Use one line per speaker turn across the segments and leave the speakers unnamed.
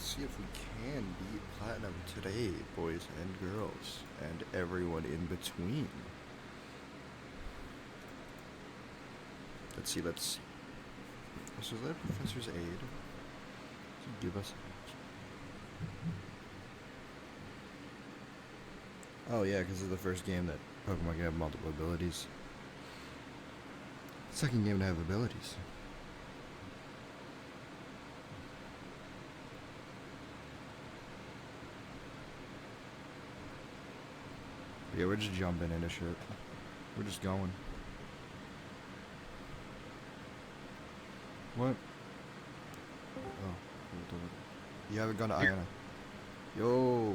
see if we can beat Platinum today, boys and girls, and everyone in between. Let's see, So is that Professor's Aid? Give us... Oh yeah, because it's the first game that Pokemon can have multiple abilities. Second game to have abilities. Yeah, we're just jumping into shit. We're just going. What? Oh. You haven't gone to Iona. Yo.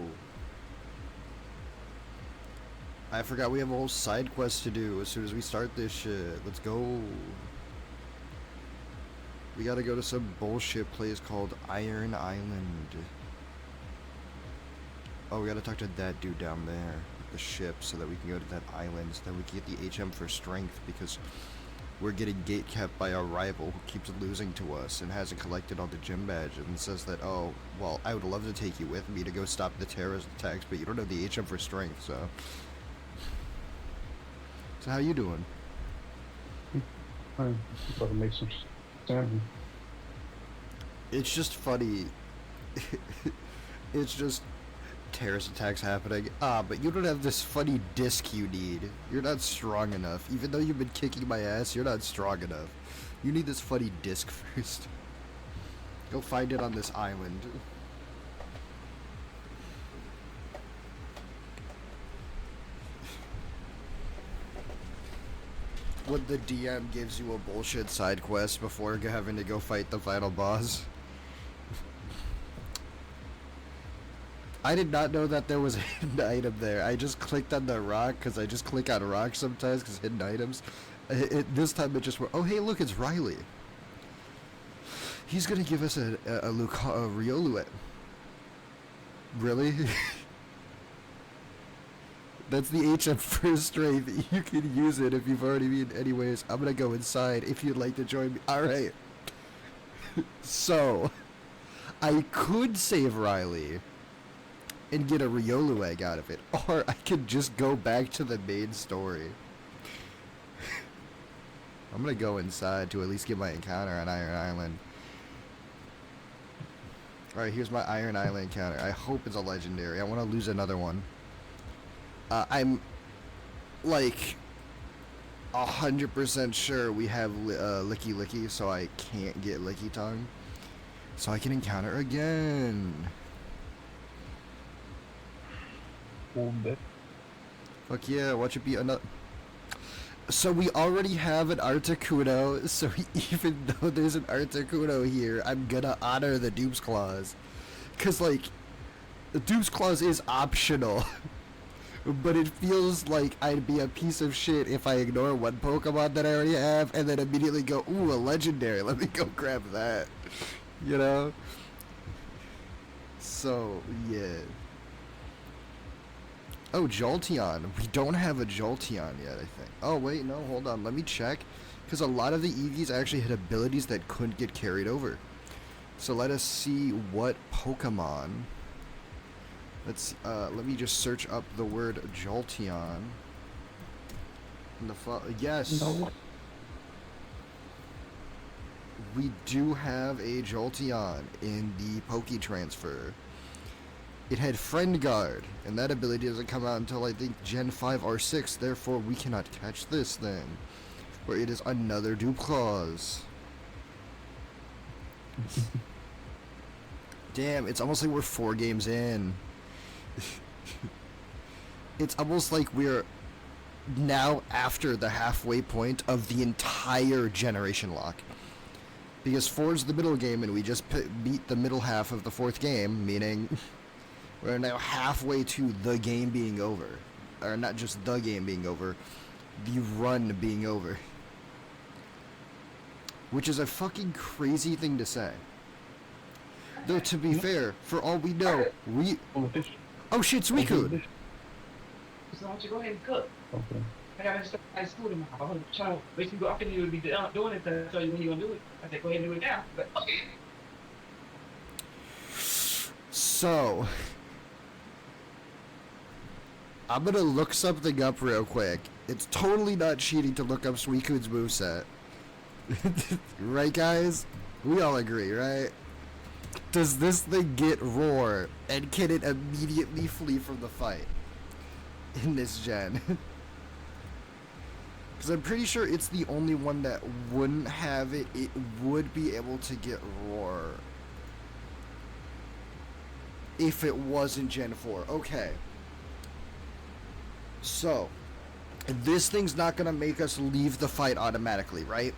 I forgot we have a whole side quest to do as soon as we start this shit. Let's go. We gotta go to some bullshit place called Iron Island. Oh, we gotta talk to that dude down there with the ship so that we can go to that island so that we can get the HM for strength because we're getting gatekept by our rival who keeps losing to us and hasn't collected all the gym badges and says that, oh, well, I would love to take you with me to go stop the terrorist attacks, but you don't have the HM for strength, so... So how you doing?
I'm about to make some salmon.
It's just funny. It's just terrorist attacks happening. Ah, but you don't have this funny disc you need. You're not strong enough. Even though you've been kicking my ass, you're not strong enough. You need this funny disc first. Go find it on this island. When the DM gives you a bullshit side quest before having to go fight the final boss. I did not know that there was a hidden item there. I just clicked on the rock, because I just click on rocks sometimes, because hidden items. This time it just went, oh hey look, it's Riley. He's gonna give us a Rioluet. Really? That's the HM first strength. You can use it if you've already been. Anyways, I'm gonna go inside if you'd like to join me. Alright. So, I could save Riley and get a Riolu egg out of it. Or I could just go back to the main story. I'm gonna go inside to at least get my encounter on Iron Island. Alright, here's my Iron Island encounter. I hope it's a legendary. I want to lose another one. I'm like 100% sure we have Licky Licky, so I can't get Licky Tongue. So I can encounter again. Fuck yeah, watch it be another. So we already have an Articuno, so even though there's an Articuno here, I'm gonna honor the Doom's Claws. Cause like, the Doom's Claws is optional. But it feels like I'd be a piece of shit if I ignore one Pokemon that I already have and then immediately go, ooh, a legendary, let me go grab that. You know? So, yeah. Oh, Jolteon. We don't have a Jolteon yet, I think. Oh, wait, no, hold on. Let me check. Because a lot of the Eevees actually had abilities that couldn't get carried over. So let us see what Pokemon... let me just search up the word Jolteon. Yes.
No.
We do have a Jolteon in the Poke Transfer. It had Friend Guard, and that ability doesn't come out until I think Gen 5 or 6, therefore we cannot catch this thing. Where it is another Dupclaws. Damn, it's almost like we're 4 games in. It's almost like we're now after the halfway point of the entire generation lock. Because 4 is the middle game and we just beat the middle half of the 4th game, meaning we're now halfway to the game being over. Or not just the game being over, the run being over. Which is a fucking crazy thing to say. Though to be fair, for all we know, Oh shit, Suicune!
So why don't you go ahead and cook?
Okay.
I gotta start high school tomorrow. I'm trying to basically go after you to be doing it to tell you when you're gonna do it. I said, go ahead and do it now. But okay.
So, I'm gonna look something up real quick. It's totally not cheating to look up Suicune's moveset. Right, guys? We all agree, right? Does this thing get roar, and can it immediately flee from the fight in this gen? Because I'm pretty sure it's the only one that wouldn't have it. It would be able to get roar if it wasn't Gen 4. Okay. So, this thing's not going to make us leave the fight automatically, right?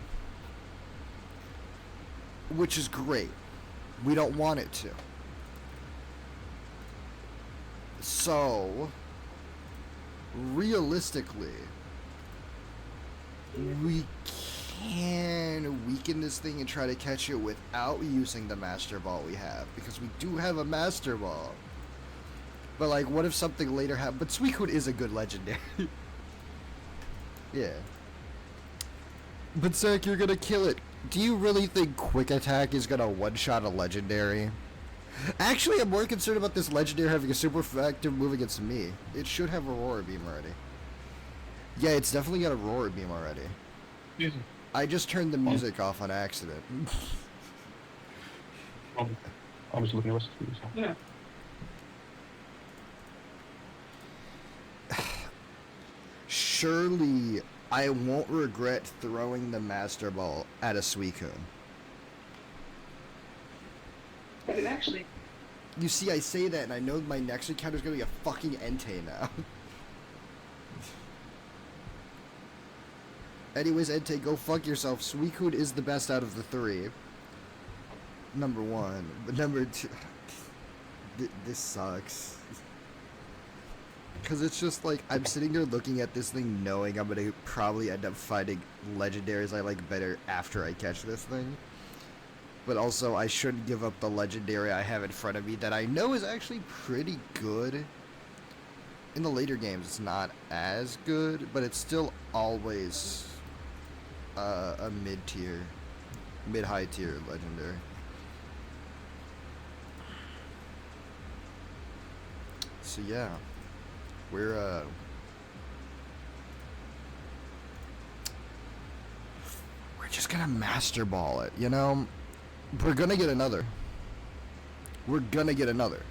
Which is great. We don't want it to. So, realistically, we can weaken this thing and try to catch it without using the Master Ball we have, because we do have a Master Ball. But like, what if something later happened? But Suicune is a good legendary. Yeah. But Zach, you're gonna kill it. Do you really think Quick Attack is gonna one-shot a legendary? Actually, I'm more concerned about this legendary having a super effective move against me. It should have Aurora Beam already. Yeah, it's definitely got a Aurora Beam already.
Easy.
I just turned the music off on accident.
I was looking at recipes.
Yeah.
Surely, I won't regret throwing the Master Ball at a Suicune.
But it actually,
You see, I say that, and I know my next encounter is gonna be a fucking Entei now. Anyways, Entei, go fuck yourself. Suicune is the best out of the three. Number one. But number two... this sucks. Because it's just like, I'm sitting there looking at this thing knowing I'm gonna probably end up fighting legendaries I like better after I catch this thing. But also, I shouldn't give up the legendary I have in front of me that I know is actually pretty good. In the later games, it's not as good, but it's still always a mid-tier, mid-high tier legendary. So yeah, we're just gonna Master Ball it, you know? We're gonna get another. We're gonna get another.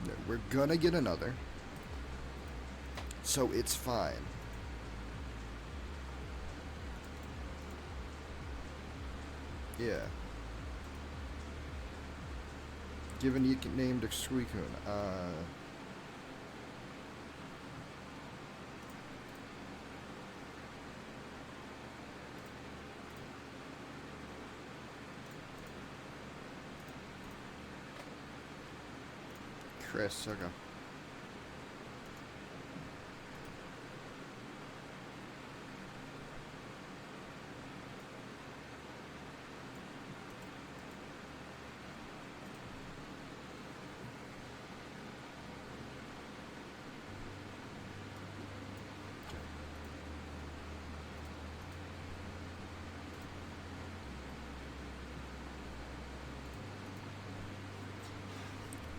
No, we're gonna get another. So it's fine. Yeah. Give a nickname to Suicune. Chris, okay.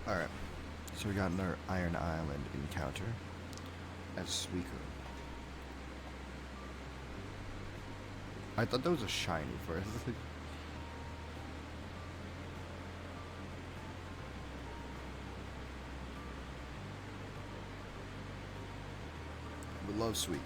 Alright. So we got another Iron Island encounter at Suicune. I thought that was a shiny first. We love Suicune.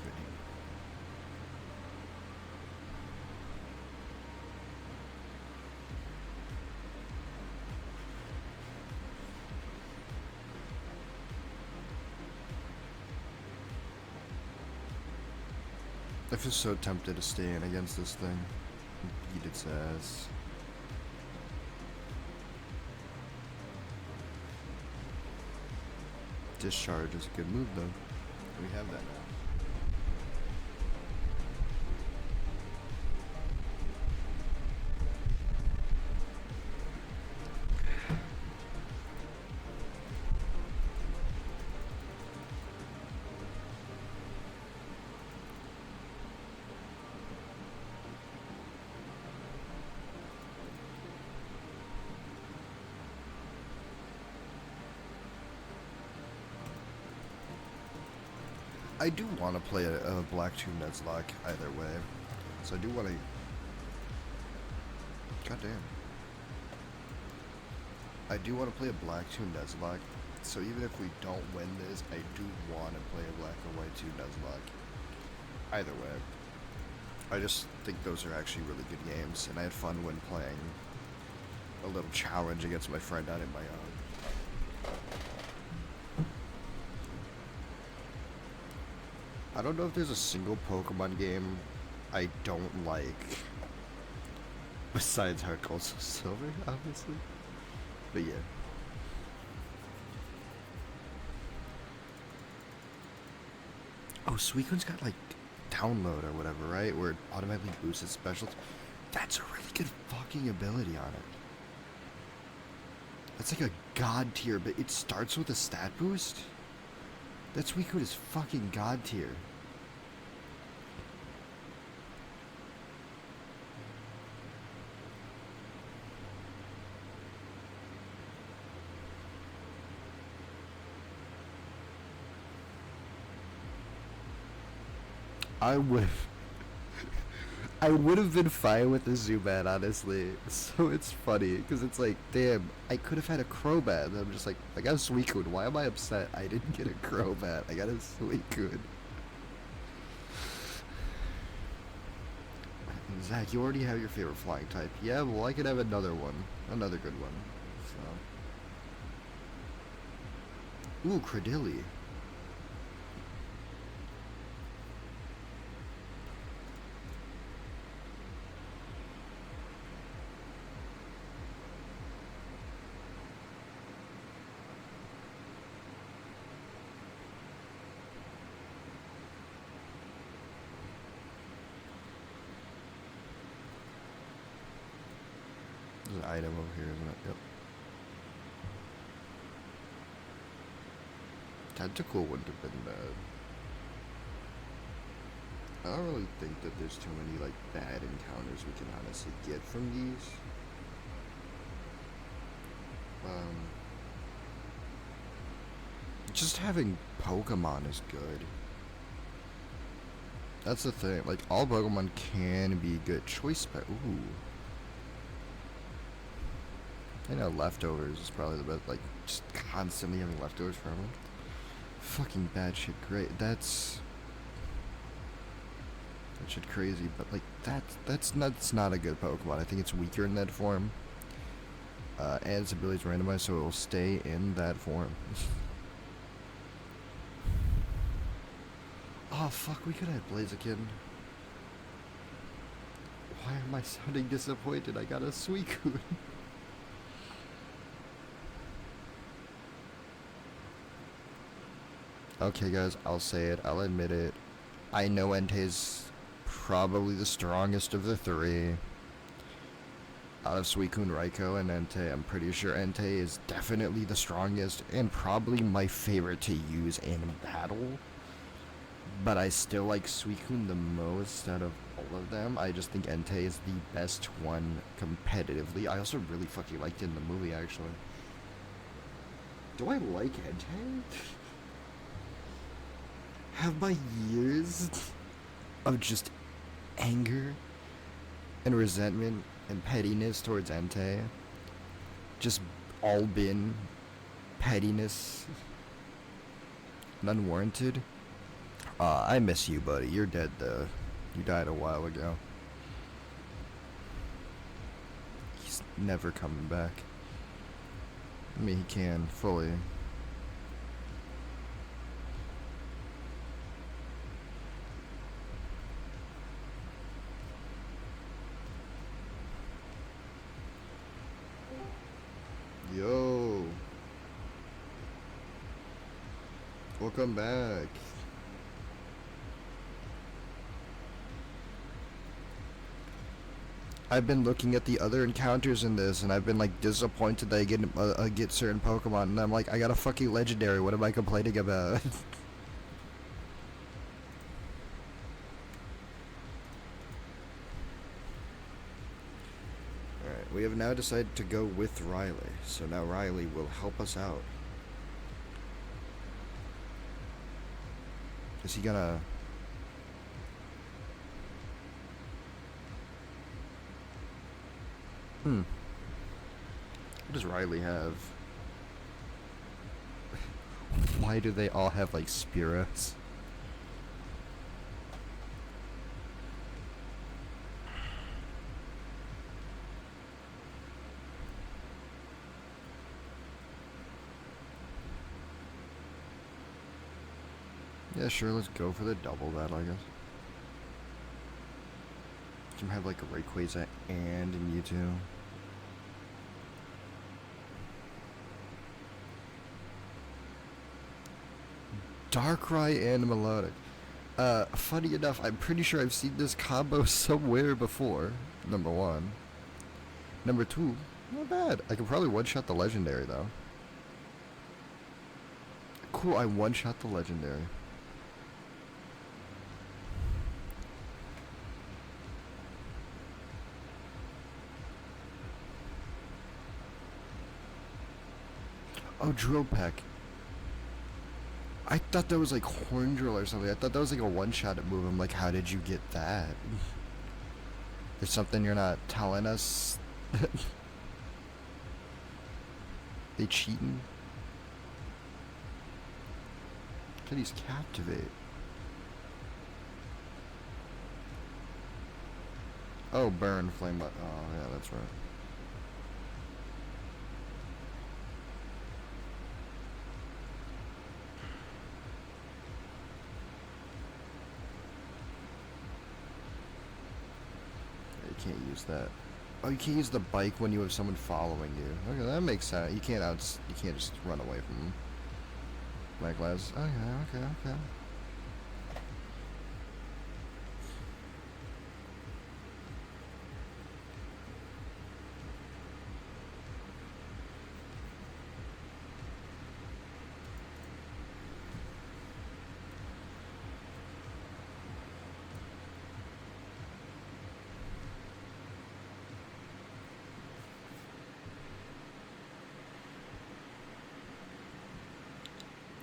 I feel so tempted to stay in against this thing and beat its ass. Discharge is a good move though. We have that now. I do want to play a Black 2 Nuzlocke either way. So I do want to... God damn. I do want to play a Black 2 Nuzlocke. So even if we don't win this, I do want to play a Black or White 2 Nuzlocke. Either way. I just think those are actually really good games, and I had fun when playing a little challenge against my friend out in my own. I don't know if there's a single Pokemon game I don't like. Besides Heart Gold Soul Silver, obviously. But yeah. Oh, Suicune's got like download or whatever, right? Where it automatically boosts its specials. That's a really good fucking ability on it. That's like a god tier, but it starts with a stat boost? That Suicune is fucking god tier. I would have been fine with the Zubat, honestly. So it's funny, because it's like, damn, I could have had a Crobat. And I'm just like, I got a Suicune. Why am I upset I didn't get a Crobat? I got a Suicune. Zach, you already have your favorite flying type. Yeah, well, I could have another one. Another good one. So. Ooh, Credilli. There's an item over here, isn't it? Yep. Tentacle wouldn't have been bad. I don't really think that there's too many, like, bad encounters we can honestly get from these. Just having Pokemon is good. That's the thing. Like, all Pokemon can be good. Choice pet. Ooh. I know leftovers is probably the best. Like, just constantly having leftovers for everyone. Fucking bad shit. Great. That's that shit crazy. But like, that's not a good Pokemon. I think it's weaker in that form. And its ability is randomized, so it will stay in that form. Oh fuck, we could have Blaziken. Why am I sounding disappointed? I got a Suicune. Okay guys, I'll say it, I'll admit it. I know Entei's probably the strongest of the three. Out of Suicune, Raikou, and Entei, I'm pretty sure Entei is definitely the strongest and probably my favorite to use in battle. But I still like Suicune the most out of all of them. I just think Entei is the best one competitively. I also really fucking liked it in the movie, actually. Do I like Entei? Have my years of just anger and resentment and pettiness towards Entei just all been pettiness and unwarranted? I miss you, buddy. You're dead, though. You died a while ago. He's never coming back. I mean, he can, fully. Yo. Welcome back. I've been looking at the other encounters in this, and I've been like disappointed that I get certain Pokemon, and I'm like, I got a fucking legendary. What am I complaining about? Alright, we have now decided to go with Riley, so now Riley will help us out. Is he gonna... What does Riley have? Why do they all have, like, Spiros? Yeah, sure, let's go for the double battle, I guess. You have, like, a Rayquaza and a Mewtwo. Darkrai and Melodic. Funny enough, I'm pretty sure I've seen this combo somewhere before. Number one. Number two, not bad. I could probably one-shot the legendary, though. Cool, I one-shot the legendary. Oh, Drill Peck. I thought that was like Horn Drill or something. I thought that was like a one-shot move. I'm like, how did you get that? There's something you're not telling us? They cheating? Could he's Captivate? Oh, Burn, Flame, oh yeah, that's right. You can't use that. Oh, you can't use the bike when you have someone following you. Okay, that makes sense. You can't just run away from them. Likewise. Okay.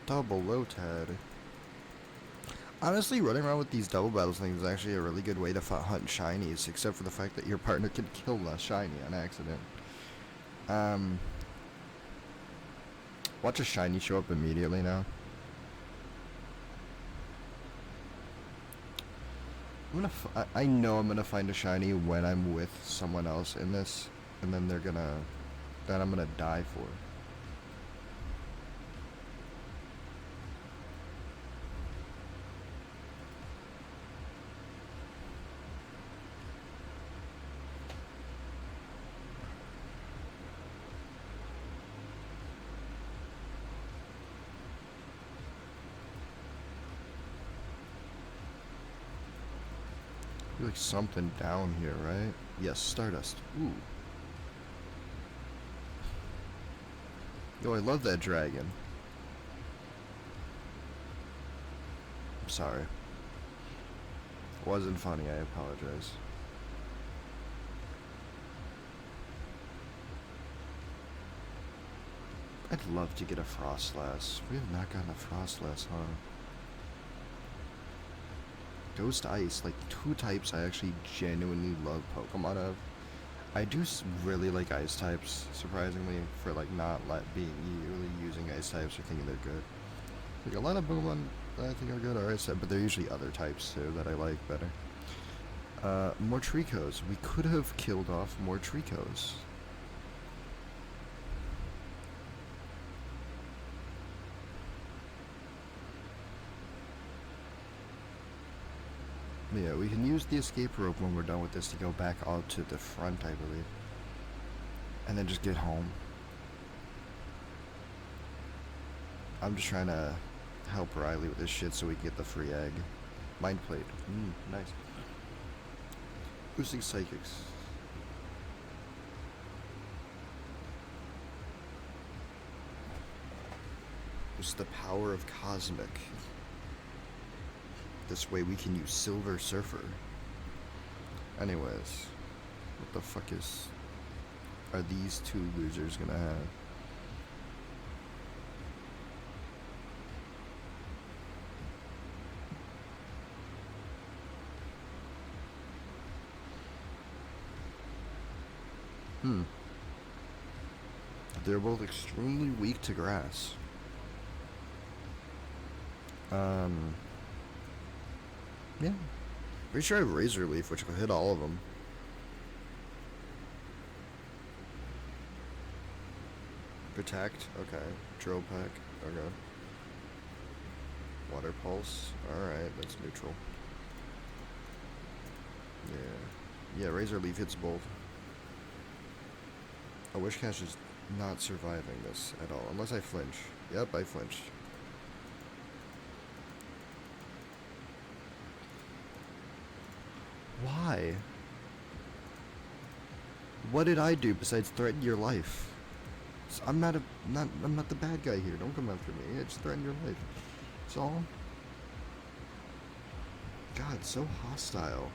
Double Lotad. Honestly, running around with these double battles things is actually a really good way to hunt shinies, except for the fact that your partner can kill the shiny on accident. Watch a shiny show up immediately now. I know I'm gonna find a shiny when I'm with someone else in this, and then I'm gonna die for. Like something down here, right? Yes, Stardust. Ooh. Yo, I love that dragon. I'm sorry. It wasn't funny, I apologize. I'd love to get a Frostlass. We have not gotten a Frostlass, huh? Ghost Ice, like two types I actually genuinely love Pokemon of. I do really like Ice types, surprisingly, for like not being really using Ice types or thinking they're good. Like a lot of Pokemon that I think are good are Ice types, but they're usually other types too that I like better. More Tricos. We could have killed off more Tricos. Yeah, we can use the escape rope when we're done with this to go back out to the front, I believe. And then just get home. I'm just trying to help Riley with this shit so we can get the free egg. Mind Plate. Nice. Boosting Psychics. It's the power of Cosmic. This way we can use Silver Surfer. Anyways, what the fuck are these two losers gonna have? Hmm. They're both extremely weak to grass. Yeah. Pretty sure I have Razor Leaf, which will hit all of them. Protect, okay. Drill Peck, okay. Water Pulse, alright, that's neutral. Yeah. Yeah, Razor Leaf hits both. Oh, Wishcash is not surviving this at all, unless I flinch. Yep, I flinched. Why? What did I do besides threaten your life? I'm not the bad guy here. Don't come after me. I just threaten your life. That's all. God, so hostile.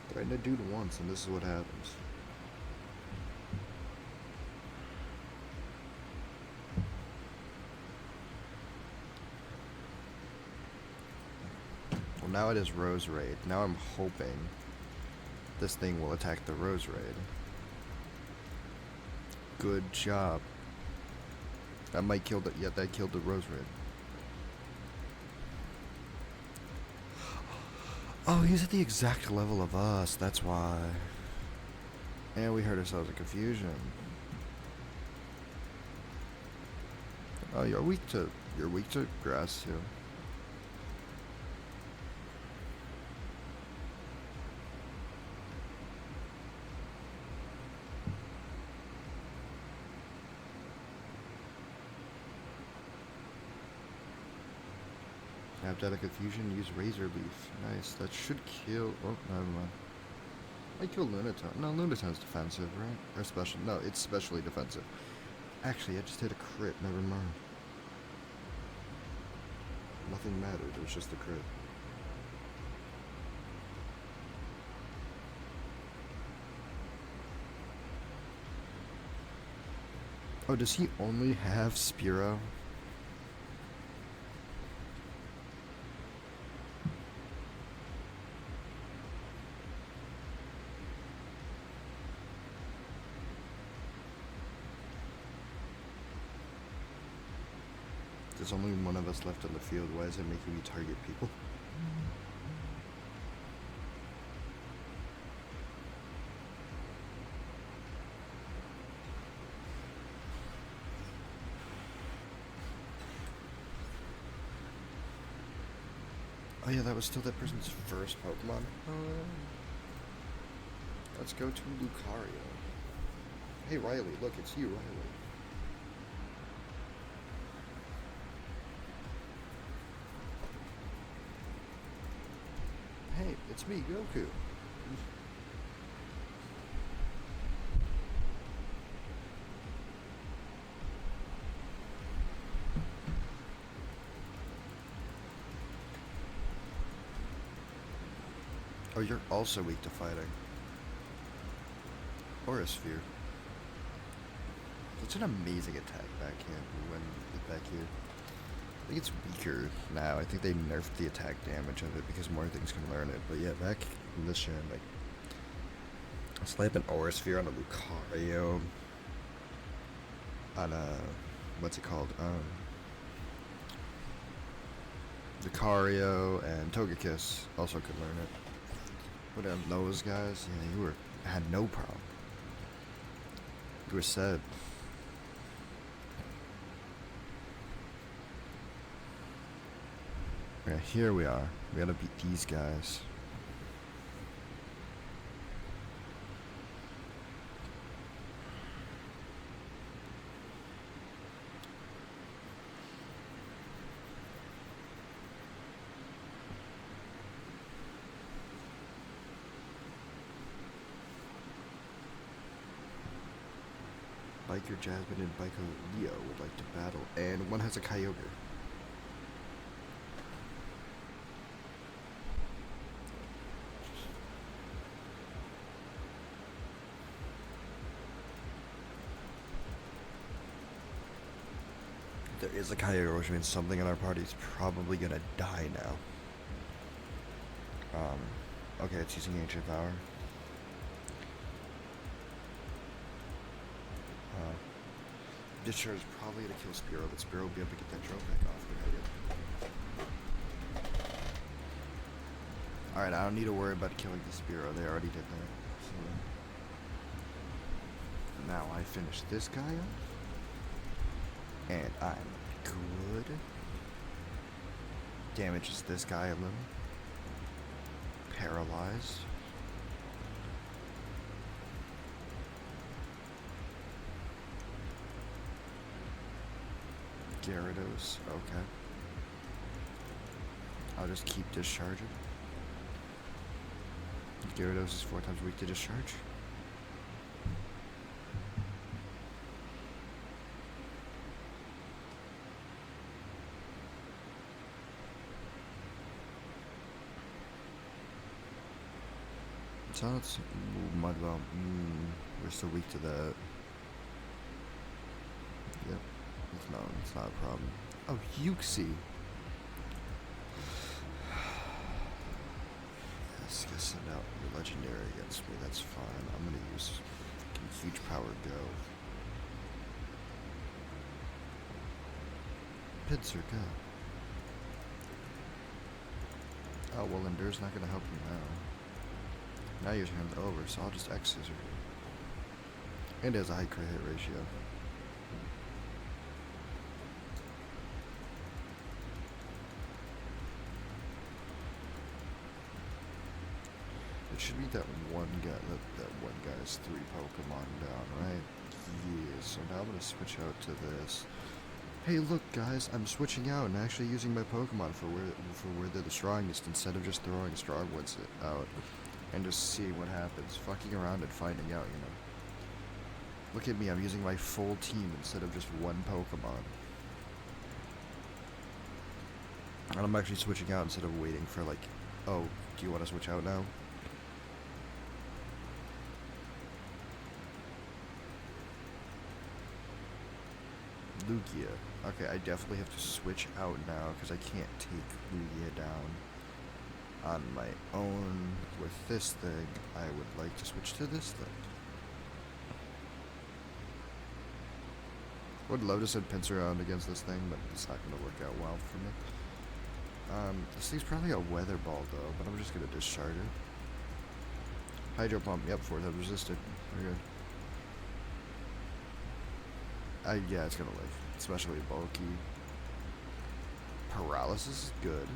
Threaten a dude once, and this is what happens. Well, now it is Rose Raid. Now I'm hoping this thing will attack the Rose Raid. Good job. That might kill the... Yeah, that killed the Rose Raid. Oh, he's at the exact level of us. That's why. And we hurt ourselves in confusion. Oh, you're weak to grass too. Snapped out of confusion, use Razor Leaf. Nice. That should kill... Oh, never mind. I kill Lunatone. No, Lunatone's defensive, right? Or special. No, it's specially defensive. Actually, I just hit a crit. Never mind. Nothing mattered. It was just a crit. Oh, does he only have Spearow? There's only one of us left on the field. Why is it making me target people? Oh yeah, that was still that person's first Pokemon. Let's go to Lucario. Hey Riley, look, it's you, Riley. Hey, it's me, Goku. Oh, you're also weak to fighting. Or a sphere. It's an amazing attack backhand when back here. I think it's weaker now. I think they nerfed the attack damage of it because more things can learn it. But yeah, back in this gen, like, slap an Aura Sphere on a Lucario. On a, what's it called? Lucario and Togekiss also could learn it. But those guys, yeah, you had no problem. You were set. Yeah, here we are. We gotta beat these guys. Biker Jasmine and Biker Leo would like to battle, and one has a Kyogre. There is a Kyogre, which means something in our party is probably gonna die now. Okay, it's using ancient power. Discharge is probably gonna kill Spearow, but Spearow will be able to get that drone back off. Alright, I don't need to worry about killing the Spearow. They already did that. So now I finish this guy off. And I'm good. Damages this guy a little. Paralyzed. Gyarados, okay. I'll just keep discharging. Gyarados is 4 times weak to discharge. So it's Mudwell. We're still weak to that. Yep. It's not a problem. Oh, Yuxi. Yes, guess send out your legendary against me. That's fine. I'm gonna use huge power go. Pinsir, go. Oh, well, Endure's not gonna help you now. Now your turn's over, so I'll just X Scissor. And it has a high crit hit ratio. It should be that one guy, that one guy's 3 Pokemon down, right? Yeah, so now I'm gonna switch out to this. Hey, look, guys, I'm switching out and actually using my Pokemon for where they're the strongest instead of just throwing strong ones out and just see what happens. Fucking around and finding out, you know. Look at me, I'm using my full team instead of just one Pokemon. And I'm actually switching out instead of waiting for like, oh, do you want to switch out now? Lugia. Okay, I definitely have to switch out now because I can't take Lugia down on my own with this thing. I would like to switch to this thing. Would love to send Pinsir around against this thing, but it's not going to work out well for me. This thing's probably a Weather Ball though, but I'm just going to discharge it. Hydro Pump, yep, 4 times resisted. We're good. Yeah, it's gonna live. Especially bulky. Paralysis is good.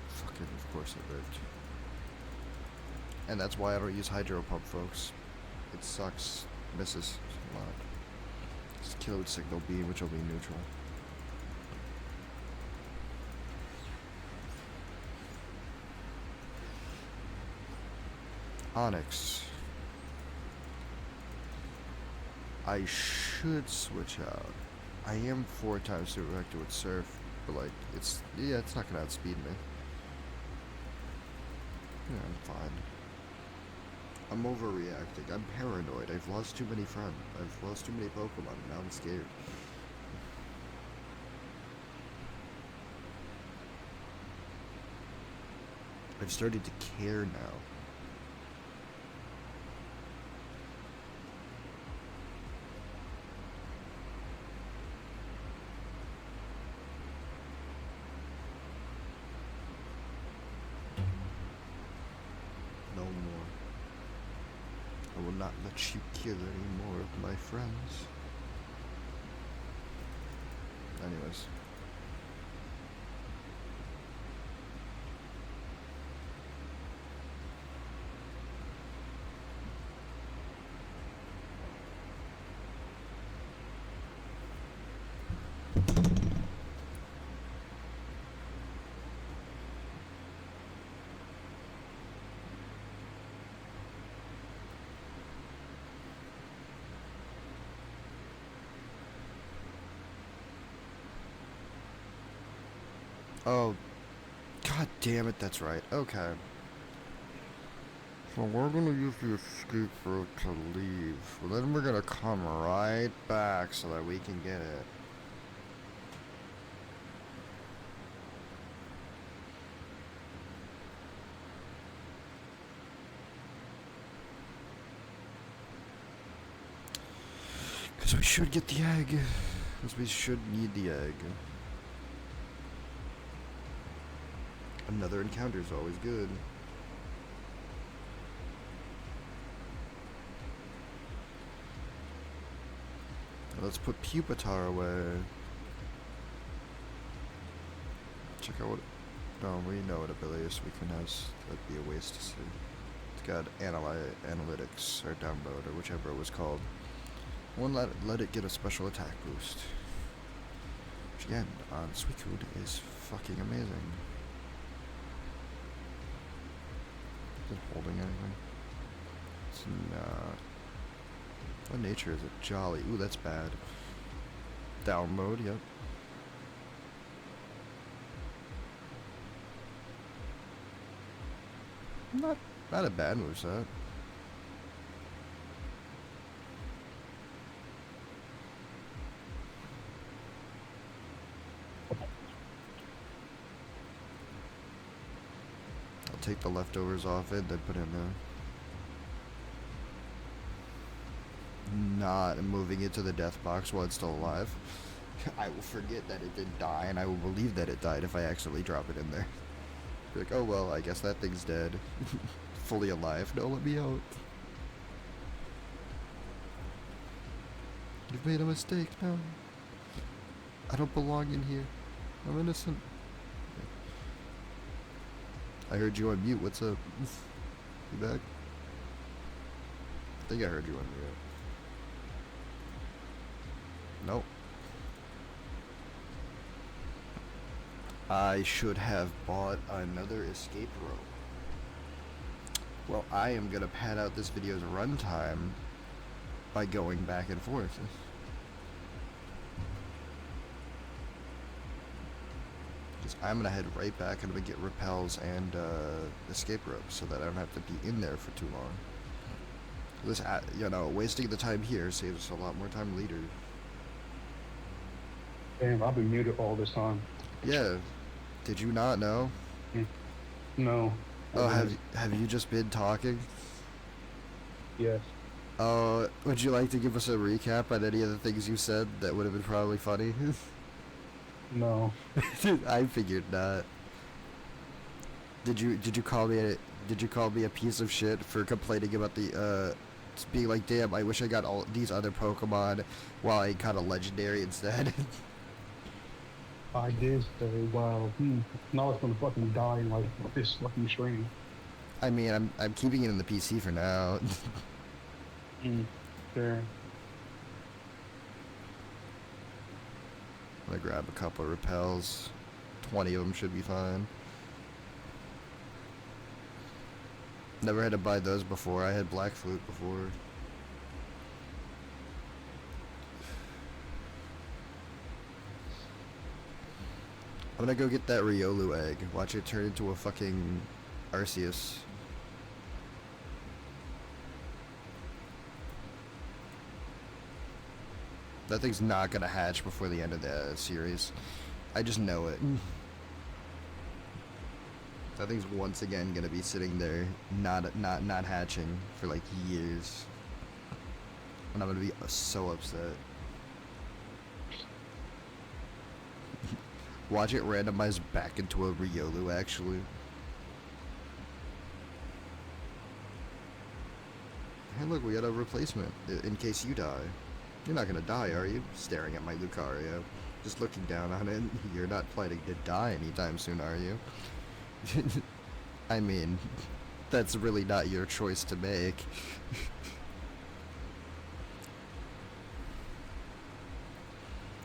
Fucking, of course it lived. And that's why I don't use Hydro Pump, folks. It sucks. Misses a lot. Just kill it with Signal Beam, which will be neutral. Onyx. I should switch out. I am 4 times super effective with Surf, but like, it's not gonna outspeed me. Yeah, I'm fine. I'm overreacting. I'm paranoid. I've lost too many friends. I've lost too many Pokemon, and now I'm scared. I've started to care now. No more. I will not let you kill any more of my friends. Anyways. Oh, god damn it, that's right. Okay. So we're gonna use the escape route to leave. Well, then we're gonna come right back so that we can get it. Because we should get the egg. Because we should need the egg. Another encounter is always good. Let's put Pupitar away. Check out what... No, we know what abilities we can have. That'd be a waste to see. It's got analytics, or download, or whichever it was called. One let it get a special attack boost. Which again, on Suicune is fucking amazing. Is it holding anything? It's not. What nature is it? Jolly. Ooh, that's bad. Down mode, yep. Not a bad moveset. I'll take the leftovers off it, then put in not moving it to the death box while it's still alive. I will forget that it did die, and I will believe that it died if I accidentally drop it in there. Be like, oh well, I guess that thing's dead. Fully alive. No, let me out. You've made a mistake now. I don't belong in here. I'm innocent. I heard you on mute. What's up? You back? I think I heard you on mute. Nope. I should have bought another escape rope. Well, I am gonna pad out this video's runtime by going back and forth. Because I'm gonna head right back and I'm gonna get repels and escape ropes so that I don't have to be in there for too long. This, you know, wasting the time here saves us a lot more time later.
Damn, I've been muted all this time.
Yeah. Did you not know?
No.
Oh, have you just been talking?
Yes.
Oh, would you like to give us a recap on any of the things you said that would have been probably funny?
No.
I figured not. Did you call me a piece of shit for complaining about the being like, damn, I wish I got all these other Pokemon while I got a legendary instead?
I did say, wow, now it's gonna fucking die in like this fucking stream.
I mean, I'm keeping it in the PC for now.
Sure.
I'm gonna grab a couple of repels. 20 of them should be fine. Never had to buy those before. I had Black Flute before. I'm gonna go get that Riolu egg. Watch it turn into a fucking Arceus. That thing's not gonna hatch before the end of the series. I just know it. That thing's once again gonna be sitting there, not hatching for like years, and I'm gonna be so upset. Watch it randomize back into a Riolu, actually. Hey look, we got a replacement, in case you die. You're not gonna die, are you? Staring at my Lucario. Just looking down on it. You're not planning to die anytime soon, are you? I mean, that's really not your choice to make.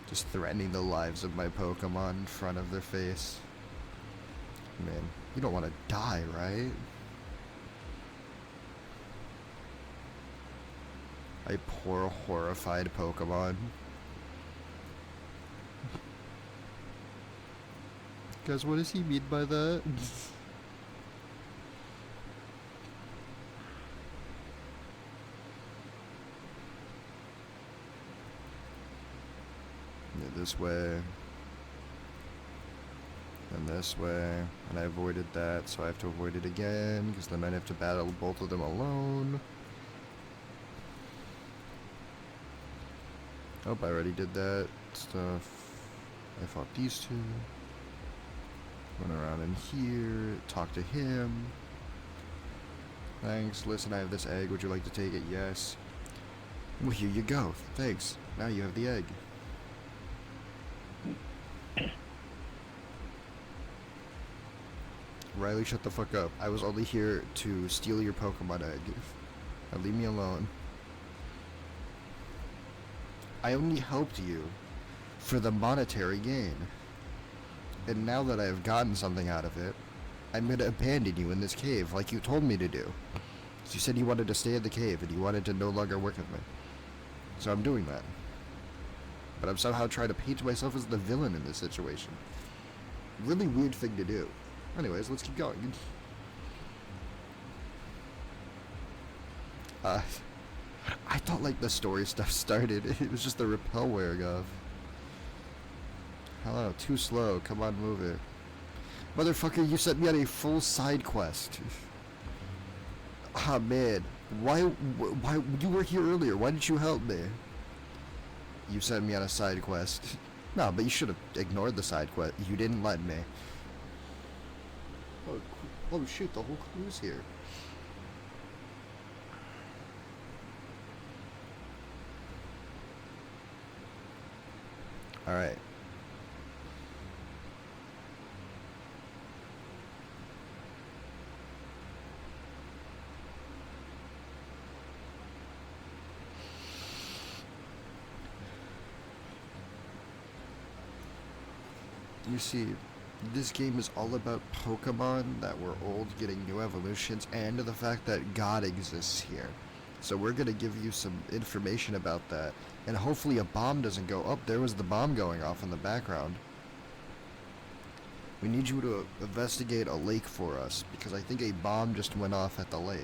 Just threatening the lives of my Pokemon in front of their face. Man, you don't want to die, right? I poor horrified Pokemon. Guys, what does he mean by that? This way. And this way. And I avoided that, so I have to avoid it again, because then I'd have to battle both of them alone. Oh, I already did that stuff. I fought these two. Went around in here, talk to him. Thanks. Listen, I have this egg. Would you like to take it? Yes. Well, here you go. Thanks. Now you have the egg. Riley, shut the fuck up. I was only here to steal your Pokemon egg. Now leave me alone. I only helped you for the monetary gain. And now that I have gotten something out of it, I'm gonna abandon you in this cave like you told me to do. So you said you wanted to stay in the cave and you wanted to no longer work with me. So I'm doing that. But I'm somehow trying to paint myself as the villain in this situation. Really weird thing to do. Anyways, let's keep going. I thought like the story stuff started. It was just the repel wearing off. Hello, too slow. Come on, move it. Motherfucker, you sent me on a full side quest. Ah, man. Why you were here earlier? Why didn't you help me? You sent me on a side quest. No, but you should have ignored the side quest. You didn't let me. Oh shoot, the whole crew's here. Alright. You see, this game is all about Pokemon that were old getting new evolutions and the fact that God exists here. So we're going to give you some information about that. And hopefully a bomb doesn't go up. There was the bomb going off in the background. We need you to investigate a lake for us, because I think a bomb just went off at the lake.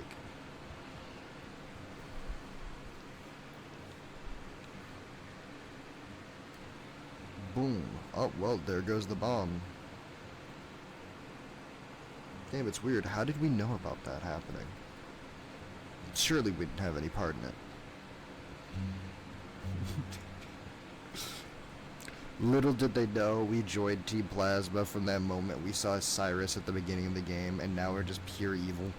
Boom. Oh, well, there goes the bomb. Damn, it's weird. How did we know about that happening? Surely we didn't have any part in it. Little did they know we joined Team Plasma from that moment we saw Cyrus at the beginning of the game, and now we're just pure evil.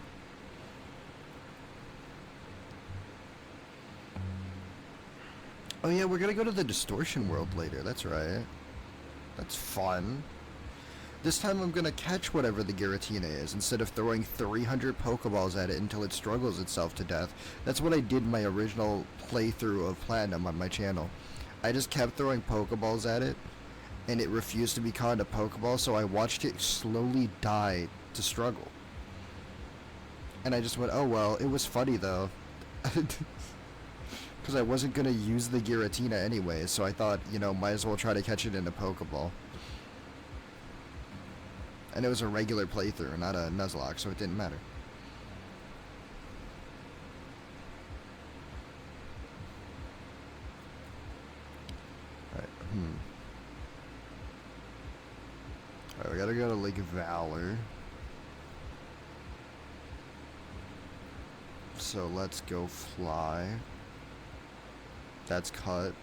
Oh yeah, we're gonna go to the Distortion World later, that's right. That's fun. This time I'm gonna catch whatever the Giratina is, instead of throwing 300 Pokeballs at it until it struggles itself to death. That's what I did in my original playthrough of Platinum on my channel. I just kept throwing Pokeballs at it, and it refused to be caught in a Pokeball, so I watched it slowly die to struggle. And I just went, oh well, it was funny though. Because I wasn't gonna use the Giratina anyway, so I thought, you know, might as well try to catch it in a Pokeball. And it was a regular playthrough, not a Nuzlocke, so it didn't matter. Alright, Alright, we gotta go to Lake Valor. So let's go fly. That's cut.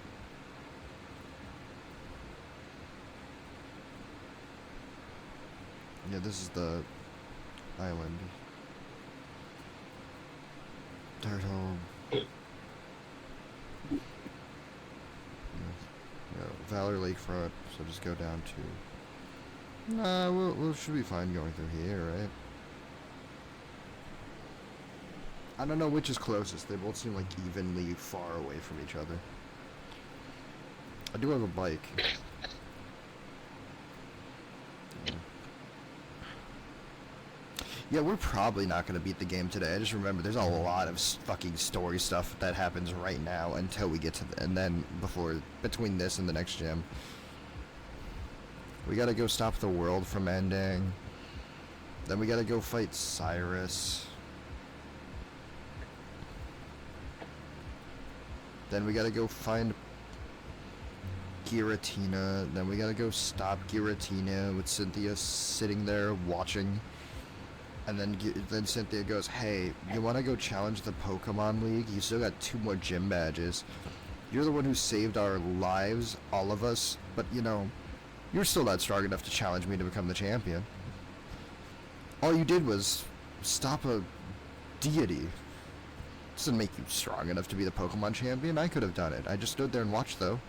Yeah, this is the island. Turtle. Yeah, Valor Lakefront, so just go down to... Nah, we'll should be fine going through here, right? I don't know which is closest. They both seem like evenly far away from each other. I do have a bike. Yeah, we're probably not going to beat the game today. I just remember there's a lot of fucking story stuff that happens right now until we get to and then between this and the next gym. We got to go stop the world from ending. Then we got to go fight Cyrus. Then we gotta go find Giratina. Then we gotta go stop Giratina with Cynthia sitting there watching. And then Cynthia goes, hey, you wanna go challenge the Pokemon League? You still got 2 more gym badges. You're the one who saved our lives, all of us, but you know, you're still not strong enough to challenge me to become the champion. All you did was stop a deity. Doesn't make you strong enough to be the Pokemon champion. I could have done it. I just stood there and watched, though.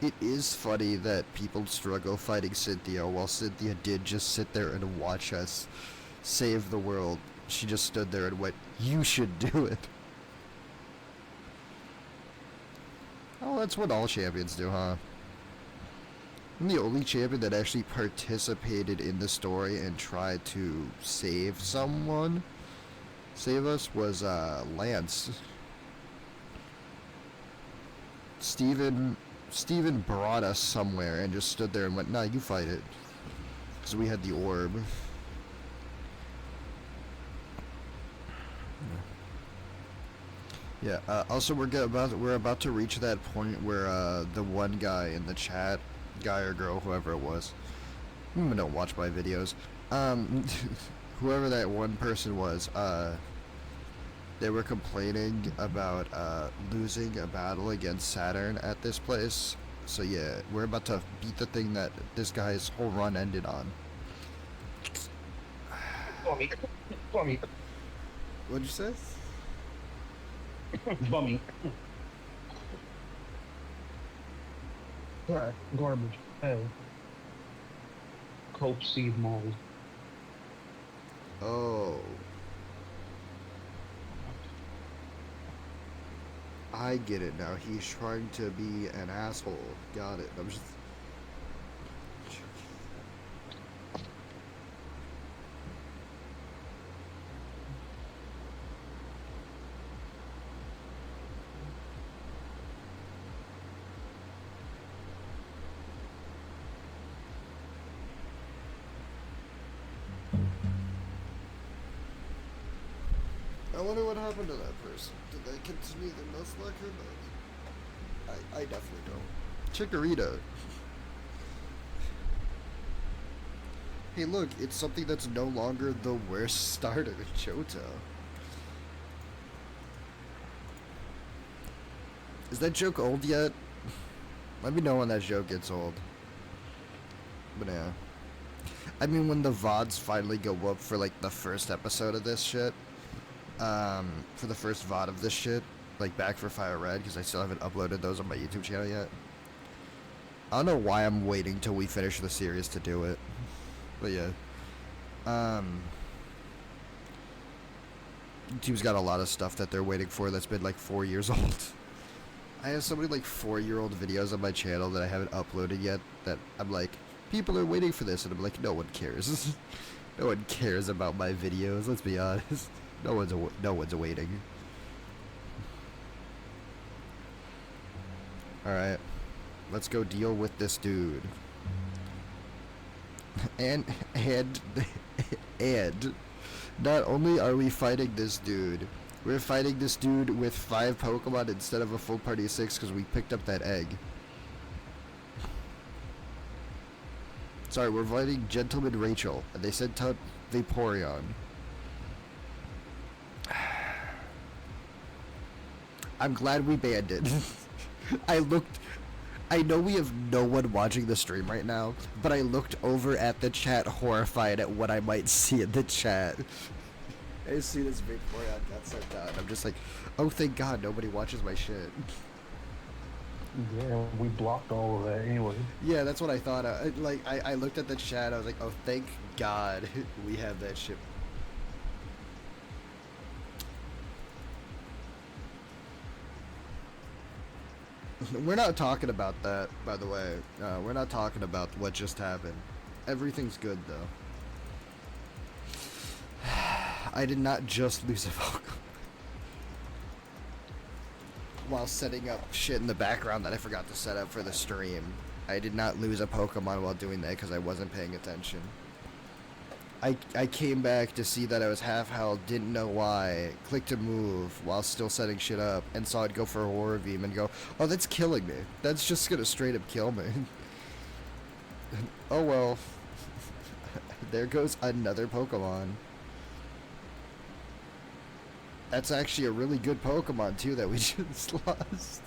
It is funny that people struggle fighting Cynthia while Cynthia did just sit there and watch us save the world. She just stood there and went, "You should do it." Oh, that's what all champions do, huh? I'm the only champion that actually participated in the story and tried to save someone. Save us was Lance. Steven brought us somewhere and just stood there and went, "Nah, you fight it." Because we had the orb. Yeah, also we're about to reach that point where the one guy in the chat, guy or girl, whoever it was, don't watch my videos, whoever that one person was, they were complaining about losing a battle against Saturn at this place. So yeah, we're about to beat the thing that this guy's whole run ended on.
Bummy. Bummy.
What'd you say?
Bummy. Right, garbage. Hell. Cope seed mold.
Oh. I get it now. He's trying to be an asshole. Got it. I'm just... I wonder what happened to that person. Did they continue their Nuzlocke or not? I definitely don't. Chikorita. Hey look, it's something that's no longer the worst starter, Johto. Is that joke old yet? Let me know when that joke gets old. But yeah. I mean, when the VODs finally go up for like the first episode of this shit, for the first VOD of this shit, like Back for Fire Red, because I still haven't uploaded those on my YouTube channel yet. I don't know why I'm waiting till we finish the series to do it, but yeah. YouTube's got a lot of stuff that they're waiting for that's been like 4 years old. I have so many like 4-year-old videos on my channel that I haven't uploaded yet that I'm like, people are waiting for this, and I'm like, no one cares. No one cares about my videos, let's be honest. No one's waiting. Alright. Let's go deal with this dude. And not only are we fighting this dude, we're fighting this dude with 5 Pokemon instead of a full party of 6 because we picked up that egg. Sorry, we're fighting Gentleman Rachel, and they sent out Vaporeon. I'm glad we banned it. I know we have no one watching the stream right now, but I looked over at the chat horrified at what I might see in the chat. As soon as Vaporeon got sent out, I'm just like, oh thank God nobody watches my shit.
Yeah, we blocked all of that anyway.
Yeah, that's what I thought. I looked at the chat, I was like, oh thank God we have that shit. We're not talking about that, by the way. We're not talking about what just happened. Everything's good, though. I did not just lose a Pokemon while setting up shit in the background that I forgot to set up for the stream. I did not lose a Pokemon while doing that because I wasn't paying attention. I came back to see that I was half health, didn't know why, clicked to move while still setting shit up, and saw it go for a Horror Beam and go, oh, that's killing me. That's just gonna straight up kill me. Oh well. there goes another Pokemon. That's actually a really good Pokemon, too, that we just lost.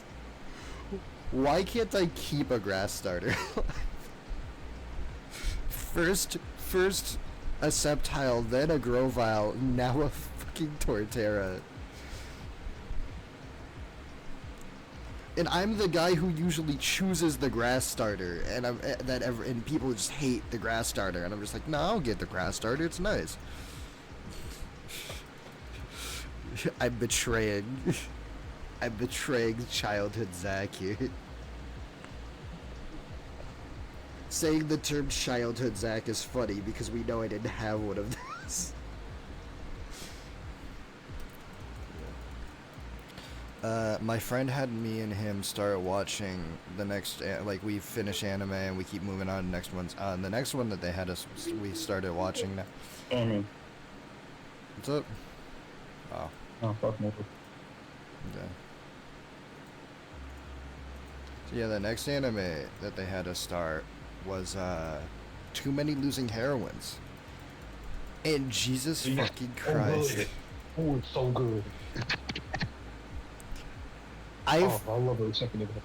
Why can't I keep a grass starter? First a Sceptile, then a Grovyle, now a fucking Torterra. And I'm the guy who usually chooses the grass starter, and and people just hate the grass starter, and I'm just like, no, I'll get the grass starter. It's nice. I'm betraying childhood Zach here. Saying the term childhood Zach is funny because we know I didn't have one of those. My friend had me and him start watching the next, like, we finish anime and we keep moving on to the next ones. The next one that they had us, we started watching now. What's up? Oh.
Oh, fuck me.
Okay. So yeah, the next anime that they had us start was, Too Many Losing Heroines. And Jesus fucking Christ.
Oh, it's so good. I love it. Second of it.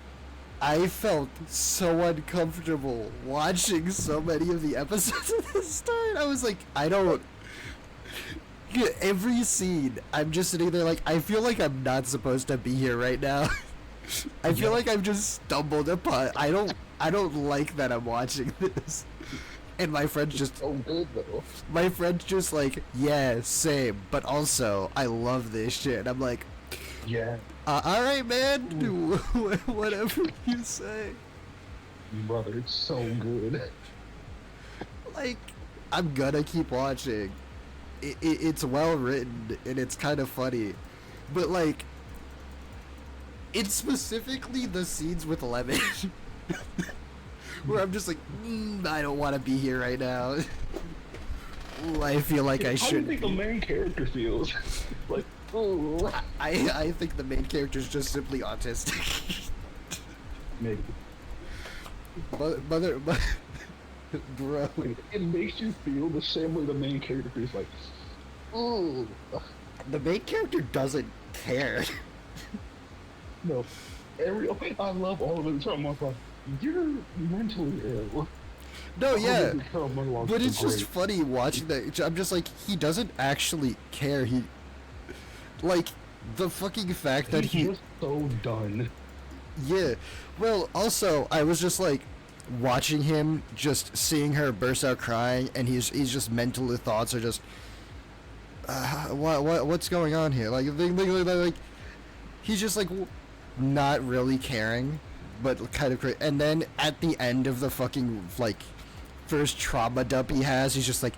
I felt so uncomfortable watching so many of the episodes at the start. I was like, I don't... Every scene, I'm just sitting there like, I feel like I'm not supposed to be here right now. I feel like I've just stumbled upon... I don't like that I'm watching this. And my friend's just...
So good, though.
My friend's just like, yeah, same. But also, I love this shit. And I'm like...
Yeah.
Alright, man. Whatever you say.
Brother, it's so good.
Like, I'm gonna keep watching. It's well written, and it's kind of funny. But, like, it's specifically the scenes with Lemon. Where I'm just like, I don't want to be here right now. I feel like I should.
How do you think the main character feels? Like, oh.
I think the main character is just simply autistic.
Maybe.
But bro,
it makes you feel the same way the main character is. Like, oh.
The main character doesn't care.
No. I love all of it. I'm like, you're mentally ill.
No, yeah.
But
But it's just funny watching that. I'm just like, he doesn't actually care. He, like, the fucking fact that
he's just so done.
Yeah. Well, also, I was just like, watching him, just seeing her burst out crying, and he's just mentally, thoughts are just, what's going on here? Like, he's just like, not really caring, but kind of crazy. And then at the end of the fucking, like, first trauma dump he has, he's just like,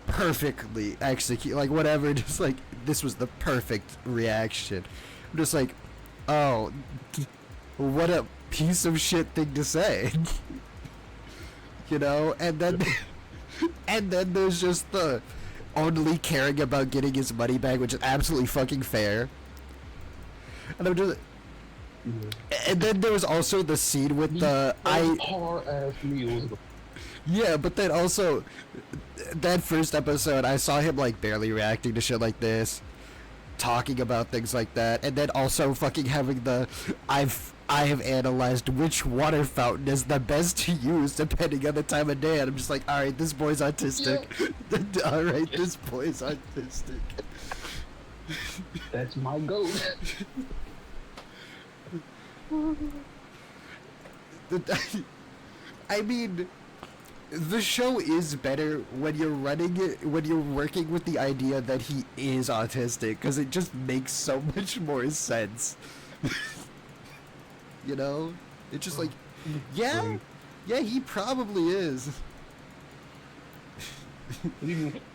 perfectly execute, like, whatever, just like, this was the perfect reaction. I'm just like, oh, what a piece of shit thing to say. You know? And then and then there's just the only caring about getting his money back, which is absolutely fucking fair. And I'm just, and then there was also the scene with the
ass meals.
Yeah, but then also that first episode, I saw him like barely reacting to shit like this, talking about things like that, and then also fucking having the I have analyzed which water fountain is the best to use depending on the time of day, and I'm just like, alright, this boy's autistic. Yeah. Alright, this boy's autistic.
That's my goat.
I mean, the show is better when you're running it, when you're working with the idea that he is autistic, because it just makes so much more sense. You know? It's just like, yeah, he probably is.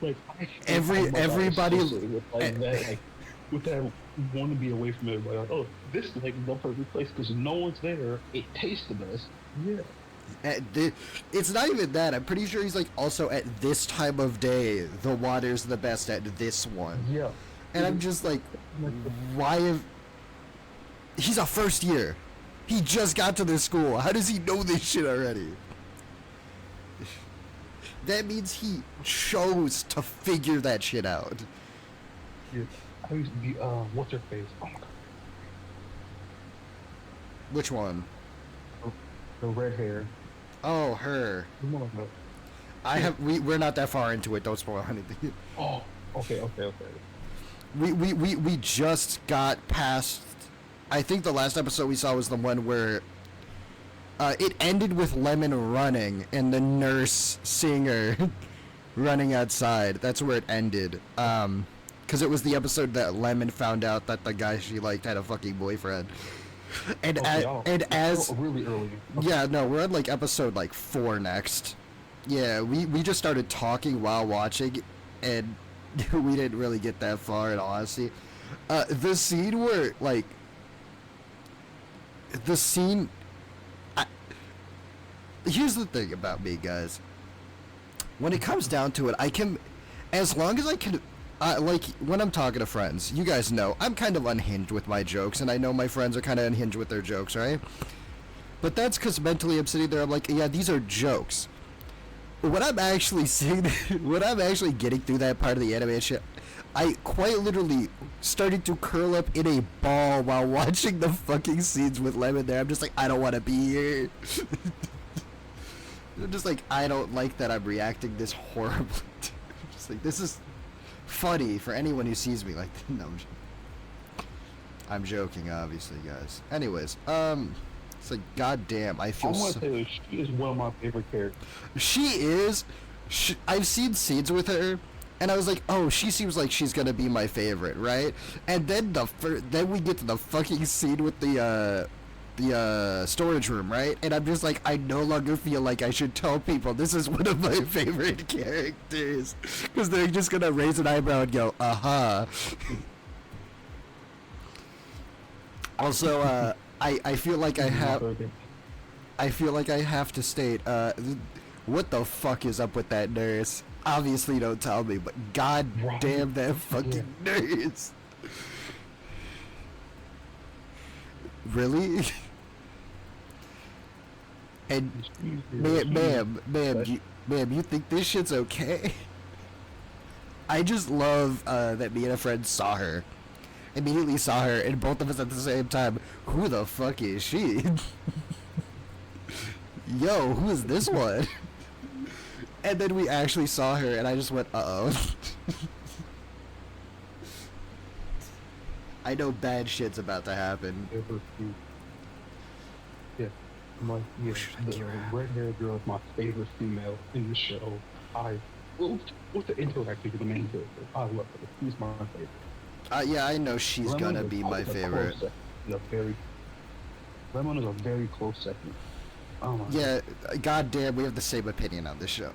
Like,
everybody
with that want to be away from everybody. Like, oh, this is like the perfect place because no one's there. It tastes the best. Yeah.
It's not even that. I'm pretty sure he's like, also at this time of day, the water's the best at this one.
Yeah.
And I'm just like, why have... He's a first year. He just got to this school. How does he know this shit already? That means he chose to figure that shit out.
Yeah. I used to be, what's her face? Oh my god.
Which one?
The red hair.
Oh, her. We're not that far into it. Don't spoil anything.
Oh, okay.
We just got past. I think the last episode we saw was the one where it ended with Lemon running and the nurse seeing her running outside. That's where it ended. Because it was the episode that Lemon found out that the guy she liked had a fucking boyfriend. And as
really early.
Yeah, no, we're on like episode like 4 next. Yeah, we just started talking while watching, and we didn't really get that far in all honesty. The scene where like here's the thing about me, guys. When it comes down to it, I can, as long as I can, like when I'm talking to friends, you guys know I'm kind of unhinged with my jokes, and I know my friends are kind of unhinged with their jokes, right? But that's because mentally I'm sitting there, I'm like, yeah, these are jokes. When I'm actually seeing, when I'm actually getting through that part of the anime and shit, I quite literally started to curl up in a ball while watching the fucking scenes with Lemon there. I'm just like, I don't want to be here. I'm just like, I don't like that I'm reacting this horribly. Just like, this is funny for anyone who sees me like, no, I'm joking, obviously, guys. Anyways, it's like, goddamn, I feel
I want to tell you, she is one of my favorite characters.
She is. I've seen scenes with her, and I was like, oh, she seems like she's gonna be my favorite, right? And then then we get to the fucking scene with the storage room, right? And I'm just like, I no longer feel like I should tell people this is one of my favorite characters, because they're just gonna raise an eyebrow and go, uh-huh. Also, I feel like I have to state, what the fuck is up with that nurse? Obviously don't tell me, but god damn that fucking nurse. Really? And ma'am, you think this shit's okay? I just love that me and a friend immediately saw her, and both of us at the same time, who the fuck is she? Yo, who is this one? And then we actually saw her, and I just went, uh-oh. I know bad shit's about to happen.
Yeah, the red-haired girl is my favorite female in the show. What's the interacting with the main character? I love her. She's my favorite.
Yeah, I know she's gonna be my favorite.
Lemon is a very close second. Oh my
yeah, goddamn, we have the same opinion on this show.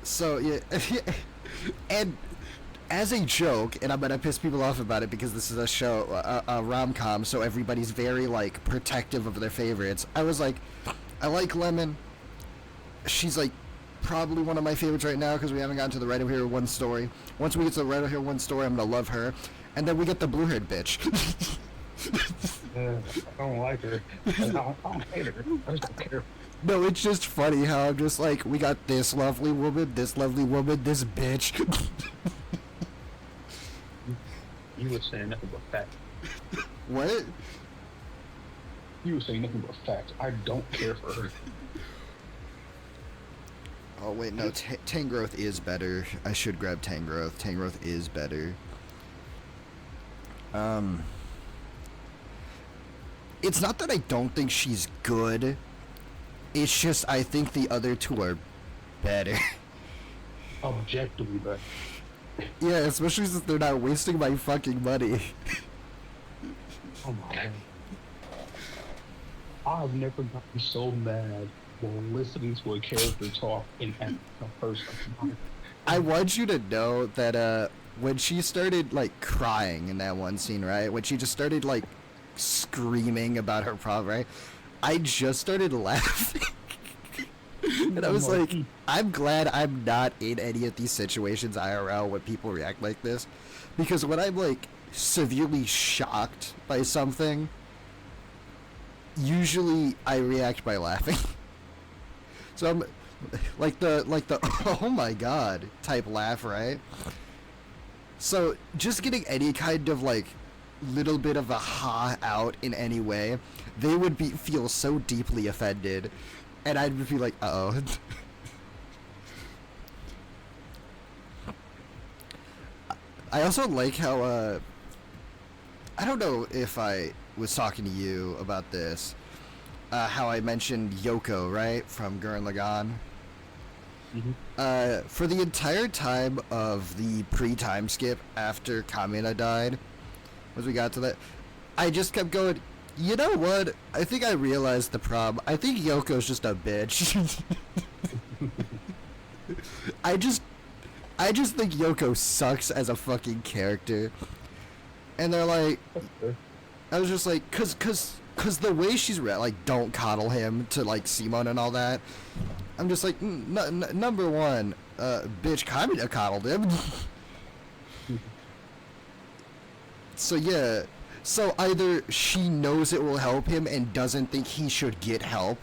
So yeah, and as a joke, and I'm gonna piss people off about it because this is a show, a rom-com, so everybody's very like protective of their favorites. I was like, I like Lemon. She's like probably one of my favorites right now because we haven't gotten to the Right Over Here One story. Once we get to the Right Over Here One story, I'm gonna love her, and then we get the blue-haired bitch.
I don't like her. I don't hate her. I just don't care.
No, it's just funny how I'm just like, we got this lovely woman, this bitch.
You were saying nothing but facts.
What?
You were saying nothing but facts. I don't care for her.
Oh wait, no, Tangrowth is better. I should grab Tangrowth. Tangrowth is better. It's not that I don't think she's good. It's just I think the other two are better.
Objectively better.
Yeah, especially since they're not wasting my fucking money.
Oh my god. I've never gotten so mad while listening to a character talk in a person.
I want you to know that when she started like crying in that one scene, right? When she just started like screaming about her problem, right? I just started laughing. And I was like, I'm glad I'm not in any of these situations IRL when people react like this. Because when I'm like severely shocked by something, usually I react by laughing. So like the oh my god type laugh, right? So just getting any kind of like little bit of a ha out in any way, they would feel so deeply offended, and I'd be like, uh-oh. I also like how I don't know if I was talking to you about this, how I mentioned Yoko, right, from Gurren Lagann. For the entire time of the pre-time skip after Kamina died, as we got to that, I just kept going, you know what? I think I realized the problem. I think Yoko's just a bitch. I just think Yoko sucks as a fucking character. And they're like, I was just like, cause the way she's like, don't coddle him to like Simon and all that. I'm just like, number one, bitch, Kamina coddled him. So yeah, so either she knows it will help him and doesn't think he should get help,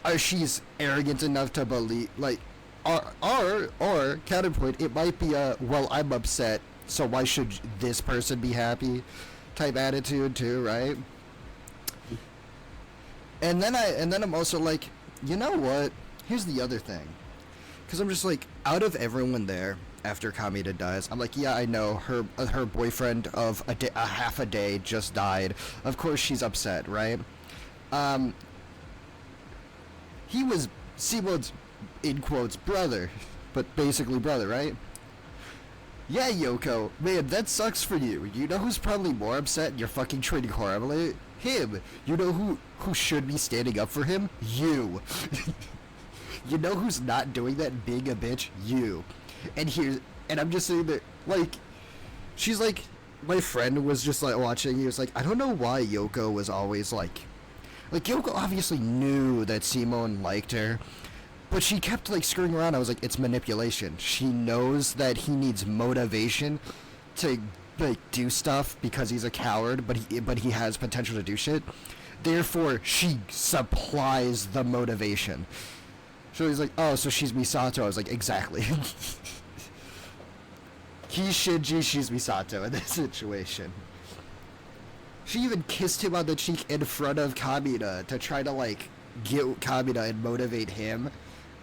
or she's arrogant enough to believe, like, or counterpoint, it might be a, well, I'm upset, so why should this person be happy type attitude too, right? And then I'm also like, you know what? Here's the other thing. Because I'm just like, out of everyone there, after Kamina dies, I'm like, yeah, I know, her boyfriend of a half a day just died. Of course she's upset, right? He was Simon's, in quotes, brother. But basically brother, right? Yeah, Yoko, man, that sucks for you. You know who's probably more upset and you're fucking treating horribly? Him. You know who should be standing up for him? You. You know who's not doing that, being a bitch? You. And I'm just sitting there, like, she's like, my friend was just like watching, he was like, I don't know why Yoko was always like Yoko obviously knew that Simone liked her, but she kept like screwing around. I was like, it's manipulation. She knows that he needs motivation to like do stuff because he's a coward, but he has potential to do shit. Therefore, she supplies the motivation. So he's like, oh, so she's Misato. I was like, exactly. He's Shinji, she's Misato in this situation. She even kissed him on the cheek in front of Kamina to try to, like, get Kamina and motivate him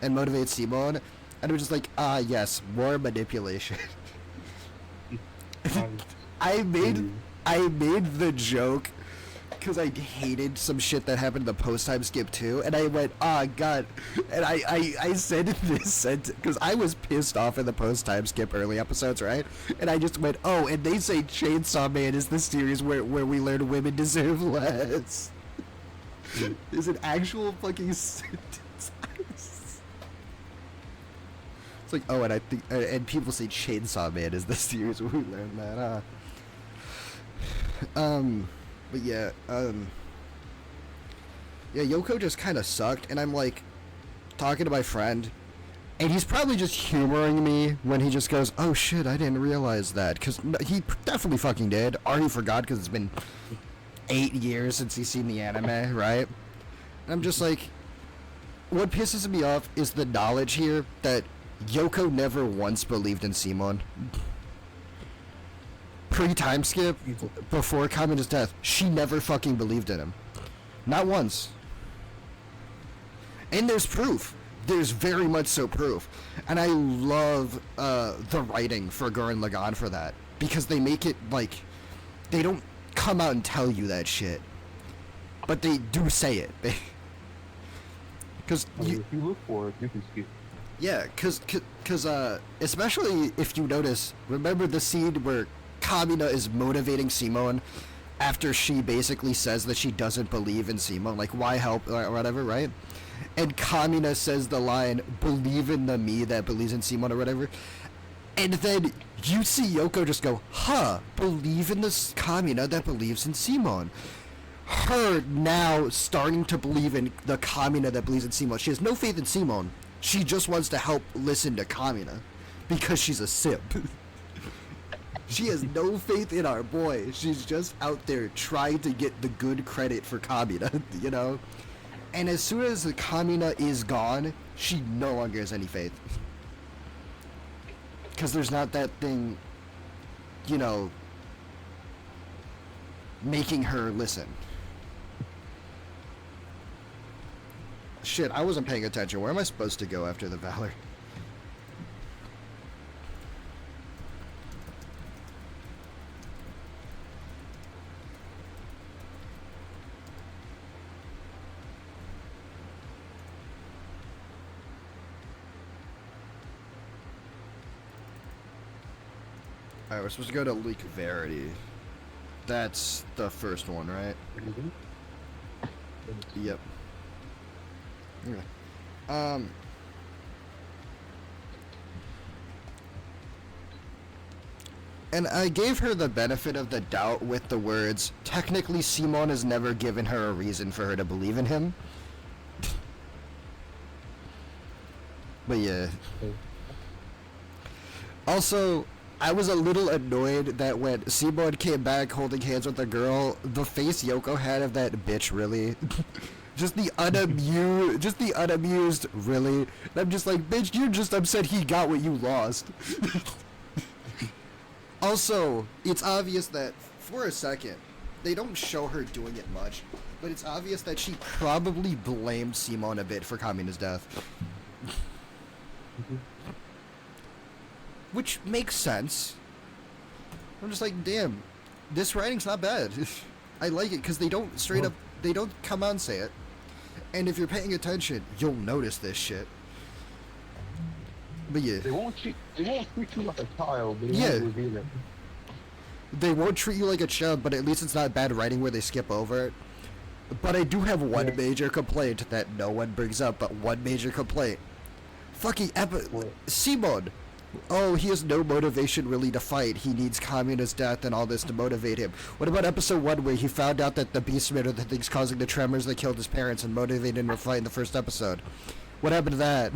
and motivate Simone. And it was just like, yes, more manipulation. I made the joke because I hated some shit that happened in the post-time skip too, and I went, god, and I said this sentence because I was pissed off in the post-time skip early episodes, right? And I just went, oh, and they say Chainsaw Man is the series where we learn women deserve less. Is an actual fucking sentence. It's like, oh, and I think, and people say Chainsaw Man is the series where we learn that, But yeah, Yoko just kind of sucked, and I'm like, talking to my friend, and he's probably just humoring me when he just goes, oh shit, I didn't realize that, because he definitely fucking did, or he forgot because it's been 8 years since he's seen the anime, right? And I'm just like, what pisses me off is the knowledge here that Yoko never once believed in Simon. Pre-time skip, before Kamina's death, she never fucking believed in him. Not once. And there's proof. There's very much so proof. And I love the writing for Gurren Lagann for that. Because they make it, like, they don't come out and tell you that shit. But they do say it. Because
if you look for it, you can see it.
Yeah, because especially if you notice, remember the scene where Kamina is motivating Simone after she basically says that she doesn't believe in Simone, like, why help, or whatever, right? And Kamina says the line, believe in the me that believes in Simone, or whatever. And then you see Yoko just go, believe in this Kamina that believes in Simone. Her now starting to believe in the Kamina that believes in Simone. She has no faith in Simone. She just wants to help listen to Kamina because she's a simp. She has no faith in our boy. She's just out there trying to get the good credit for Kamina, you know? And as soon as the Kamina is gone, she no longer has any faith. Because there's not that thing, you know, making her listen. Shit, I wasn't paying attention. Where am I supposed to go after the Valor? Alright, we're supposed to go to Leak Verity. That's the first one, right? Yep. Okay. And I gave her the benefit of the doubt with the words, technically Simon has never given her a reason for her to believe in him. But yeah. Also, I was a little annoyed that when Simon came back holding hands with the girl, the face Yoko had of that bitch, really. just the unamused, really. And I'm just like, bitch, you're just upset he got what you lost. Also, it's obvious that, for a second, they don't show her doing it much, but it's obvious that she probably blamed Simon a bit for Kamina's death. Which makes sense. I'm just like, damn, this writing's not bad. I like it because they don't straight up, they don't come out and say it. And if you're paying attention, you'll notice this shit. But yeah.
They won't treat you like a child, but
Yeah.
won't reveal it.
They won't treat you like a child, but at least it's not bad writing where they skip over it. But I do have one major complaint that no one brings up, but one major complaint. Fucking Simon! Oh, he has no motivation really to fight. He needs Kamina's death and all this to motivate him. What about episode 1 where he found out that the Beastmen are the things causing the tremors that killed his parents and motivated him to fight in the first episode? What happened to that?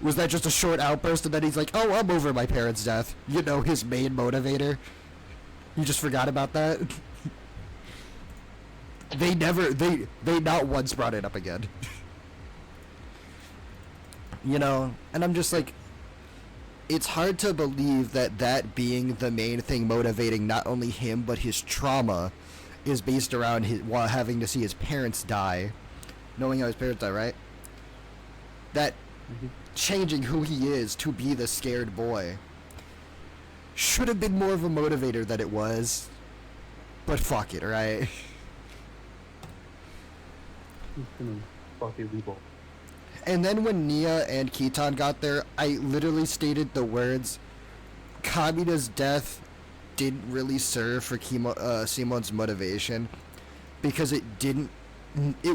Was that just a short outburst and then he's like, oh, I'm over my parents' death? You know, his main motivator? You just forgot about that? They not once brought it up again. You know, and I'm just like, it's hard to believe that that being the main thing motivating not only him but his trauma is based around his while having to see his parents die, knowing how his parents die, right? That changing who he is to be the scared boy should have been more of a motivator than it was, but fuck it, right? And then when Nia and Kitan got there, I literally stated the words, Kamina's death didn't really serve for Simon's motivation, because it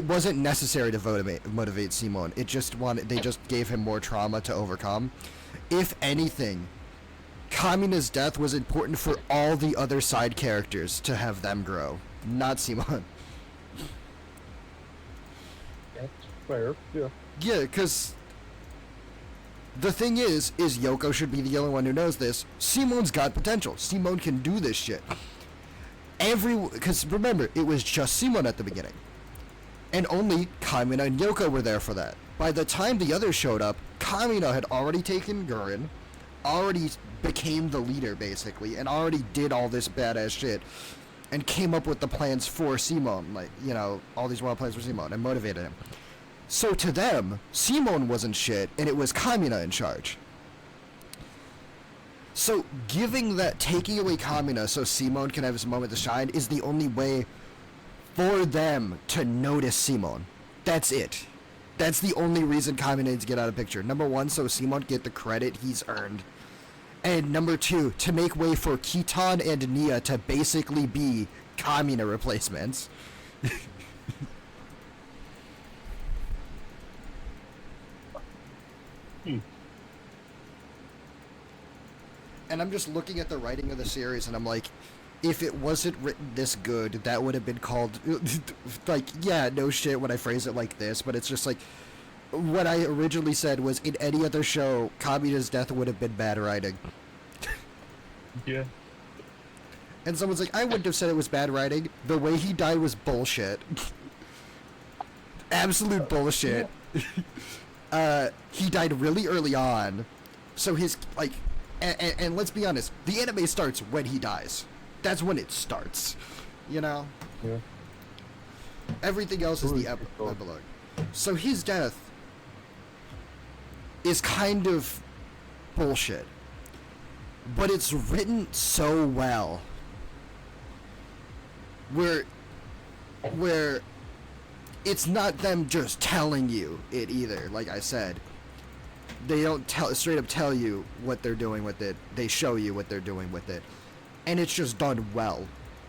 wasn't necessary to motivate Simon. They just gave him more trauma to overcome. If anything, Kamina's death was important for all the other side characters to have them grow, not Simon.
That's fair, yeah.
Yeah, because the thing is Yoko should be the only one who knows this. Simon's got potential. Simon can do this shit. Because remember, it was just Simon at the beginning. And only Kamina and Yoko were there for that. By the time the others showed up, Kamina had already taken Gurren, already became the leader, basically, and already did all this badass shit, and came up with the plans for Simon, like, you know, all these wild plans for Simon, and motivated him. So to them, Simon wasn't shit, and it was Kamina in charge. So taking away Kamina so Simon can have his moment to shine is the only way for them to notice Simon. That's it. That's the only reason Kamina needs to get out of the picture. Number 1, so Simon get the credit he's earned. And number 2, to make way for Kitan and Nia to basically be Kamina replacements. And I'm just looking at the writing of the series, and I'm like, if it wasn't written this good, that would have been called, like, yeah, no shit when I phrase it like this, but it's just like, what I originally said was, in any other show, Kamina's death would have been bad writing.
Yeah.
And someone's like, I wouldn't have said it was bad writing. The way he died was bullshit. Absolute bullshit. He died really early on, so his like, and let's be honest, the anime starts when he dies. That's when it starts, you know.
Yeah.
Everything else is the epilogue. So his death is kind of bullshit, but it's written so well. Where it's not them just telling you it either. Like I said, they don't straight up tell you what they're doing with it. They show you what they're doing with it, and it's just done well.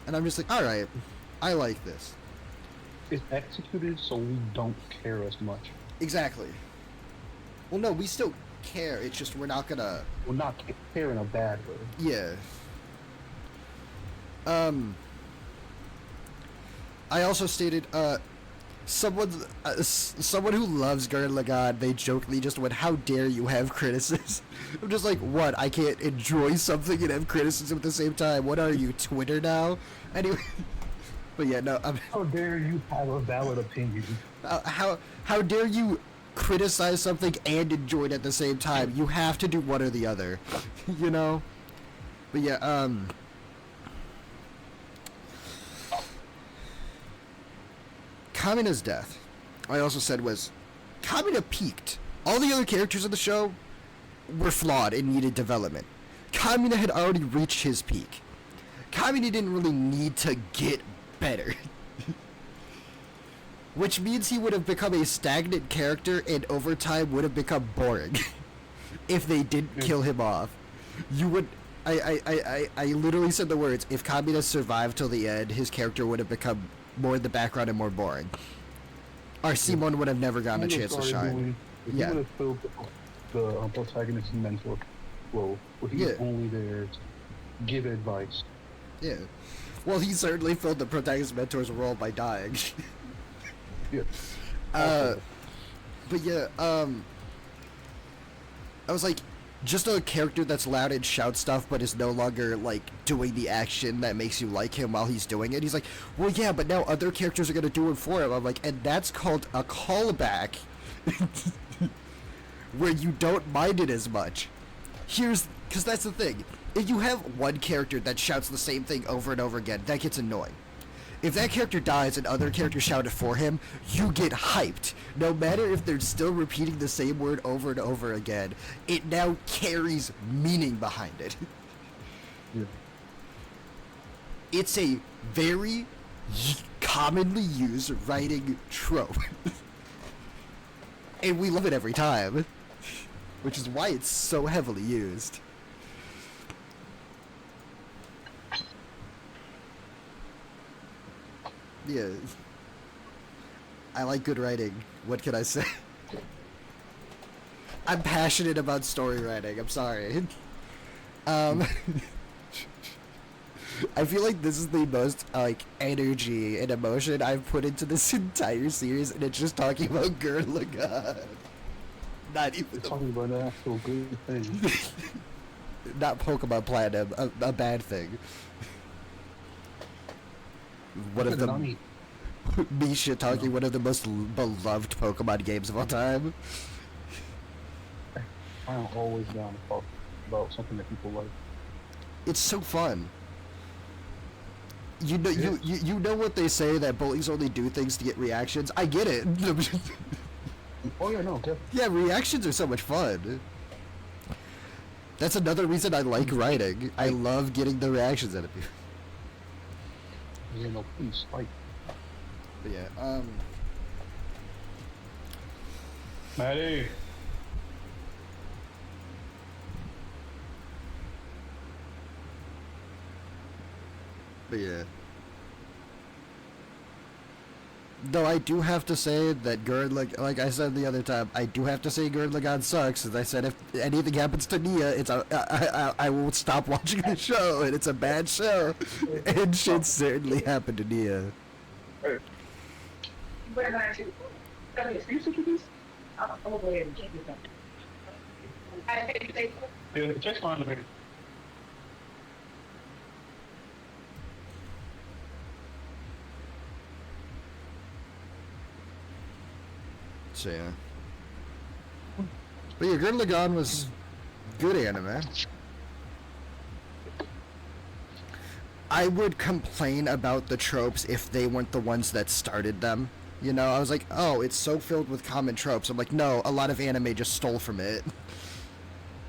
And I'm just like, all right, I like this.
It's executed so we don't care as much.
Exactly. Well, no, we still care. It's just we're not gonna.
We're not care in a bad way.
Yeah. I also stated, someone who loves Gurren Lagann, they jokingly just went, "How dare you have criticism?" I'm just like, what? I can't enjoy something and have criticism at the same time. What are you, Twitter now? Anyway, but yeah, no.
How dare you have a valid opinion?
How dare you criticize something and enjoy it at the same time? You have to do one or the other, you know. But yeah, Kamina's death, I also said, was Kamina peaked. All the other characters in the show were flawed and needed development. Kamina had already reached his peak. Kamina didn't really need to get better. Which means he would have become a stagnant character and over time would have become boring. If they didn't kill him off. You would... I literally said the words, if Kamina survived till the end, his character would have become more in the background and more boring. Simon would have never gotten a chance to shine.
If he would have filled the protagonist's mentor role, where he was only there to give advice.
Yeah. Well, he certainly filled the protagonist's mentor's role by dying.
Yeah.
But yeah, I was like, just a character that's loud and shouts stuff, but is no longer, like, doing the action that makes you like him while he's doing it. He's like, well, yeah, but now other characters are gonna do it for him. I'm like, and that's called a callback, where you don't mind it as much. Because that's the thing. If you have one character that shouts the same thing over and over again, that gets annoying. If that character dies and other characters shout it for him, you get hyped. No matter if they're still repeating the same word over and over again, it now carries meaning behind it.
Yeah.
It's a very commonly used writing trope. And we love it every time. Which is why it's so heavily used. Yeah. I like good writing. What can I say? I'm passionate about story writing. I'm sorry. I feel like this is the most, like, energy and emotion I've put into this entire series, and it's just talking about Gurren Lagann. Not even...
talking about an actual good thing.
Not Pokemon Platinum, a bad thing. One of the... Misha talking one of the most beloved Pokemon games of all time.
I'm always down to talk about something that people like.
It's so fun. You know, you know what they say, that bullies only do things to get reactions. I get it.
Oh yeah, no, definitely.
Yeah, reactions are so much fun. That's another reason I like writing. I love getting the reactions out of people.
You know, please fight.
But yeah,
Maddie.
But yeah. Though I do have to say that Gurren Lagann, like I said the other time, I do have to say Gurren Lagann sucks. As I said, if anything happens to Nia, it's I will stop watching the show, and it's a bad show. And shit certainly happened to Nia.
Yeah, just fine to me.
So yeah. But yeah, Gurren Lagann was good anime. I would complain about the tropes if they weren't the ones that started them. You know, I was like, oh, it's so filled with common tropes. I'm like, no, a lot of anime just stole from it.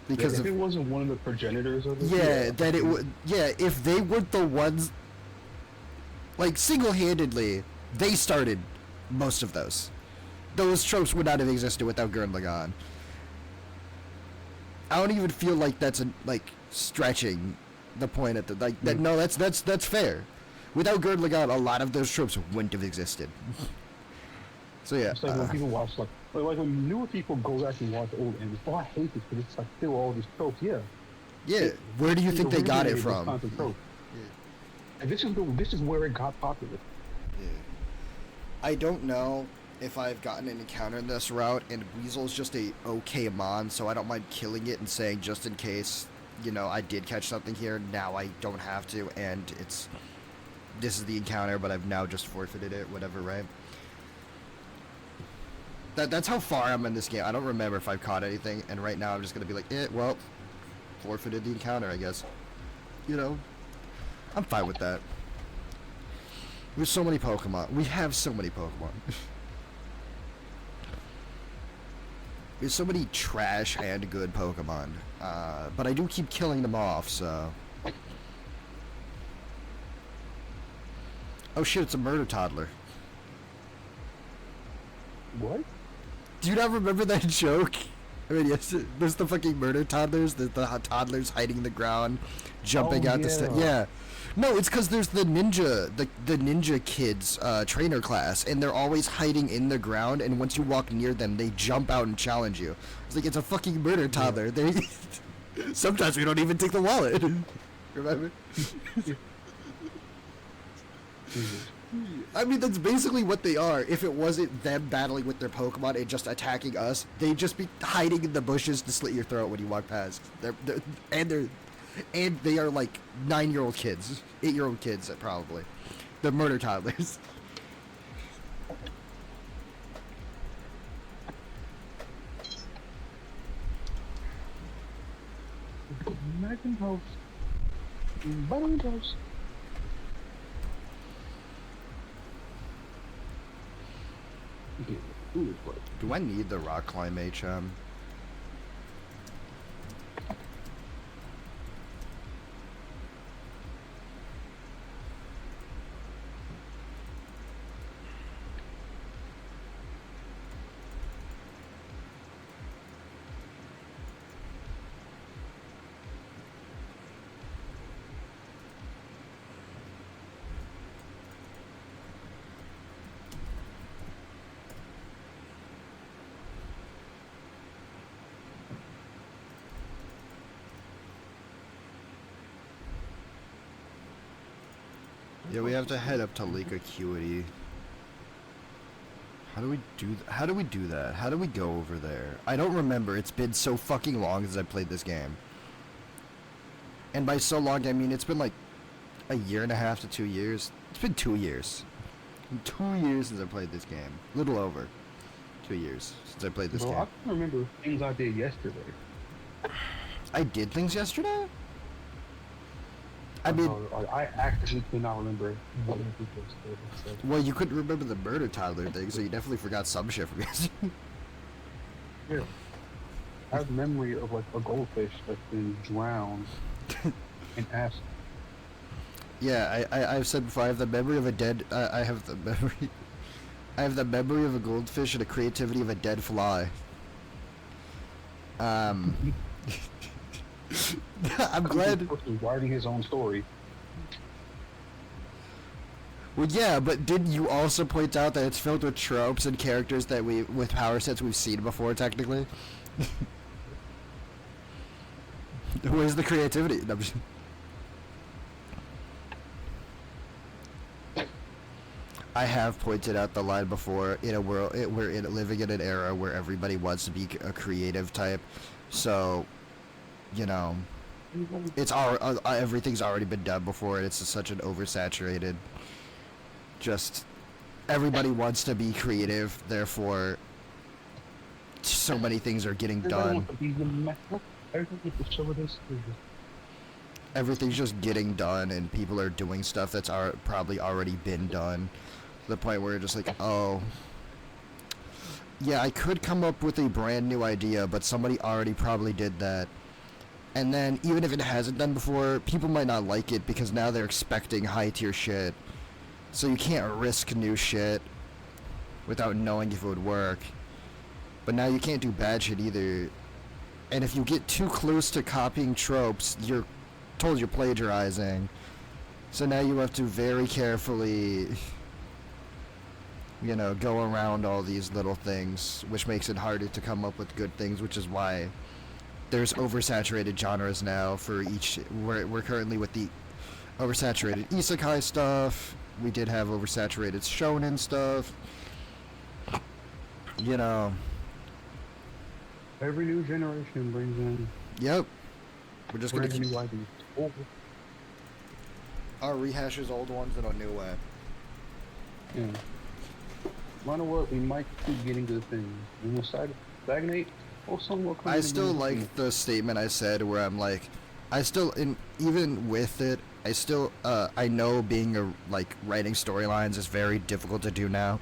Because
if it wasn't one of the progenitors of it.
yeah, that it would. Yeah, if they weren't the ones, like single-handedly, they started most of those. Those tropes would not have existed without Gurren Lagann. I don't even feel like that's stretching the point at the like that. No, that's fair. Without Gurren Lagann, a lot of those tropes wouldn't have existed. So yeah,
It's like when people watch like when newer people go back and watch old animes. Oh, I hate this because it's like still all these tropes. Yeah.
yeah. Where do you think they got it from?
And this is where it got popular.
Yeah. I don't know if I've gotten an encounter in this route, and Weasel's just a okay mon, so I don't mind killing it and saying just in case, you know, I did catch something here, now I don't have to, and this is the encounter, but I've now just forfeited it, whatever, right? That's how far I'm in this game. I don't remember if I've caught anything, and right now I'm just gonna be like, well, forfeited the encounter, I guess. You know, I'm fine with that. There's so many Pokemon. We have so many Pokemon. There's so many trash and good Pokemon. But I do keep killing them off, so... Oh shit, it's a murder toddler.
What?
Do you not remember that joke? I mean, yes, there's the fucking murder toddlers, the toddlers hiding in the ground, jumping out the yeah. No, it's because there's the ninja, the ninja kids trainer class, and they're always hiding in the ground, and once you walk near them, they jump out and challenge you. It's like, it's a fucking murder toddler. Yeah. They sometimes we don't even take the wallet. Remember? I mean, that's basically what they are. If it wasn't them battling with their Pokemon and just attacking us, they'd just be hiding in the bushes to slit your throat when you walk past. And they are like 9-year-old kids, 8-year-old kids, probably. They're murder toddlers.
Macintosh. Macintosh.
Do I need the rock climb HM? Yeah, we have to head up to Lake Acuity. How do we do that? How do we go over there? I don't remember. It's been so fucking long since I played this game. And by so long, I mean it's been like a year and a half to 2 years. It's been 2 years. 2 years since I played this game. A little over 2 years since I played this game.
I can remember things I did yesterday.
I did things yesterday? I mean,
I actually cannot remember what I did yesterday.
Well, you couldn't remember the murder toddler thing, so you definitely forgot some shit from yesterday.
Yeah. I have memory of like a goldfish that's been drowned in acid.
Yeah, I've said before, I have the memory of a dead... I have the memory... I have the memory of a goldfish and the creativity of a dead fly. I'm glad...
Writing his own story.
Well, yeah, but didn't you also point out that it's filled with tropes and characters that with power sets we've seen before, technically? Where's the creativity? No, I have pointed out the line before. In a world, we're living in an era where everybody wants to be a creative type, so, you know, it's everything's already been done before, and it's just such an oversaturated. Just everybody wants to be creative, therefore, so many things are getting
Everybody
done.
wants to be the everything with the show this.
Everything's just getting done, and people are doing stuff that's probably already been done. To the point where you're just like, oh, yeah, I could come up with a brand new idea, but somebody already probably did that. And then, even if it hasn't done before, people might not like it because now they're expecting high-tier shit. So you can't risk new shit without knowing if it would work. But now you can't do bad shit either. And if you get too close to copying tropes, you're told you're plagiarizing. So now you have to very carefully, you know, go around all these little things, which makes it harder to come up with good things, which is why there's oversaturated genres now for each. We're currently with the oversaturated isekai stuff. We did have oversaturated shonen stuff. You know.
Every new generation brings in
Yep. We're just gonna
brand
keep
new ideas. Oh,
our rehashes old ones in a new way.
yeah. No matter what, we might keep getting good things. We will stagnate, or some will come.
I
in
still
and
like the statement I said where I'm like, even with it, I still, I know being writing storylines is very difficult to do now.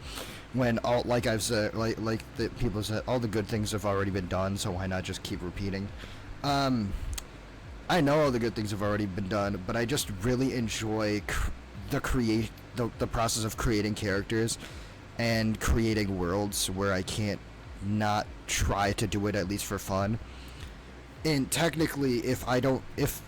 When all, like I've said, like the people said, all the good things have already been done, so why not just keep repeating? I know all the good things have already been done, but I just really enjoy the process of creating characters and creating worlds where I can't not try to do it at least for fun. And technically,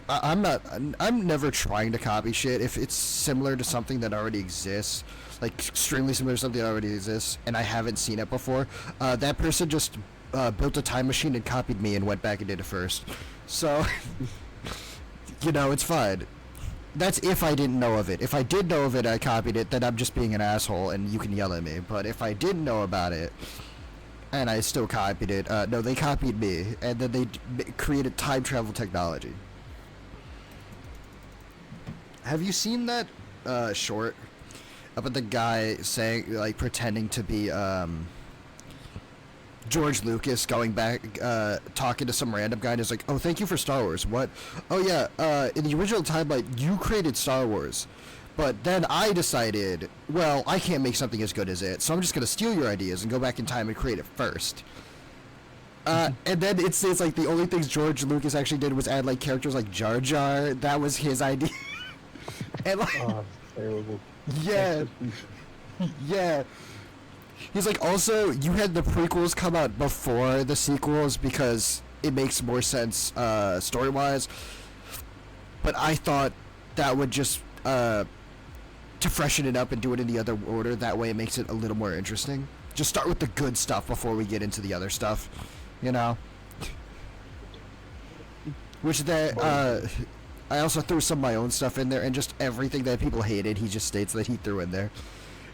I'm never trying to copy shit. If it's similar to something that already exists, like extremely similar to something that already exists, and I haven't seen it before, that person just built a time machine and copied me and went back and did it first. So, you know, it's fine. That's if I didn't know of it. If I did know of it, I copied it, then I'm just being an asshole and you can yell at me. But if I didn't know about it, and I still copied it, no, they copied me, and then they created time travel technology. Have you seen that short about the guy saying, like, pretending to be George Lucas, going back, talking to some random guy, and is like, oh, thank you for Star Wars. What? Oh, yeah, in the original timeline, you created Star Wars. But then I decided, well, I can't make something as good as it, so I'm just going to steal your ideas and go back in time and create it first. And then it's like the only things George Lucas actually did was add, like, characters like Jar Jar. That was his idea. And, like,
terrible.
Yeah. Yeah. He's like, also, you had the prequels come out before the sequels because it makes more sense story-wise. But I thought that would just, to freshen it up and do it in the other order, that way it makes it a little more interesting. Just start with the good stuff before we get into the other stuff, you know? Which I also threw some of my own stuff in there, and just everything that people hated, he just states that he threw in there.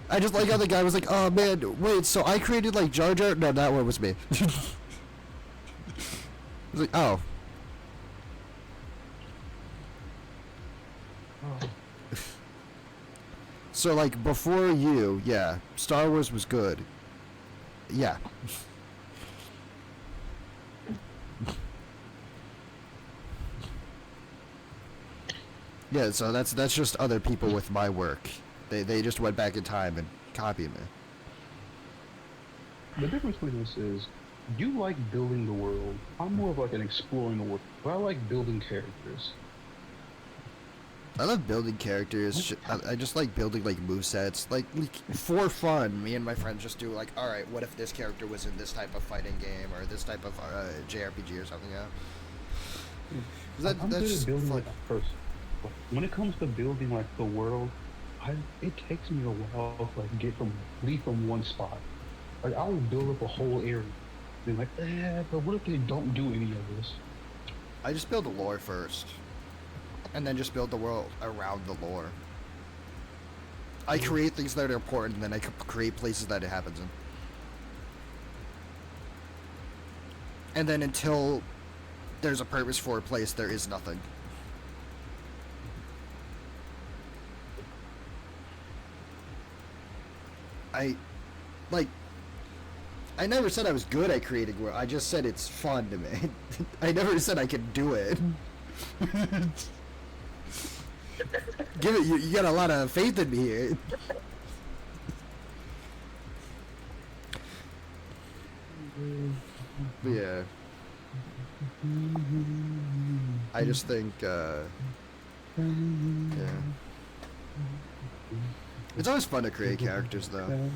I just like how the guy was like, oh man, wait, so I created like Jar Jar? No, that one was me. I was like, oh. So like before you, yeah, Star Wars was good. Yeah. Yeah, so that's just other people with my work. They just went back in time and copied me.
The difference between us is, you like building the world. I'm more of like an exploring the world. But I like building characters.
I love building characters. I just like building like movesets. Like for fun, me and my friends just do like, all right, what if this character was in this type of fighting game or this type of JRPG or something? Yeah.
I'm
That's
good
just
at building
fun.
it first. But when it comes to building like the world, it takes me a while to like leave from one spot. Like I'll build up a whole area, and like, but what if they don't do any of this?
I just build the lore first, and then just build the world around the lore. I create things that are important, and then I create places that it happens in. And then until there's a purpose for a place, there is nothing. I never said I was good at creating world. I just said it's fun to me. I never said I could do it. Give it. You got a lot of faith in me here. But yeah. I just think, yeah. It's always fun to create characters, though.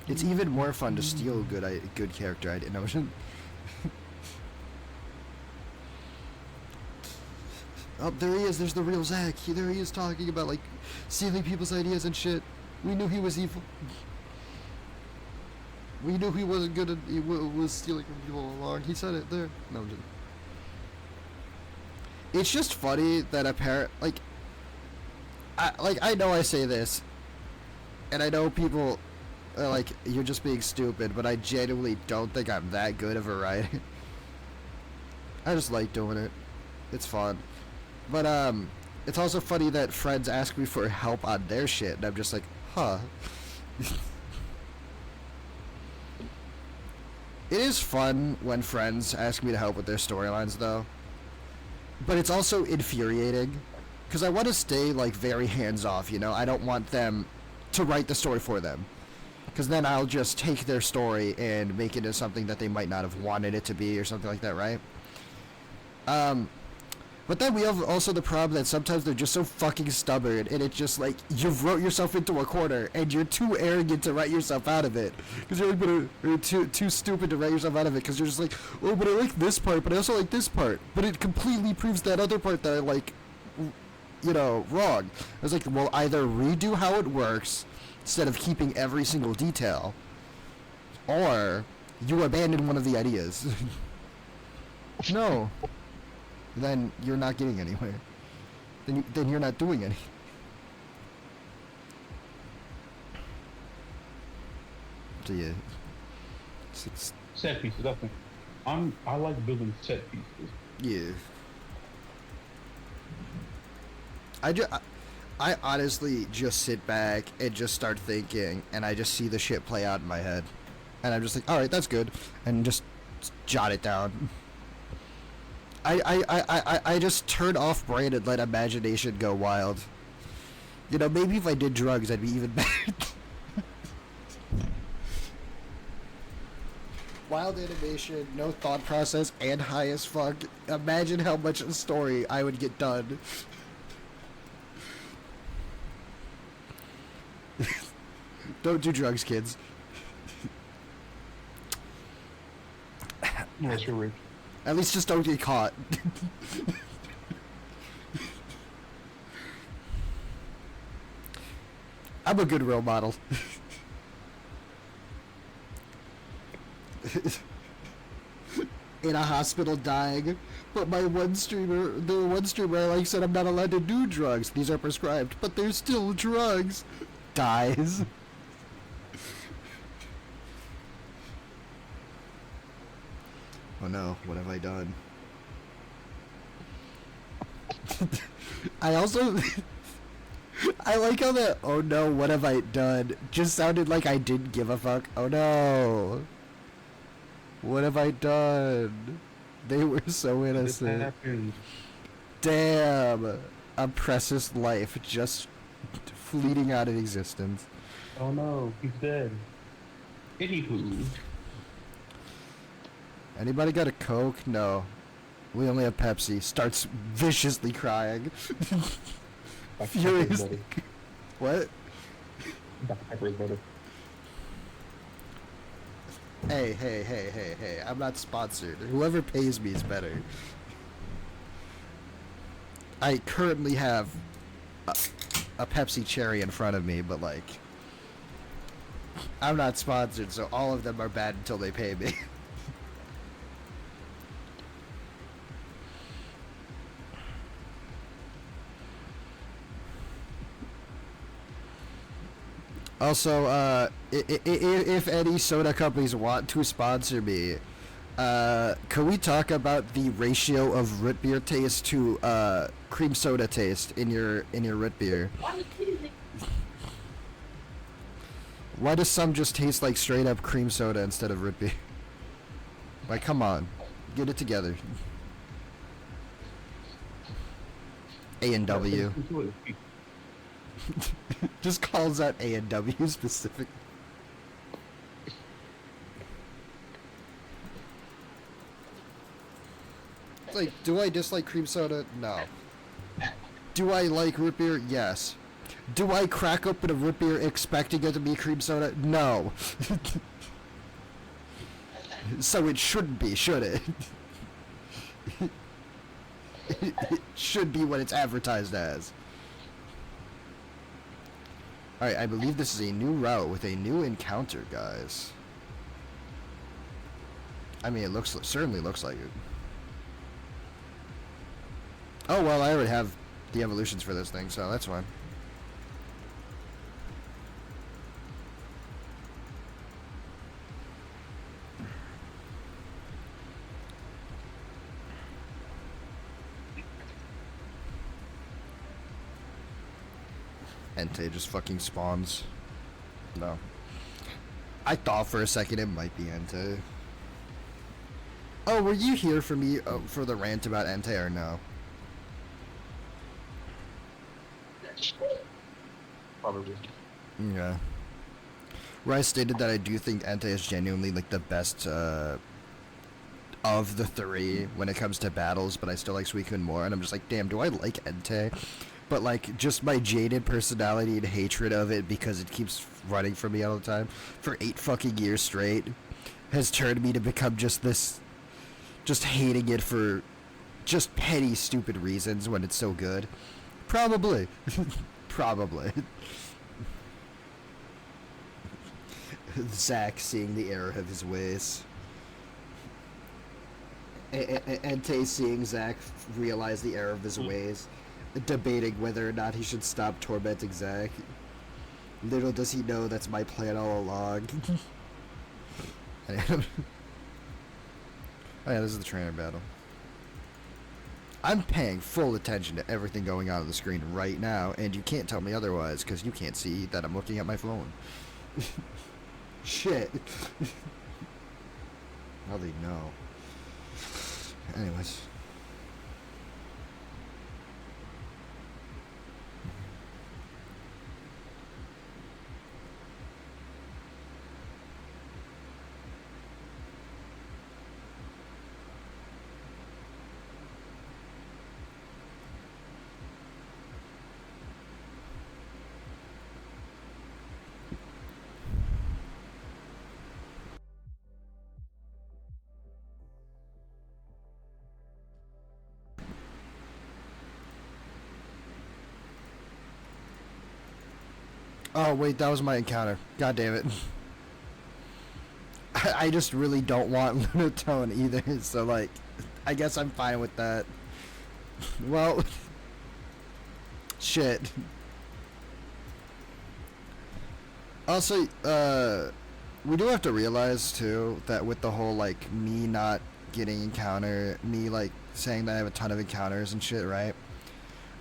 It's even more fun to steal good character ideas. No, oh, there he is. There's the real Zach. There he is talking about, like, stealing people's ideas and shit. We knew he was evil. We knew he wasn't good at... He was stealing from people all along. He said it there. No, I'm just... It's just funny that I know I say this, and I know people are like, you're just being stupid, but I genuinely don't think I'm that good of a writer. I just like doing it. It's fun. But, it's also funny that friends ask me for help on their shit, and I'm just like, huh. It is fun when friends ask me to help with their storylines, though. But it's also infuriating, because I want to stay, like, very hands-off, you know? I don't want them to write the story for them. Because then I'll just take their story and make it into something that they might not have wanted it to be, or something like that, right? But then we have also the problem that sometimes they're just so fucking stubborn, and it's just like, you've wrote yourself into a corner, and you're too arrogant to write yourself out of it. Because you're like, you're too stupid to write yourself out of it, because you're just like, oh, but I like this part, but I also like this part. But it completely proves that other part that I like, you know, wrong. I was like, well, either redo how it works, instead of keeping every single detail, or you abandon one of the ideas. No. Then you're not getting anywhere. Then you're not doing anything. So yeah, it's
Set pieces, I think. I like building set pieces.
yeah. I honestly just sit back and just start thinking, and I just see the shit play out in my head, and I'm just like, all right, that's good, and just jot it down. I just turn off brain and let imagination go wild. You know, maybe if I did drugs, I'd be even better. Wild animation, no thought process, and high as fuck. Imagine how much of a story I would get done. Don't do drugs, kids.
Unless you're rich.
At least just don't get caught. I'm a good role model. In a hospital dying, but the one streamer I like said I'm not allowed to do drugs. These are prescribed, but they're still drugs. Dies. Oh no, what have I done? I also... I like how that, oh no, what have I done, just sounded like I didn't give a fuck. Oh no. What have I done? They were so innocent. Damn. A precious life just fleeting out of existence.
Oh no, he's dead. Anywho. Anybody
got a Coke? No. We only have Pepsi. Starts viciously crying. Furious. What? Hey. I'm not sponsored. Whoever pays me is better. I currently have a Pepsi Cherry in front of me, but like, I'm not sponsored, so all of them are bad until they pay me. Also, if any soda companies want to sponsor me, Can we talk about the ratio of root beer taste to cream soda taste in your root beer? Why does some just taste like straight up cream soda instead of root beer? Like, come on, get it together. A and W. Just calls out A and W specific. It's like, do I dislike cream soda? No. Do I like root beer? Yes. Do I crack open a root beer expecting it to be cream soda? No. So it shouldn't be, should it? It should be what it's advertised as. Alright, I believe this is a new route with a new encounter, guys. I mean, it certainly looks like it. Oh, well, I already have the evolutions for this thing, so that's fine. Entei just fucking spawns. No. I thought for a second it might be Entei. Oh, were you here for me for the rant about Entei or no?
Probably.
Yeah. Where I stated that I do think Entei is genuinely like the best of the three when it comes to battles, but I still like Suicune more, and I'm just like, damn, do I like Entei? But like, just my jaded personality and hatred of it because it keeps running from me all the time for 8 fucking years straight has turned me to become just this, just hating it for just petty stupid reasons when it's so good. Probably. Probably. Zach seeing the error of his ways. Entei seeing Zach realize the error of his ways. Debating whether or not he should stop tormenting Zach. Little does he know that's my plan all along. Oh yeah, this is the trainer battle. I'm paying full attention to everything going on the screen right now, and you can't tell me otherwise, because you can't see that I'm looking at my phone. Shit. How they know? Anyways. Oh, wait, that was my encounter. God damn it. I just really don't want Lunatone either, so, like, I guess I'm fine with that. Well, shit. Also, we do have to realize, too, that with the whole, like, me not getting encounter, me, like, saying that I have a ton of encounters and shit, right?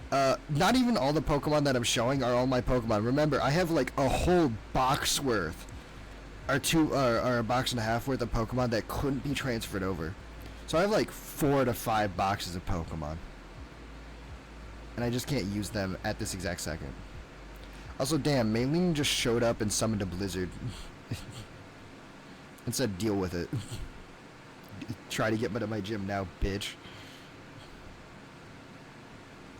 Not even all the Pokemon that I'm showing are all my Pokemon. Remember, I have like a whole box worth, or a box and a half worth of Pokemon that couldn't be transferred over. So I have like 4 to 5 boxes of Pokemon, and I just can't use them at this exact second. Also, damn, Maylene just showed up and summoned a Blizzard, and said, "Deal with it." Try to get me to my gym now, bitch.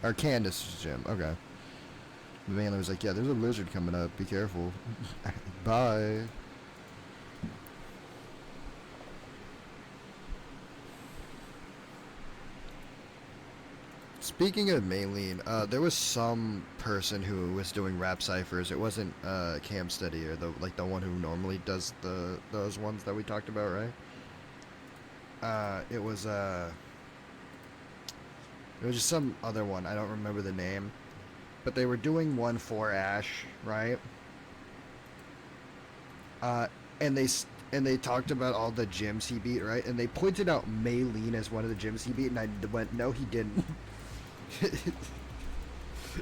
Or Candace's gym, okay. The man was like, yeah, there's a lizard coming up, be careful. Bye. Speaking of Maylene, there was some person who was doing rap ciphers. It wasn't Cam Steady or the one who normally does those ones that we talked about, right? It was just some other one. I don't remember the name. But they were doing one for Ash, right? And and they talked about all the gyms he beat, right? And they pointed out Maylene as one of the gyms he beat, and I went, no, he didn't.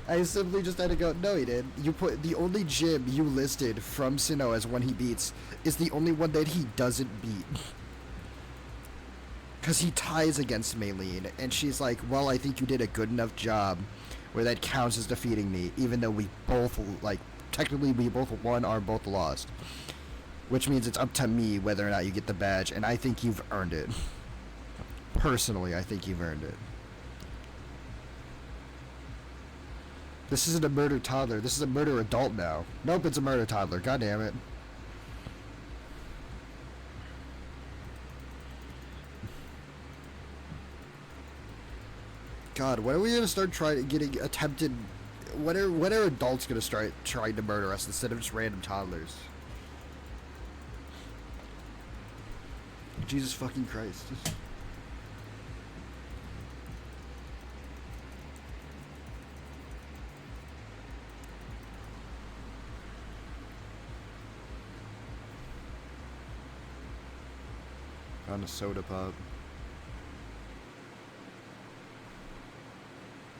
I simply just had to go, no, he did. You put the only gym you listed from Sinnoh as one he beats is the only one that he doesn't beat. Because he ties against Maylene, and she's like, well, I think you did a good enough job where that counts as defeating me, even though we both, like, technically we both won or both lost. Which means it's up to me whether or not you get the badge, and I think you've earned it. Personally, I think you've earned it. This isn't a murder toddler. This is a murder adult now. Nope, it's a murder toddler. God damn it. God, when are we gonna start getting attempted? When are adults gonna start trying to murder us instead of just random toddlers? Jesus fucking Christ. On a soda pop.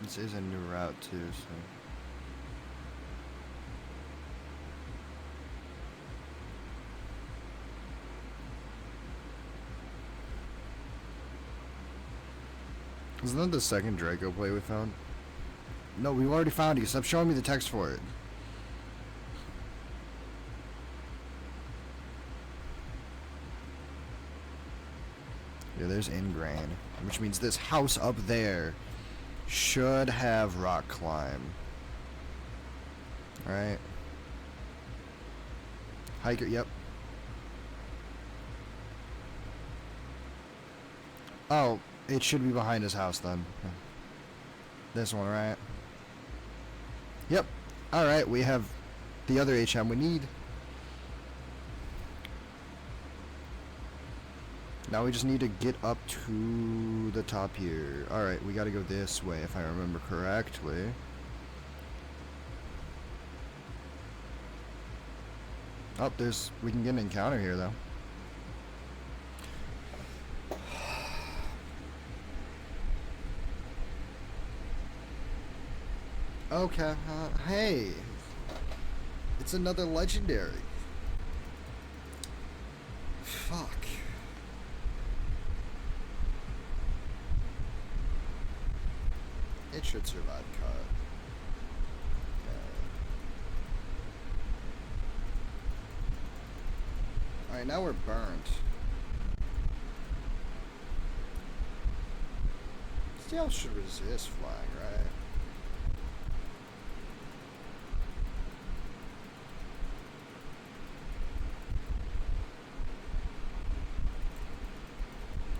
This is a new route too, so. Isn't that the second Draco play we found? No, we've already found it. Stop showing me the text for it. Yeah, there's Ingrain, which means this house up there should have rock climb. Alright. Hiker, yep. Oh, it should be behind his house then. This one, right? Yep. Alright, we have the other HM we need. Now we just need to get up to the top here. Alright, we gotta go this way if I remember correctly. Oh, we can get an encounter here though. Okay, hey. It's another legendary. Fuck. It should survive cut. Yeah. Alright, now we're burnt. Steel should resist flying, right?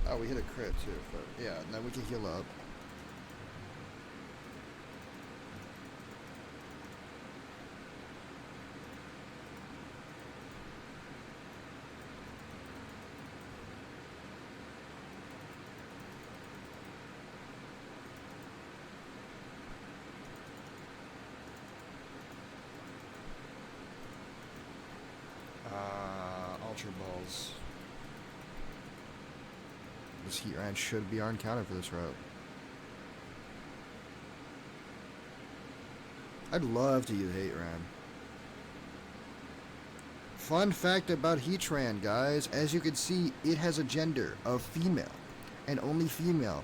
Oh, we hit a crit too, but yeah, and then we can heal up. Ultra Balls. This Heat Ran should be on counter for this route. I'd love to use Heat Ran. Fun fact about Heatran, guys. As you can see, it has a gender of female. And only female.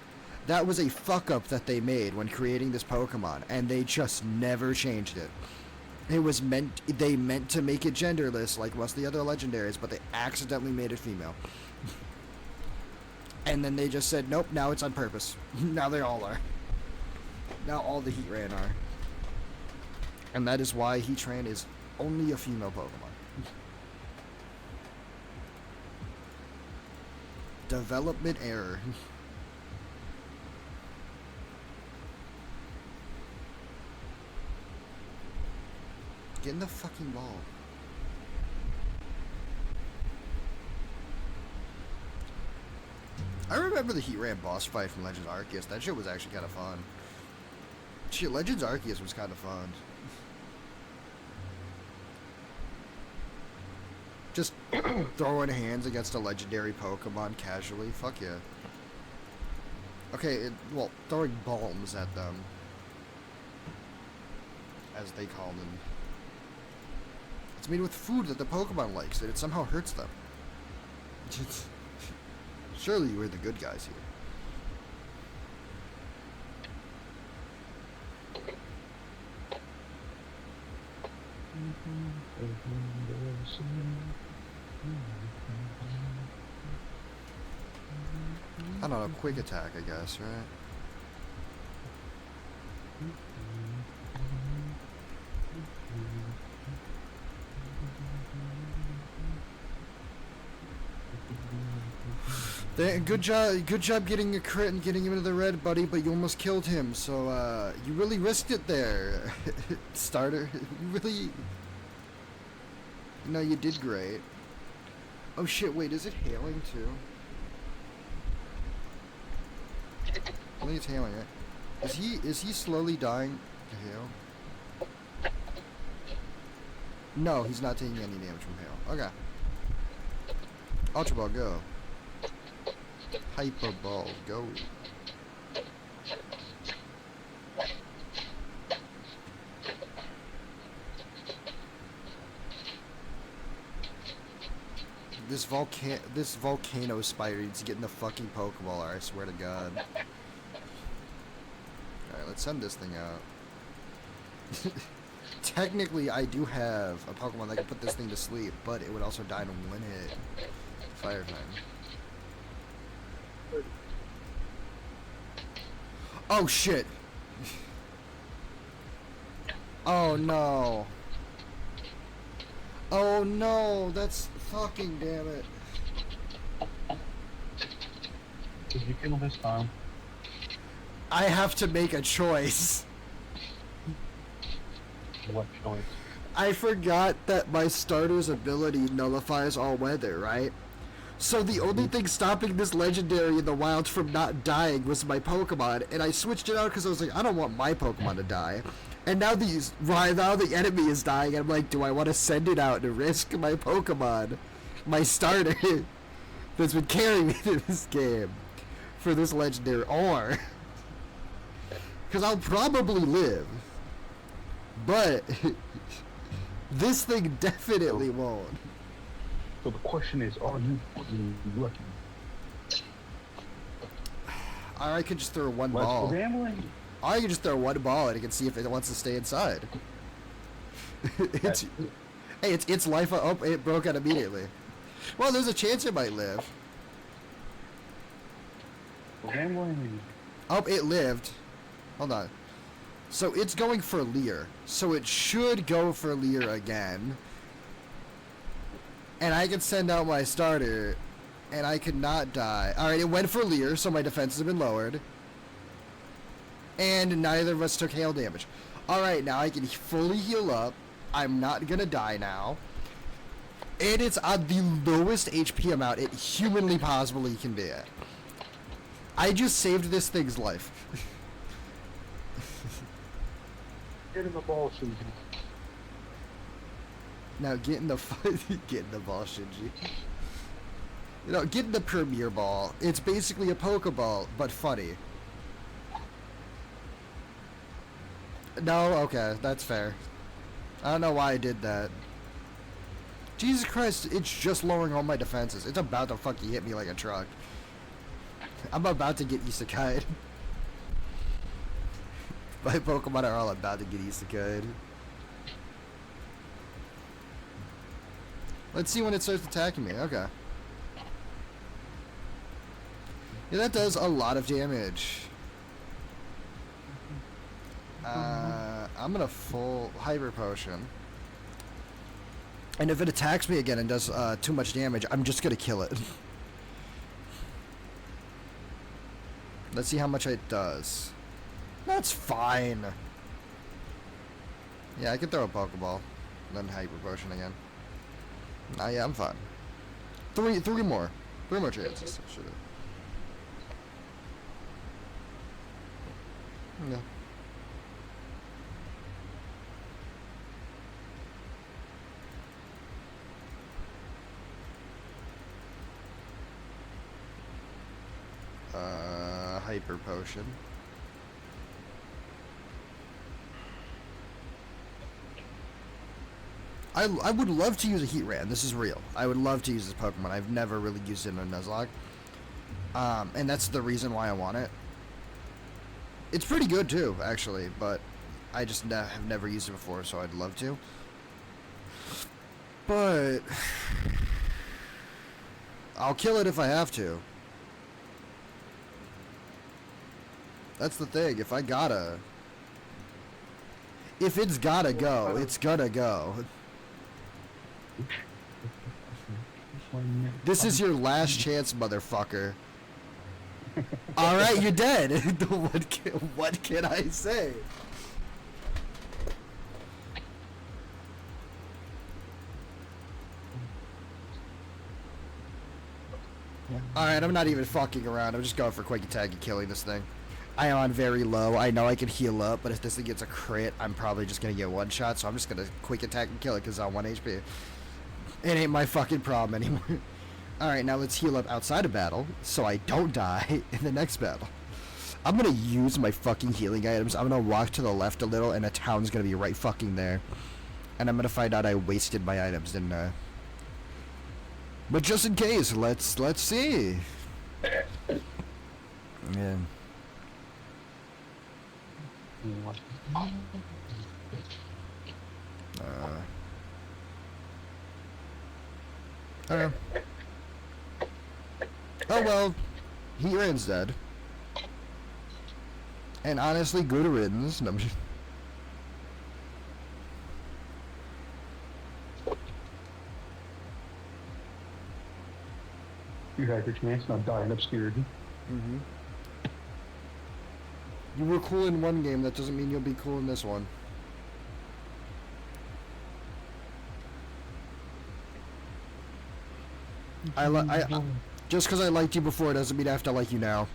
That was a fuck up that they made when creating this Pokemon. And they just never changed it. It was they meant to make it genderless like most of the other legendaries, but they accidentally made it female. And then they just said, nope, now it's on purpose. Now they all are. Now all the Heatran are. And that is why Heatran is only a female Pokemon. Development error. Get in the fucking ball. I remember the Heatran boss fight from Legends Arceus. That shit was actually kind of fun. Shit, Legends Arceus was kind of fun. Just throwing hands against a legendary Pokemon casually. Fuck yeah. Okay, well, throwing bombs at them. As they call them. It's made with food that the Pokemon likes, and it somehow hurts them. Surely we're the good guys here. I don't know, quick attack, I guess, right? Good job getting a crit and getting him into the red, buddy, but you almost killed him, so, you really risked it there, starter. You really... No, you did great. Oh shit, wait, is it hailing too? I think it's hailing, right? Is he slowly dying to hail? No, he's not taking any damage from hail. Okay. Ultra Ball, go. Hyper Ball, go. This volcano spider needs to get in the fucking Pokeball, I swear to God. Alright, let's send this thing out. Technically, I do have a Pokemon that can put this thing to sleep, but it would also die in one hit. Fire time. Oh shit! Oh no! Oh no! That's fucking damn it!
Did you kill this time?
I have to make a choice.
What choice?
I forgot that my starter's ability nullifies all weather, right? So the only thing stopping this legendary in the wild from not dying was my Pokemon, and I switched it out because I was like, I don't want my Pokemon to die. And now now the enemy is dying, and I'm like, do I want to send it out and risk my Pokemon, my starter, that's been carrying me to this game, for this legendary, or... Because I'll probably live, but this thing definitely won't.
So the question is, are you fucking lucky?
Or I could just throw one
Let's
ball.
go gambling.
Or I could just throw one ball and I can see if it wants to stay inside. It's life. Oh, it broke out immediately. Well, there's a chance it might live.
Gambling.
Oh, it lived. Hold on. So it's going for Leer. So it should go for Leer again. And I can send out my starter. And I could not die. Alright, it went for Leer, so my defenses have been lowered. And neither of us took hail damage. Alright, now I can fully heal up. I'm not gonna die now. And it's on the lowest HP amount it humanly possibly can be at. I just saved this thing's life.
Get in the ball, Shinji.
Now get in the get in the ball, Shinji. You know, get in the Premier Ball. It's basically a Pokeball, but funny. No, okay, that's fair. I don't know why I did that. Jesus Christ, it's just lowering all my defenses. It's about to fucking hit me like a truck. I'm about to get isekai'd. My Pokemon are all about to get isekai'd. Let's see when it starts attacking me. Okay. Yeah, that does a lot of damage. I'm gonna full Hyper Potion. And if it attacks me again and does too much damage, I'm just gonna kill it. Let's see how much it does. That's fine. Yeah, I can throw a Pokeball. Then Hyper Potion again. Nah, yeah, I'm fine. Three more. Three more chances. Should've. Yeah. Hyper potion. I would love to use a Heat Ray. This is real. I would love to use this Pokemon. I've never really used it in a Nuzlocke. And that's the reason why I want it. It's pretty good too, actually, but I just have never used it before, so I'd love to. But I'll kill it if I have to. That's the thing. If it's gotta go, it's gonna go. This is your last chance, motherfucker. Alright, you're dead. What can I say? Alright, I'm not even fucking around. I'm just going for quick attack and killing this thing. I am on very low. I know I can heal up, but if this thing gets a crit, I'm probably just gonna get one shot, so I'm just gonna quick attack and kill it because I'm 1 HP. It ain't my fucking problem anymore. Alright, now let's heal up outside of battle, so I don't die in the next battle. I'm gonna use my fucking healing items. I'm gonna walk to the left a little, and a town's gonna be right fucking there. And I'm gonna find out I wasted my items, didn't I? But just in case, let's see. Yeah. Oh well, he Rand's dead. And honestly, good riddance. No,
You had your chance, not die in obscurity.
mm-hmm. You were cool in one game, that doesn't mean you'll be cool in this one. Just because I liked you before doesn't mean I have to like you now.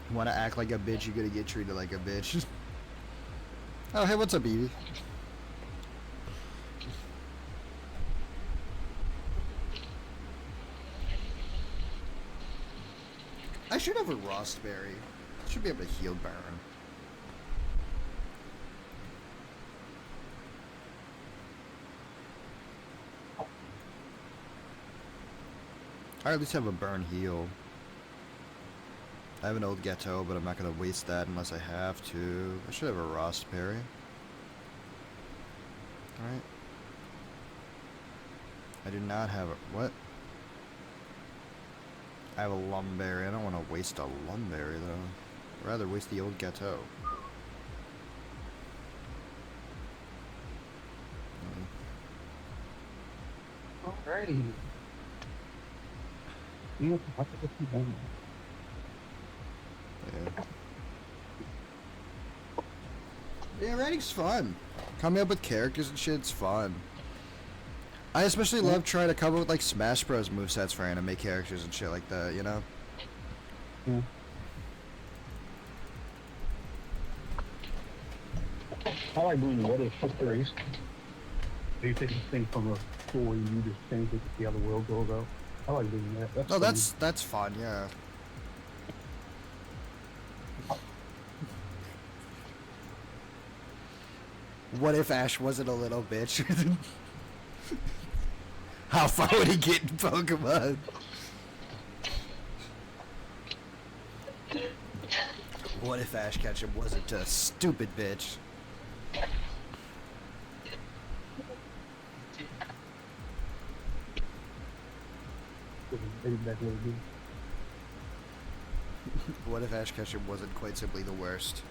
You want to act like a bitch, you're gonna get treated like a bitch. Oh, hey, what's up, Evie? I should have a Rostberry. Should be able to heal Baron. I at least have a burn heal. I have an old Ghetto, but I'm not going to waste that unless I have to. I should have a Rostberry. Alright. I do not have a... What? I have a Lumberry. I don't want to waste a Lumberry, though. I'd rather waste the old Ghetto.
Alrighty. You have to have to keep on.
Yeah, writing's fun. Coming up with characters and shit's fun. I especially love trying to come up with like Smash Bros. Movesets for anime characters and shit like that, you know?
Yeah. I like doing what if histories. You take this thing from a story and you just change it to see how the world goes out. I like doing that. That's
Oh,
fun.
that's fun, yeah. What if Ash wasn't a little bitch? How far would he get in Pokemon? What if Ash Ketchum wasn't a stupid bitch?
Maybe that little bit.
What if Ash Ketchum wasn't quite simply the worst?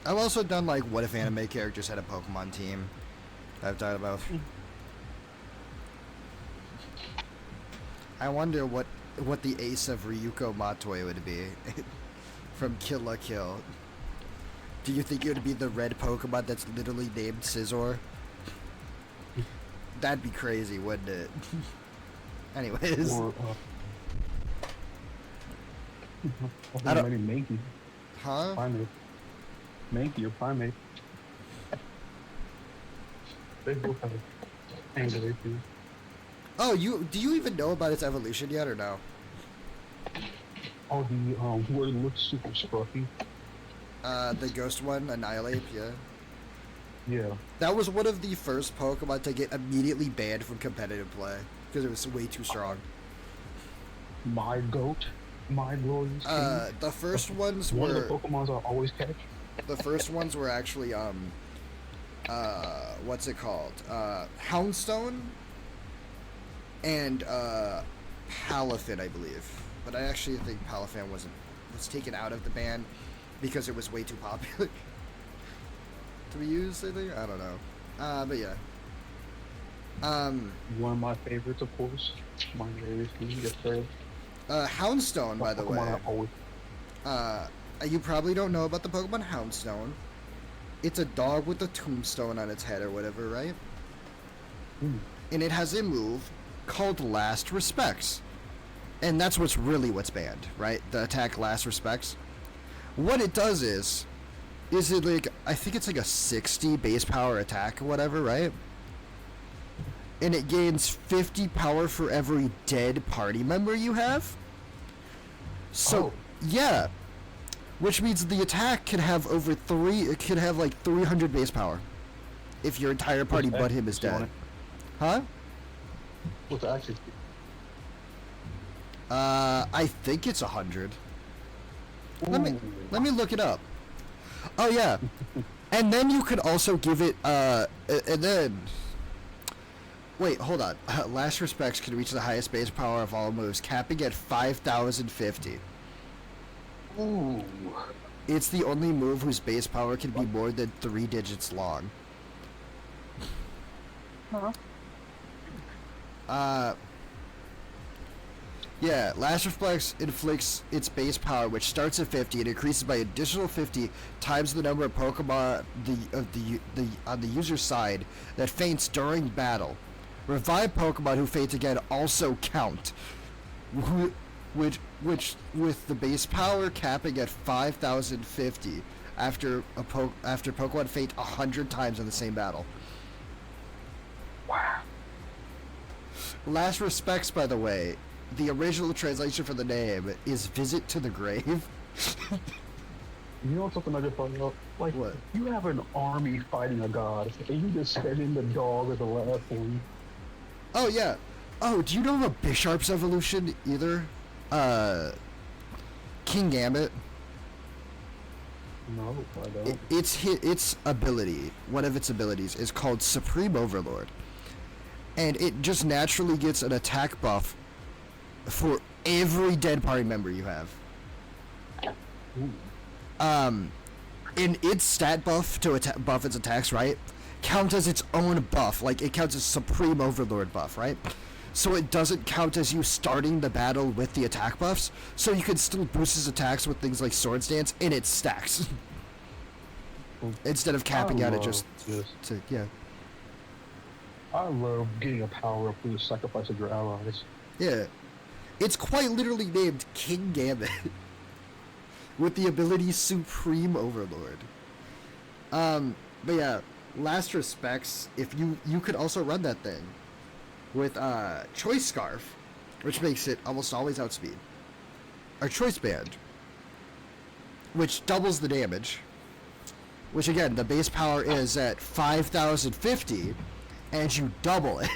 I've also done like what if anime characters had a Pokemon team. I've thought about. I wonder what the ace of Ryuko Matoi would be from Kill la Kill. Do you think it would be the red Pokemon that's literally named Scizor? That'd be crazy, wouldn't it? Anyways.
Or,
I don't-
maybe Mankey.
Huh?
Primate. Mankey or primate. They both have anger issues.
Oh, do you even know about its evolution yet or no?
Oh, the where it looks super scruffy.
The ghost one, Annihilate, yeah.
Yeah.
That was one of the first Pokemon to get immediately banned from competitive play because it was way too strong.
My goat. My glorious king.
The first ones
One
were
of the Pokemons I always catch.
the first ones were actually what's it called? Houndstone and Palafin, I believe. But I actually think Palafin was taken out of the ban because it was way too popular to be used, I think. I don't know. But yeah.
One of my favorites, of course. My glorious king. Yes, sir.
Houndstone, by the way.
I always...
You probably don't know about the Pokemon Houndstone. It's a dog with a tombstone on its head or whatever, right? And it has a move called Last Respects. And that's what's banned, right? The attack Last Respects. What it does is it like, I think it's like a 60 base power attack or whatever, right? And it gains 50 power for every dead party member you have. So, yeah. Which means the attack can have it could have like 300 base power. If your entire party but him is dead. Huh?
What's the accuracy?
I think it's 100. Let me look it up. Oh yeah. And then you could also give it and then wait, hold on. Last Respects can reach the highest base power of all moves, capping at 5,050.
Ooh.
It's the only move whose base power can be more than 3 digits long.
Huh?
Yeah, Last Reflex inflicts its base power, which starts at 50 and increases by additional 50 times the number of Pokemon on the user's side that faints during battle. Revived Pokemon who faint again also count, which with the base power capping at 5,050 after Pokemon faint 100 times in the same battle.
Wow.
Last Respects, by the way, the original translation for the name is Visit to the Grave.
You know something I just found out? Like,
What?
You have an army fighting a god, and you just send in the dog as the last one.
Oh, yeah. Oh, do you know about Bisharp's evolution either? King Gambit.
No, I don't.
Its ability, one of its abilities, is called Supreme Overlord. And it just naturally gets an attack buff for every dead party member you have.
Ooh.
In its stat buff to buff its attacks, right, count as its own buff. Like, it counts as Supreme Overlord buff, right? So it doesn't count as you starting the battle with the attack buffs, so you can still boost his attacks with things like Swords Dance, and it stacks. Instead of capping out it just to, yeah.
I love getting a power up through the sacrifice of your allies.
Yeah. It's quite literally named King Gambit. With the ability Supreme Overlord. But yeah, Last Respects, if you could also run that thing with Choice Scarf, which makes it almost always outspeed. Or Choice Band, which doubles the damage. Which again, the base power is at 5,050, and you double it.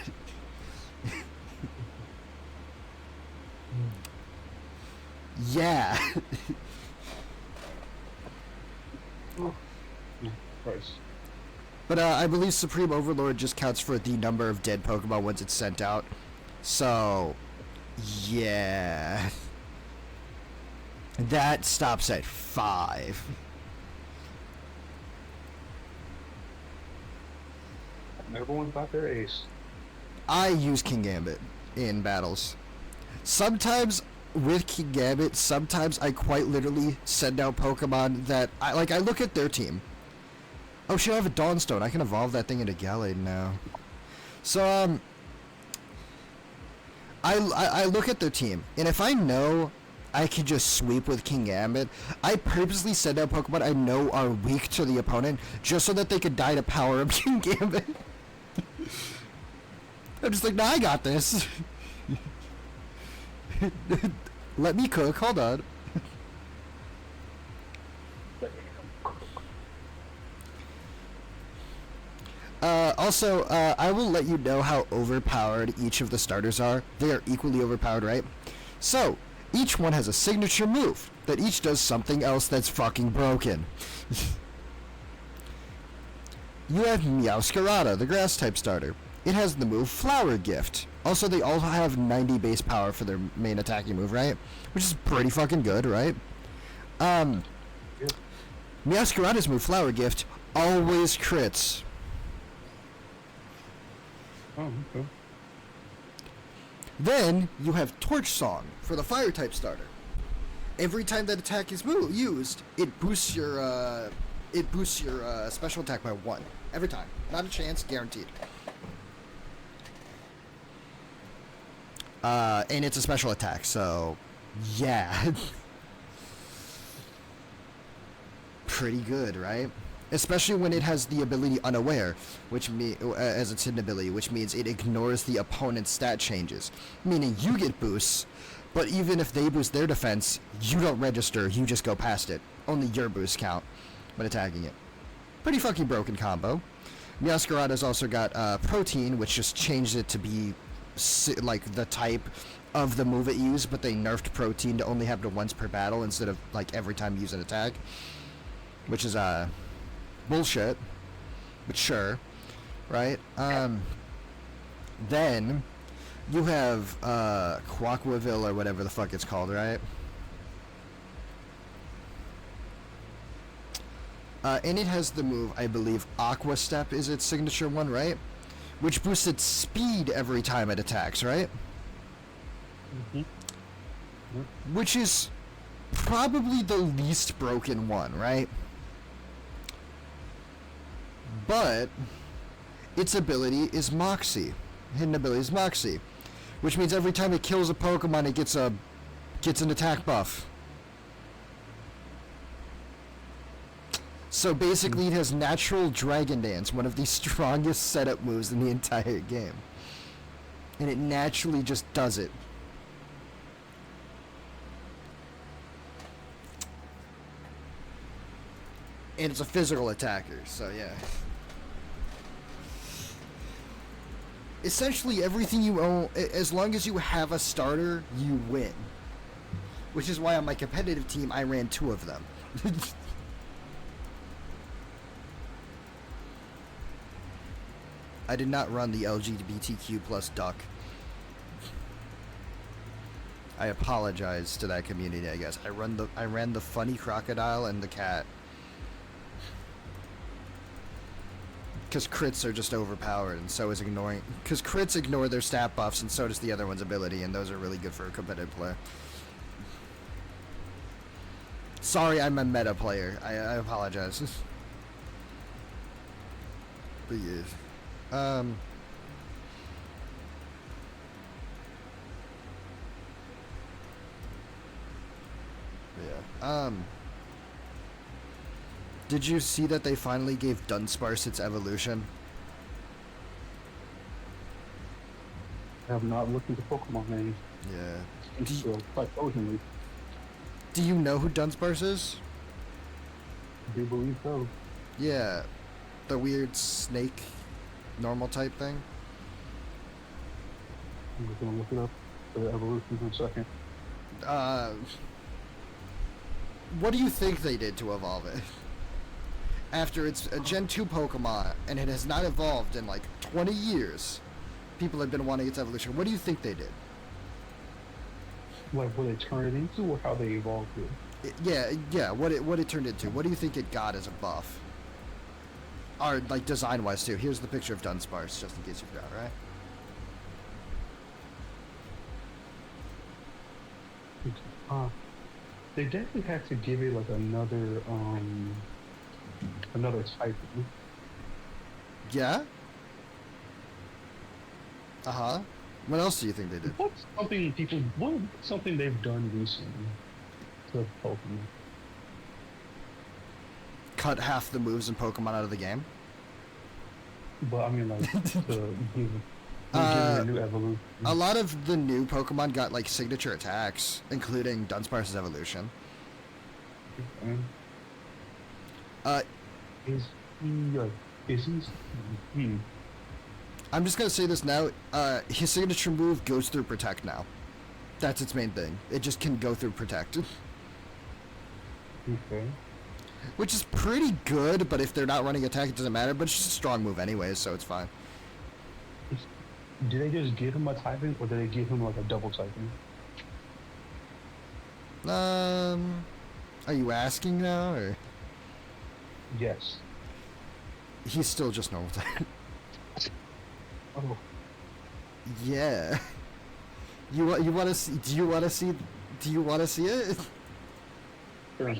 Yeah.
Nice.
But I believe Supreme Overlord just counts for the number of dead Pokemon once it's sent out. So, yeah. That stops at 5.
Everyone's got their ace.
I use King Gambit in battles. Sometimes with King Gambit, sometimes I quite literally send out Pokemon that I look at their team. Oh shit, I have a Dawnstone. I can evolve that thing into Gallade now. So I look at their team, and if I know I could just sweep with King Gambit. I purposely send out Pokemon I know are weak to the opponent just so that they could die to power up King Gambit. I'm just like, nah, I got this. Let me cook, hold on. Also, I will let you know how overpowered each of the starters are. They are equally overpowered, right? So, each one has a signature move that each does something else that's fucking broken. You have Meowscarada, the grass type starter. It has the move Flower Gift. Also, they all have 90 base power for their main attacking move, right? Which is pretty fucking good, right? Meowscarada's move Flower Gift always crits.
Oh, okay.
Then you have Torch Song for the fire type starter. Every time that attack is used, it boosts your special attack by 1 every time. Not a chance, guaranteed. And it's a special attack, so yeah. Pretty good, right? Especially when it has the ability Unaware, which as its hidden ability, which means it ignores the opponent's stat changes, meaning you get boosts, but even if they boost their defense, you don't register, you just go past it. Only your boosts count when attacking it. Pretty fucking broken combo. Meowscarada's also got Protein, which just changed it to be like the type of the move it used, but they nerfed Protein to only happen once per battle instead of like every time you use an attack, which is bullshit, but sure, right? Then you have Quaquaville or whatever the fuck it's called, right? And it has the move, I believe, Aqua Step is its signature one, right? Which boosts its speed every time it attacks, right?
Mm-hmm.
Which is probably the least broken one, right? But its ability is Moxie. Hidden ability is Moxie, which means every time it kills a Pokemon, it gets an attack buff. So basically, it has Natural Dragon Dance, one of the strongest setup moves in the entire game, and it naturally just does it. And it's a physical attacker, so yeah. Essentially, everything you own, as long as you have a starter, you win. Which is why on my competitive team, I ran 2 of them. I did not run the LGBTQ plus duck. I apologize to that community, I guess. I ran the funny crocodile and the cat. Because crits are just overpowered, and so is ignoring... Because crits ignore their stat buffs, and so does the other one's ability, and those are really good for a competitive player. Sorry, I'm a meta player. I apologize. But yes. Yeah. Did you see that they finally gave Dunsparce its evolution?
I have not looked into Pokemon names.
Yeah.
Quite openly.
Do you know who Dunsparce is?
I do believe so.
Yeah. The weird snake normal type thing?
I'm just gonna look it up. The evolution for a second.
What do you think they did to evolve it? After it's a Gen 2 Pokemon, and it has not evolved in like 20 years, people have been wanting its evolution. What do you think they did?
Like what it turned into, or how they evolved it?
Yeah, what it turned into. What do you think it got as a buff? Or like design-wise too. Here's the picture of Dunsparce, just in case you forgot, right?
They definitely had to give it like another type.
Yeah? Uh-huh. What else do you think they did?
What's something they've done recently? the Pokemon.
Cut half the moves in Pokemon out of the game.
But I mean, like, to give it a new evolution.
A lot of the new Pokemon got like signature attacks, including Dunsparce's evolution.
Is he
I'm just gonna say this now. His signature move goes through Protect now. That's its main thing. It just can go through Protect.
Okay.
Which is pretty good, but if they're not running attack, it doesn't matter. But it's just a strong move anyways, so it's fine.
Did they just give him a typing, or did they give him like a double typing?
Are you asking now, or
Yes.
he's still just normal type?
Oh.
Yeah. You want to see? Do you want to see? Do you want to see it?
Sure.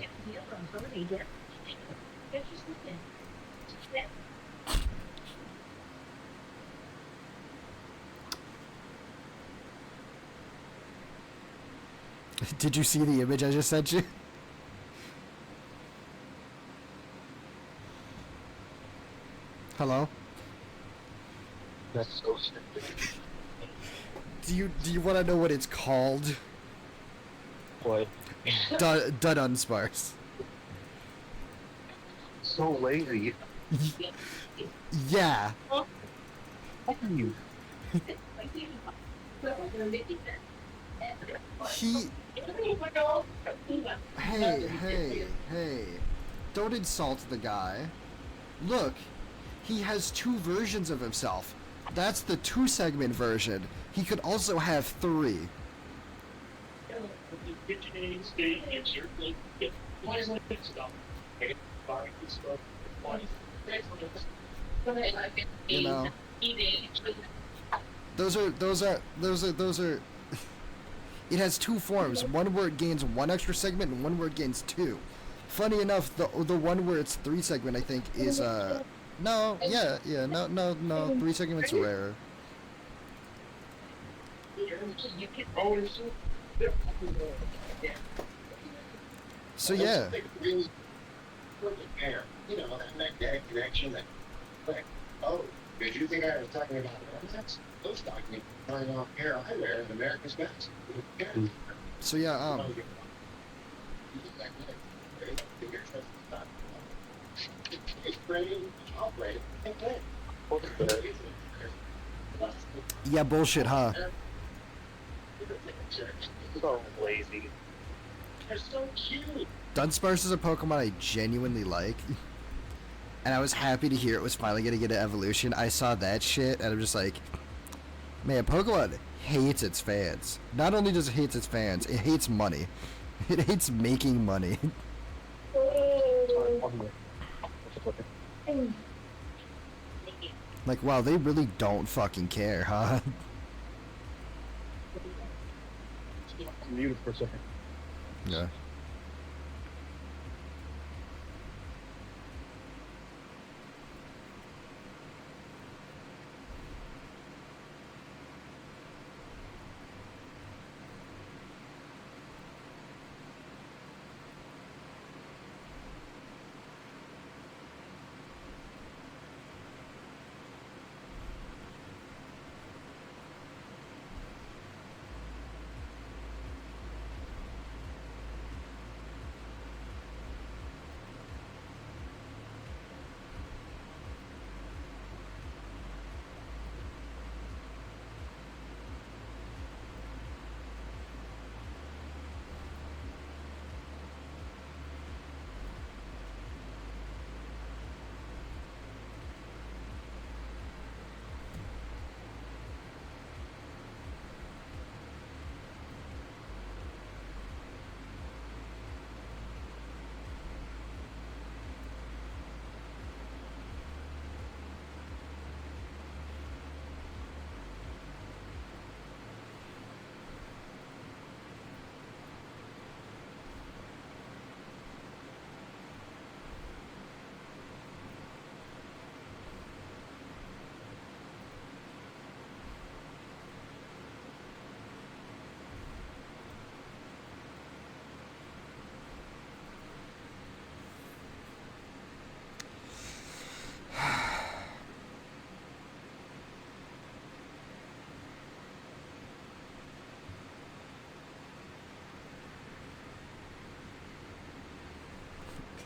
Did you see the image I just sent you? Hello?
That's so stupid.
Do you want to know what it's called?
What?
Dunsparce.
So lazy.
Yeah.
How can you?
He. Hey. Don't insult the guy. Look, he has two versions of himself. That's the 2-segment version. He could also have 3. You know. Those are it has 2 forms, one where it gains 1 extra segment and one where it gains 2. Funny enough, the one where it's 3 segment I think is no, 3 segments are rare. So yeah.
You know, that connection that, like, oh, did you think I was talking about romance? Those documents are off hair eyewear in America's best.
So yeah, yeah, bullshit, huh?
So lazy.
They're so cute.
Dunsparce is a Pokemon I genuinely like. And I was happy to hear it was finally gonna get an evolution. I saw that shit and I'm just like, man, Pokemon hates its fans. Not only does it hate its fans, it hates money. It hates making money. Like, wow, they really don't fucking care, huh?
Muted for a second.
Yeah.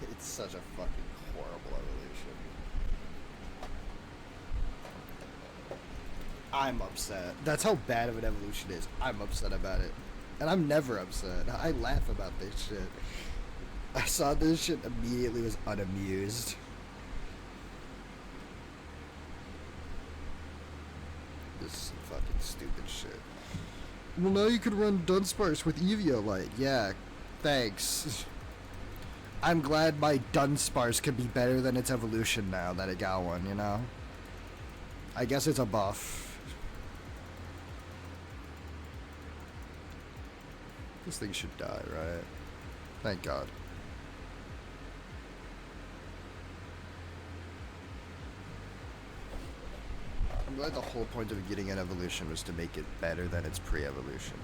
It's such a fucking horrible evolution. I'm upset. That's how bad of an evolution is. I'm upset about it. And I'm never upset. I laugh about this shit. I saw this shit immediately, was unamused. This is some fucking stupid shit. Well, now you could run Dunsparce with Eviolite. Yeah, thanks. I'm glad my Dunsparce could be better than its evolution now that it got one, you know? I guess it's a buff. This thing should die, right? Thank God. I'm glad the whole point of getting an evolution was to make it better than its pre-evolution.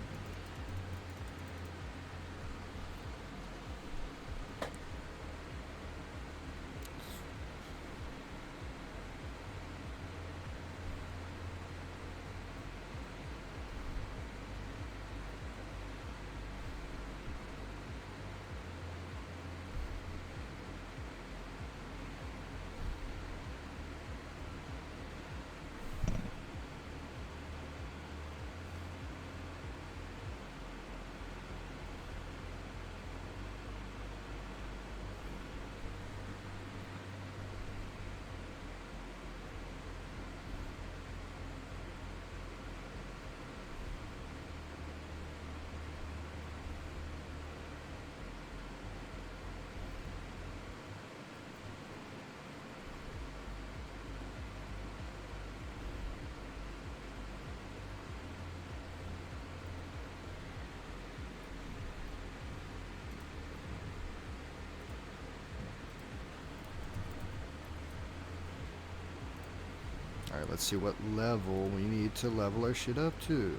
Alright, let's see what level we need to level our shit up to.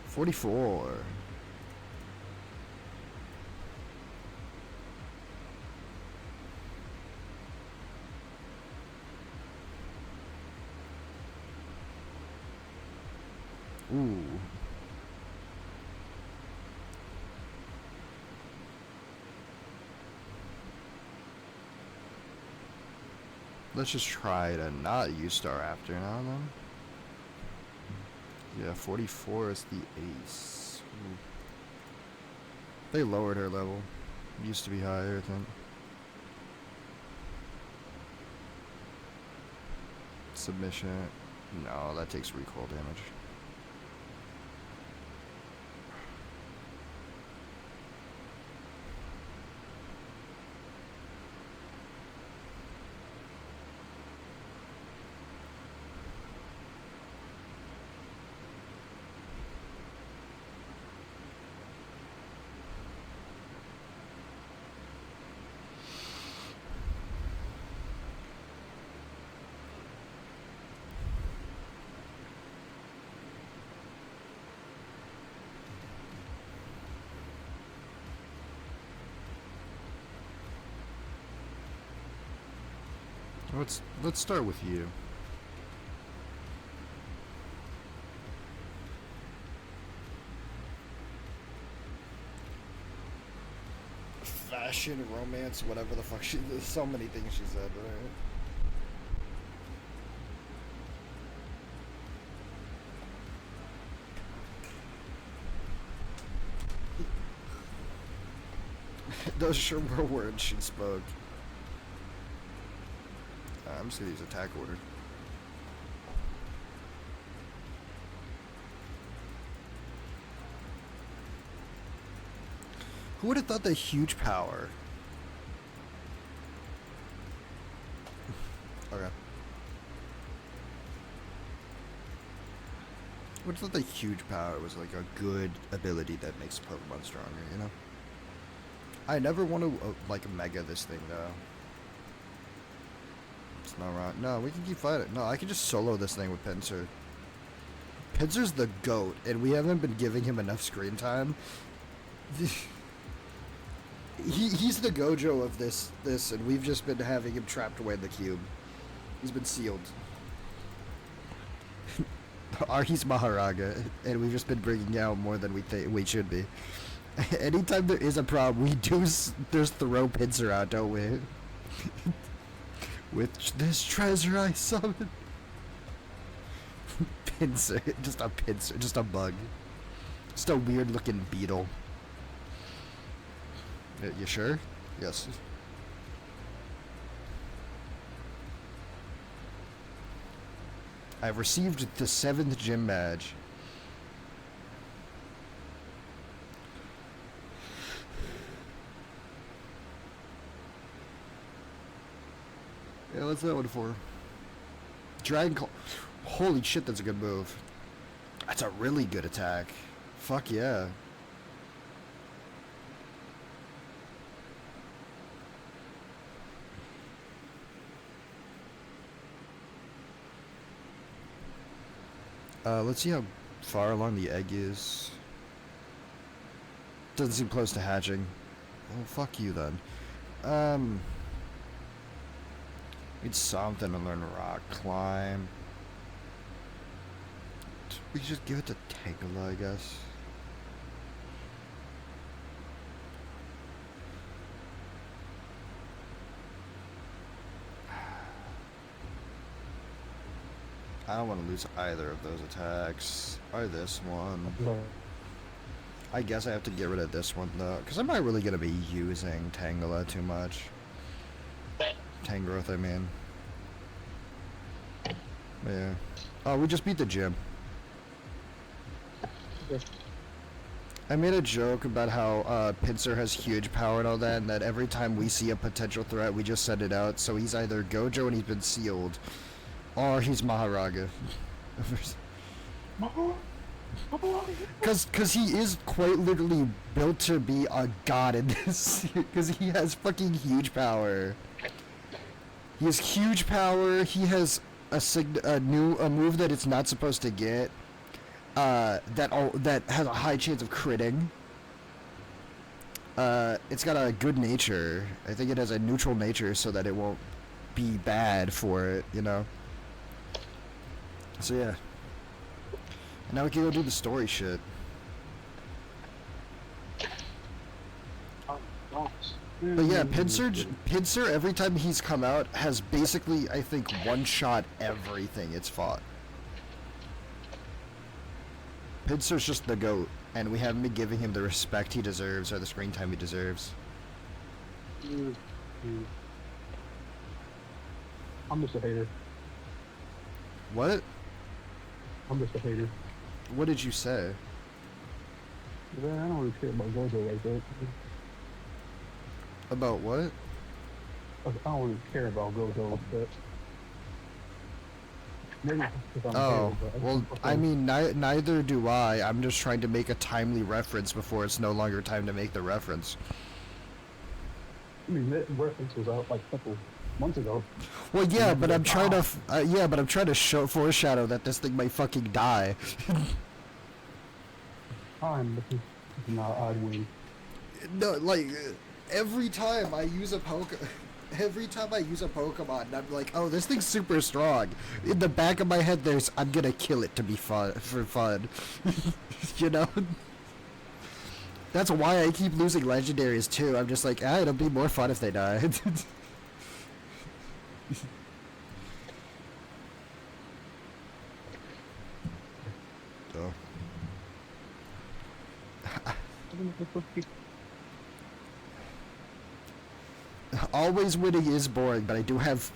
44. Ooh. Let's just try to not use Star After now then. Yeah, 44 is the ace. Ooh. They lowered her level. It used to be higher, I think. Submission. No, that takes recoil damage. Let's start with you. Fashion, romance, whatever the fuck there's so many things she said, right? Those sure were words she spoke. I'm just gonna use attack order. Who would have thought that huge power? Okay. Who would have thought that huge power was like a good ability that makes Pokemon stronger, you know? I never want to like mega this thing though. It's not right. No, we can keep fighting. No, I can just solo this thing with Pinsir. Pinsir's the GOAT, and we haven't been giving him enough screen time. He's the Gojo of this, and we've just been having him trapped away in the cube. He's been sealed. He's Maharaga, and we've just been bringing out more than we should be. Anytime there is a problem, we do just throw Pincer out, don't we? With this treasure I summon. Pincer, just a pincer, just a bug. Just a weird looking beetle. You sure? Yes. I've received the 7th gym badge. Yeah, what's that one for? Dragon Claw. Holy shit, that's a good move. That's a really good attack. Fuck yeah. Let's see how far along the egg is. Doesn't seem close to hatching. Well, fuck you then. Need something to learn rock climb. We could just give it to Tangela, I guess. I don't want to lose either of those attacks. Or this one.
No.
I guess I have to get rid of this one, though. Because I'm not really going to be using Tangela too much. Tangrowth, I mean. Yeah. Oh, we just beat the gym.
Okay.
I made a joke about how Pincer has huge power and all that, and that every time we see a potential threat, we just send it out. So he's either Gojo and he's been sealed, or he's Maharaga. Cause he is quite literally built to be a god in this. Because he has fucking huge power. He has huge power. He has a move that it's not supposed to get. That has a high chance of critting. It's got a good nature. I think it has a neutral nature so that it won't be bad for it, you know? So yeah. And now we can go do the story shit. But yeah, Pincer, every time he's come out, has basically, I think, one-shot everything it's fought. Pincer's just the GOAT, and we haven't been giving him the respect he deserves or the screen time he deserves.
I'm just a hater.
What?
I'm just a hater.
What did you say?
Man, I don't really care about Gojo like that.
About what?
I don't really care about Gojo like that. Maybe because I'm
Oh,
a hater, but
well, I mean, neither do I. I'm just trying to make a timely reference before it's no longer time to make the reference.
I mean, that reference was out like a couple months ago.
Well, yeah, but I'm trying to, foreshadow that this thing might fucking die.
I'm looking I'd win.
No, like, every time I use a Pokemon, and I'm like, oh, this thing's super strong. In the back of my head, I'm gonna kill it to be fun, for fun. You know? That's why I keep losing legendaries, too. I'm just like, it'll be more fun if they die. So. Always winning is boring, but I do have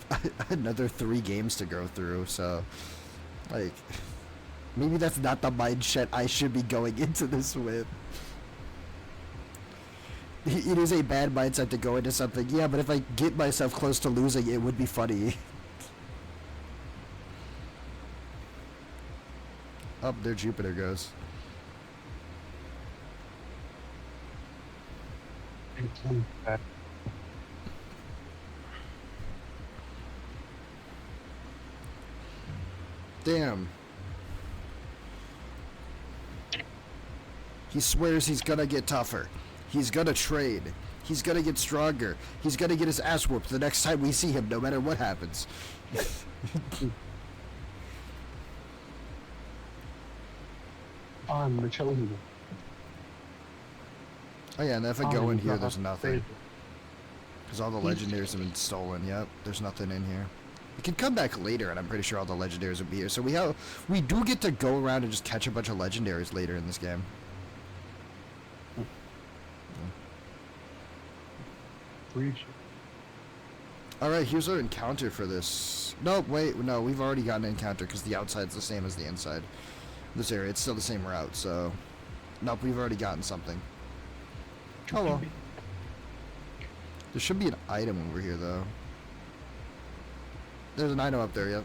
another 3 games to go through, so, like, maybe that's not the mindset I should be going into this with. It is a bad mindset to go into something, yeah, but if I get myself close to losing, it would be funny. Up there Jupiter goes. Damn. He swears he's gonna get tougher. He's gonna trade. He's gonna get stronger. He's gonna get his ass whooped the next time we see him, no matter what happens.
I'm the chosen one.
Oh yeah, and if I
Oh,
go in
it's
here,
not
there's nothing.
favorite.
Because all the legendaries have been stolen. Yep, there's nothing in here. We can come back later, and I'm pretty sure all the legendaries will be here. So we do get to go around and just catch a bunch of legendaries later in this game.
Breach.
All right, here's our encounter for this. No, wait, no, we've already got an encounter because the outside's the same as the inside. This area, it's still the same route. So, nope, we've already gotten something. Oh well. There should be an item over here, though. There's an item up there, yep.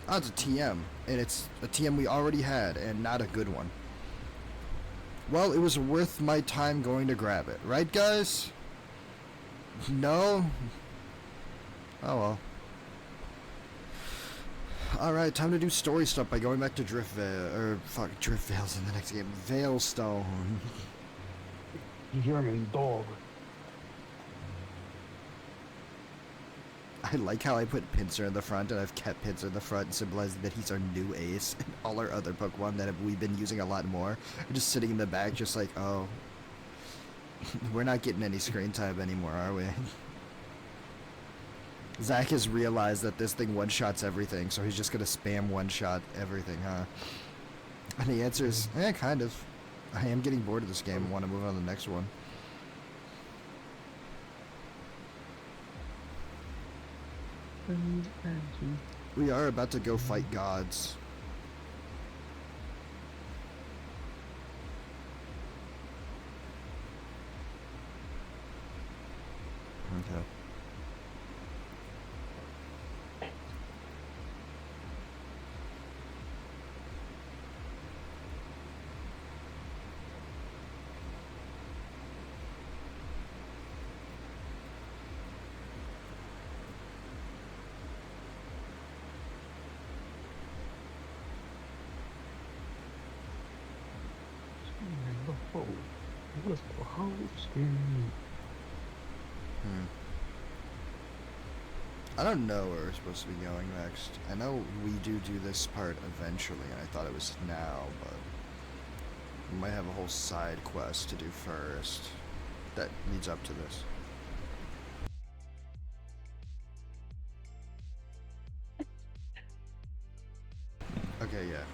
Oh, it's a TM, and it's a TM we already had, and not a good one. Well, it was worth my time going to grab it, right, guys? No? Oh well. Alright, time to do story stuff by going back to Driftvale's in the next game. Veilstone.
German dog.
I like how I put Pinsir in the front, and I've kept Pinsir in the front, symbolizing that he's our new ace. And all our other Pokemon that we've been using a lot more are just sitting in the back, just like, oh, we're not getting any screen time anymore, are we? Zach has realized that this thing one-shots everything, so he's just gonna spam one-shot everything, huh? And the answer is, kind of. I am getting bored of this game and want to move on to the next one. We are about to go fight gods. Okay.
What's the whole screen?
I don't know where we're supposed to be going next. I know we do this part eventually, and I thought it was now, but we might have a whole side quest to do first that leads up to this. Okay, yeah.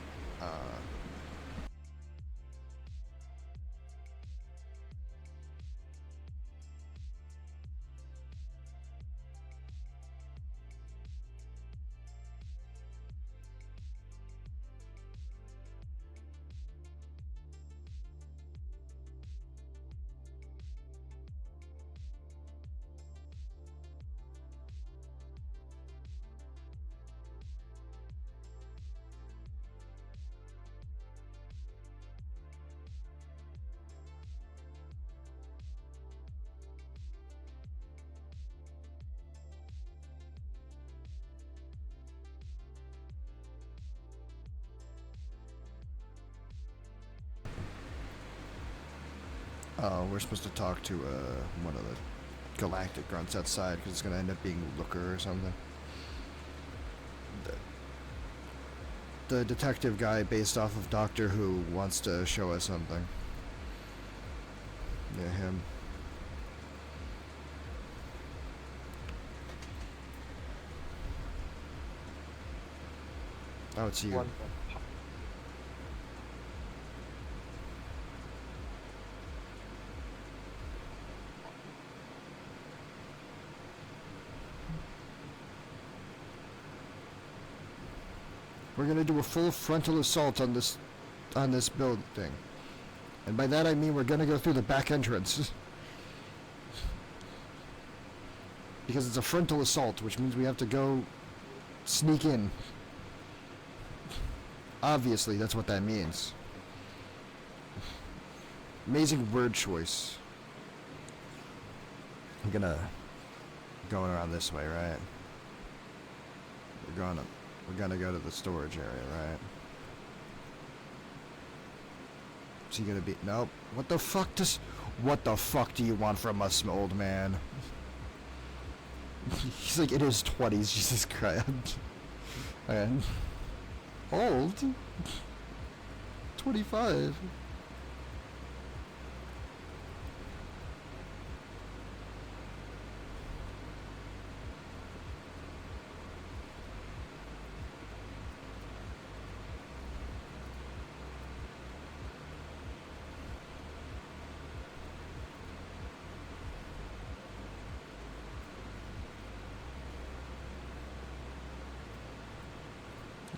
Oh, we're supposed to talk to one of the galactic grunts outside because it's going to end up being Looker or something. The detective guy based off of Doctor Who wants to show us something. Yeah, him. Oh, it's you. We're gonna do a full frontal assault on this building. And by that I mean we're gonna go through the back entrance. Because it's a frontal assault, which means we have to go sneak in. Obviously, that's what that means. Amazing word choice. I'm gonna going around this way, right? We're gonna go to the storage area, right? Is he gonna be? Nope. What the fuck do you want from us, old man? He's like in his 20s, Jesus Christ. Okay. Old? 25.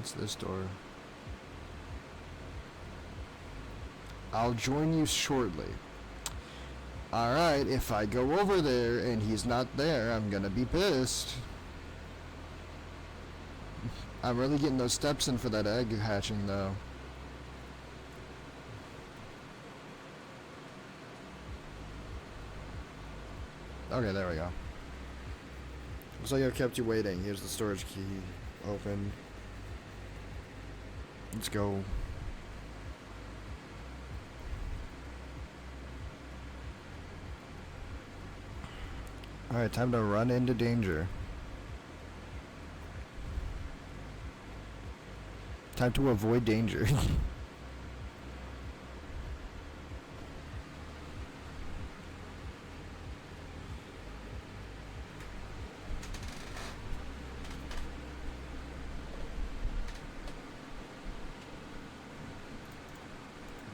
It's this door. I'll join you shortly. Alright, if I go over there and he's not there, I'm gonna be pissed. I'm really getting those steps in for that egg hatching, though. Okay, there we go. Looks like I've kept you waiting. Here's the storage key. Open. Let's go. Alright, time to run into danger. Time to avoid danger.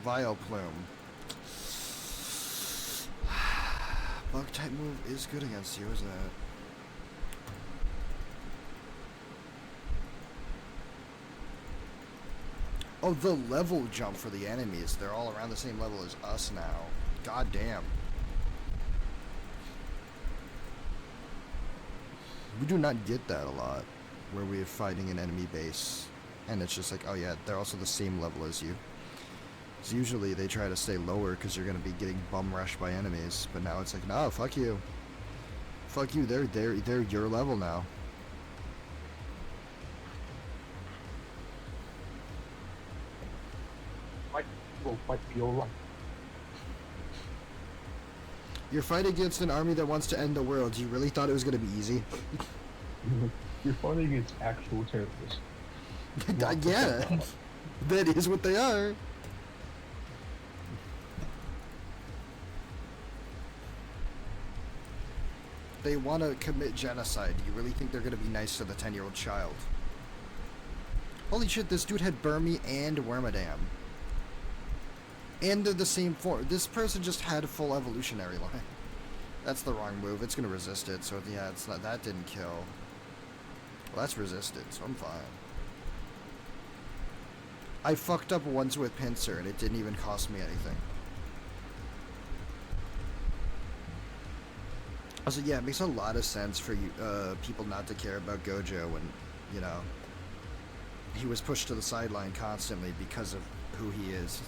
Vile Plume. Bug type move is good against you, isn't it? Oh, the level jump for the enemies. They're all around the same level as us now. God damn. We do not get that a lot, where we're fighting an enemy base, and it's just like, oh yeah, they're also the same level as you. So usually they try to stay lower because you're going to be getting bum rushed by enemies, but now it's like, no, fuck you. Fuck you, they're your level now.
Fight for your life.
You're fighting against an army that wants to end the world. You really thought it was going to be easy?
You're fighting against actual terrorists.
Yeah, that is what they are. They want to commit genocide. You really think they're going to be nice to the 10-year-old child? Holy shit, this dude had Burmy and Wormadam. And they're the same form. This person just had a full evolutionary line. That's the wrong move. It's going to resist it, so yeah, it's not, that didn't kill. Well, that's resisted, so I'm fine. I fucked up once with Pincer, and it didn't even cost me anything. Also, yeah, it makes a lot of sense for you people not to care about Gojo when, you know, he was pushed to the sideline constantly because of who he is.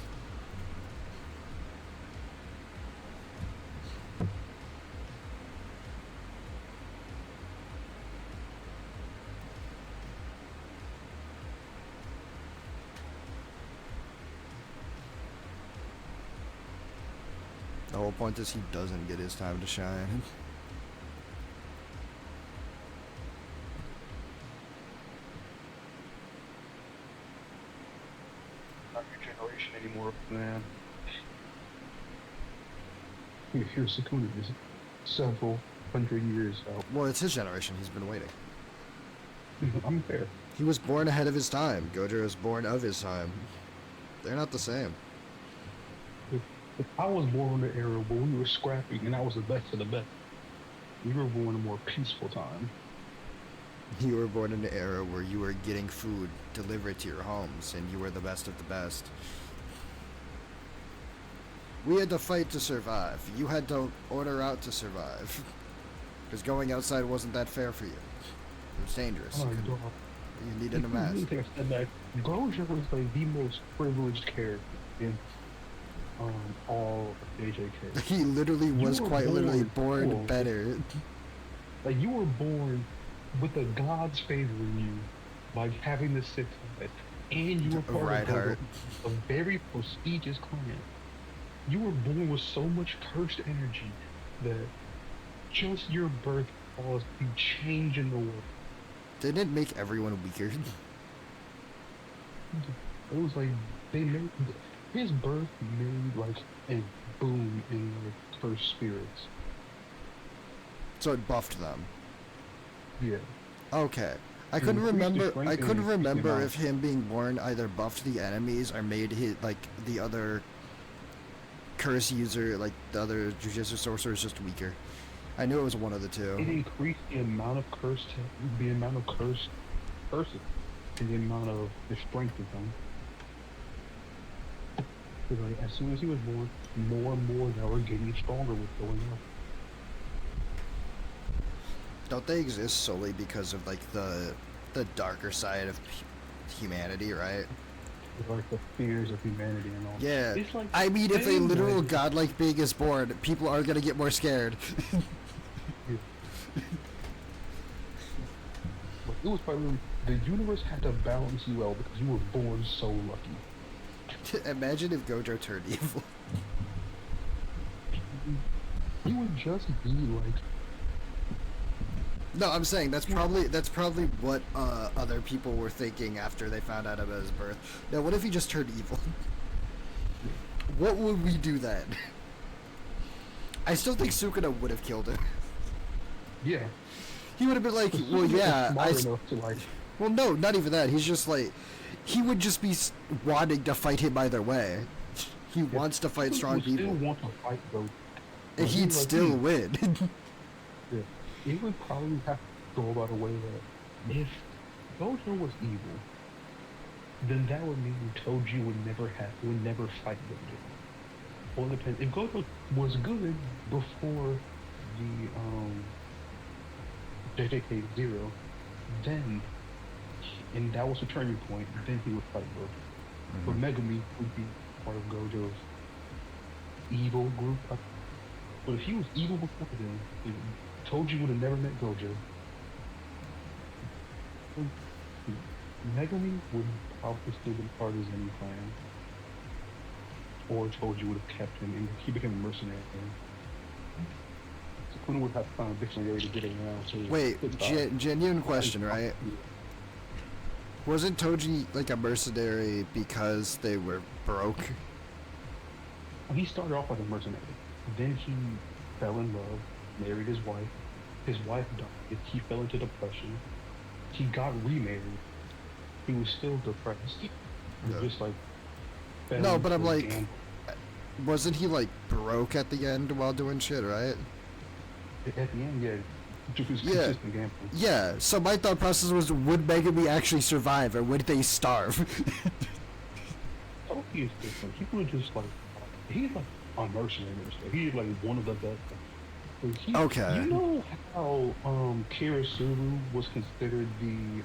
The whole point is he doesn't get his time to shine.
Not your generation anymore, man. Your Sukuna is several hundred years out.
Well, it's his generation. He's been waiting.
I'm fair.
He was born ahead of his time. Gojo was born of his time. They're not the same.
If I was born in the era where we were scrapping and I was the best of the best, you were born in a more peaceful time.
You were born in an era where you were getting food delivered to your homes, and you were the best of the best. We had to fight to survive. You had to order out to survive. Because going outside wasn't that fair for you. It was dangerous. You needed a mask.
I think I said that. Gojo was like the most privileged character in all of JJK.
He literally was
You were
quite literally born
born
better.
Like you were born with the gods favoring you by having the six eyes, and you were part of
Right
Gojo,
heart.
a very prestigious clan. You were born with so much cursed energy that just your birth caused the change in the world.
Didn't it make everyone weaker?
It was like they made his birth made like a boom in like cursed spirits.
So it buffed them.
Yeah,
Okay.
it increased the
I
strength and
couldn't
increased the
remember
amount.
if him being born either buffed the enemies or made his, like, the other curse user, like the other jujitsu sorcerers, just weaker. I knew it was one of the two.
It increased the amount of the amount of curses, and the amount of the strength of them. 'Cause, like as soon as he was born, more and more that were getting stronger was going up.
Don't they exist solely because of like the darker side of humanity, right?
Like the fears of humanity and all.
Yeah.
It's like
I mean, if a
same
literal
way.
godlike being is born, people are gonna get more scared.
Yeah, like, it was probably the universe had to balance you out because you were born so lucky.
Imagine if Gojo turned evil.
You would just be like,
No, I'm saying that's probably what other people were thinking after they found out about his birth. Now, what if he just turned evil? What would we do then? I still think Sukuna would have killed him.
yeah.
He would have been like, well,
Superman is
yeah,
smart enough to like,
well, no, not even that. He's just like, he would just be wanting to fight him either way. He
yeah,
wants to fight
Superman
strong
would still
people,
want to fight though.
and
But he
he'd
like
still win.
yeah, he would probably have to go about a way that if Gojo was evil, then that would mean Toji would never fight Gojo. Well, it depends. If Gojo was good before the JJK Zero, then and that was a turning point, then he would fight Gojo. But Megumi would be part of Gojo's evil group. But if he was evil before then, Toji would have never met Gojo. Megumi would probably still been part of his enemy clan. Or Toji would have kept him and he became a mercenary. Sukuna would have found a dictionary to get around to
Wait, genuine question, right?
Yeah.
Wasn't Toji like a mercenary because they were broke?
He started off as a mercenary. Then he fell in love, married his wife. His wife died. He fell into depression. He got remarried. He was still depressed. He
Yeah.
just like fell
No, but I'm
into
like,
gambling.
wasn't he like broke at the end while doing shit, right?
At the end, yeah, just was
Yeah.
consistent gambling.
Yeah, so my thought process was, would Megumi actually survive, or would they starve?
Toki is different. He was just like he's like a mercenary minister. He's like one of the best. Like,
Okay.
You know how Kirasuru was considered the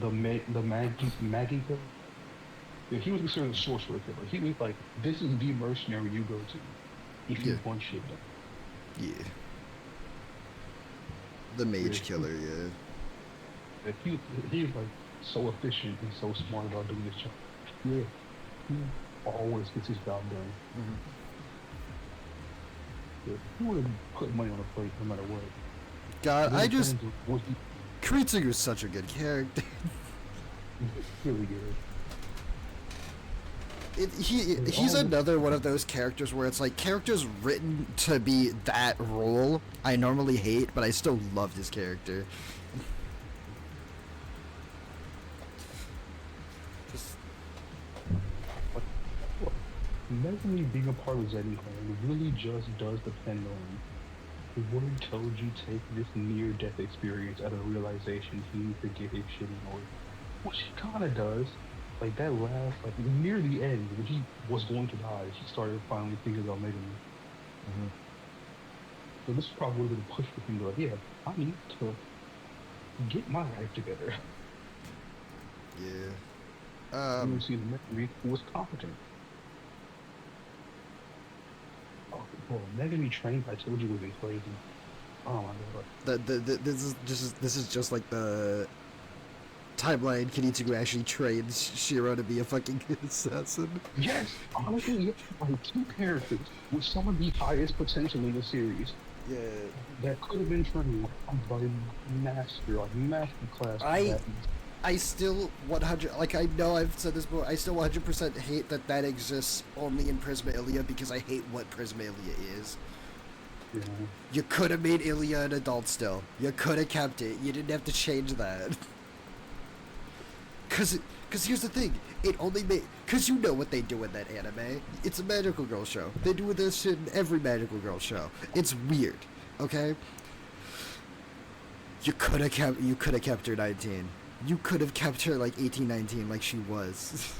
Maggie killer? Yeah, he was considered a sorcerer killer. He was like, this is the mercenary you go to if you
Yeah.
want shit done.
Yeah. The mage
Yeah.
killer, yeah.
Like, he was like so efficient and so smart about doing his job. Yeah, he always gets his job done.
Mhm.
Yeah, he would have put money on the plate no matter what.
God,
Then
I
in
just...
terms of what
Kiritsugu's such a good character.
he's really good.
He's another one of those characters where it's like, characters written to be that role, I normally hate, but I still love this character. Just...
But well, Megumi being a part of Zeddy Clan really just does depend on would Toji take this near-death experience at a realization he needs to get his shit in order, which he kind of does. Like that last, like near the end, when he was going to die, he started finally thinking about Megumi. So this probably would have pushed for him to like, yeah, I need to get my life together.
Yeah.
You see the Megumi who was competent. Oh, well, Megami trained by Toji would have been crazy. Oh my god.
This is just like the timeline Kiritsugu actually trains Shiro to be a fucking assassin.
Yes, honestly, yeah, like two characters with some of the highest potential in the series
Yeah.
that could have been trained by master class.
I still 100, like, I know I've said this before, I still 100% hate that exists only in Prisma Ilia because I hate what Prisma Ilia is.
Yeah.
You could have made Ilia an adult still. You could have kept it. You didn't have to change that. Cause here's the thing, it only made, cause you know what they do in that anime. It's a magical girl show. They do this shit in every magical girl show. It's weird, okay? You could have kept her 19. You could have kept her like 18, 19 like she was.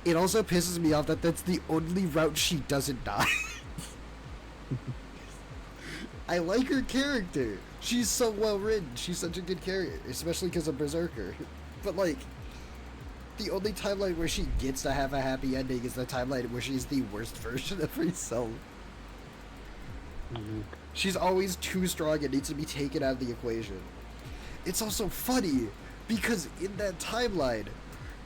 It also pisses me off that that's the only route she doesn't die. I like her character. She's so well written. She's such a good character, especially because of Berserker. But like, the only timeline where she gets to have a happy ending is the timeline where she's the worst version of herself.
Mm-hmm.
She's always too strong and needs to be taken out of the equation. It's also funny because in that timeline,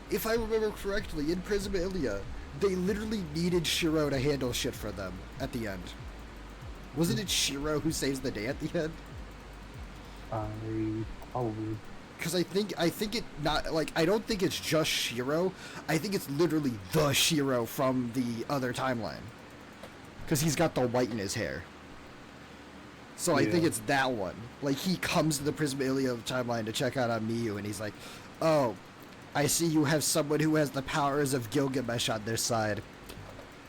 if I remember correctly, in Prisma Ilia, they literally needed Shiro to handle shit for them at the end. Wasn't it Shiro who saves the day at the end?
Probably.
Because I think it not, like, I don't think it's just Shiro. I think it's literally the Shiro from the other timeline. Because he's got the white in his hair. So I think it's that one. Like, he comes to the Prisma Ilia timeline to check out on Miyu, and he's like, oh, I see you have someone who has the powers of Gilgamesh on their side.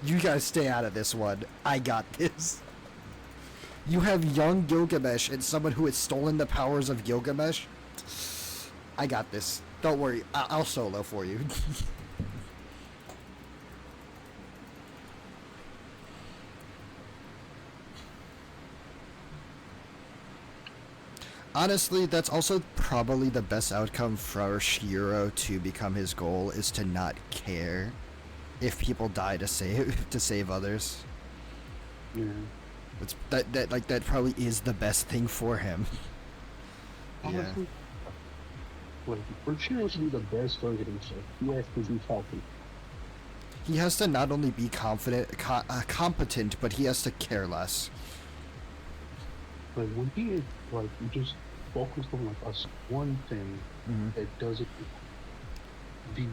You gotta stay out of this one. I got this. You have young Gilgamesh and someone who has stolen the powers of Gilgamesh. I got this. Don't worry. I'll solo for you. Honestly, that's also probably the best outcome for Shiro to become his goal, is to not care if people die to save others.
Yeah.
It's that probably is the best thing for him.
Honestly, like, for Shiro to be the best version of himself, he has to be healthy.
He has to not only be competent, but he has to care less.
Like, when he is, like, just focused on, like, one thing that doesn't be...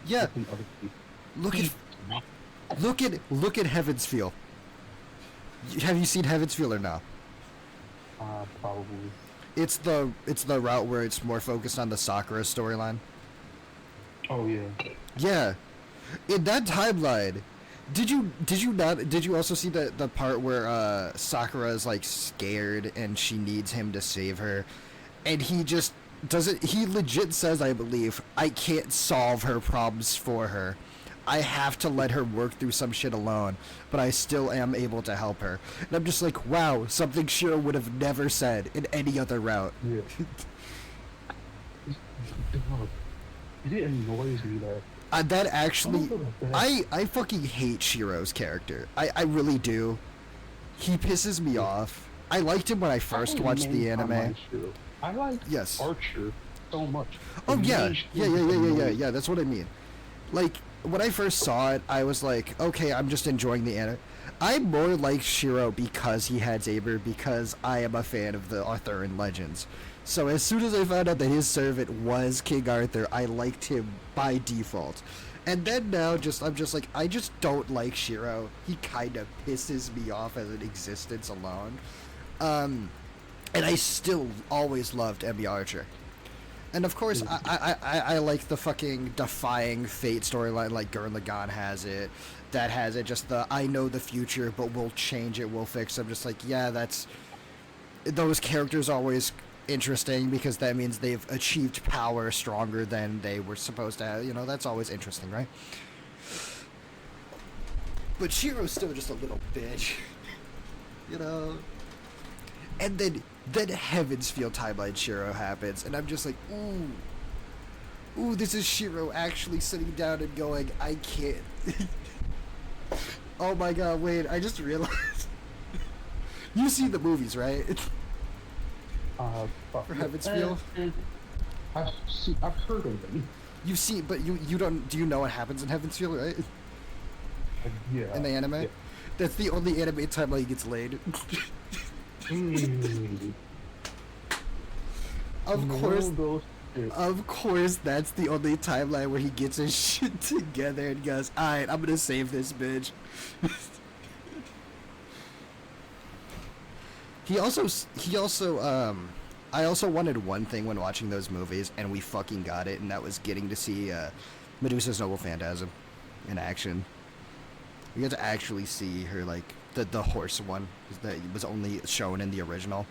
Yeah.
Other people.
Look at Heaven's Feel. Have you seen Heaven's Feel or no?
Probably.
It's the route where it's more focused on the Sakura storyline.
Oh yeah.
Yeah. In that timeline, did you also see the part where Sakura is like scared and she needs him to save her, and he just doesn't, he legit says, I believe, I can't solve her problems for her. I have to let her work through some shit alone, but I still am able to help her. And I'm just like, wow, something Shiro would have never said in any other route.
Yeah. It annoys me that...
That actually, I fucking hate Shiro's character. I really do. He pisses me off. I liked him when I first watched the anime.
I like
Yes.
Archer so much.
Oh yeah, yeah. That's what I mean. Like, when I first saw it, I was like, okay, I'm just enjoying the anime. I more like Shiro because he had Saber, because I am a fan of the Arthurian legends. So as soon as I found out that his servant was King Arthur, I liked him by default. And then now, I'm just like, I just don't like Shiro. He kind of pisses me off as an existence alone. And I still always loved Emmy Archer. And of course, I like the fucking defying fate storyline, like Gurren Lagann has it. That has it, just the, I know the future, but we'll change it, we'll fix it. I'm just like, yeah, those characters always interesting, because that means they've achieved power stronger than they were supposed to have. You know, that's always interesting, right? But Shiro's still just a little bitch. You know? And then Heaven's Feel timeline Shiro happens, and I'm just like, ooh, this is Shiro actually sitting down and going, I can't. Oh my god, wait, I just realized. You've seen the movies, right? For Heaven's Feel?
I've heard of them.
You've seen, but you don't, do you know what happens in Heaven's Feel, right?
Yeah.
In the anime?
Yeah.
That's the only anime time he gets laid. Of course, that's the only timeline where he gets his shit together and goes, alright, I'm gonna save this bitch. He also, I also wanted one thing when watching those movies, and we fucking got it, and that was getting to see, Medusa's Noble Phantasm in action. We got to actually see her, like, the horse one that was only shown in the original.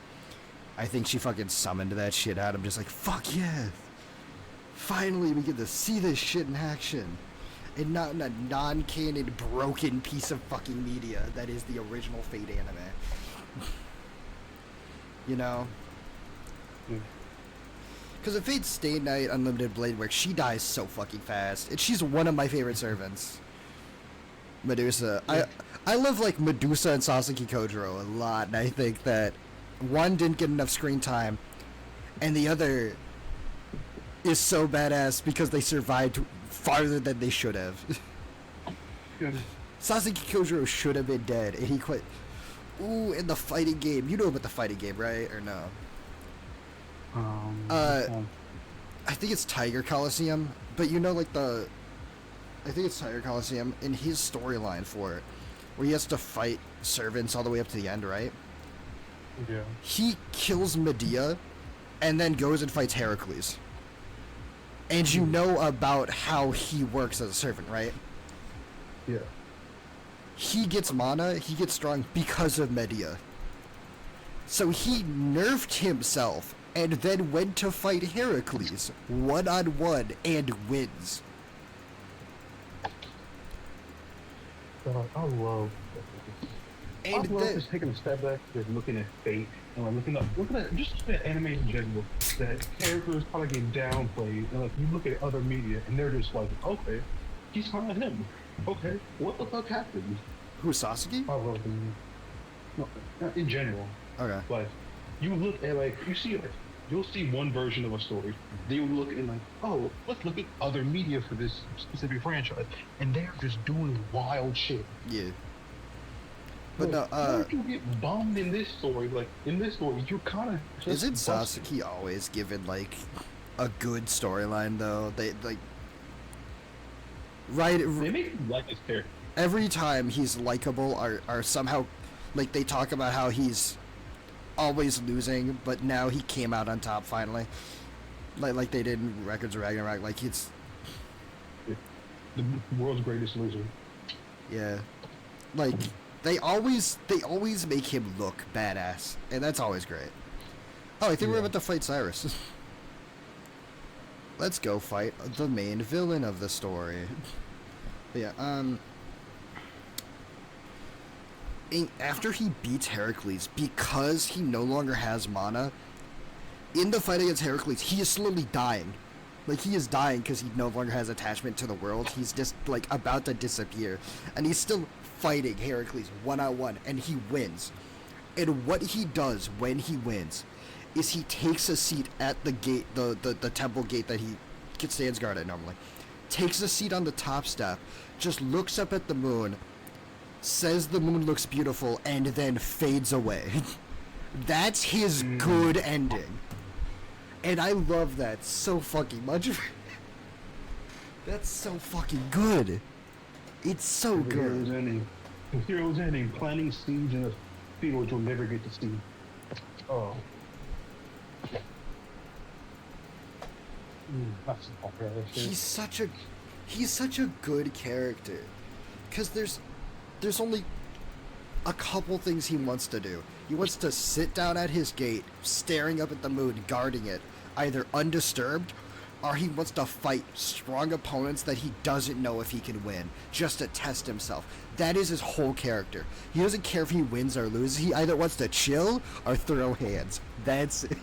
I think she fucking summoned that shit out. I'm just like, fuck yeah! Finally, we get to see this shit in action. And not in a non-canon, broken piece of fucking media that is the original Fate anime. You know? Because in Fate Stay Night Unlimited Blade Work, she dies so fucking fast. And she's one of my favorite servants. Medusa. I love, like, Medusa and Sasaki Kojiro a lot, and I think that one didn't get enough screen time, and the other is so badass because they survived farther than they should have. Sasaki Kojiro should have been dead, and he quit. Ooh, in the fighting game. You know about the fighting game, right? Or no? I think it's Tiger Coliseum, but you know, like, I think it's Tiger Coliseum, in his storyline for it, where he has to fight servants all the way up to the end, right?
Yeah.
He kills Medea, and then goes and fights Heracles. And you know about how he works as a servant, right?
Yeah.
He gets mana, he gets strong because of Medea. So he nerfed himself, and then went to fight Heracles, one-on-one, and wins.
God, I love just taking a step back and looking at Fate and like looking at just at anime in general. That characters probably get downplayed, and like you look at other media and they're just like, okay, he's kind of him. Okay, what the fuck happened?
Who's Sasaki?
I love him. No, in general.
Okay.
Like you look at like you'll see one version of a story. Then you look and like, oh, let's look at other media for this specific franchise, and they're just doing wild shit.
Yeah. But
like,
no,
how did you get bombed in this story? Like in this story, you kind of
isn't Sasaki always given like a good storyline though? They like right.
They make you like his character.
Every time he's likable, are somehow like they talk about how he's always losing, but now he came out on top finally. Like they did in Records of Ragnarok. Like it's
the world's greatest loser.
Yeah, like they always make him look badass, and that's always great. Oh, I think we're about to fight Cyrus. Let's go fight the main villain of the story. But yeah, after he beats Heracles, because he no longer has mana, in the fight against Heracles, he is slowly dying. Like, he is dying because he no longer has attachment to the world. He's just, like, about to disappear. And he's still fighting Heracles one-on-one, and he wins. And what he does when he wins is he takes a seat at the gate, the temple gate that he stands guard at normally. Takes a seat on the top step, just looks up at the moon, says the moon looks beautiful, and then fades away. That's his good ending. And I love that so fucking much. That's so fucking good. It's so good.
The hero's ending, planting seeds in a field you'll never get to see. Oh. That's
He's such a good character. Cause there's only a couple things he wants to do. He wants to sit down at his gate, staring up at the moon, guarding it, either undisturbed, or he wants to fight strong opponents that he doesn't know if he can win, just to test himself. That is his whole character. He doesn't care if he wins or loses. He either wants to chill or throw hands. That's it.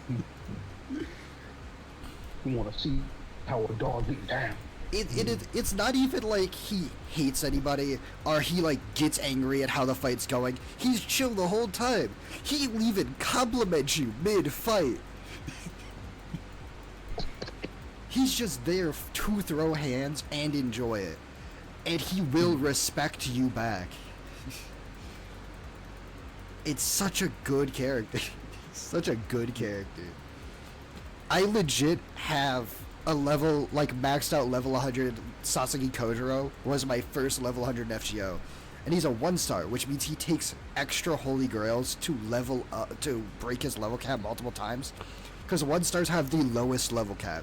You want to see how a dog gets down.
it's not even like he hates anybody or he like gets angry at how the fight's going. He's chill the whole time. He'll even compliment you mid-fight. He's just there to throw hands and enjoy it. And he will respect you back. It's such a good character. Such a good character. I legit have a level, like maxed out level 100 Sasaki Kojiro was my first level 100 in FGO. And he's a 1-star, which means he takes extra holy grails to level up, to break his level cap multiple times. Because 1-stars have the lowest level cap.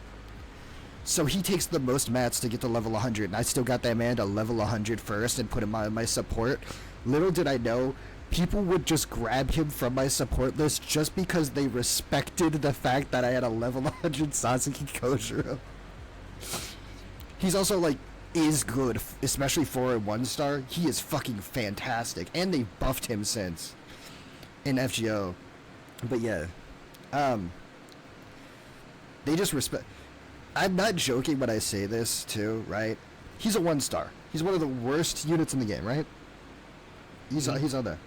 So he takes the most mats to get to level 100, and I still got that man to level 100 first and put him on my support. Little did I know, people would just grab him from my support list just because they respected the fact that I had a level 100 Sasaki Kojiro. He's also, like, is good, especially for a 1-star. He is fucking fantastic, and they buffed him since in FGO. But yeah, they just respect... I'm not joking when I say this, too, right? He's a 1-star. He's one of the worst units in the game, right? He's on there.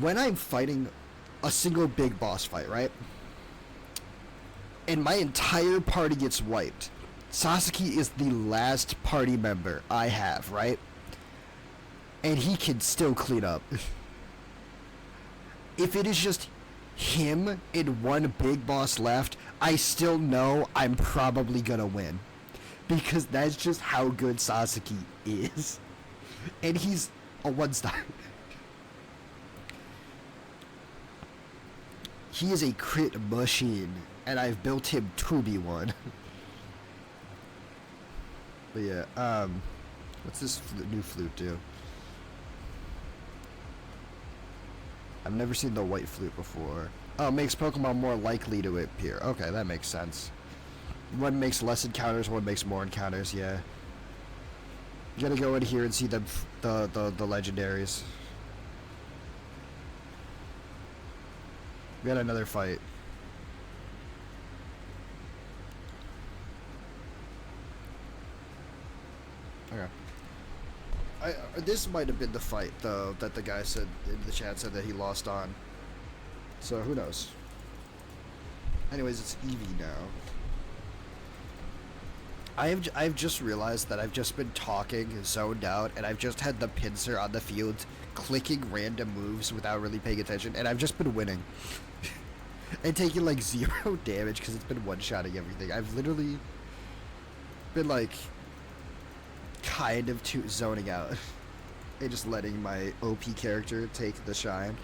When I'm fighting a single big boss fight, right? And my entire party gets wiped. Sasaki is the last party member I have, right? And he can still clean up. If it is just him and one big boss left, I still know I'm probably gonna win. Because that's just how good Sasaki is. And he's a 1-star. He is a crit machine, and I've built him to be one. But yeah, what's this new flute do? I've never seen the white flute before. Oh, makes Pokemon more likely to appear. Okay, that makes sense. One makes less encounters, one makes more encounters, yeah. You gotta go in here and see the legendaries. We got another fight. Okay. This might have been the fight, though, that the guy said in the chat said that he lost on. So, who knows? Anyways, it's Eevee now. I've just realized that I've just been talking, zoned out, and I've just had the pincer on the field clicking random moves without really paying attention, and I've just been winning. And taking, like, 0 damage because it's been one-shotting everything. I've literally been, like, kind of zoning out. And just letting my OP character take the shine.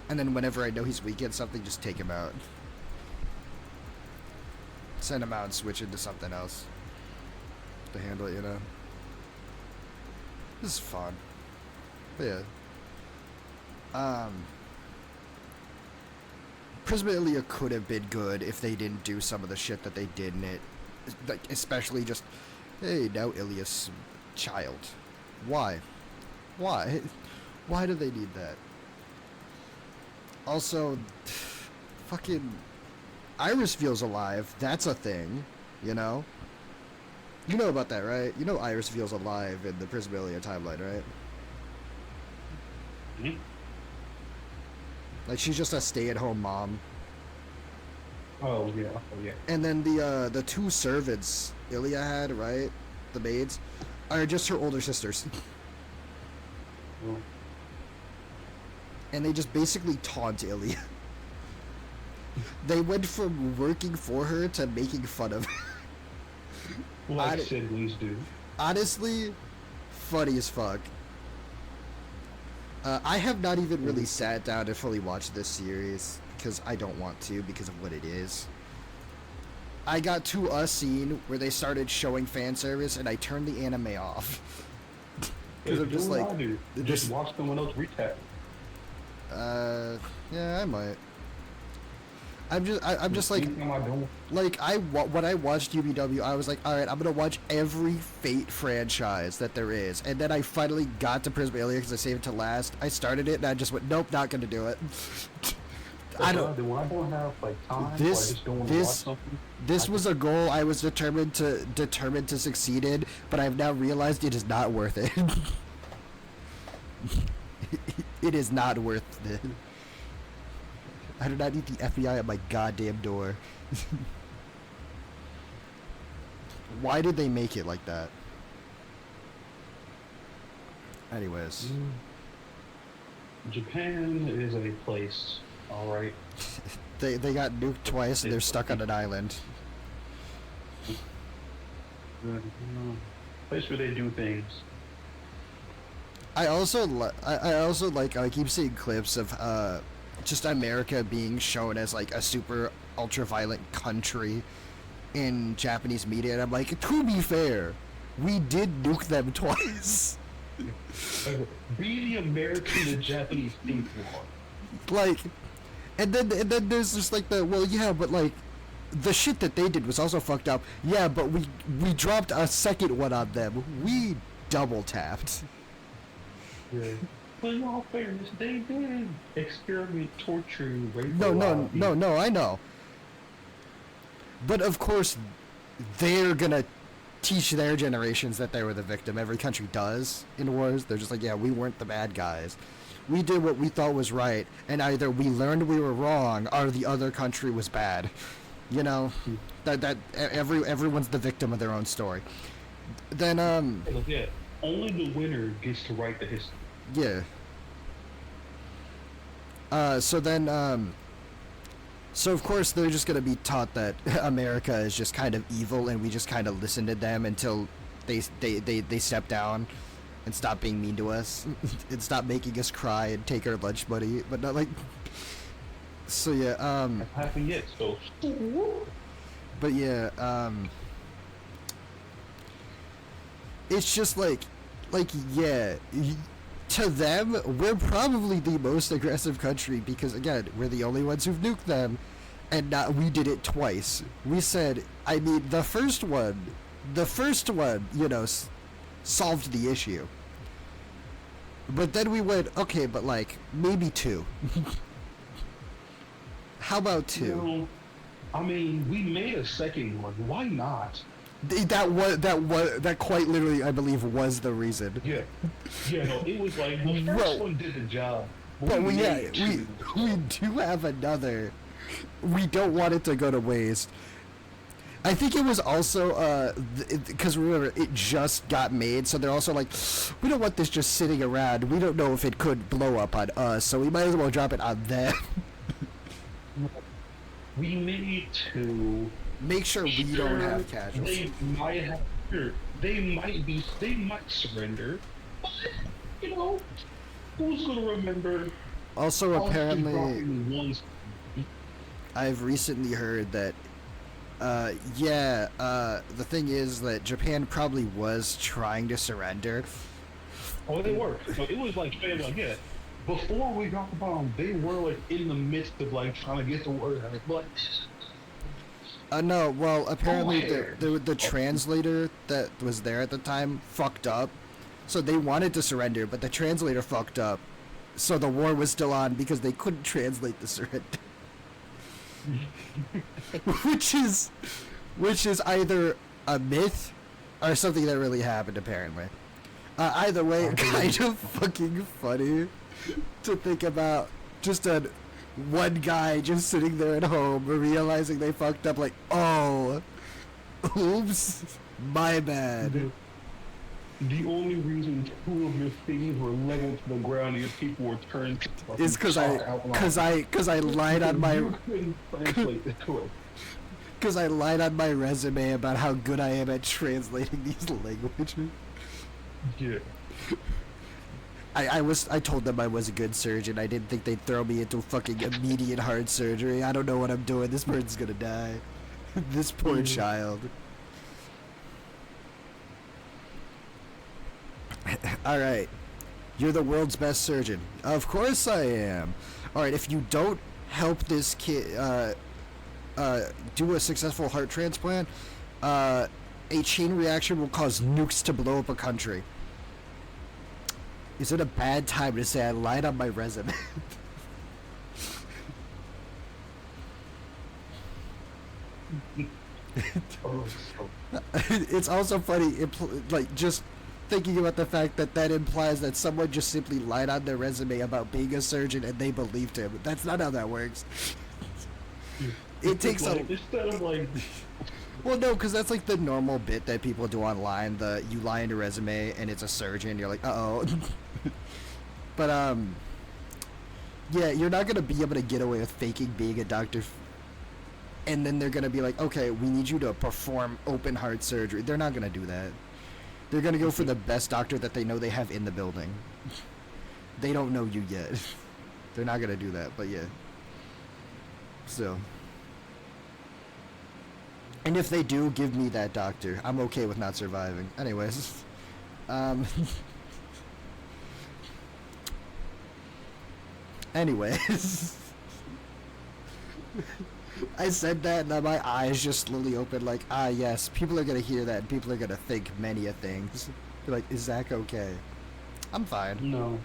And then whenever I know he's weak at something, just take him out. Send him out and switch into something else to handle it, you know? This is fun. But yeah. Prismalia could have been good if they didn't do some of the shit that they did in it. Like, especially just, hey, now Ilias child. Why? Why? Why do they need that? Also, fucking Iris feels alive. That's a thing, you know? You know about that, right? You know Iris feels alive in the Prismalia timeline, right?
Mm-hmm.
Like, she's just a stay-at-home mom.
Oh yeah, oh yeah.
And then the 2 servants Ilya had, right? The maids, are just her older sisters.
Oh.
And they just basically taunt Ilya. They went from working for her to making fun of her.
Like siblings do.
Honestly, funny as fuck. I have not even really sat down to fully watch this series because I don't want to because of what it is. I got to a scene where they started showing fan service and I turned the anime off. Because I'm just like,
just watch someone else recap.
Yeah, I might. I'm just like when I watched UBW, I was like, all right, I'm gonna watch every Fate franchise that there is, and then I finally got to Prismalia because I saved it to last. I started it and I just went, nope, not gonna do it. I don't.
When I don't have like time, or I
This
just don't want to watch
this
something.
this was a goal I was determined to succeed in, but I've now realized it is not worth it. It is not worth it. I do not need the FBI at my goddamn door. Why did they make it like that? Anyways.
Japan is a place, all right.
They got nuked twice and they're stuck on an island.
Place where they do things.
I also like I keep seeing clips of just America being shown as like a super ultra violent country in Japanese media, and I'm like, to be fair, we did nuke them twice.
Be the American the Japanese think you are.
Like, and then there's just like well, yeah, but like the shit that they did was also fucked up. Yeah, but we dropped a second one on them. We double tapped.
Yeah. But in all fairness, they did experiment, torture, rape.
No, I know. But of course, they're gonna teach their generations that they were the victim. Every country does in wars. They're just like, yeah, we weren't the bad guys. We did what we thought was right, and either we learned we were wrong, or the other country was bad. You know, everyone's the victim of their own story. Then
Yeah, only the winner gets to write the history.
yeah. So of course they're just gonna be taught that America is just kind of evil, and we just kind of listen to them until they step down and stop being mean to us and stop making us cry and take our lunch money, but not like. So yeah,
Hasn't happened yet, so.
but yeah, it's just like yeah. To them, we're probably the most aggressive country because, again, we're the only ones who've nuked them, and we did it twice. We said, I mean, the first one, you know, solved the issue. But then we went, okay, but like, maybe two. How about two?
You know, I mean, we made a second one. Why not?
That quite literally, I believe, was the reason.
Yeah. Yeah, no, it was like the first one did the job.
But we
made two.
do have another. We don't want it to go to waste. I think it was also because remember, it just got made, so they're also like, we don't want this just sitting around. We don't know if it could blow up on us, so we might as well drop it on them.
We made two.
Make sure we don't have casualties.
They might surrender, but you know, who's gonna remember?
Also, apparently,
ones.
I've recently heard that, the thing is that Japan probably was trying to surrender.
Oh, they were. So it was like, yeah. Before we got the bomb, they were like in the midst of like trying to get the word out, but.
No, well, apparently the translator that was there at the time fucked up. So they wanted to surrender, but the translator fucked up. So the war was still on because they couldn't translate the surrender. which is either a myth or something that really happened, apparently. Either way, kind of fucking funny to think about just one guy just sitting there at home realizing they fucked up, like, oh, oops, my bad.
The only reason two of your things were leveled to the ground and your people were turned to
is because I lied on my because I lied on my resume about how good I am at translating these languages.
Yeah.
I told them I was a good surgeon. I didn't think they'd throw me into fucking immediate heart surgery. I don't know what I'm doing. This person's gonna die. This poor child. Alright. You're the world's best surgeon. Of course I am. Alright, if you don't help this kid do a successful heart transplant, a chain reaction will cause nukes to blow up a country. Is it a bad time to say I lied on my resume?
Oh, so
It's also funny, like, just thinking about the fact that that implies that someone just simply lied on their resume about being a surgeon and they believed him. That's not how that works. It takes
like,
a...
instead of like,
Well, no, because that's like the normal bit that people do online. You lie in your resume and it's a surgeon. You're like, uh-oh. But, yeah, you're not going to be able to get away with faking being a doctor. And then they're going to be like, okay, we need you to perform open heart surgery. They're not going to do that. They're going to go for the best doctor that they know they have in the building. They don't know you yet. They're not going to do that, but yeah. So. And if they do, give me that doctor. I'm okay with not surviving. Anyways. Anyways. I said that and my eyes just slowly opened like, ah yes, people are gonna hear that and people are gonna think many a things. They're like, is Zach okay? I'm fine.
no,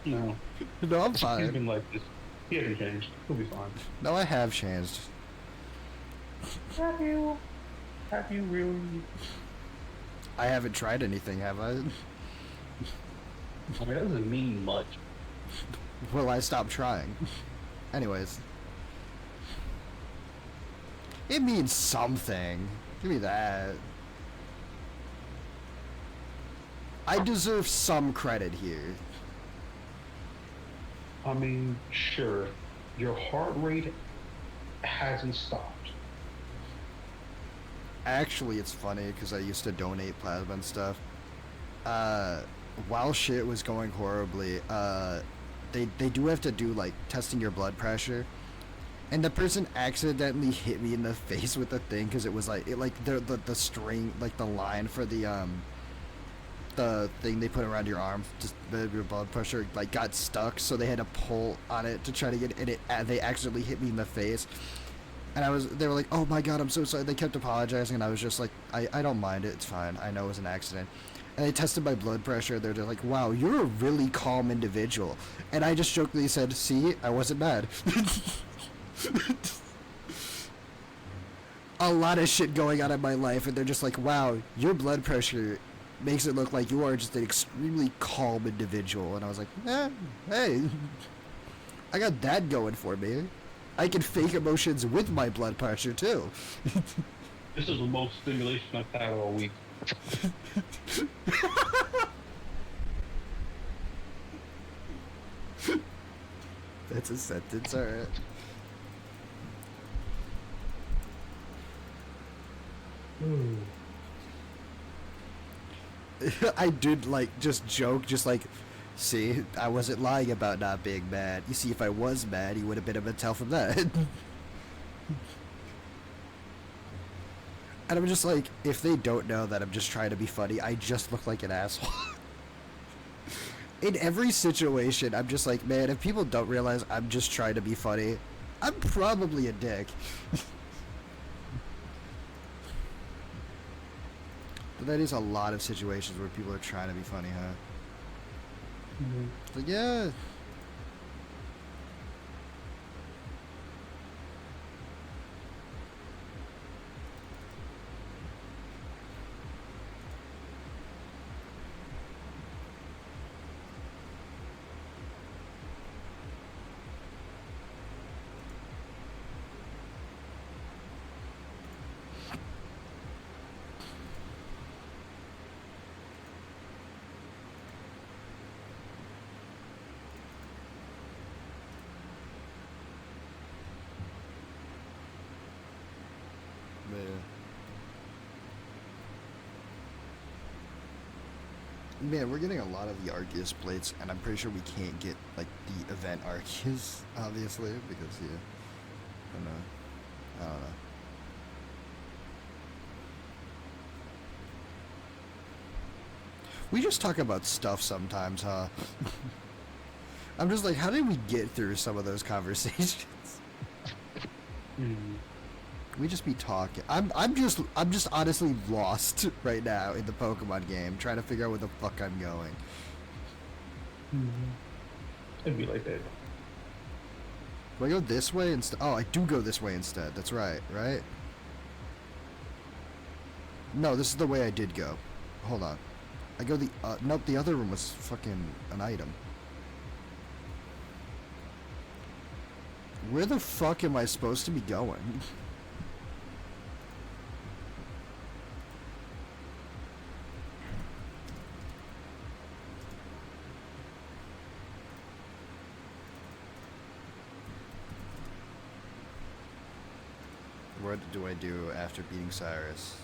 no.
No, I'm
He's
fine.
been like this. He hasn't changed. He'll be fine.
No, I have changed.
Have you? Have you really?
I haven't tried anything, have I?
I mean, that doesn't mean much.
Well, I stopped trying. Anyways. It means something. Give me that. I deserve some credit here.
I mean, sure. Your heart rate hasn't stopped.
Actually, it's funny because I used to donate plasma and stuff. While shit was going horribly, they do have to do like testing your blood pressure, and the person accidentally hit me in the face with the thing because it was like the string, like the line for the thing they put around your arm, just your blood pressure like got stuck, so they had to pull on it to try to get it, and they accidentally hit me in the face. And they were like, oh my god, I'm so sorry. They kept apologizing, and I was just like, I don't mind it, it's fine. I know it was an accident. And they tested my blood pressure. They're like, wow, you're a really calm individual. And I just jokingly said, see, I wasn't mad. A lot of shit going on in my life, and they're just like, wow, your blood pressure makes it look like you are just an extremely calm individual. And I was like, hey, I got that going for me. I can fake emotions with my blood pressure, too.
This is the most stimulation I've had all week.
That's a sentence, alright. I did, like, just joke, just like, see, I wasn't lying about not being mad. You see, if I was mad, you would have been able to tell from that. And I'm just like, if they don't know that I'm just trying to be funny, I just look like an asshole. In every situation, I'm just like, man, if people don't realize I'm just trying to be funny, I'm probably a dick. But that is a lot of situations where people are trying to be funny, huh? It's like, yeah. Man, we're getting a lot of the Arceus plates, and I'm pretty sure we can't get, like, the event Arceus, obviously, because, yeah, I don't know. We just talk about stuff sometimes, huh? I'm just like, how did we get through some of those conversations? We just be talking. I'm just honestly lost right now in the Pokemon game, trying to figure out where the fuck I'm going.
It'd be like that.
Do I go this way instead? Oh, I do go this way instead. That's right, right? No, this is the way I did go. Hold on. I go the, nope, the other room was fucking an item. Where the fuck am I supposed to be going? What do I do after beating Cyrus?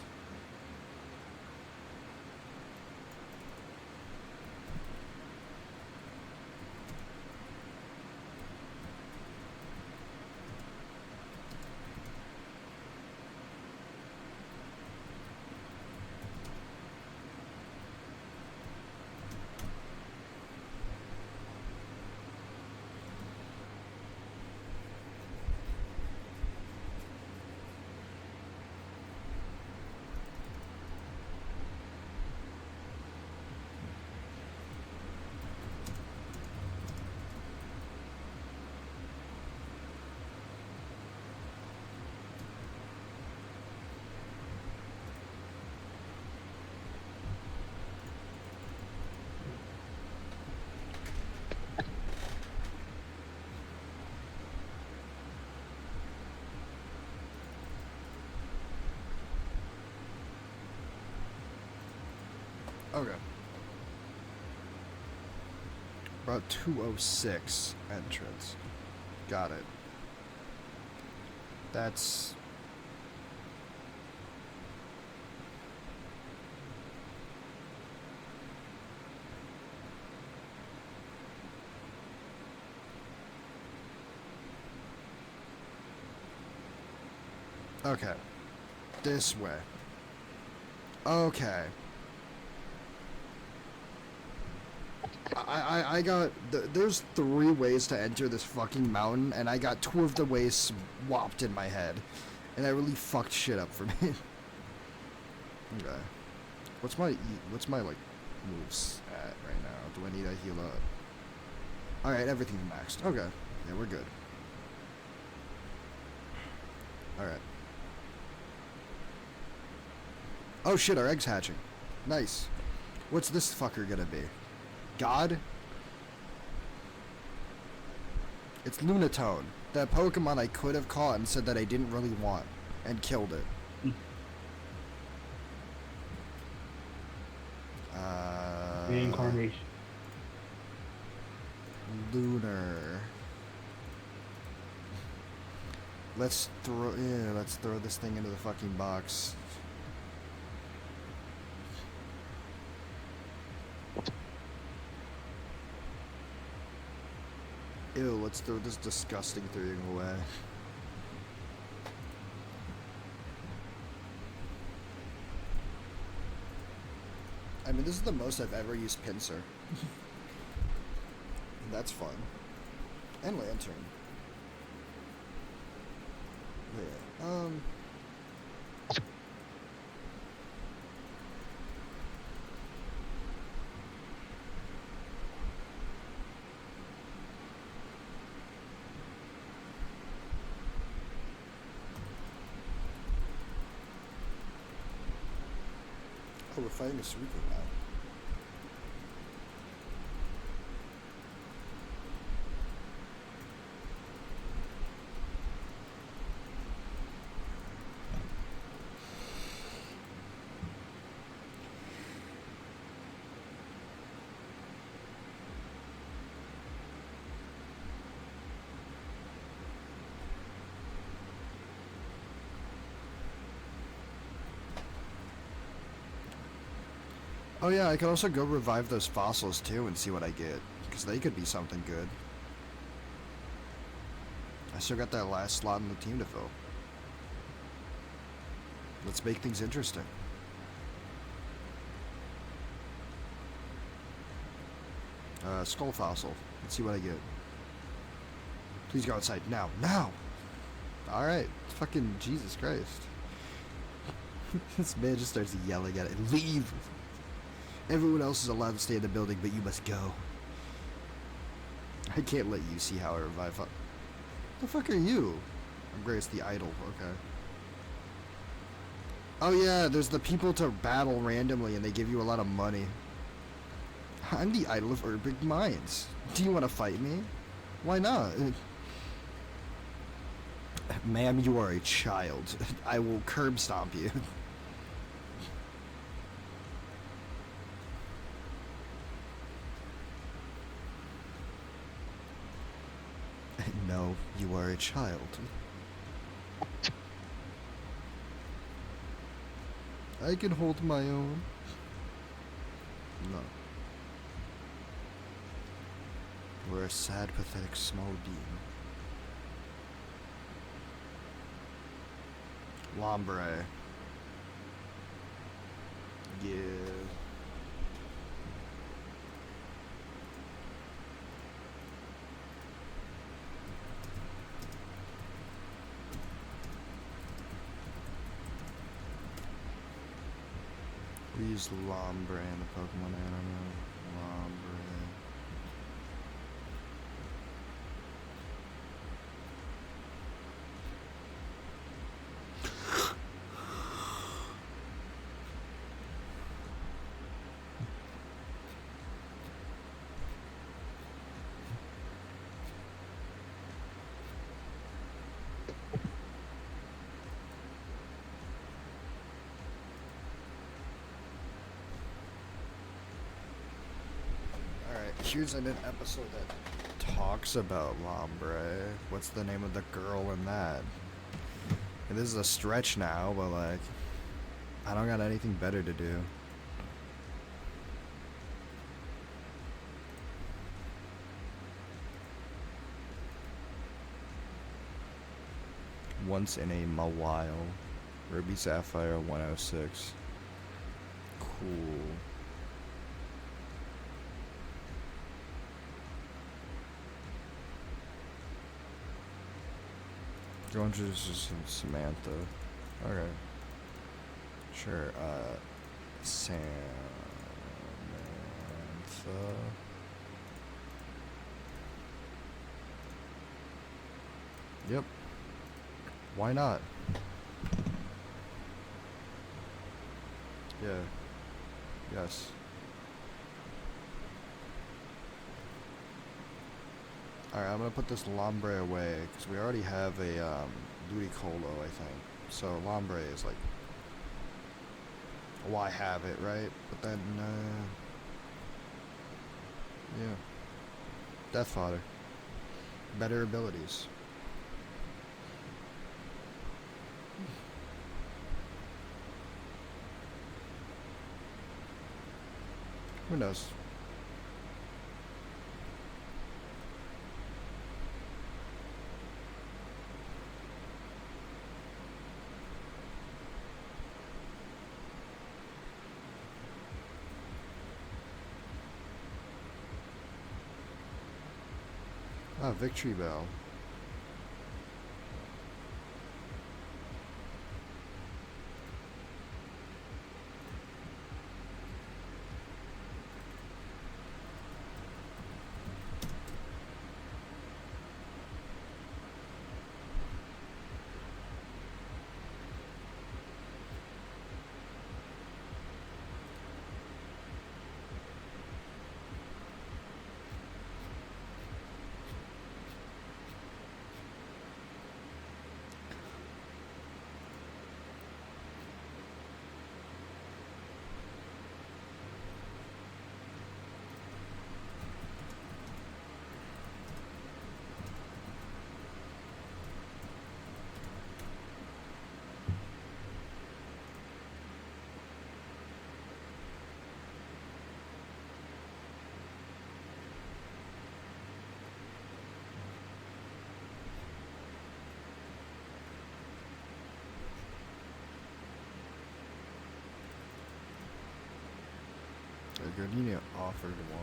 Okay. About 206 entrance. Got it. That's... Okay. This way. Okay. I got... There's 3 ways to enter this fucking mountain, and I got 2 of the ways swapped in my head. And that really fucked shit up for me. Okay. What's my, like, moves at right now? Do I need to heal up? Alright, everything's maxed. Okay. Yeah, we're good. Alright. Oh shit, our egg's hatching. Nice. What's this fucker gonna be? God? It's Lunatone. That Pokemon I could have caught and said that I didn't really want. And killed it.
Reincarnation.
Lunar. Let's throw this thing into the fucking box. Ew, let's throw this disgusting thing away. I mean, this is the most I've ever used Pinsir. That's fun. And Lantern. Yeah. Oh, we're fighting a Suicune now. Oh yeah, I could also go revive those fossils too and see what I get, because they could be something good. I still got that last slot in the team to fill. Let's make things interesting. Skull fossil. Let's see what I get. Please go outside now. Now! Alright. Fucking Jesus Christ. This man just starts yelling at it. Leave! Everyone else is allowed to stay in the building, but you must go. I can't let you see how I revive. The fuck are you? I'm Grace the Idol. Okay. Oh yeah, there's the people to battle randomly and they give you a lot of money. I'm the idol of Urbic Minds. Do you want to fight me? Why not? Ma'am, you are a child. I will curb stomp you. No, you are a child. I can hold my own. No. We're a sad, pathetic, small being. Lombre. Yeah. We use Lombre in the Pokemon anime. Lombre. Here's an episode that talks about Lombre. What's the name of the girl in that? And this is a stretch now, but like, I don't got anything better to do. Once in a while. Ruby Sapphire 106. Cool. Go introduce Samantha. Okay. Sure, Samantha. Yep. Why not? Yeah. Yes. Alright, I'm gonna put this Lombre away, because we already have a, Ludicolo, I think. So, Lombre is like, why have it, right? But then, yeah. Death Fodder. Better abilities. Who knows? Ah, Victory Bell. Gardenia offered one.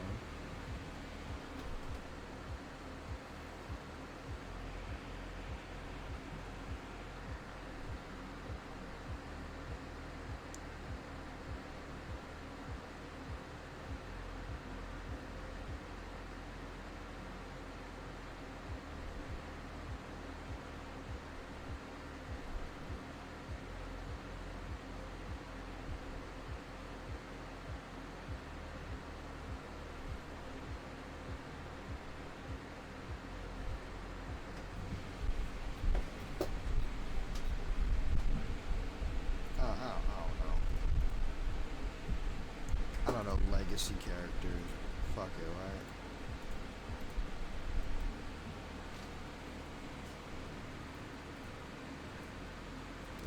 legacy characters. Fuck it, right?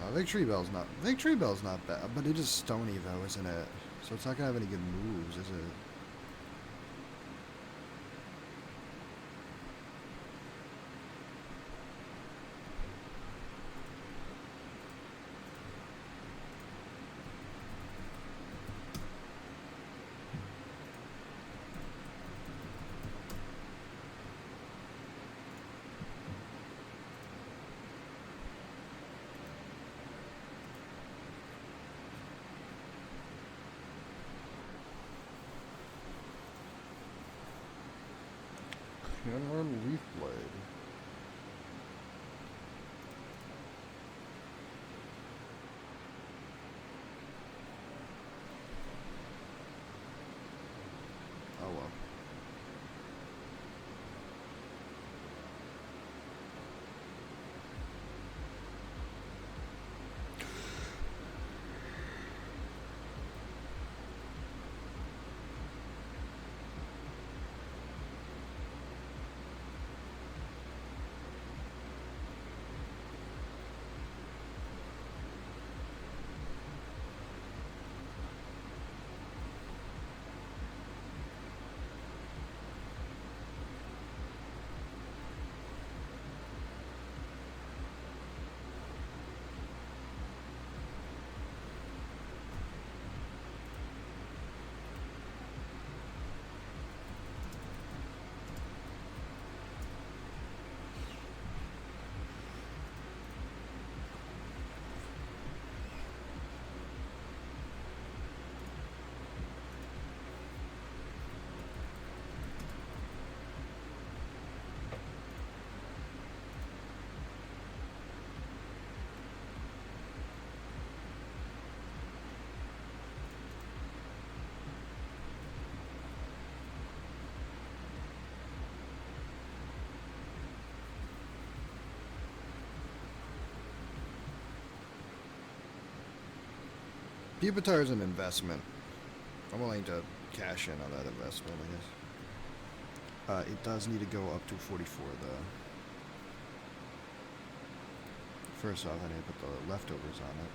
No, Victory Bell's not bad, but it is stony though, isn't it? So it's not gonna have any good moves, is it? Can learn Leaf Blade. Oh well. Pupitar is an investment. I'm willing to cash in on that investment, I guess. It does need to go up to 44, though. First off, I need to put the leftovers on it.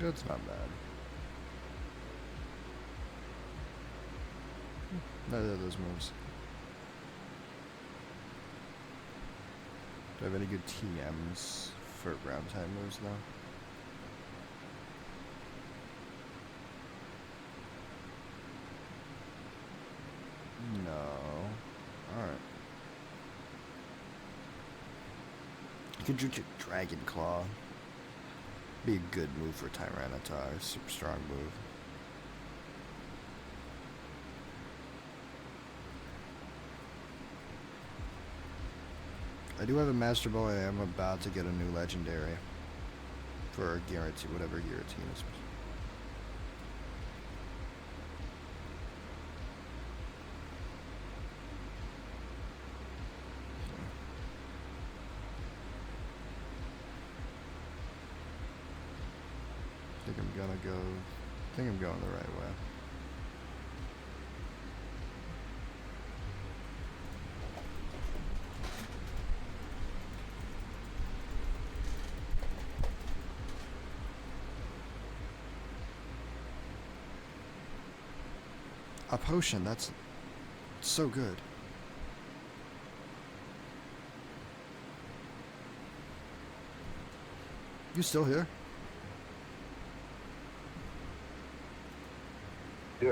It's not bad. Neither of those moves. Do I have any good TMs for ground time moves though? No. Alright. You could do Dragon Claw. Be a good move for Tyranitar. Super strong move. I do have a Master Ball. I am about to get a new legendary. For a guarantee, whatever guarantee is. I think I'm going the right way. A potion, that's so good. You still here?
Yeah,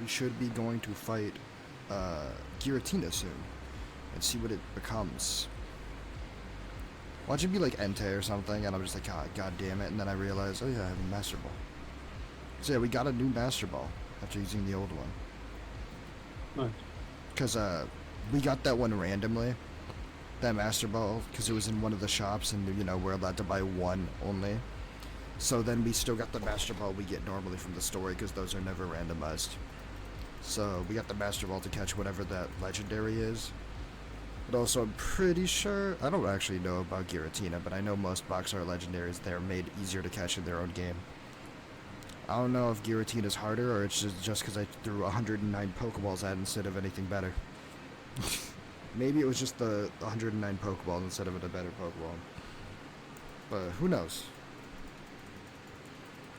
We should be going to fight Giratina soon and see what it becomes. Watch it be like Entei or something, and I'm just like, God damn it, and then I realize, oh yeah, I have a Master Ball. So yeah, we got a new Master Ball after using the old one.
nice.
Because we got that one randomly, that Master Ball, because it was in one of the shops, and you know, we're allowed to buy one only. So then we still got the Master Ball we get normally from the story, because those are never randomized. So we got the Master Ball to catch whatever that legendary is. But also, I'm pretty sure, I don't actually know about Giratina, but I know most box art legendaries, they're made easier to catch in their own game. I don't know if Giratina's harder, or it's just because I threw 109 Pokeballs at it instead of anything better. Maybe it was just the 109 Pokeballs instead of a better Pokeball. But who knows?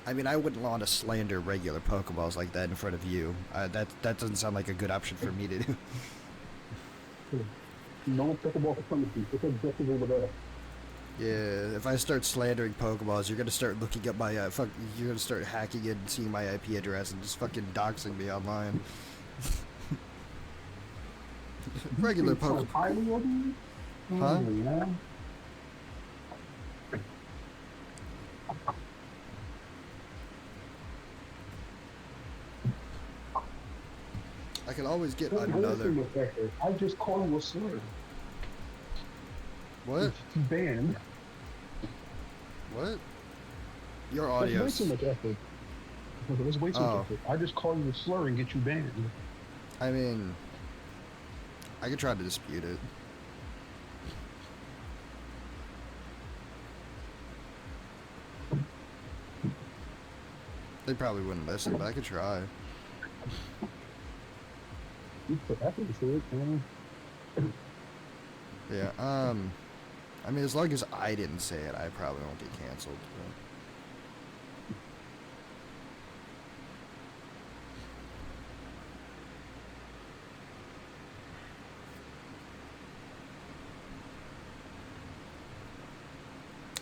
I mean, I wouldn't want to slander regular Pokeballs like that in front of you. That doesn't sound like a good option for me to do.
No Pokeball for some of you. It's exactly over there.
Yeah, if I start slandering Pokeballs, you're gonna start looking at my you're gonna start hacking it and seeing my IP address and just fucking doxing me online. Regular Pokeball.
Highly of you?
Huh?
Yeah.
I can always get
Listen,
another.
I just call you a slur.
What?
It's banned.
What? Your
That's way
audio's.
too much effort. That's way too
Oh.
much effort. I just call you a slur and get you banned.
I mean, I could try to dispute it. They probably wouldn't listen, but I could try.
You put effort into it, man.
Yeah, I mean, as long as I didn't say it, I probably won't get canceled.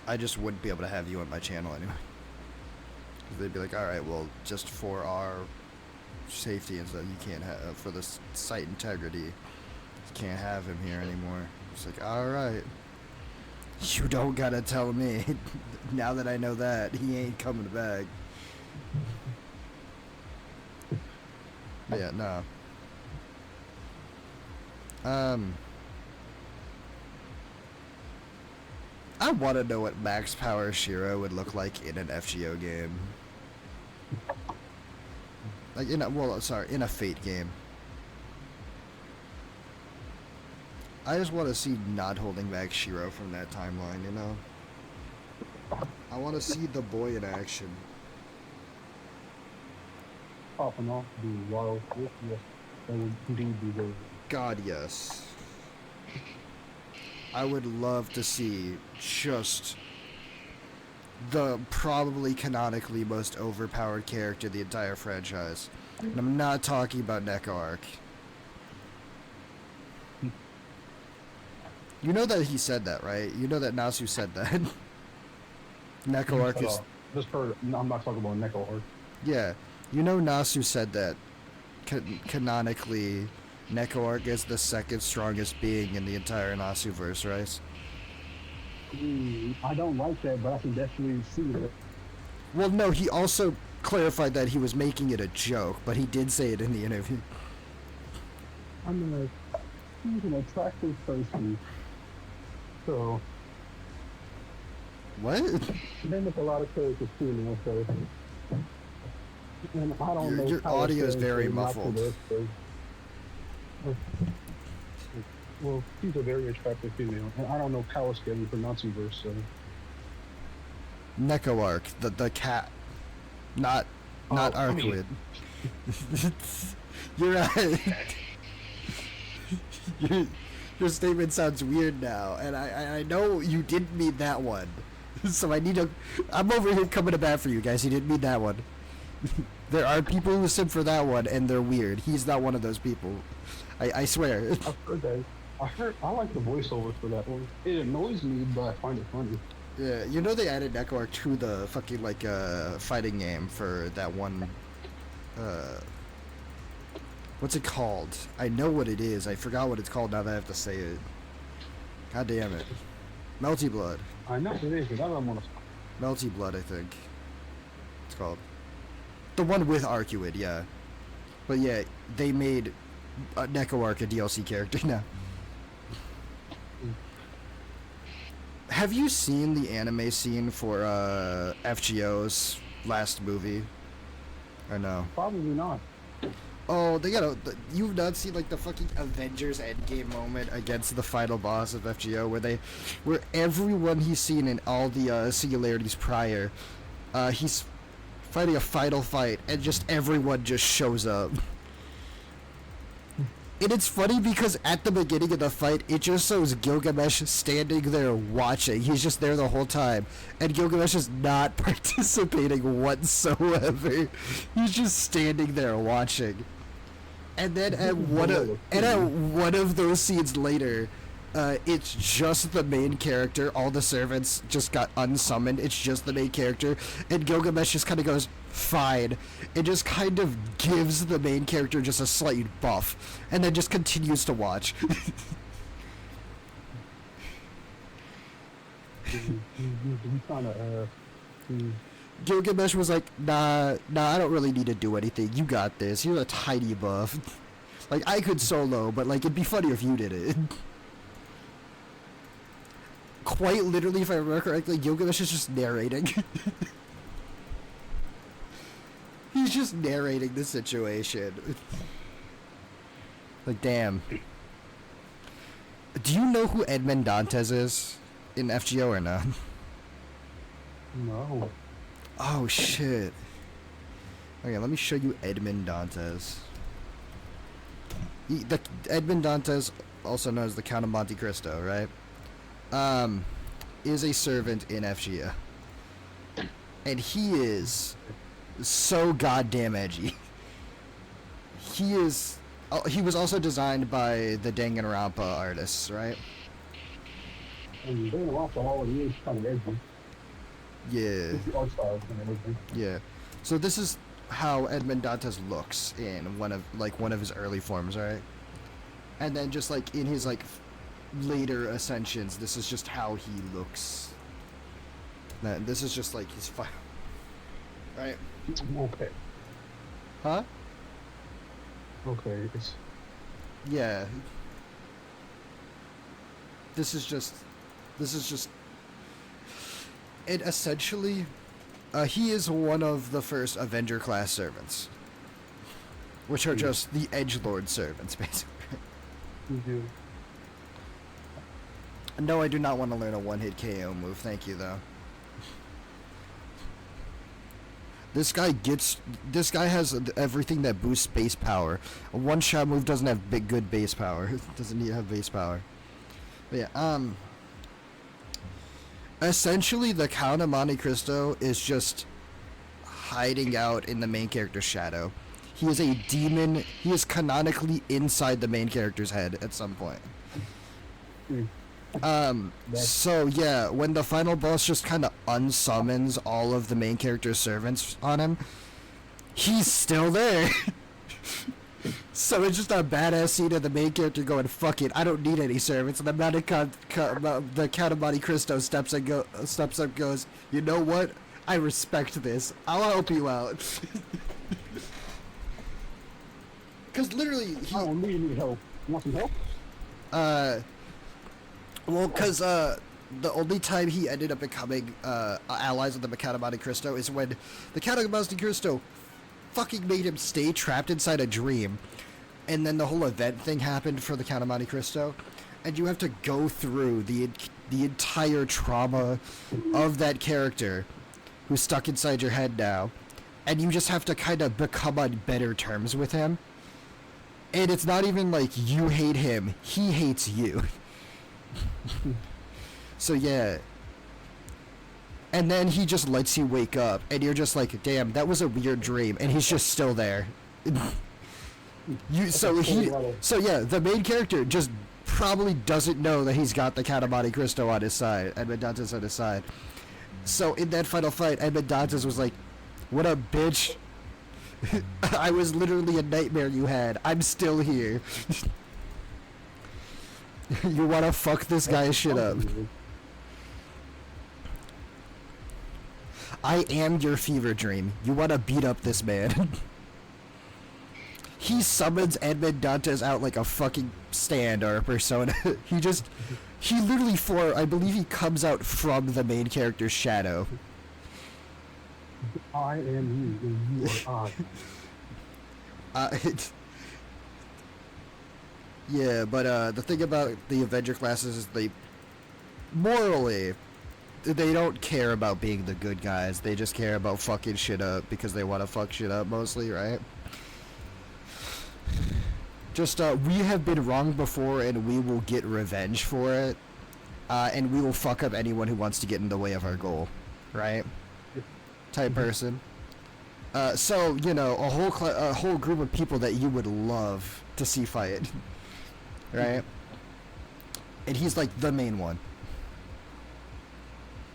I just wouldn't be able to have you on my channel anyway. 'Cause they'd be like, alright, well, just for our safety and stuff, you can't have, for the site integrity, you can't have him here anymore. It's like, alright. You don't gotta tell me. Now that I know that, he ain't coming back. Yeah, no. I want to know what Max Power Shiro would look like in an FGO game. Like in a Fate game. I just want to see not holding back Shiro from that timeline, you know? I want to see the boy in action.
Off and off, do wild shit, yes. That would indeed be good.
God, yes. I would love to see just the probably canonically most overpowered character in the entire franchise. And I'm not talking about Neko Arc. You know that he said that, right? You know that Nasu said that. Neko Arc is...
Just heard, I'm not talking about Neko Arc.
Yeah. You know Nasu said that canonically Neko Arc is the second strongest being in the entire Nasu-verse, right?
I don't like that, but I can definitely see it.
Well, no, he also clarified that he was making it a joke, but he did say it in the interview.
I mean, like, he's an attractive person. So,
What?
they make a lot of characters female, so. And I don't know.
Your
how
audio is
it's
very
not
muffled.
to this, so- Well, she's a very attractive female, and I don't know power scaling for Natsuverse, so.
Neko Arc, the cat. Not
I
Arcuid.
mean-
You're right. Your statement sounds weird now, and I know you didn't mean that one. So I need to... I'm over here coming to bat for you guys. He didn't mean that one. There are people who sim for that one, and they're weird. He's not one of those people. I swear.
I've heard that. I like the voiceover for that one. It annoys me, but I find it funny.
Yeah, you know they added Nekoark to the fucking like fighting game for that one. What's it called? I know what it is. I forgot what it's called now that I have to say it. God damn it. Melty Blood.
I know it is, but I don't want to.
Melty Blood, I think. It's called. The one with Arcuid, yeah. But yeah, they made Nekoark a DLC character now. Have you seen the anime scene for FGO's last movie? Or no?
Probably not.
Oh, they gotta. You've not seen like the fucking Avengers Endgame moment against the final boss of FGO, where everyone he's seen in all the singularities prior, he's fighting a final fight, and just everyone just shows up. And it's funny because at the beginning of the fight, it just shows Gilgamesh standing there watching. He's just there the whole time. And Gilgamesh is not participating whatsoever. He's just standing there watching. And then at one of those scenes later, it's just the main character. All the servants just got unsummoned. It's just the main character. And Gilgamesh just kind of goes, fine. It just kind of gives the main character just a slight buff. And then just continues to watch. Gilgamesh was like, nah, I don't really need to do anything. You got this. You're a tiny buff. Like, I could solo, but like, it'd be funnier if you did it. Quite literally, if I remember correctly, Gilgamesh is just narrating. He's just narrating the situation. Like, damn. Do you know who Edmond Dantes is in FGO or not?
No.
Oh, shit. Okay, let me show you Edmond Dantes. Edmond Dantes, also known as the Count of Monte Cristo, right? Is a servant in FGO. And he is so goddamn edgy. He was also designed by the Danganronpa artists, right?
And Danganronpa already is kind of edgy.
Yeah.
The art style is kind of edgy.
Yeah. So this is how Edmond Dantes looks in one of his early forms, right? And then just like in his like later ascensions, this is just how he looks. This is just like his file. Right?
Okay.
Huh?
Okay.
Yeah. This is just it essentially he is one of the first Avenger class servants, which are just the edgelord servants, basically.
You do.
No, I do not want to learn a one-hit KO move. Thank you, though. This guy has everything that boosts base power. A one-shot move doesn't have good base power. It doesn't need to have base power. But yeah, essentially the Count of Monte Cristo is just hiding out in the main character's shadow. He is a demon. He is canonically inside the main character's head at some point. So yeah, when the final boss just kind of unsummons all of the main character's servants on him, he's still there. So it's just a badass scene of the main character going, fuck it, I don't need any servants. And the Count of Monte Cristo steps up, goes, you know what? I respect this. I'll help you out. Because literally,
I don't really need help. You want some help?
Well, because the only time he ended up becoming allies with the Count of Monte Cristo is when the Count of Monte Cristo fucking made him stay trapped inside a dream, and then the whole event thing happened for the Count of Monte Cristo, and you have to go through the entire trauma of that character who's stuck inside your head now, and you just have to kind of become on better terms with him. And it's not even like you hate him, he hates you. So yeah. And then he just lets you wake up, and you're just like, damn, that was a weird dream, and he's just still there. So yeah, the main character just probably doesn't know that he's got the Count of Monte Cristo on his side, Edmond Dantes on his side. So in that final fight, Edmond Dantes was like, "What up, bitch? I was literally a nightmare you had. I'm still here. You wanna fuck this guy's shit up? I am your fever dream. You wanna beat up this man?" He summons Edmond Dantes out like a fucking stand or a persona. He literally I believe he comes out from the main character's shadow.
I am you, and you are I.
Yeah, but the thing about the Avenger classes is morally, they don't care about being the good guys. They just care about fucking shit up because they want to fuck shit up mostly, right? Just, we have been wrong before and we will get revenge for it. And we will fuck up anyone who wants to get in the way of our goal, right? Type person. So, you know, a whole group of people that you would love to see fight, right? And he's like the main one.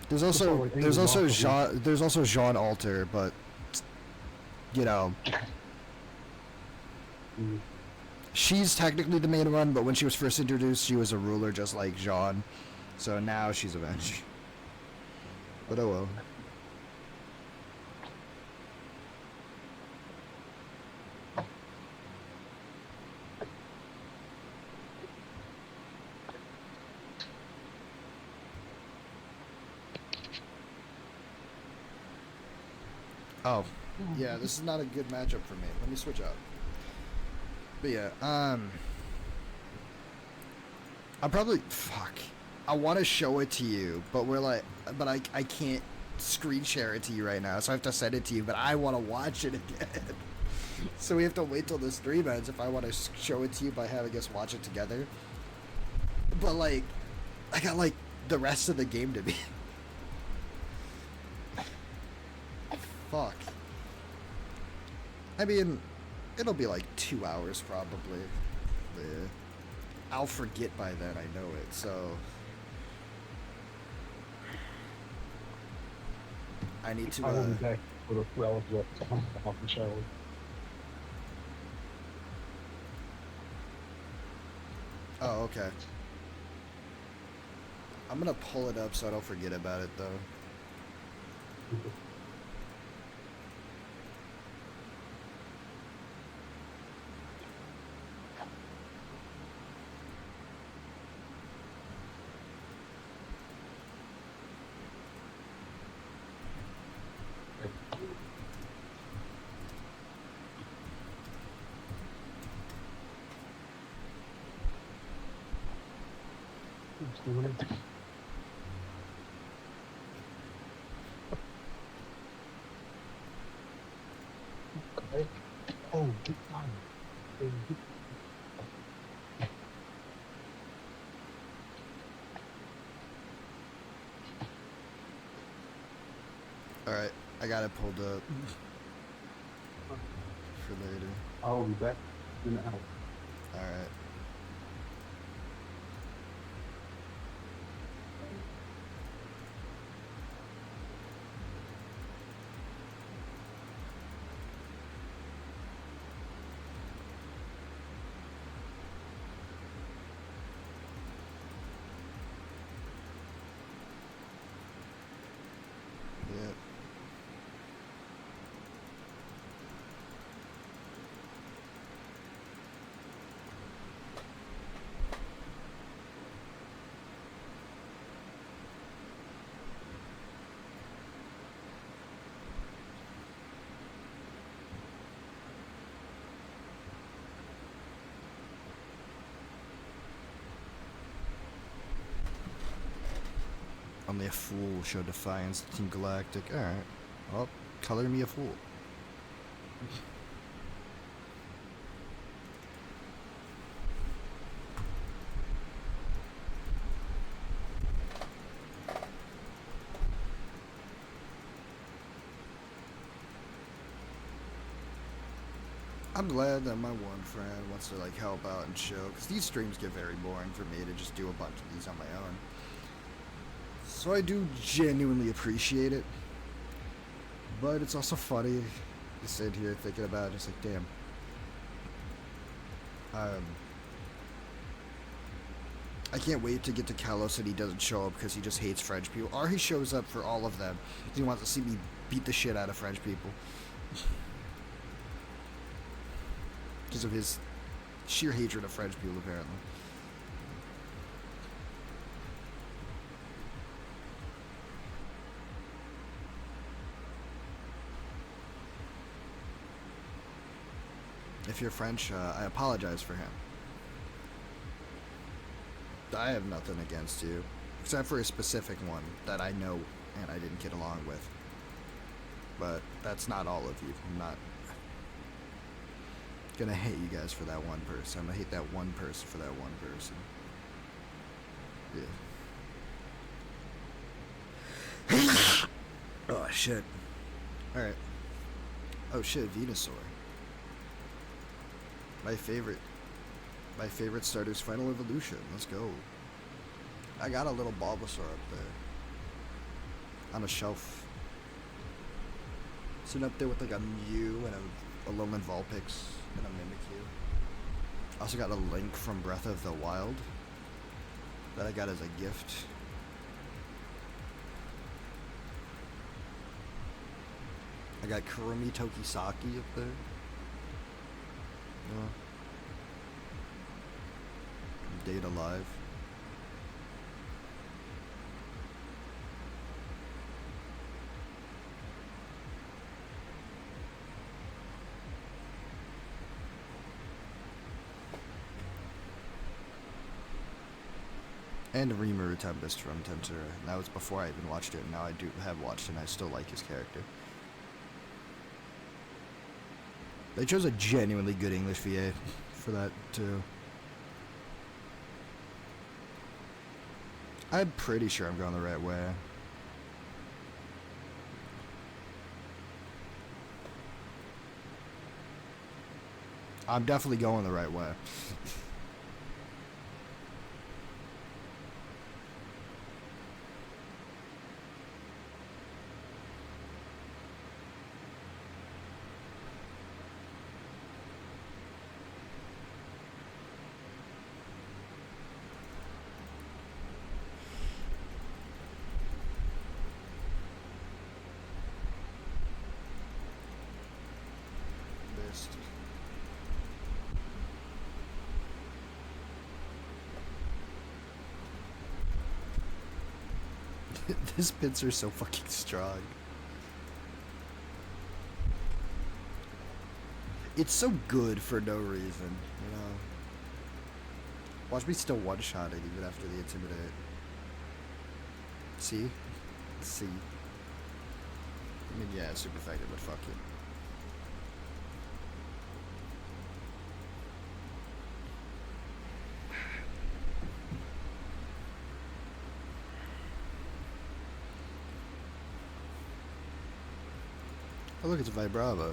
There's also Jean Alter, but you know, she's technically the main one, but when she was first introduced, she was a ruler just like Jean. So now she's avenged. But oh well. Oh, yeah, this is not a good matchup for me. Let me switch up. But yeah, I'm probably, I want to show it to you, but I can't screen share it to you right now, so I have to send it to you, but I want to watch it again. So we have to wait till the stream ends if I want to show it to you by having us watch it together. But like, I got like the rest of the game to be. Fuck. I mean, it'll be like 2 hours probably. Yeah. I'll forget by then, I know it, so... I need to,
I will be back for the relative off the show.
Oh, okay. I'm gonna pull it up so I don't forget about it, though.
Oh, good time.
Alright, I got it pulled up. For later.
I'll be back in an hour.
Alright. Yep. Only a fool will show defiance to Team Galactic. Alright. Well, color me a fool. I'm glad that my one friend wants to like help out and show, because these streams get very boring for me to just do a bunch of these on my own. So I do genuinely appreciate it, but it's also funny to sit here thinking about it, just like, damn. I can't wait to get to Kalos and he doesn't show up because he just hates French people, or he shows up for all of them. He wants to see me beat the shit out of French people. Because of his sheer hatred of French people, apparently. If you're French, I apologize for him. I have nothing against you, except for a specific one that I know and I didn't get along with. But that's not all of you. I'm not gonna hate you guys for that one person. I'm gonna hate that one person for that one person. Yeah. Oh shit. Alright. Oh shit, Venusaur. My favorite starter's Final Evolution. Let's go. I got a little Bulbasaur up there. On a shelf. Sitting up there with like a Mew and a Alolan Vulpix and a Mimikyu. Also got a Link from Breath of the Wild that I got as a gift. I got Kurumi Tokisaki up there. Data Live. And Rimuru Tempest from Tensura. That was before I even watched it, and now I do have watched it, and I still like his character. They chose a genuinely good English VA for that, too. I'm pretty sure I'm going the right way. I'm definitely going the right way. This Pinsir's so fucking strong. It's so good for no reason, you know. Watch me still one-shot it even after the Intimidate. See? See? I mean, yeah, it's super effective, but fuck it. Oh look, it's a Vibrava.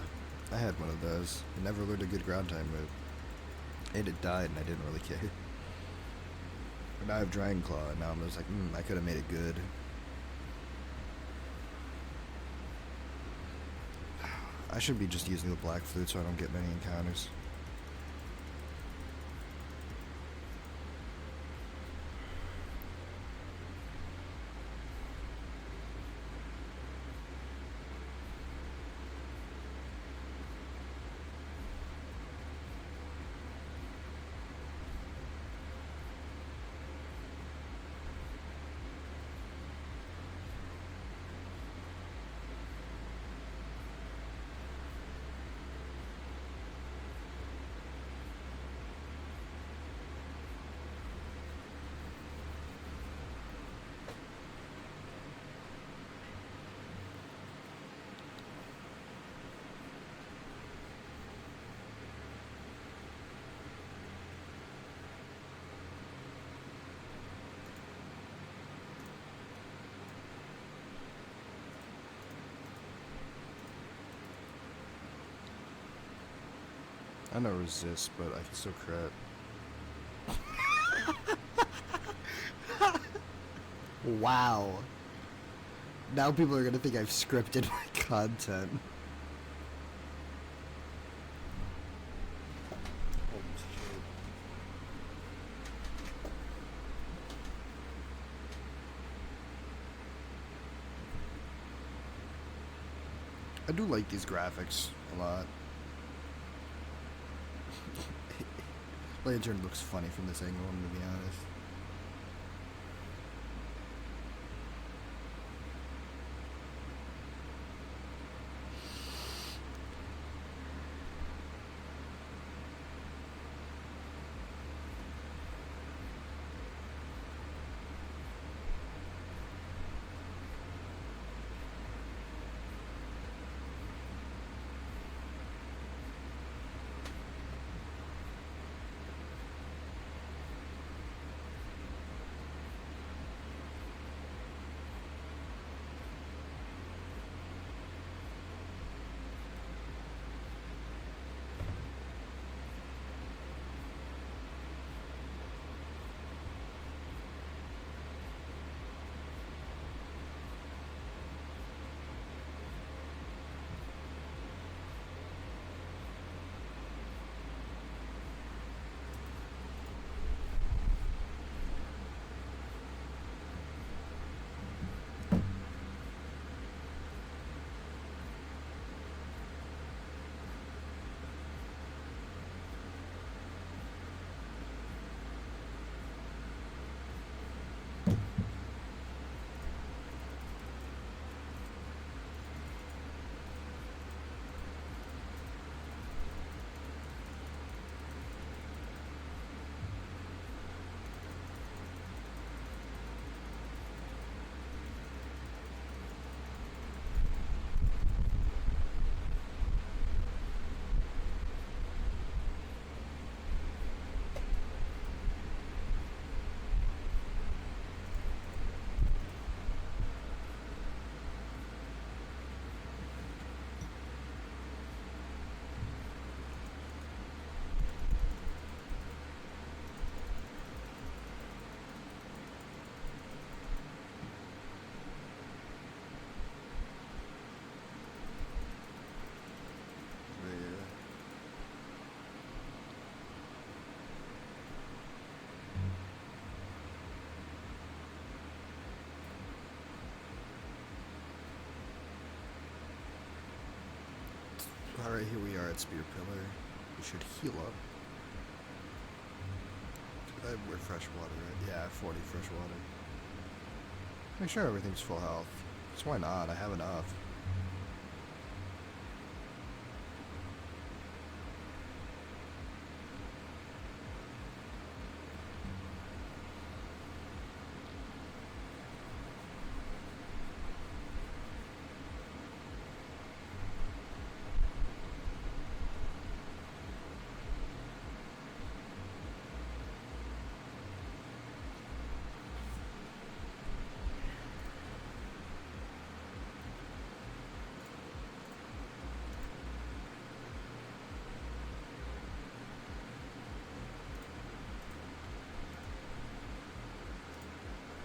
I had one of those. I never learned a good ground type move. And it died and I didn't really care. But now I have Dragon Claw and now I'm just like, I could have made it good. I should be just using the Black Flute so I don't get many encounters. I know resist, but I can still crit. Wow. Now people are gonna think I've scripted my content. I do like these graphics a lot. Lantern looks funny from this angle, I'm gonna be honest. Alright, here we are at Spear Pillar. We should heal up. We're fresh water, right? Yeah, 40 fresh water. Make sure everything's full health. Because why not? I have enough.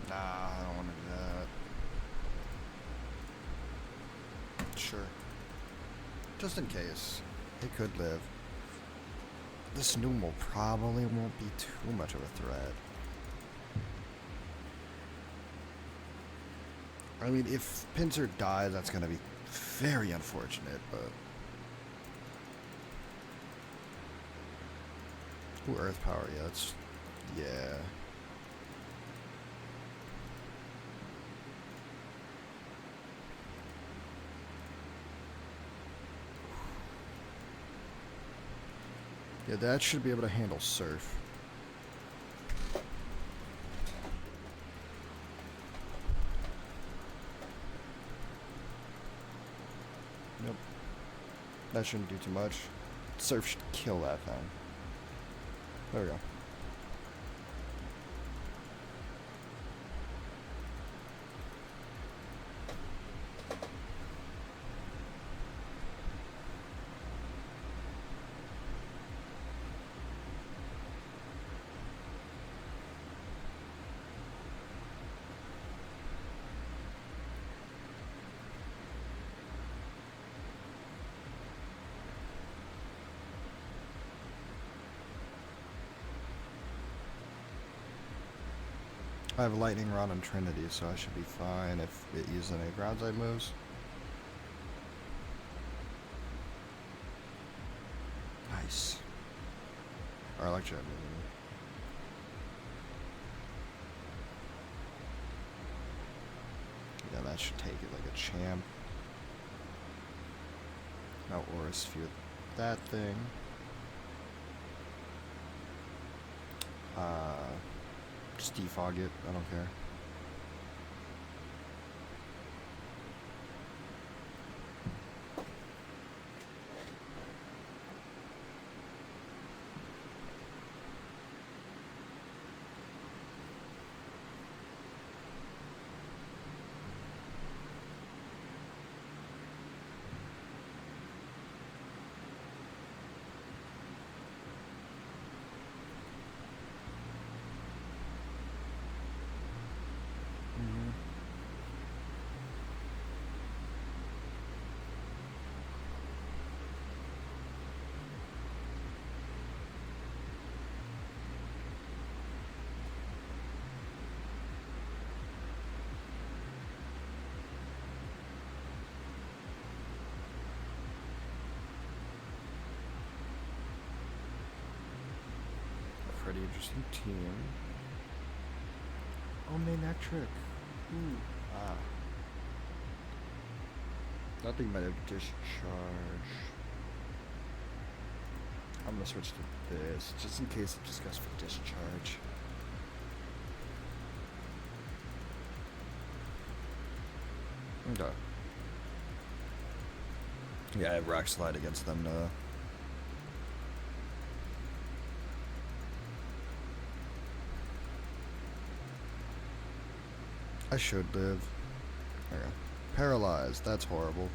Nah, I don't want to do that. Sure. Just in case. It could live. This Noom probably won't be too much of a threat. I mean, if Pincer dies, that's gonna be very unfortunate, but... Ooh, Earth Power, yeah, that's... Yeah. Yeah, that should be able to handle Surf. Nope. That shouldn't do too much. Surf should kill that thing. There we go. I have Lightning Rod on Trinity, so I should be fine if it uses any ground type moves. Nice. Or Electro. Yeah, that should take it like a champ. Now Aura Sphere that thing. Just defog it, I don't care. Pretty interesting team. Oh, Manectric. Ooh. Ah. Nothing but a discharge. I'm gonna switch to this, just in case it just goes for discharge. Okay. Yeah, I have Rock Slide against them now. I should live. Okay. Paralyzed. That's horrible.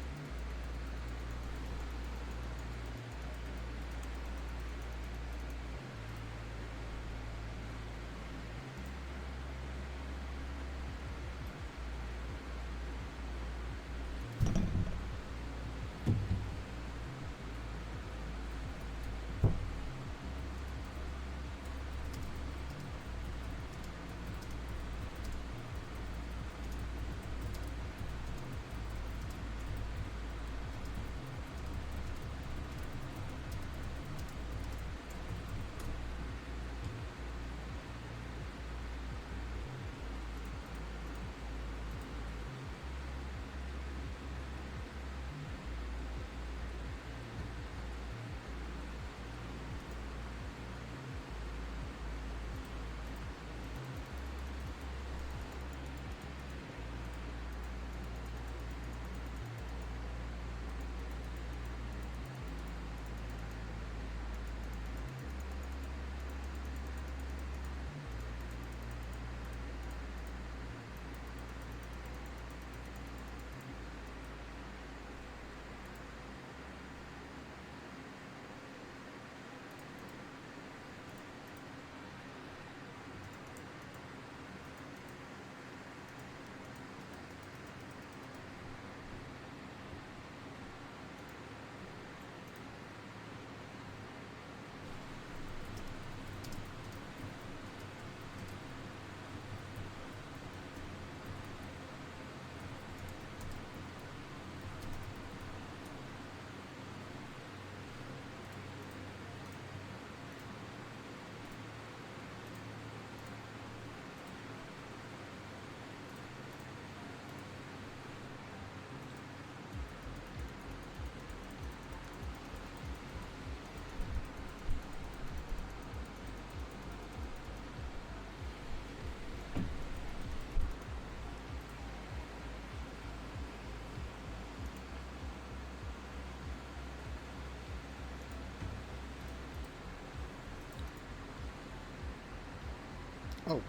Oh,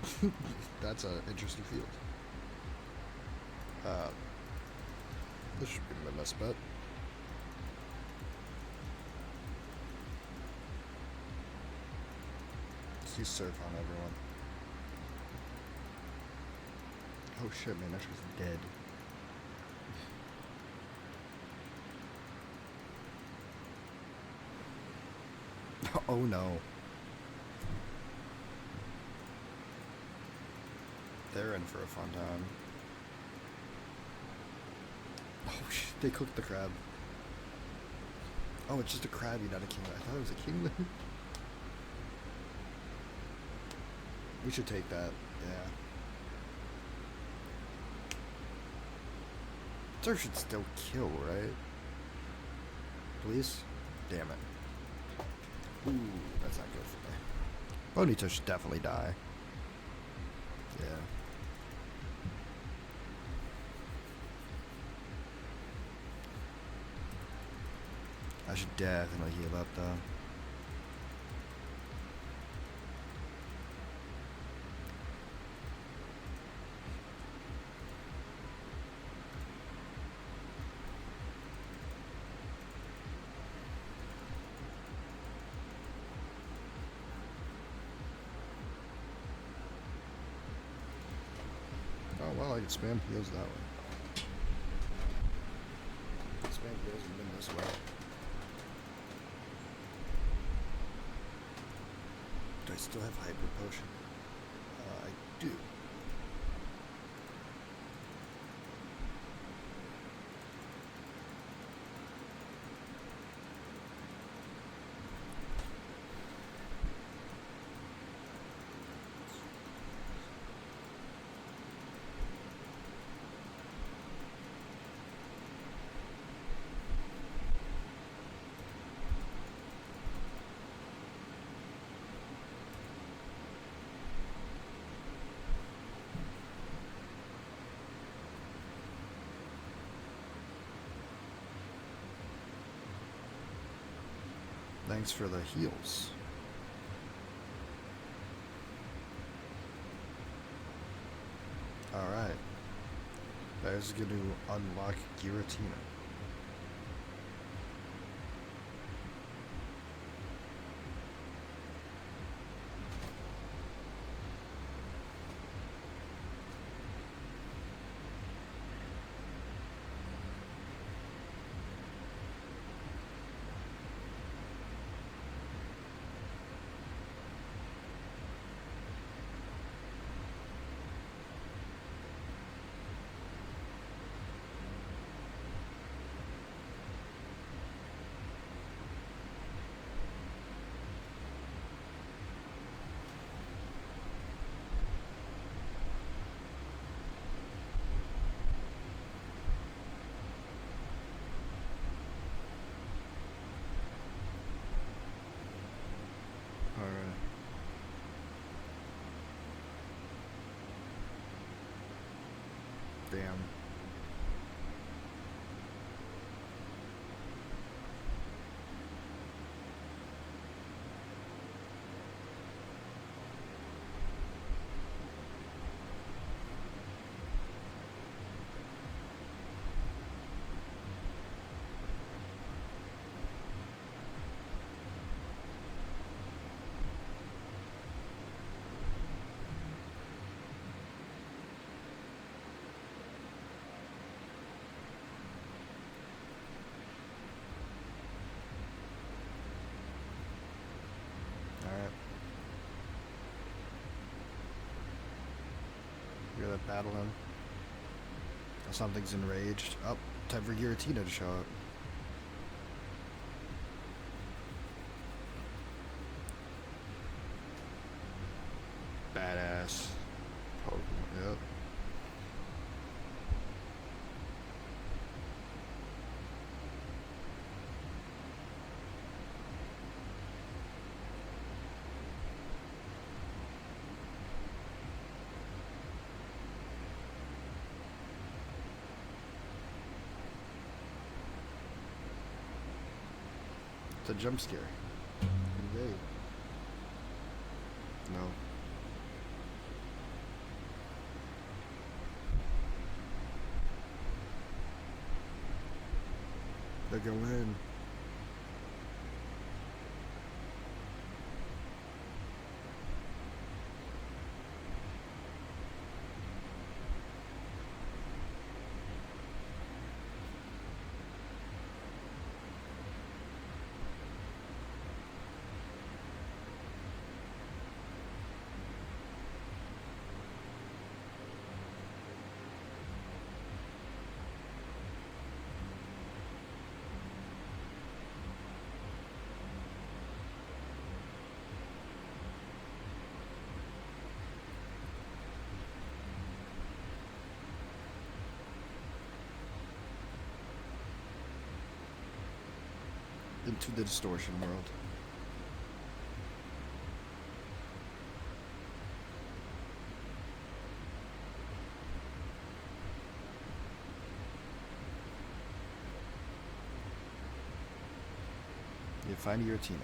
that's an interesting field. This should be my best bet. Let's use Surf on everyone. Oh shit, man, that was dead. Oh no. they're in for a fun time. Oh shit, they cooked the crab. Oh, it's just a crabby, not a kinglet. I thought it was a kinglet. We should take that, yeah. Turf should still kill, right? Please? Damn it. Ooh, that's not good for me. Bonito should definitely die. Yeah. I should definitely heal up though. Oh well, I can spam heals that way. Spam heals have been this way. Do I still have hyper potion? I do. Thanks for the heals. Alright. That is going to unlock Giratina. Alright. Damn. Alright. Hear that battling. Something's enraged. Oh, time for Giratina to show up. Badass. Pokemon, yep. It's a jump scare. Invade. No. They're gonna win. into the distortion world. You find your Tina.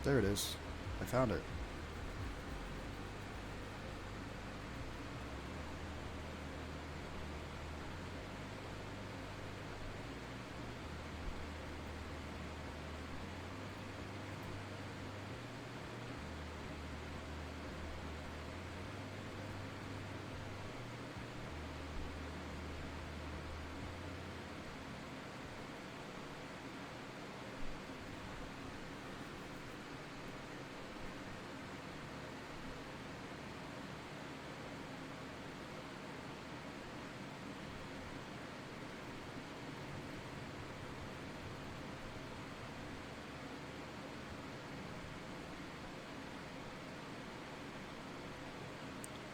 There it is. I found it.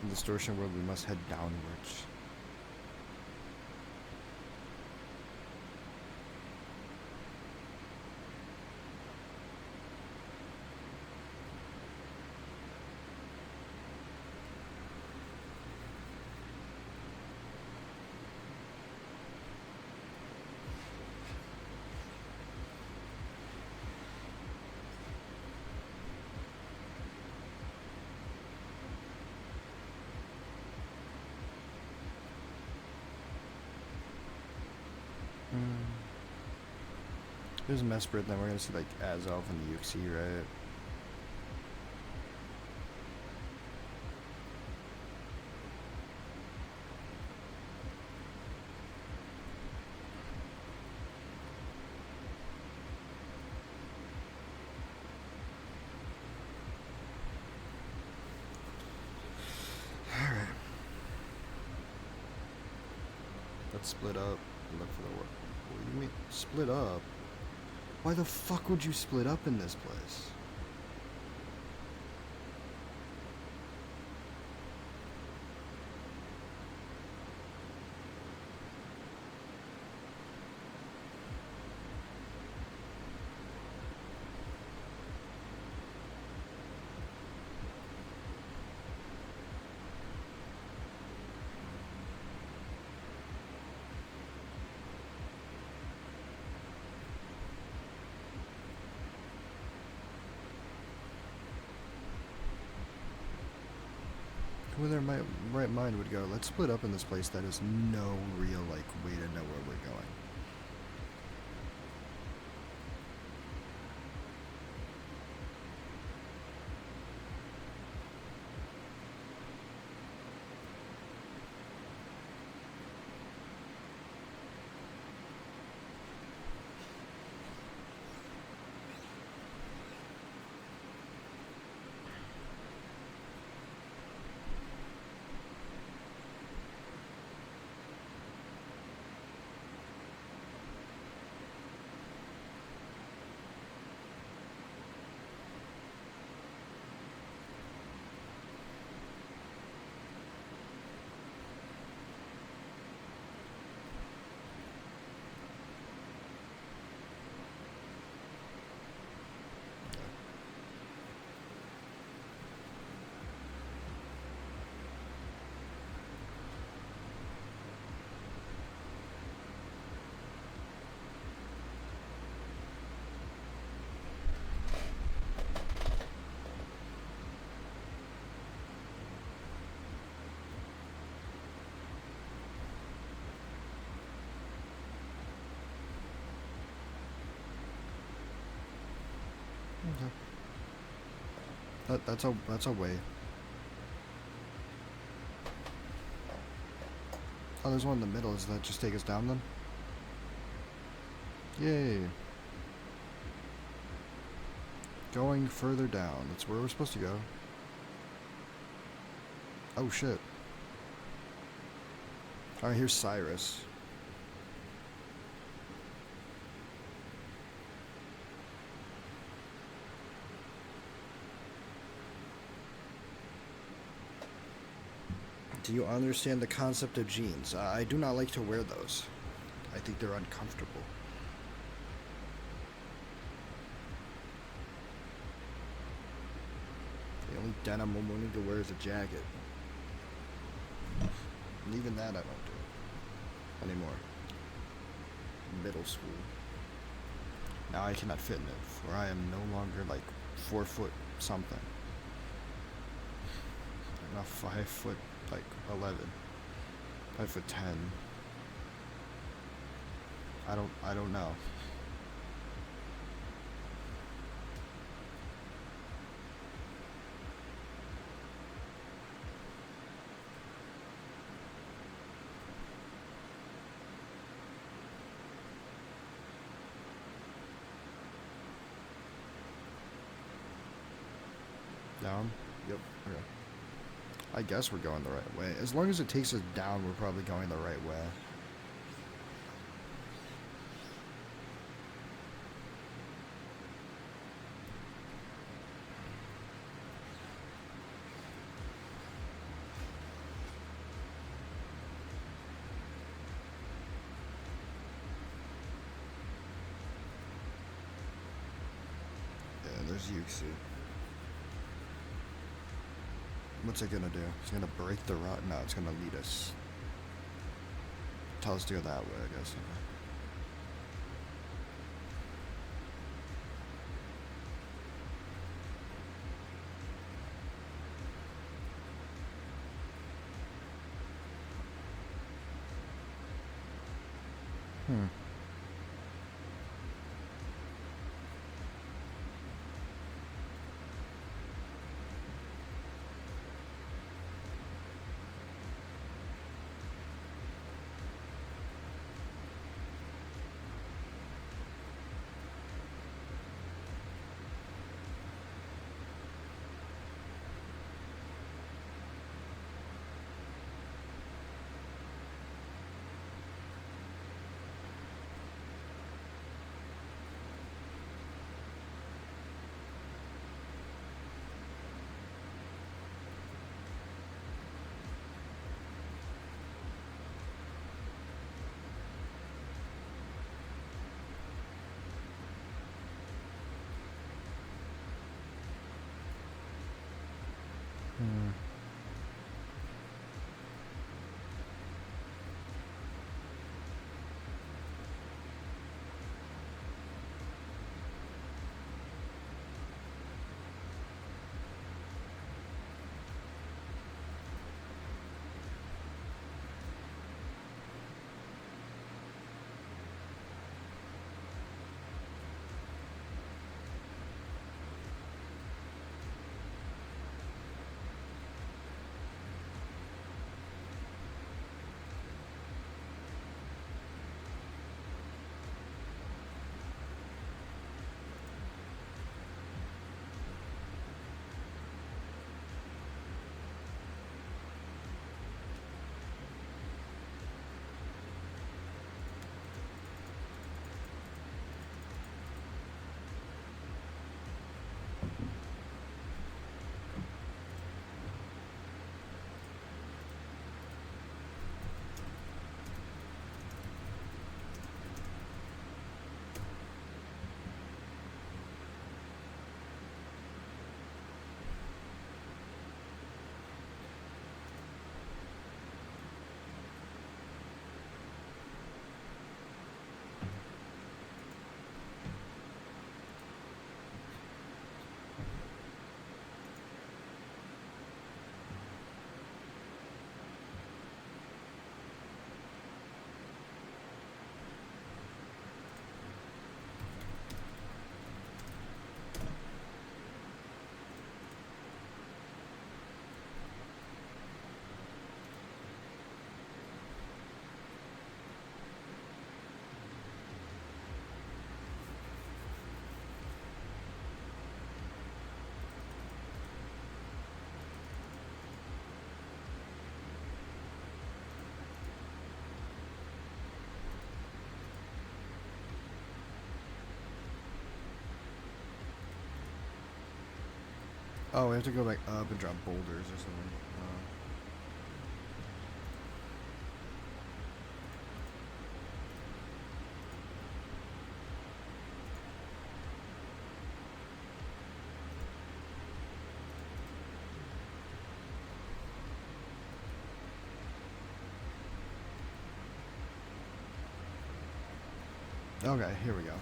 In the distortion world, we must head downwards. There's Mesprit, then we're gonna see like Azov and Yuxi, right? Alright. Let's split up and look for the work. What do you mean? Split up? Why the fuck would you split up in this place? Who in their right mind would go, let's split up in this place that has no real, like, way to know where we're going. Okay. That's a way. Oh, there's one in the middle. Does that just take us down then? Yay. Going further down. That's where we're supposed to go. Oh shit. Alright, here's Cyrus. Do you understand the concept of jeans? I do not like to wear those. I think they're uncomfortable. denim I'm to wear as a jacket. And even that I don't do anymore. Middle school. Now I cannot fit in it, for I am no longer like 4 foot something. I'm not 5 foot like 11. 5 foot 10. I don't know. Down? Yep. Okay. I guess we're going the right way. As long as it takes us down, we're probably going the right way. Yeah, there's Yuxi. What's it gonna do? It's gonna break the route? No, it's gonna lead us. Tell us to go that way, I guess. Hmm. Hmm. Oh, we have to go like up and drop boulders or something. Okay, here we go.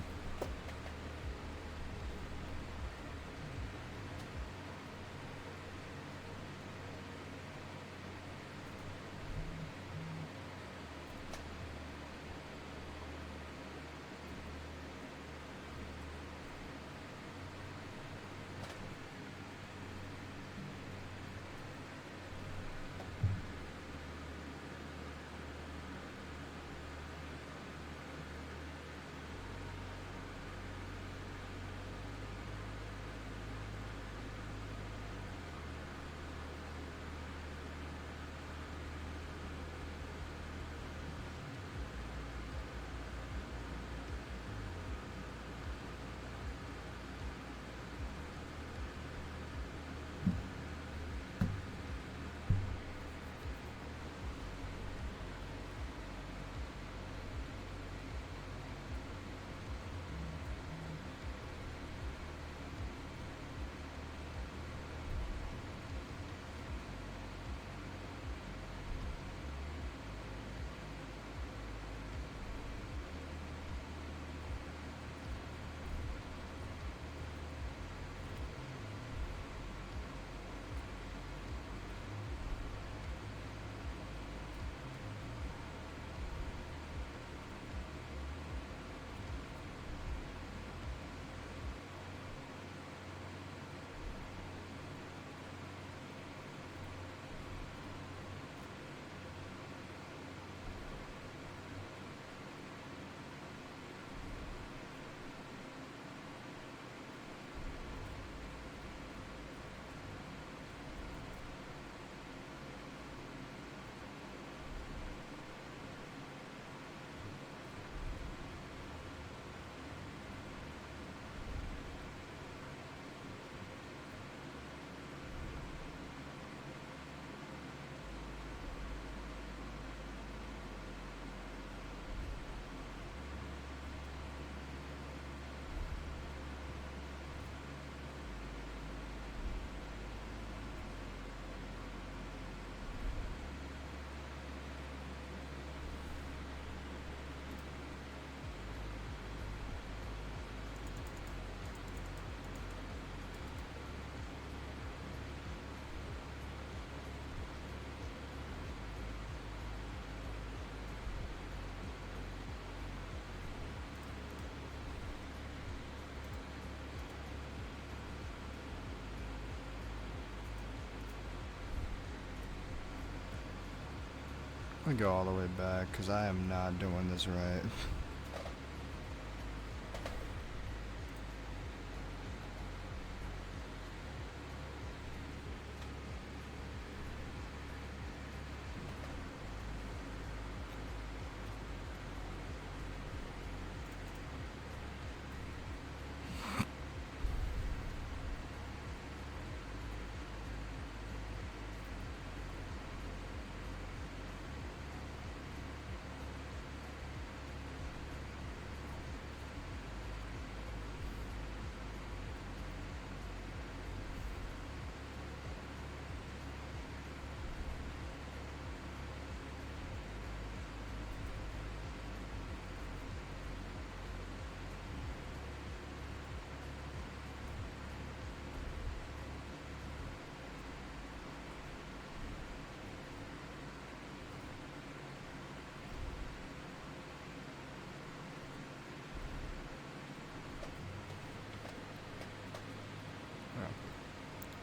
I'm gonna go all the way back because I am not doing this right.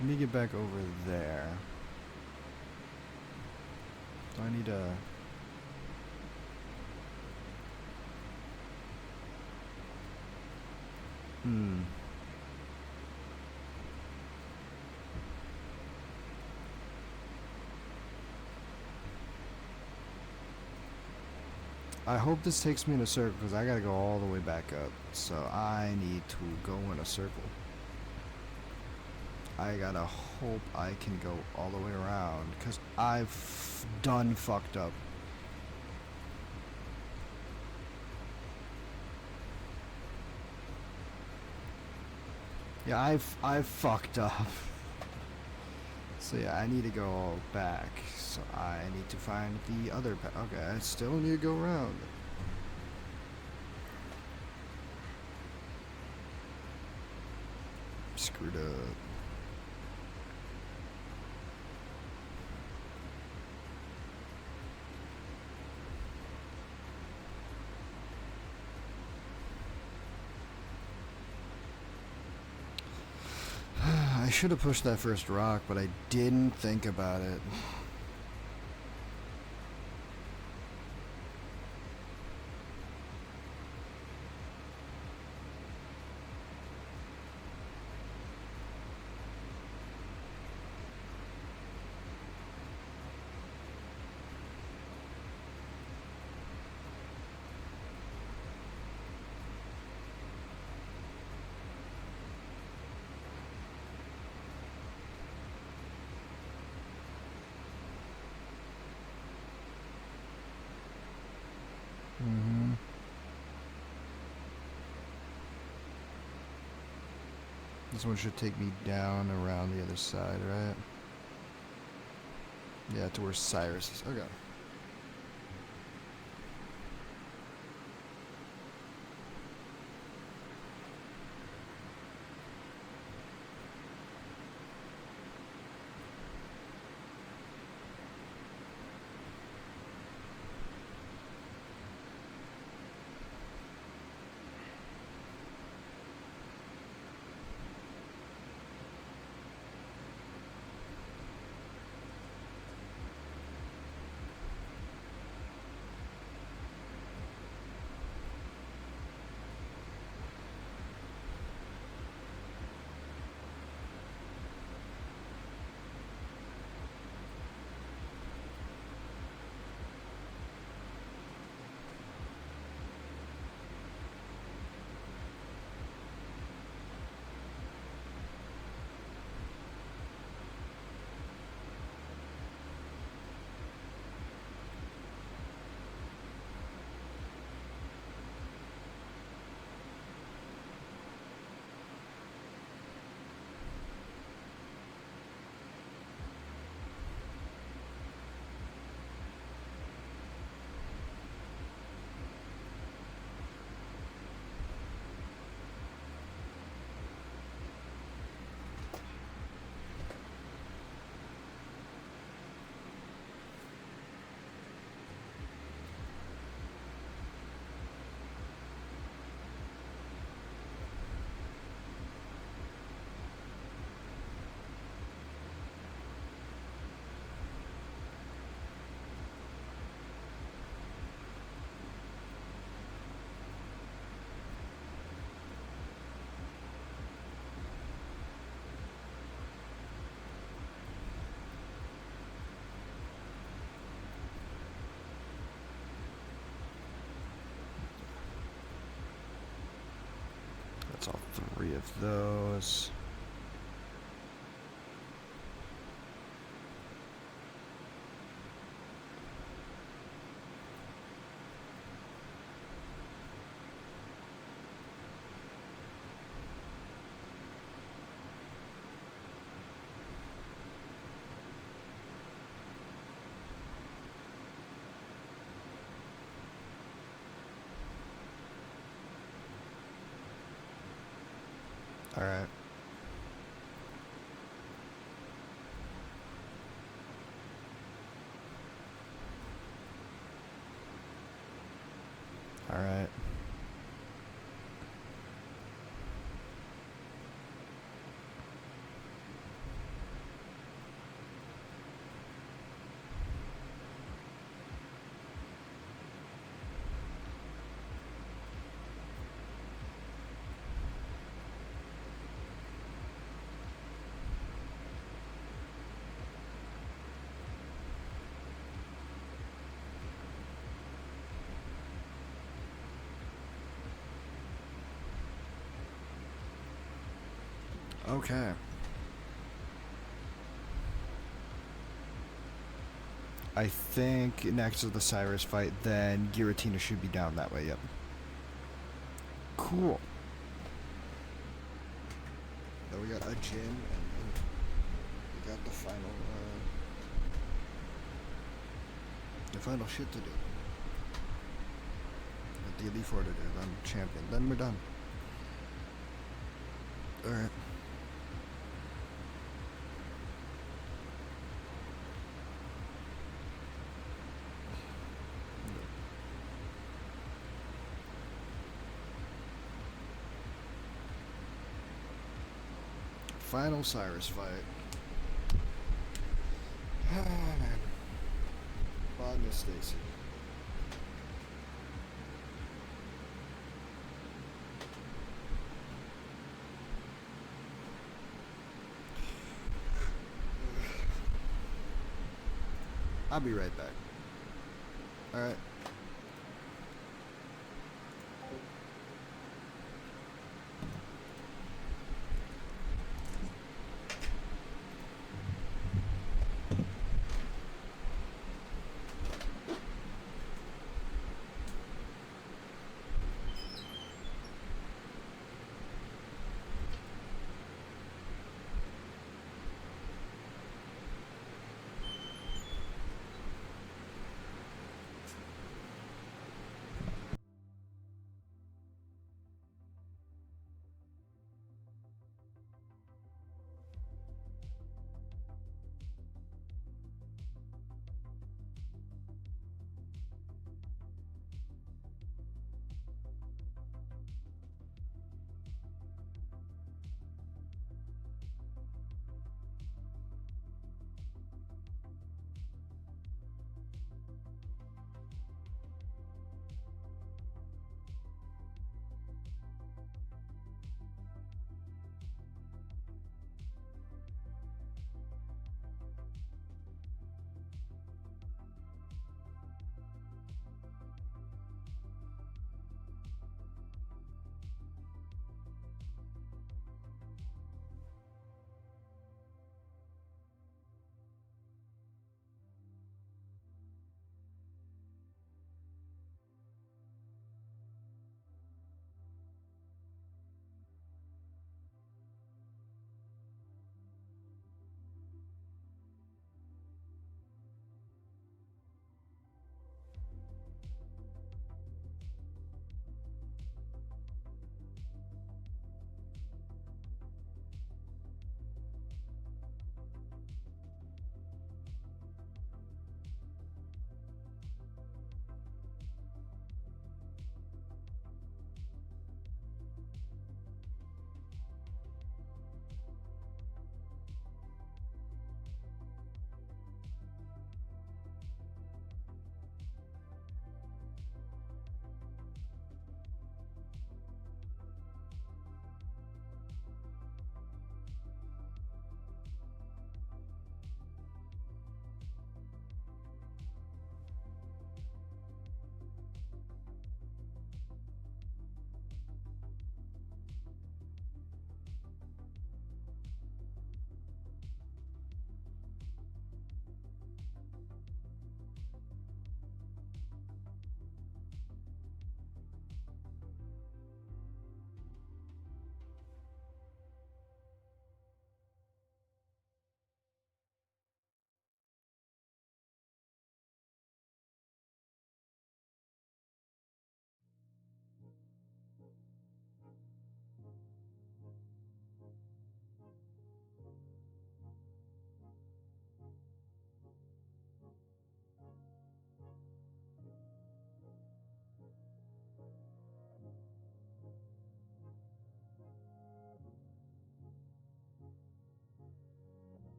Let me get back over there. Do I need a... I hope this takes me in a circle because I gotta go all the way back up. So I need to go in a circle. I gotta hope I can go all the way around because I've done fucked up. Yeah, I've fucked up. So yeah, I need to go back. So I need to find the other path. Okay, I still need to go around. Screwed up. I should have pushed that first rock, but I didn't think about it. This one should take me down around the other side, right? Yeah, to where Cyrus is. Okay. That's all 3 of those. All right. All right. Okay. I think next to the Cyrus fight, then Giratina should be down that way, yep. Cool. Then we got a gym, and then we got the final shit to do. With the Elite Four to do, then champion, then we're done. Alright. final Cyrus fight. Oh, man. Bye, Miss Stacy. I'll be right back. Alright.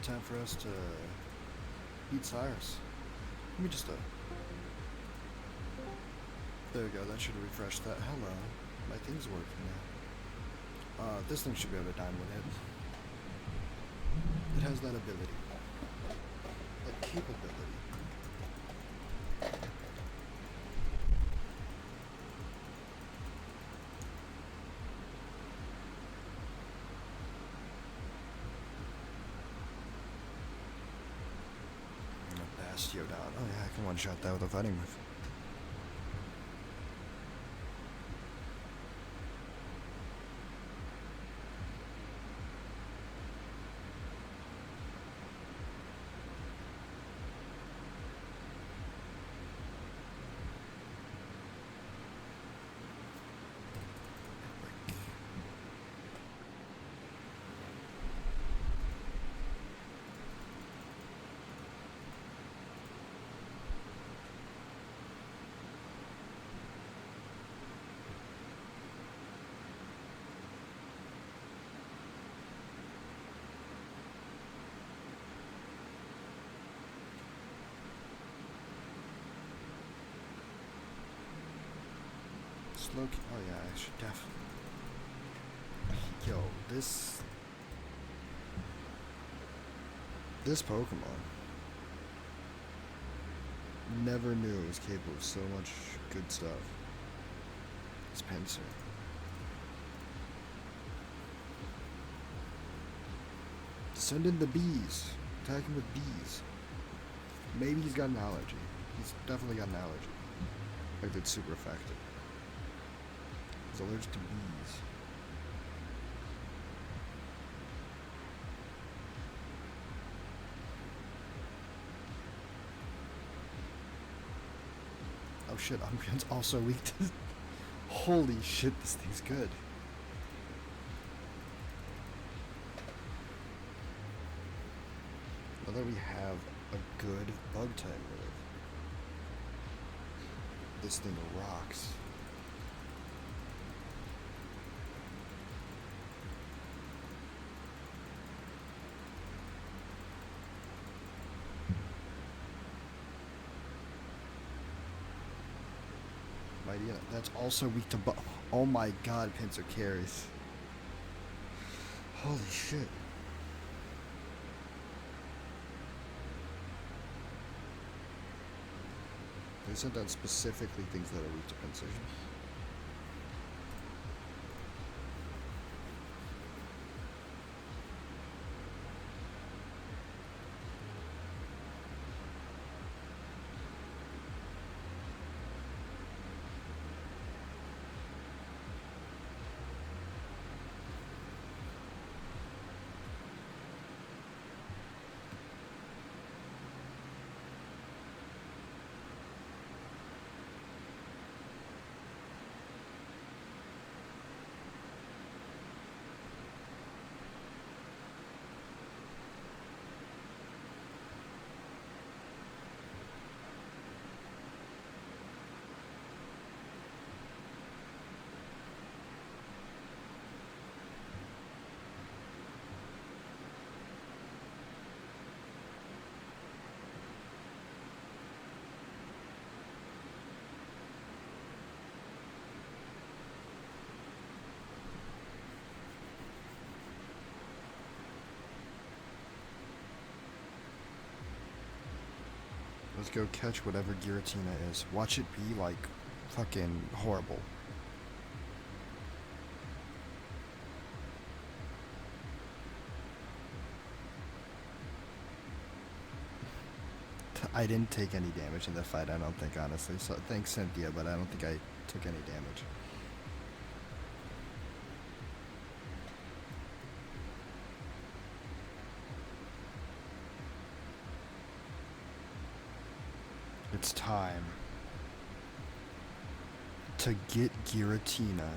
time for us to beat Cyrus. Let me just, there we go, that should refresh that. Hello. My thing's working now. This thing should be able to dine with it. It has that ability. That capability. Bastio down. Oh yeah, I can one-shot that with a fighting move. Slow. Oh yeah, I should definitely. Yo, this Pokemon. Never knew it was capable of so much good stuff. Spencer. Send in the bees. Attack him with bees. Maybe he's got an allergy. He's definitely got an allergy. Like, it's super effective. He's allergic to bees. Oh shit, Umbreon's also weak to... Holy shit, this thing's good. Now that we have a good bug type move, this thing rocks. Yeah, that's also weak to oh my god, Pinsir carries. Holy shit. They sent down specifically things that are weak to Pinsir. Let's go catch whatever Giratina is. Watch it be, like, fucking horrible. I didn't take any damage in the fight, I don't think, honestly. So thanks, Cynthia, but I don't think I took any damage. It's time to get Giratina.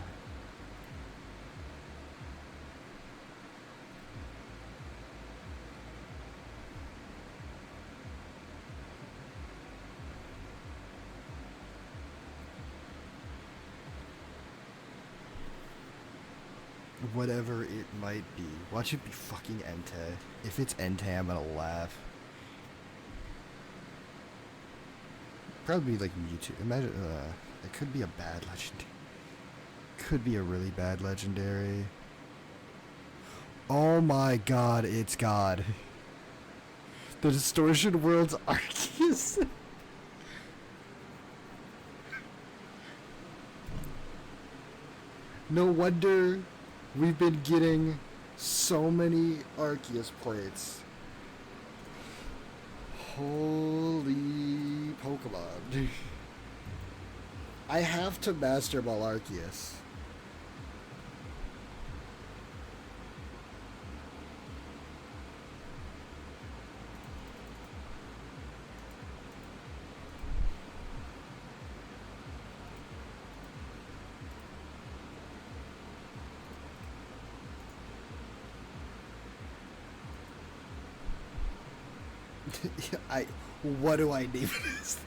Whatever it might be. Watch it be fucking Entei. If it's Entei, I'm gonna laugh. Probably like Mewtwo. Imagine, it could be a bad legendary. Could be a really bad legendary. Oh my god, it's God. The Distortion World's Arceus. No wonder we've been getting so many Arceus plates. Holy Pokemon. I have to Master Ball Arceus. What do I name this?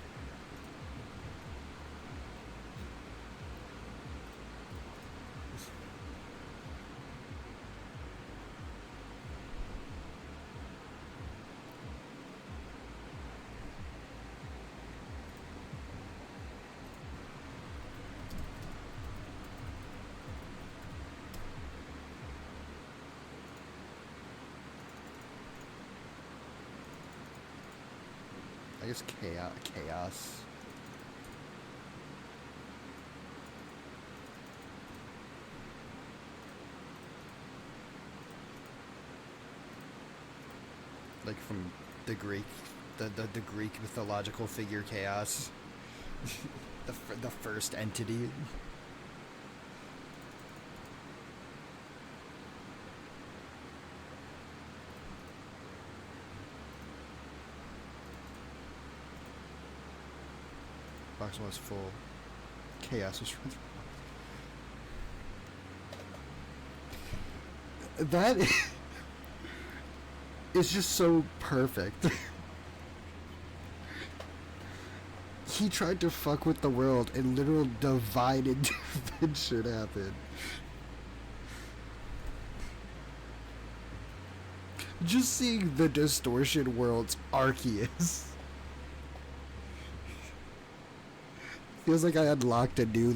I guess chaos. Like from the Greek, the Greek mythological figure chaos. the first entity. Box was full. Chaos was running. That is just so perfect. He tried to fuck with the world and literal divine intervention happened. Just seeing the Distortion World's Arceus. Feels like I unlocked a new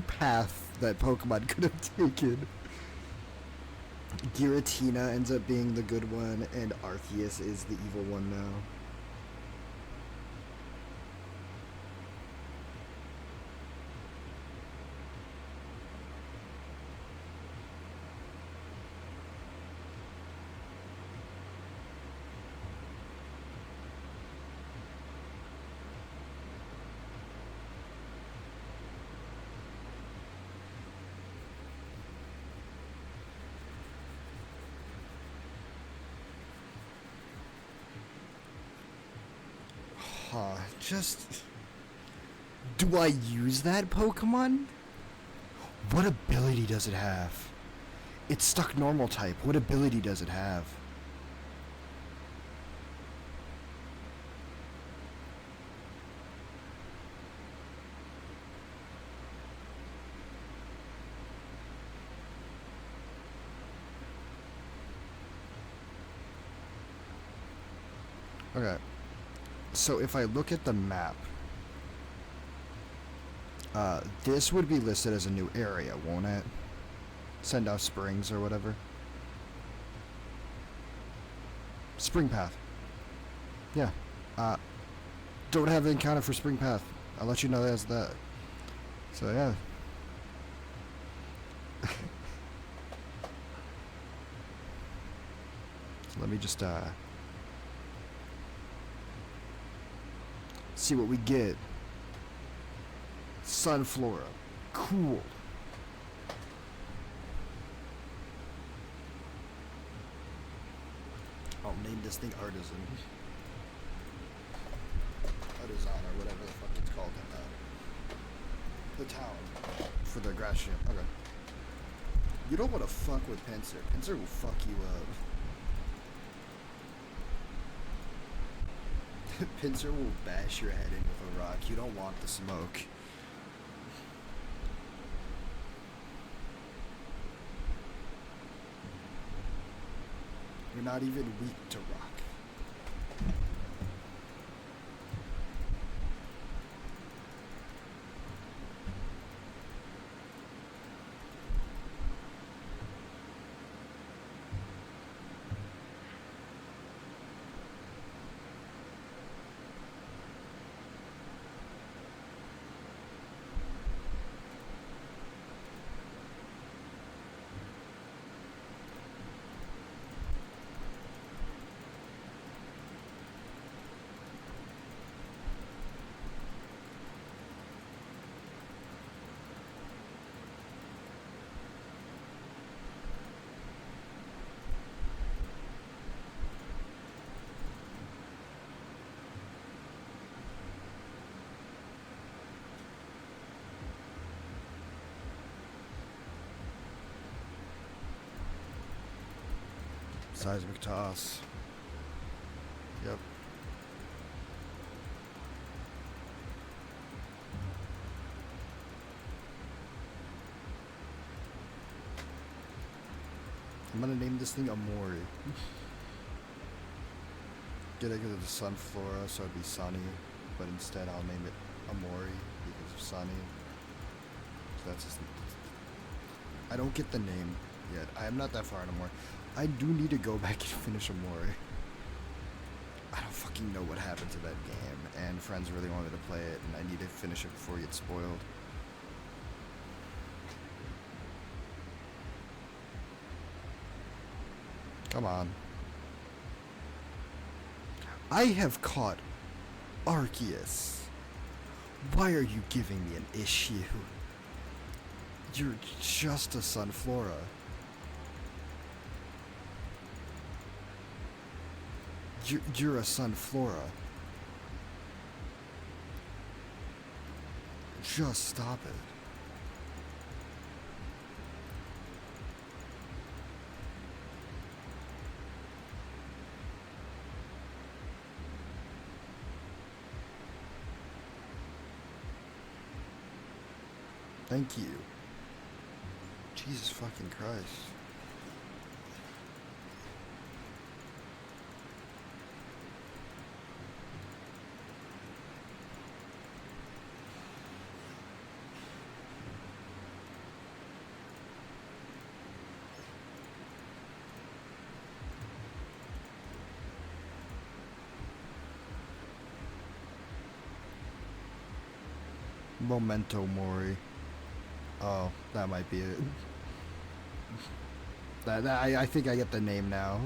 path that Pokemon could have taken. Giratina ends up being the good one, and Arceus is the evil one now. Just... Do I use that Pokemon? What ability does it have? It's stuck normal type. What ability does it have? Okay. So if I look at the map, this would be listed as a new area, won't it? Send out Springs or whatever. Spring Path. Yeah. Don't have an encounter for Spring Path. I'll let you know as that. So yeah. So let me just see what we get. Sunflora. Cool. I'll name this thing Artisan. Artisan or whatever the fuck it's called in the town. For the grass ship. Okay. You don't want to fuck with Pinsir. Pinsir will fuck you up. Pinsir will bash your head in with a rock. You don't want the smoke. We're not even weak to rock. Seismic toss. Yep. I'm gonna name this thing Amori. Get it because of the sun flora, so it'd be sunny, but instead I'll name it Amori because of sunny. So that's just. I don't get the name yet. I am not that far in Amori. I do need to go back and finish Amori. I don't fucking know what happened to that game, and friends really wanted to play it, and I need to finish it before it gets spoiled. Come on. I have caught Arceus. Why are you giving me an issue? You're just a Sunflora. You're a Sunflora. Just stop it. Thank you. Jesus fucking Christ. Memento Mori. Oh, that might be it. I think I get the name now.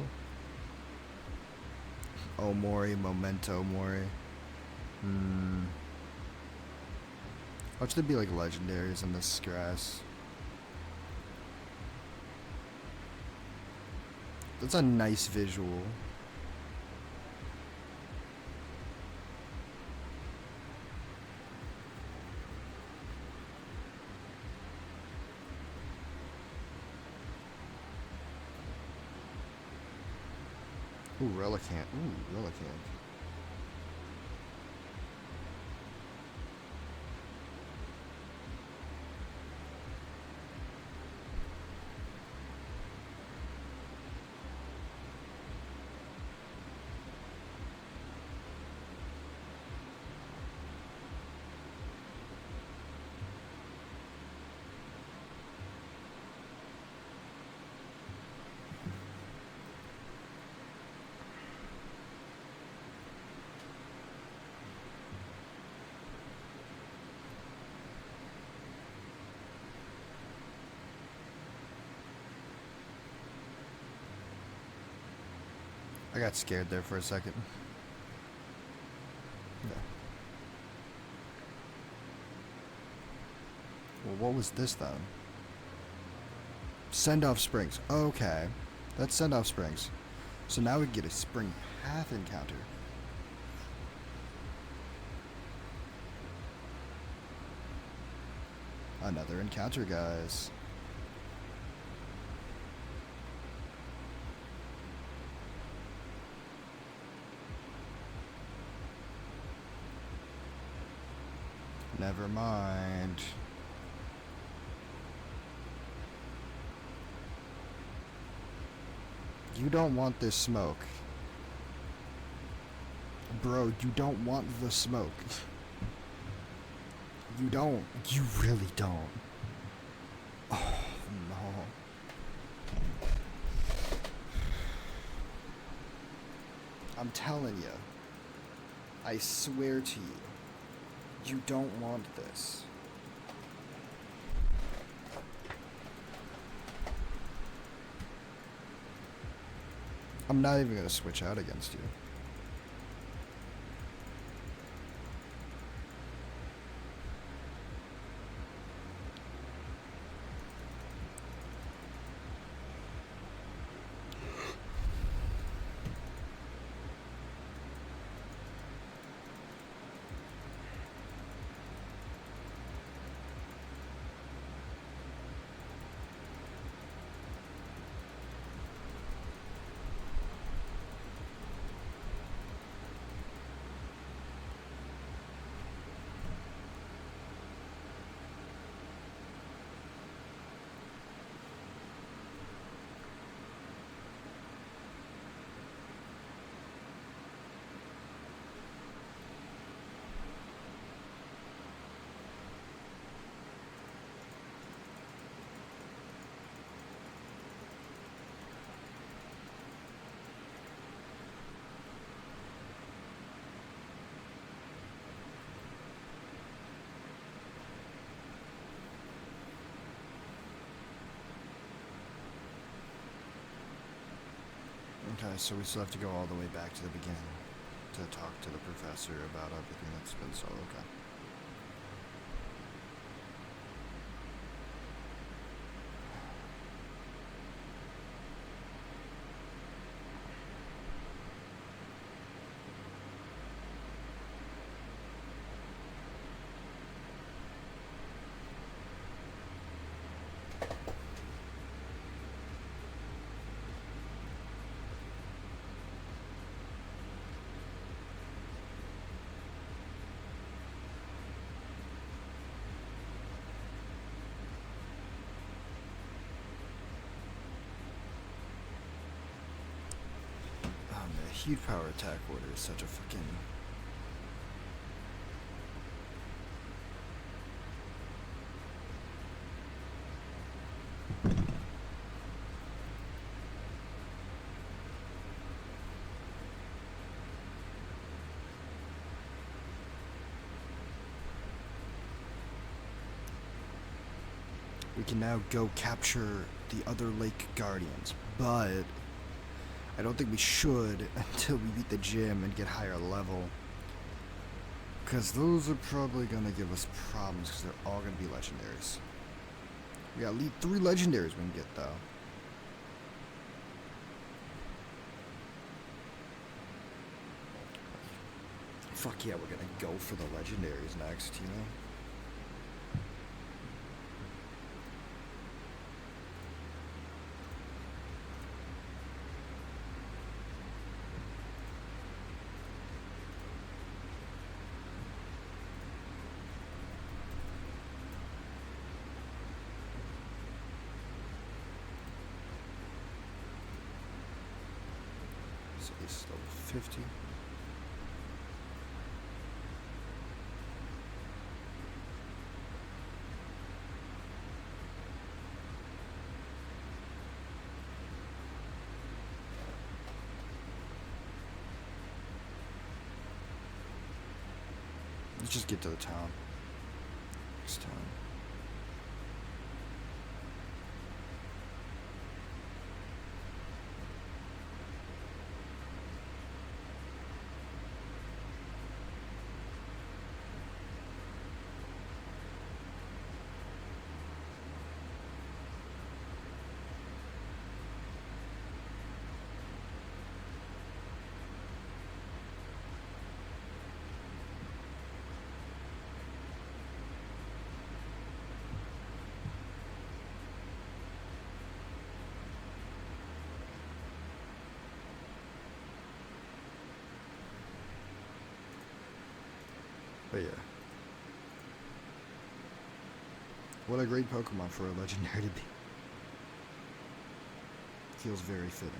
Oh, Mori, Memento Mori. Watch there be like legendaries in this grass. That's a nice visual. Ooh, Relicanth. Ooh, Relicanth. I got scared there for a second. Yeah. Well, what was this then? Send-off Springs. Okay. That's Send-off Springs. So now we get a Spring Path encounter. Another encounter, guys. Never mind. You don't want this smoke. Bro, you don't want the smoke. You don't. You really don't. Oh, no. I'm telling you. I swear to you. You don't want this. I'm not even gonna switch out against you. Okay, so we still have to go all the way back to the beginning to talk to the professor about everything that's been so okay. The huge power attack order is such a fucking... We can now go capture the other Lake Guardians, but I don't think we should until we beat the gym and get higher level. Because those are probably going to give us problems because they're all going to be legendaries. We got 3 legendaries we can get though. Fuck yeah, we're going to go for the legendaries next, you know? So this is level 50. Let's just get to the town. Next time. But yeah. What a great Pokemon for a legendary to be. Feels very fitting.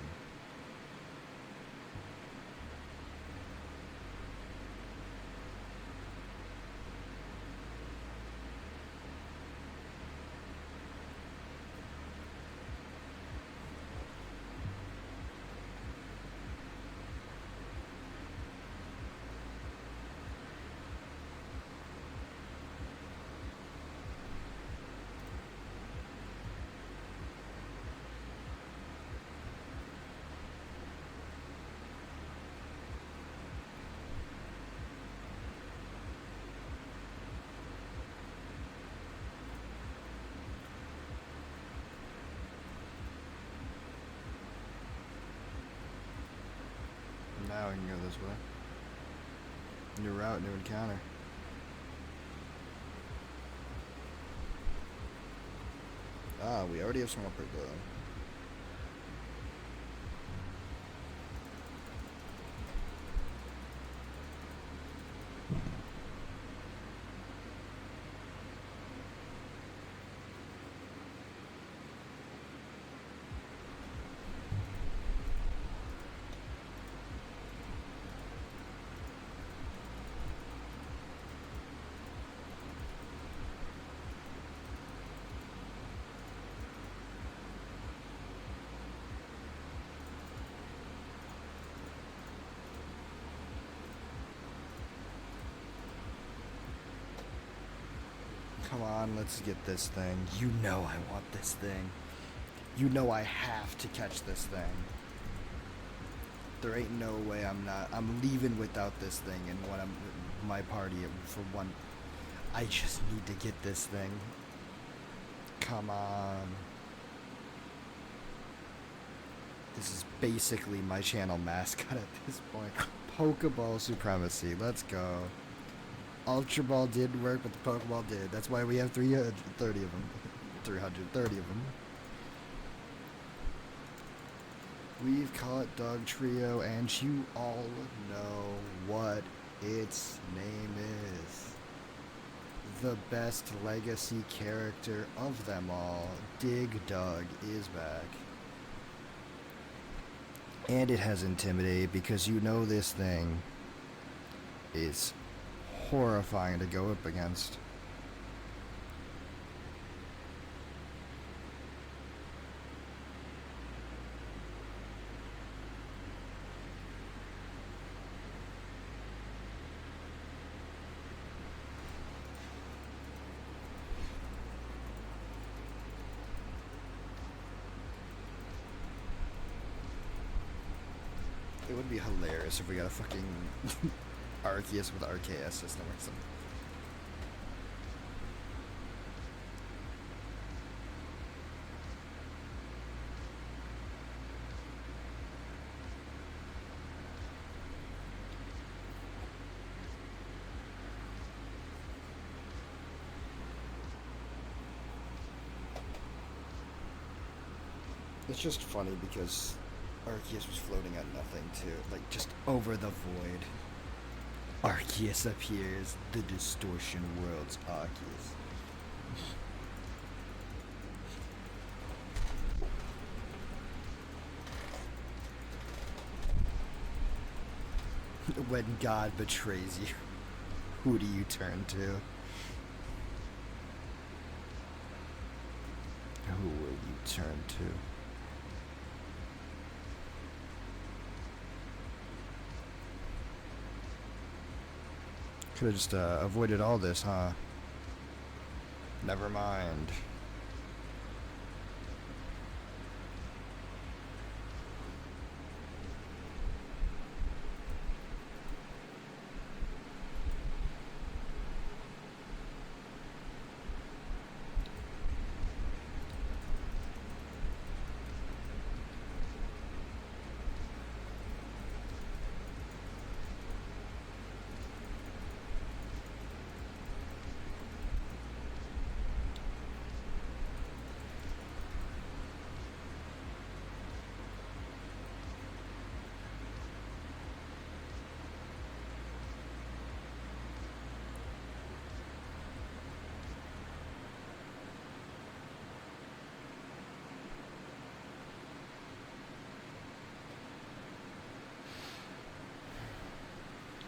can go this way. New route, new encounter. Ah, we already have someone pretty good. Come on, let's get this thing. You know I want this thing. You know I have to catch this thing. There ain't no way I'm leaving without this thing and when I'm my party for one. I just need to get this thing. Come on. This is basically my channel mascot at this point. Pokeball supremacy. Let's go. Ultra Ball didn't work, but the Pokeball did. That's why we have 330 of them. 330 of them. We've caught Dog Trio, and you all know what its name is. The best legacy character of them all, Dig Dug, is back. And it has Intimidate, because you know this thing is horrifying to go up against. It would be hilarious if we got a fucking Arceus with RKS system or something. It's just funny because Arceus was floating at nothing too, like just over the void. Arceus appears, the distortion world's Arceus. When God betrays you, who do you turn to? Who will you turn to? Could have just avoided all this, huh? Never mind.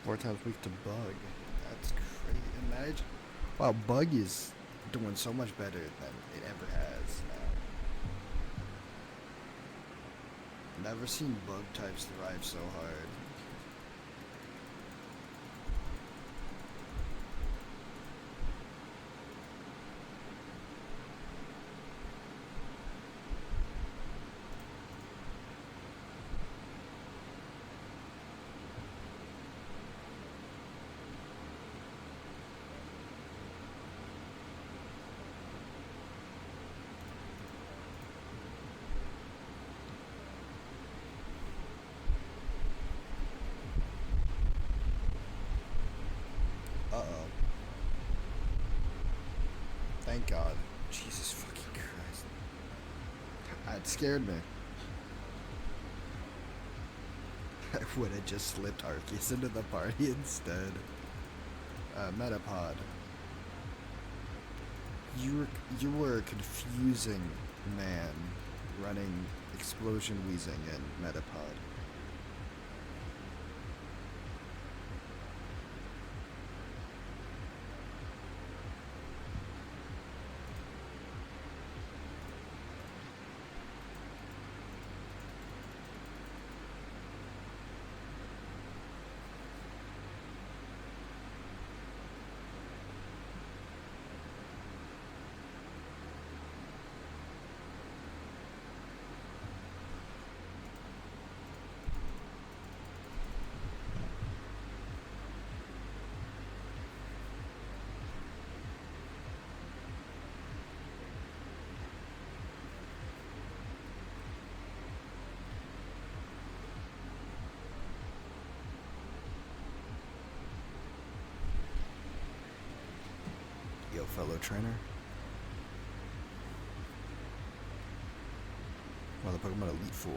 Four times weak to Bug. That's crazy. Imagine. Wow, Bug is doing so much better than it ever has now. Never seen Bug types thrive so hard. Thank God. Jesus fucking Christ. It scared me. I would have just slipped Arceus into the party instead. Metapod. You were a confusing man running Explosion Wheezing and Metapod. Yo, fellow trainer. Well, the Pokemon Elite Four.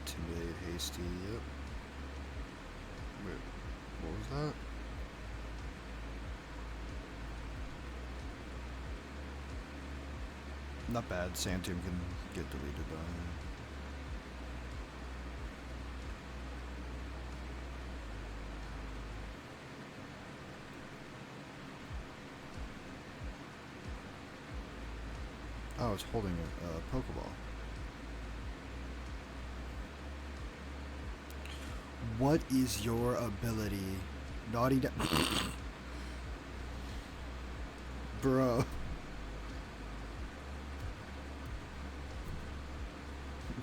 Intimidate, hasty, yep. Wait, what was that? Not bad, Sand Tomb can get deleted though. Oh, it's holding a Pokeball. What is your ability? Naughty Bro.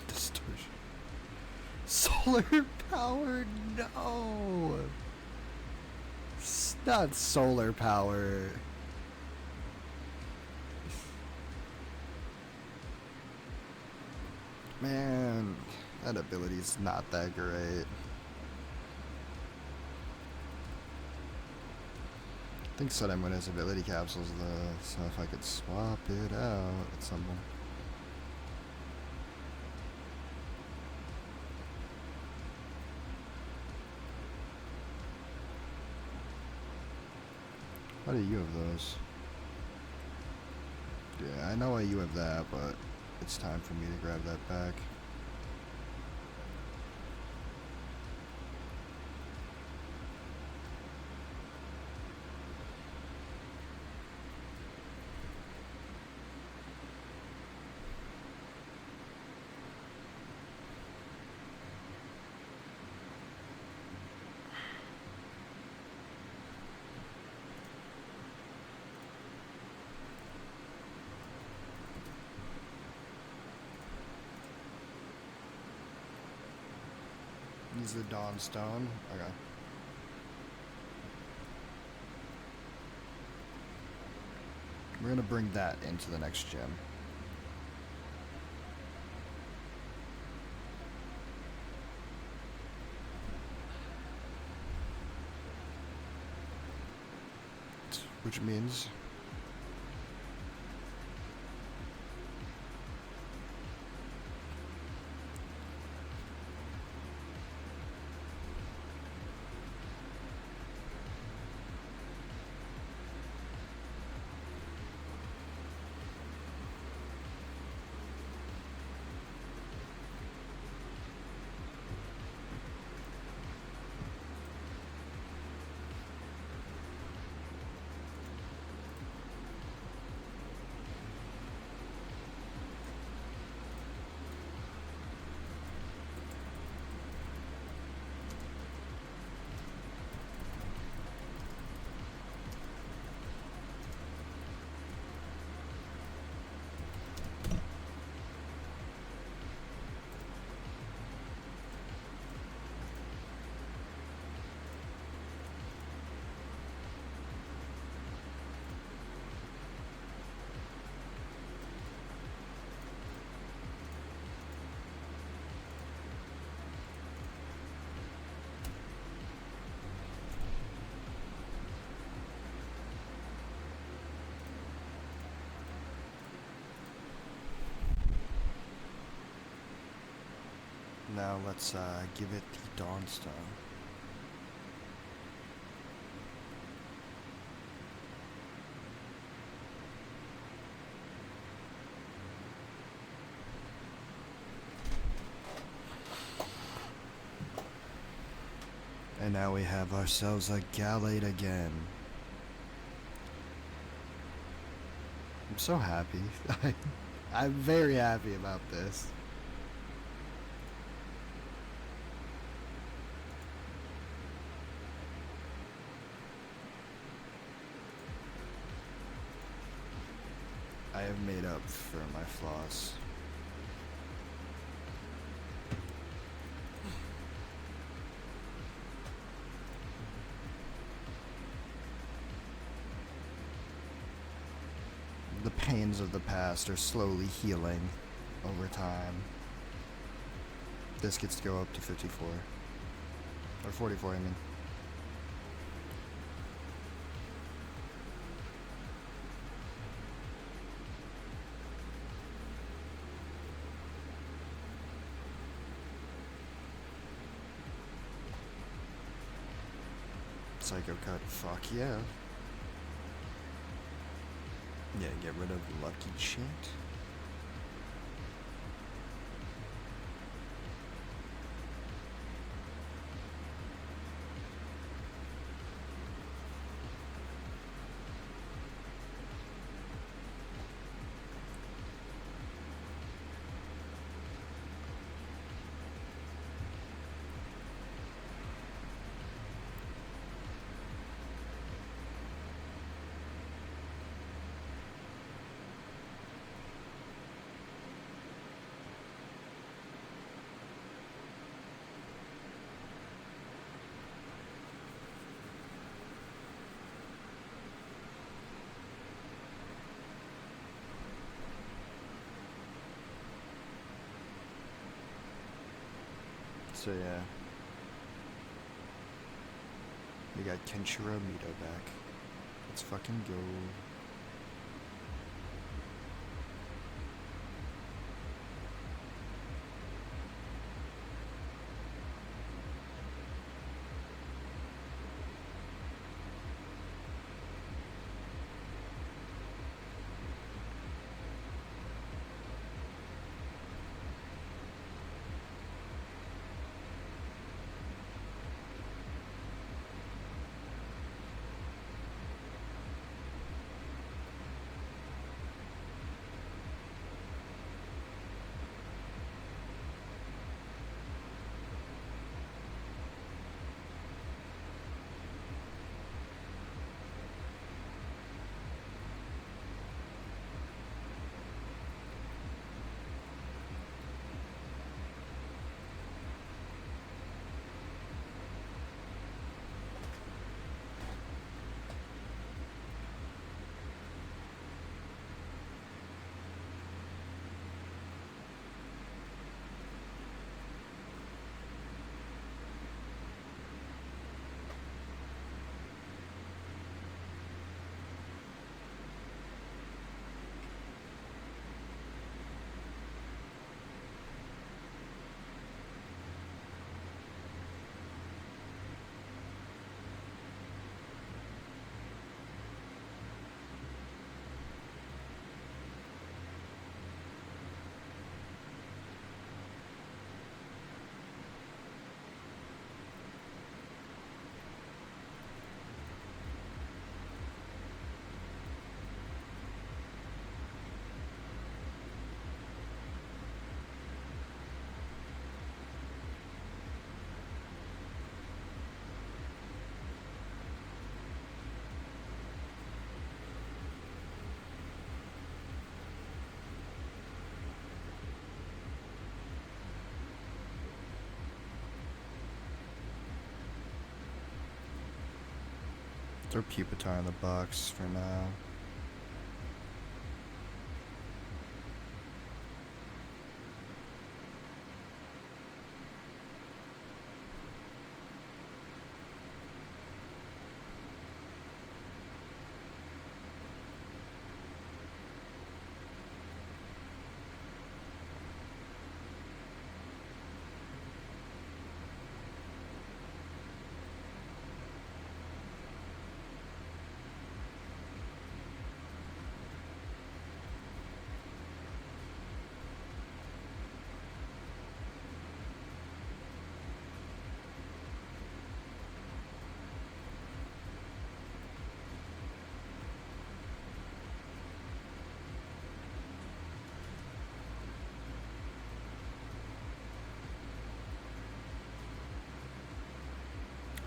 Distortion. Solar power? No. It's not solar power. Man, that ability's not that great. I think Sudden has ability capsules though, so if I could swap it out at some point. Why do you have those? Yeah, I know why you have that, but it's time for me to grab that back. Use the Dawn Stone. Okay. We're gonna bring that into the next gym. which means now let's give it the Dawnstone. And now we have ourselves a Gallade again. I'm so happy. I'm very happy about this. I have made up for my flaws. The pains of the past are slowly healing over time. This gets to go up to 54. Or 44, I mean. Psycho Cut, fuck yeah. Yeah, get rid of Lucky Chant. So yeah, we got Kenshiro Mito back. Let's fucking go. Throw Pupitar in the box for now.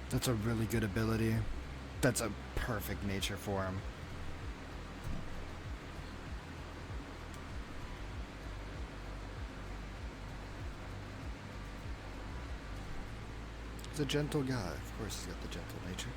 That's a really good ability. That's a perfect nature for him. He's a gentle guy. Of course he's got the gentle nature.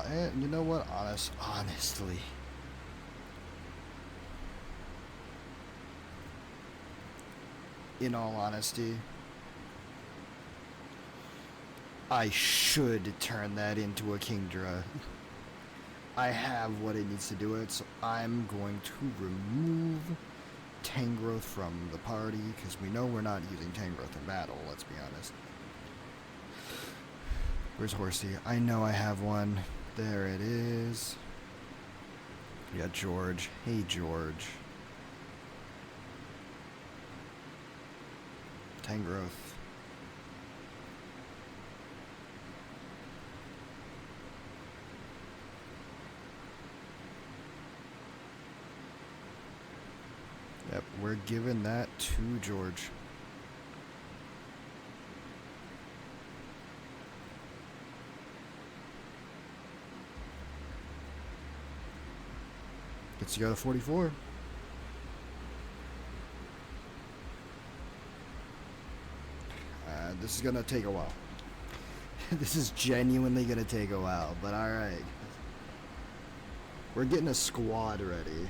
And you know what? Honestly, in all honesty, I should turn that into a Kingdra. I have what it needs to do it, so I'm going to remove Tangrowth from the party, because we know we're not using Tangrowth in battle, let's be honest. Where's Horsey? I know I have one. There it is. We got George. Hey, George. Tangrowth. Yep, we're giving that to George. Gets to go to 44. This is gonna take a while. This is genuinely gonna take a while, but alright. We're getting a squad ready.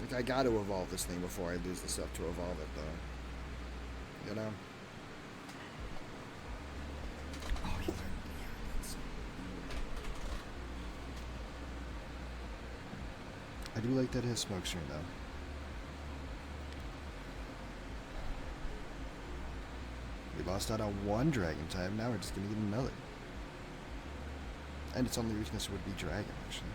Like, I gotta evolve this thing before I lose the stuff to evolve it, though. You know? Oh, you learned the I do like that his smoke screen, though. We lost out on one dragon type, now we're just gonna get another. And its only weakness would be dragon, actually.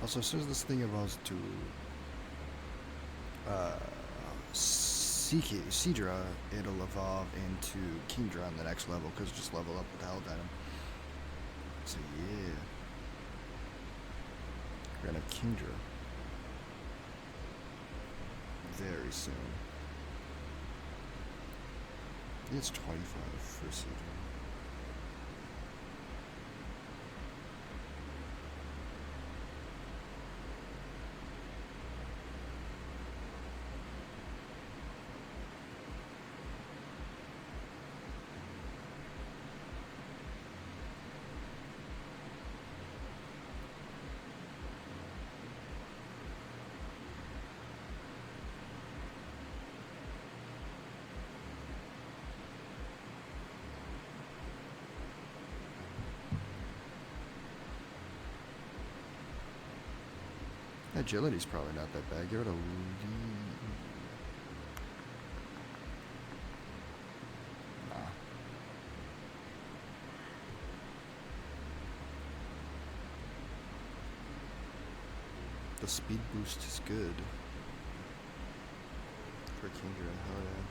Also, as soon as this thing evolves to Seadra, it'll evolve into Kingdra on the next level because just level up with Hell Dynam. So yeah, we're gonna have Kingdra very soon. It's 25 for Seadra. Agility's probably not that bad. Give it a nah. The speed boost is good for Kingdra. Hell yeah.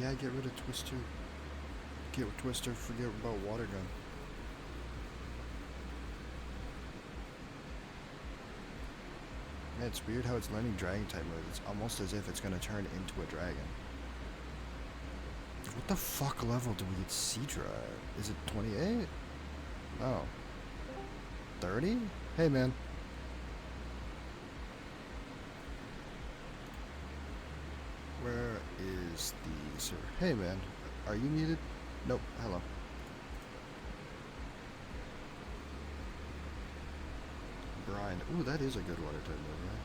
Yeah, get rid of Twister. Get Twister, forget about Water Gun. Man, it's weird how it's learning Dragon type mode. It's almost as if it's gonna turn into a dragon. What the fuck level do we get Seadra at? Is it 28? Oh. 30? Hey, man. Where is the server? Hey, man. Are you muted? Nope. Hello. Grind. Ooh, that is a good water type move, right?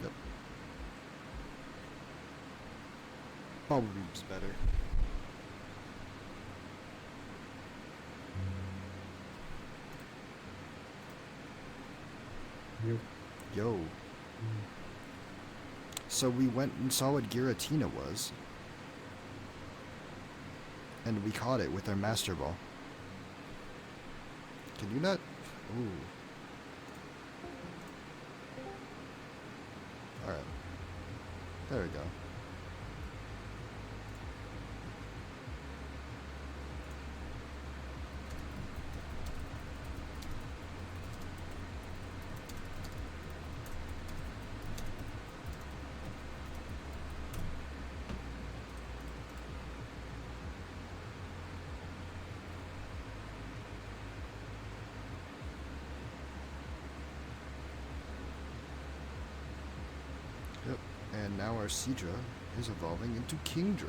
Yep. Bubble Beam's better.
Yep.
Yo. So we went and saw what Giratina was. And we caught it with our Master Ball. Can you not? Ooh. Alright. There we go. Yep. And now our Seadra is evolving into Kingdra.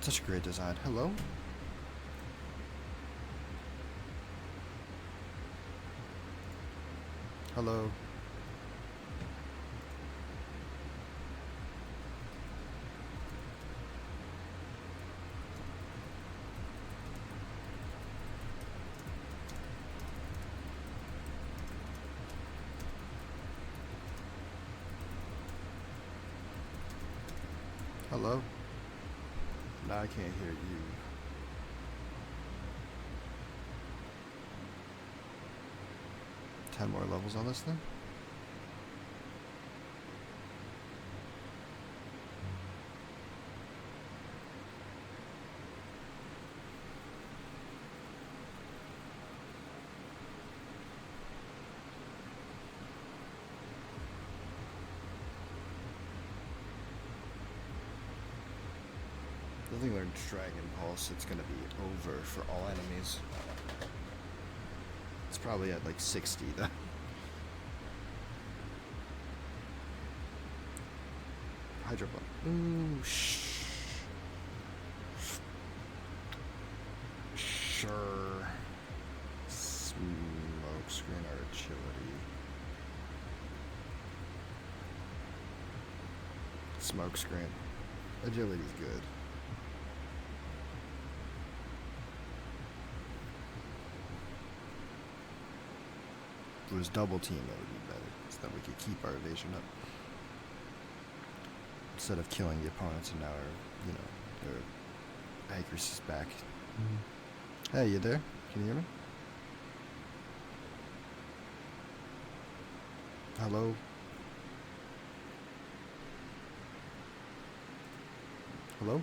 Such a great design. Hello? Hello? Hello? No, I can't hear you. Ten more levels on this thing? The thing learned Dragon Pulse, it's gonna be over for all enemies. It's probably at like 60 though. Hydro Ball. Ooh, sure. Smoke screen artillery. Smoke screen. Agility's good. If it was double team, that would be better, so that we could keep our evasion up. Instead of killing the opponents and now their accuracy's back. Hey, you there? Can you hear me? Hello? Hello?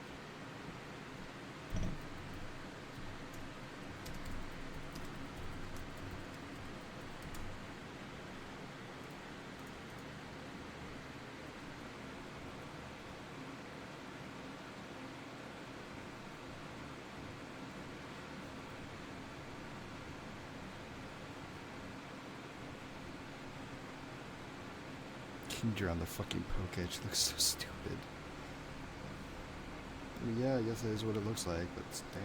Kinder on the fucking poke edge looks so stupid. I mean, yeah, I guess that is what it looks like, but damn.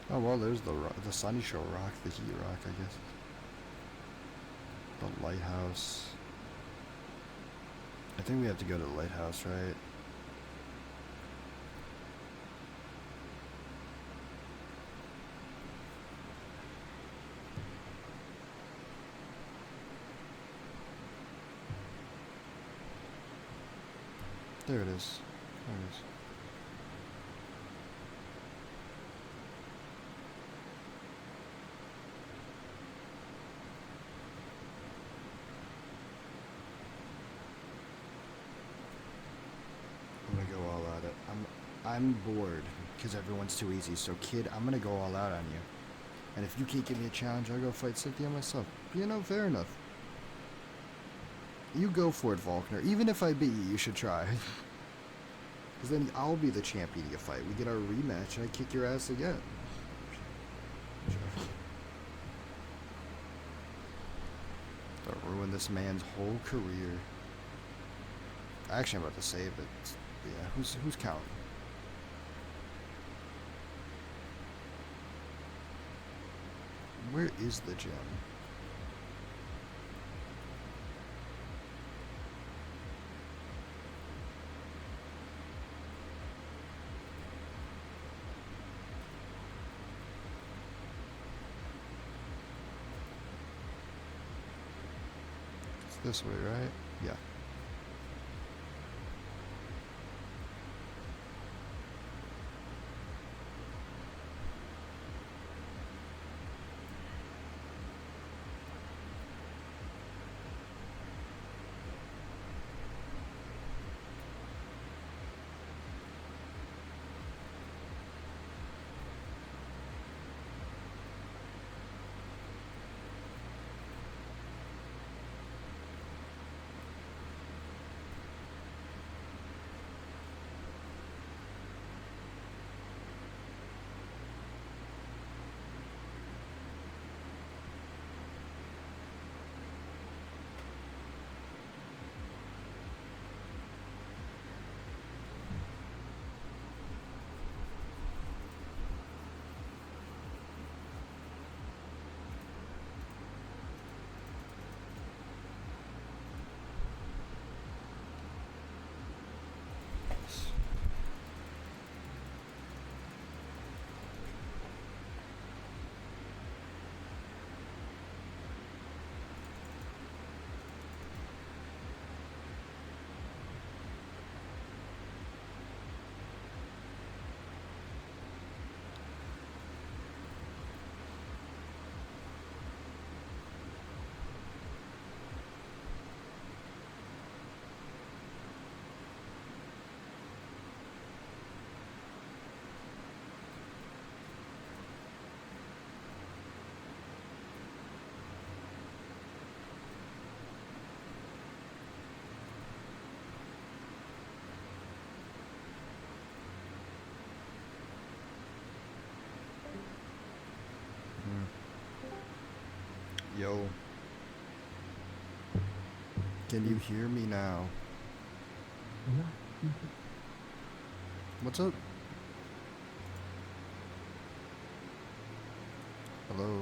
Oh well, there's the Sunny Show rock, the Heat rock, I guess. The lighthouse. I think we have to go to the lighthouse, right? There it is. There it is. I'm gonna go all out it. I'm bored because everyone's too easy. So kid, I'm gonna go all out on you. And if you can't give me a challenge, I'll go fight Cynthia myself. You know, fair enough. You go for it, Volkner. Even if I beat you, you should try. Because then I'll be the champion you fight. We get our rematch and I kick your ass again. Don't ruin this man's whole career. Actually, I'm about to save it. Yeah, who's counting? Where is the gem? It's this way, right? Yeah. Yo. Can you hear me now?
Yeah.
What's up? Hello?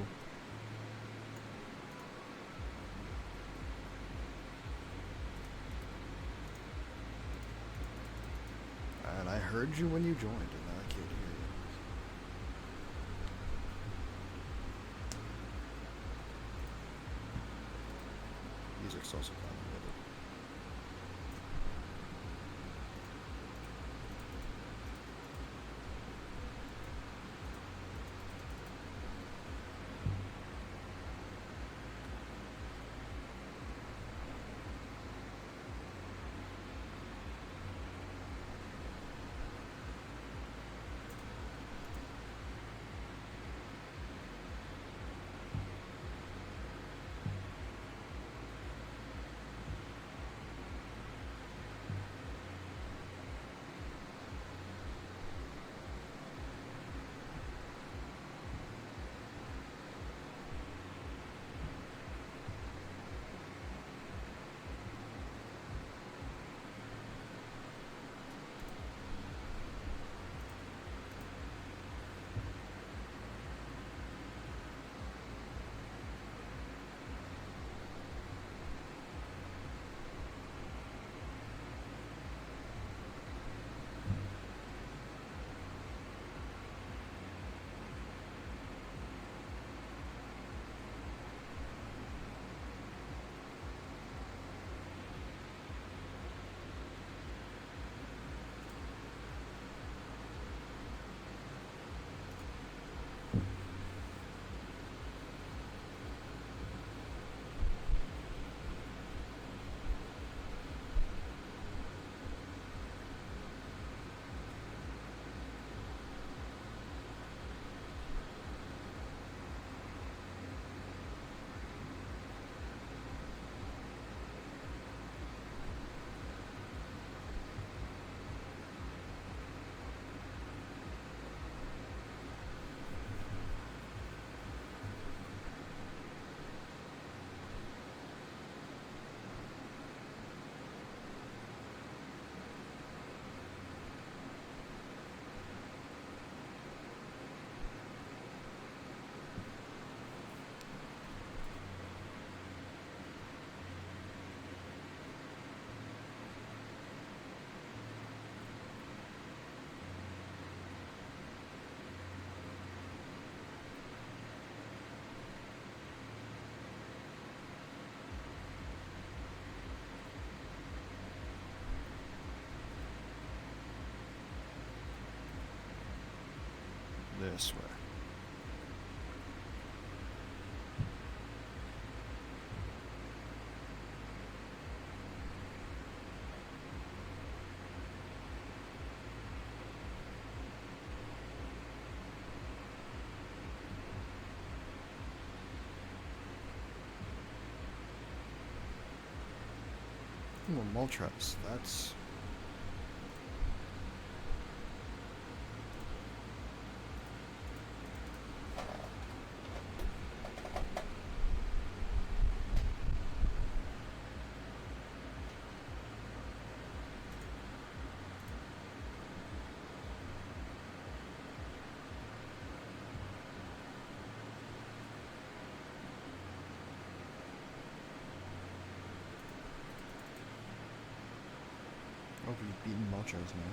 And I heard you when you joined, and now I can't hear you. Music's also kind of with it. This way. Ooh, Moltres. That's... Oh, we've beaten Moltres now.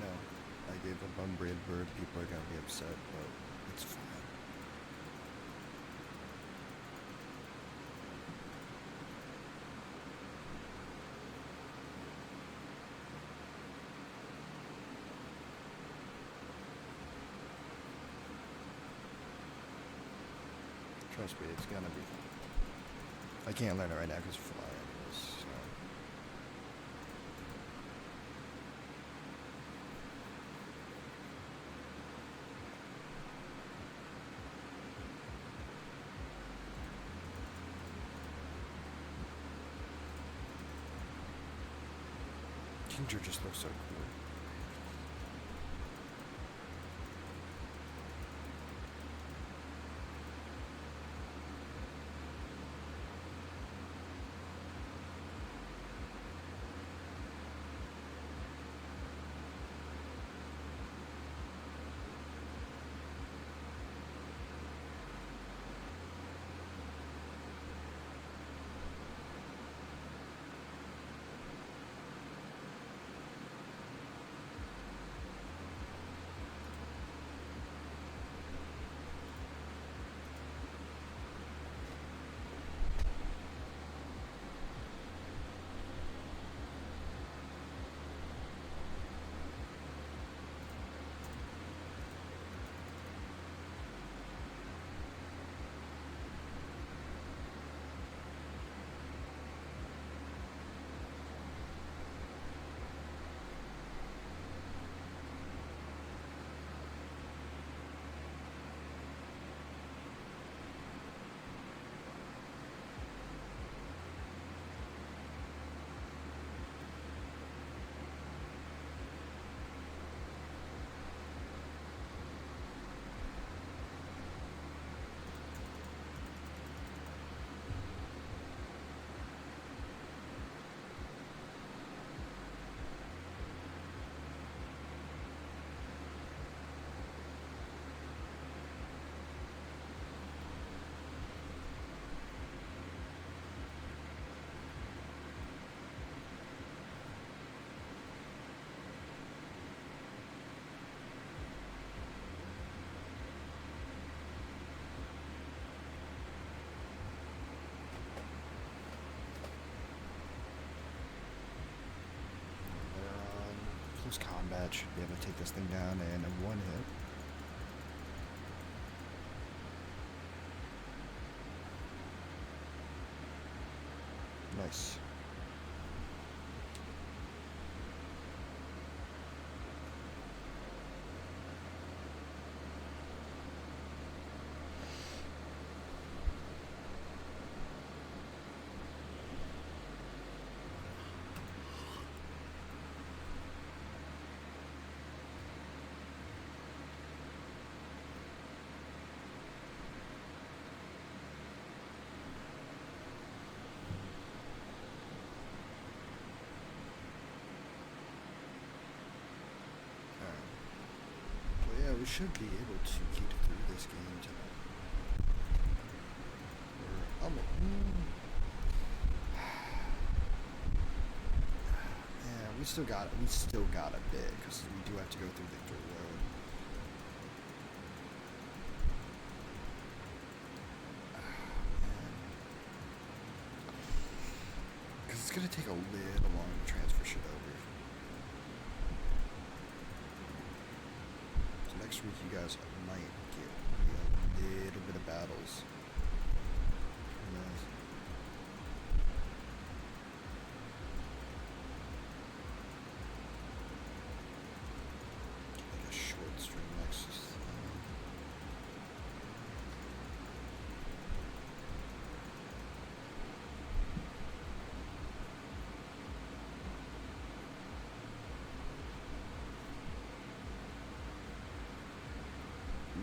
know. I gave up on Brave Bird. People are gonna be upset, but it's fine. Trust me, it's gonna be fun. I can't learn it right now because fly anyways, so. Ginger just looks so cool. Close combat should be able to take this thing down in one hit. Nice. We should be able to get through this game tonight. Yeah, we still got a bit because we do have to go through Victory Road. Because it's gonna take a little longer to transfer shit over. Next week you guys might get a little bit of battles. Who knows? Like a short stream Nexus.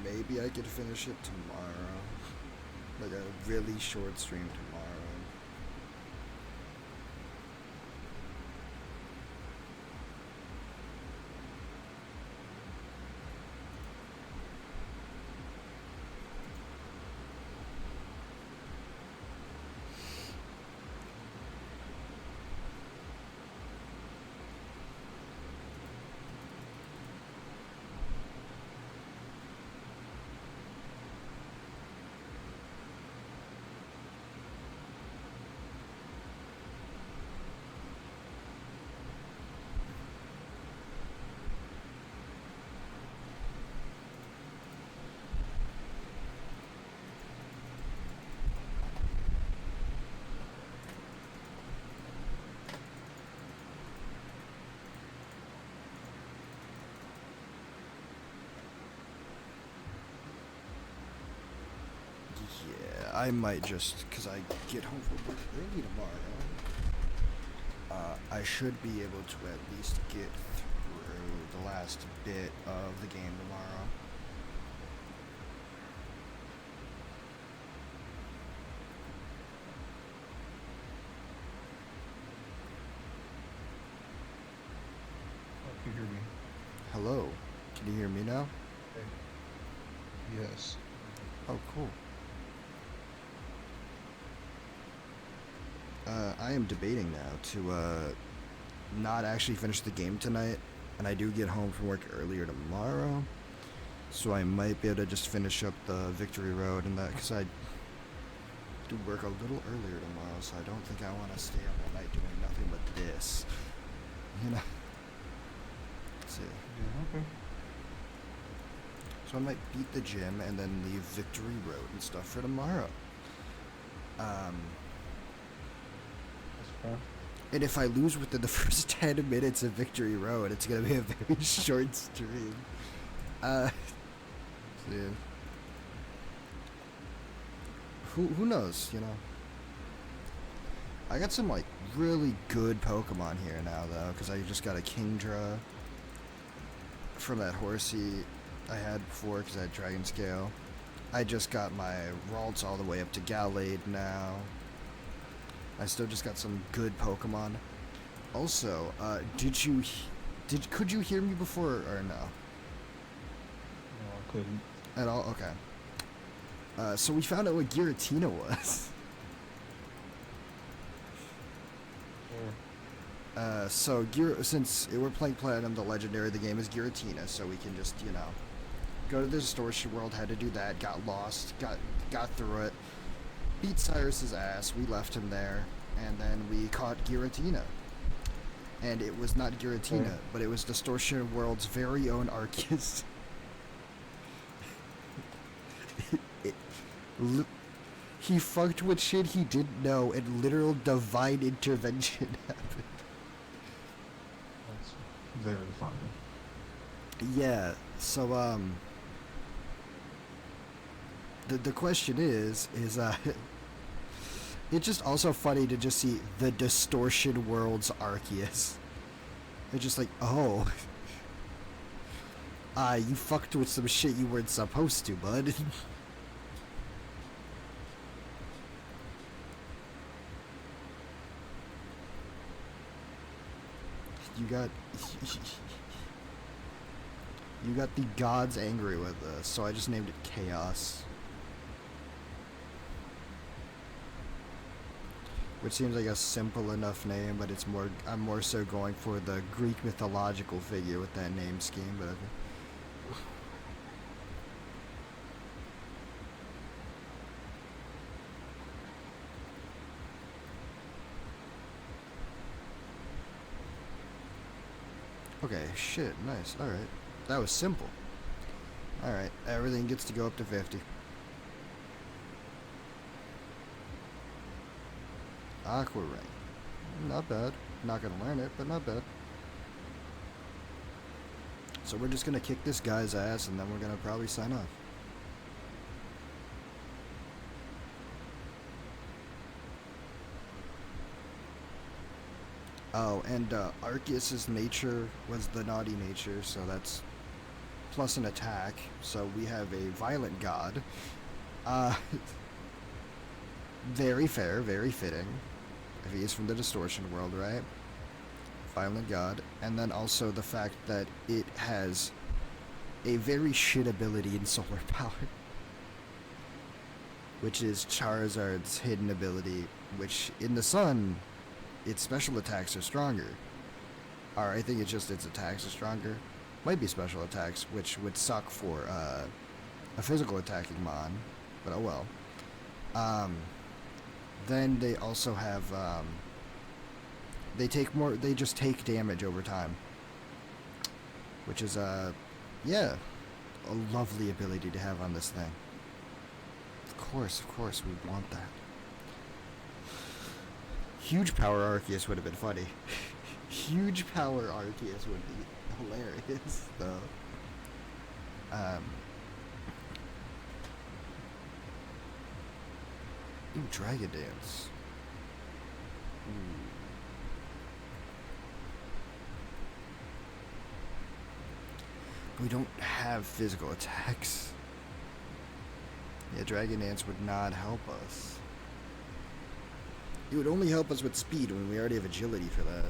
Maybe I could finish it tomorrow. Like a really short stream tomorrow. I might just, because I get home from work early tomorrow, I should be able to at least get through the last bit of the game tomorrow.
You hear me?
Hello, can you hear me now?
Yes.
Oh, cool. I am debating now to not actually finish the game tonight, and I do get home from work earlier tomorrow, so I might be able to just finish up the Victory Road and that, because I do work a little earlier tomorrow, so I don't think I want to stay up all night doing nothing but this, you know? Let's see.
Yeah, okay.
So I might beat the gym and then leave Victory Road and stuff for tomorrow.
That's fair.
And if I lose within the first 10 minutes of Victory Road, it's gonna be a very short stream. Yeah. Who knows, you know? I got some, like, really good Pokemon here now, though, because I just got a Kingdra from that horsey I had before, because I had Dragon Scale. I just got my Ralts all the way up to Gallade now. I still just got some good Pokemon. Also, could you hear me before or no?
No, I couldn't.
At all? Okay. So we found out what Giratina was.
Sure.
Since we're playing Platinum, the legendary of the game is Giratina, so we can just, you know, go to the distortion world, had to do that, got lost, got through it, beat Cyrus's ass, we left him there, and then we caught Giratina. And it was not Giratina,
Okay.
but it was Distortion World's very own Arceus. He fucked with shit he didn't know, and literal divine intervention happened.
That's very funny.
Yeah, so, the question is, it's just also funny to just see the Distortion World's Arceus. It's just like, oh. You fucked with some shit you weren't supposed to, bud. You got the gods angry with us, so I just named it Chaos. Which seems like a simple enough name, but I'm more so going for the Greek mythological figure with that name scheme, but okay, shit, nice, alright. That was simple. Alright, everything gets to go up to 50. Aqua Ring. Not bad. Not gonna learn it, but not bad. So we're just gonna kick this guy's ass and then we're gonna probably sign off. Oh, and Arceus's nature was the naughty nature, so that's plus an attack. So we have a violent god. Very fair, very fitting. If he is from the Distortion world, right? Violent god. And then also the fact that it has a very shit ability in solar power. Which is Charizard's hidden ability, which in the sun, its special attacks are stronger. Or I think it's just its attacks are stronger. Might be special attacks, which would suck for a physical attacking mon, but oh well. Then they also have they just take damage over time, which is yeah, a lovely ability to have on this thing. Of course we want that. Huge power Arceus would have been funny. Huge power Arceus would be hilarious, though. Ooh, Dragon Dance. Ooh. We don't have physical attacks. Yeah, Dragon Dance would not help us. It would only help us with speed when we already have agility for that.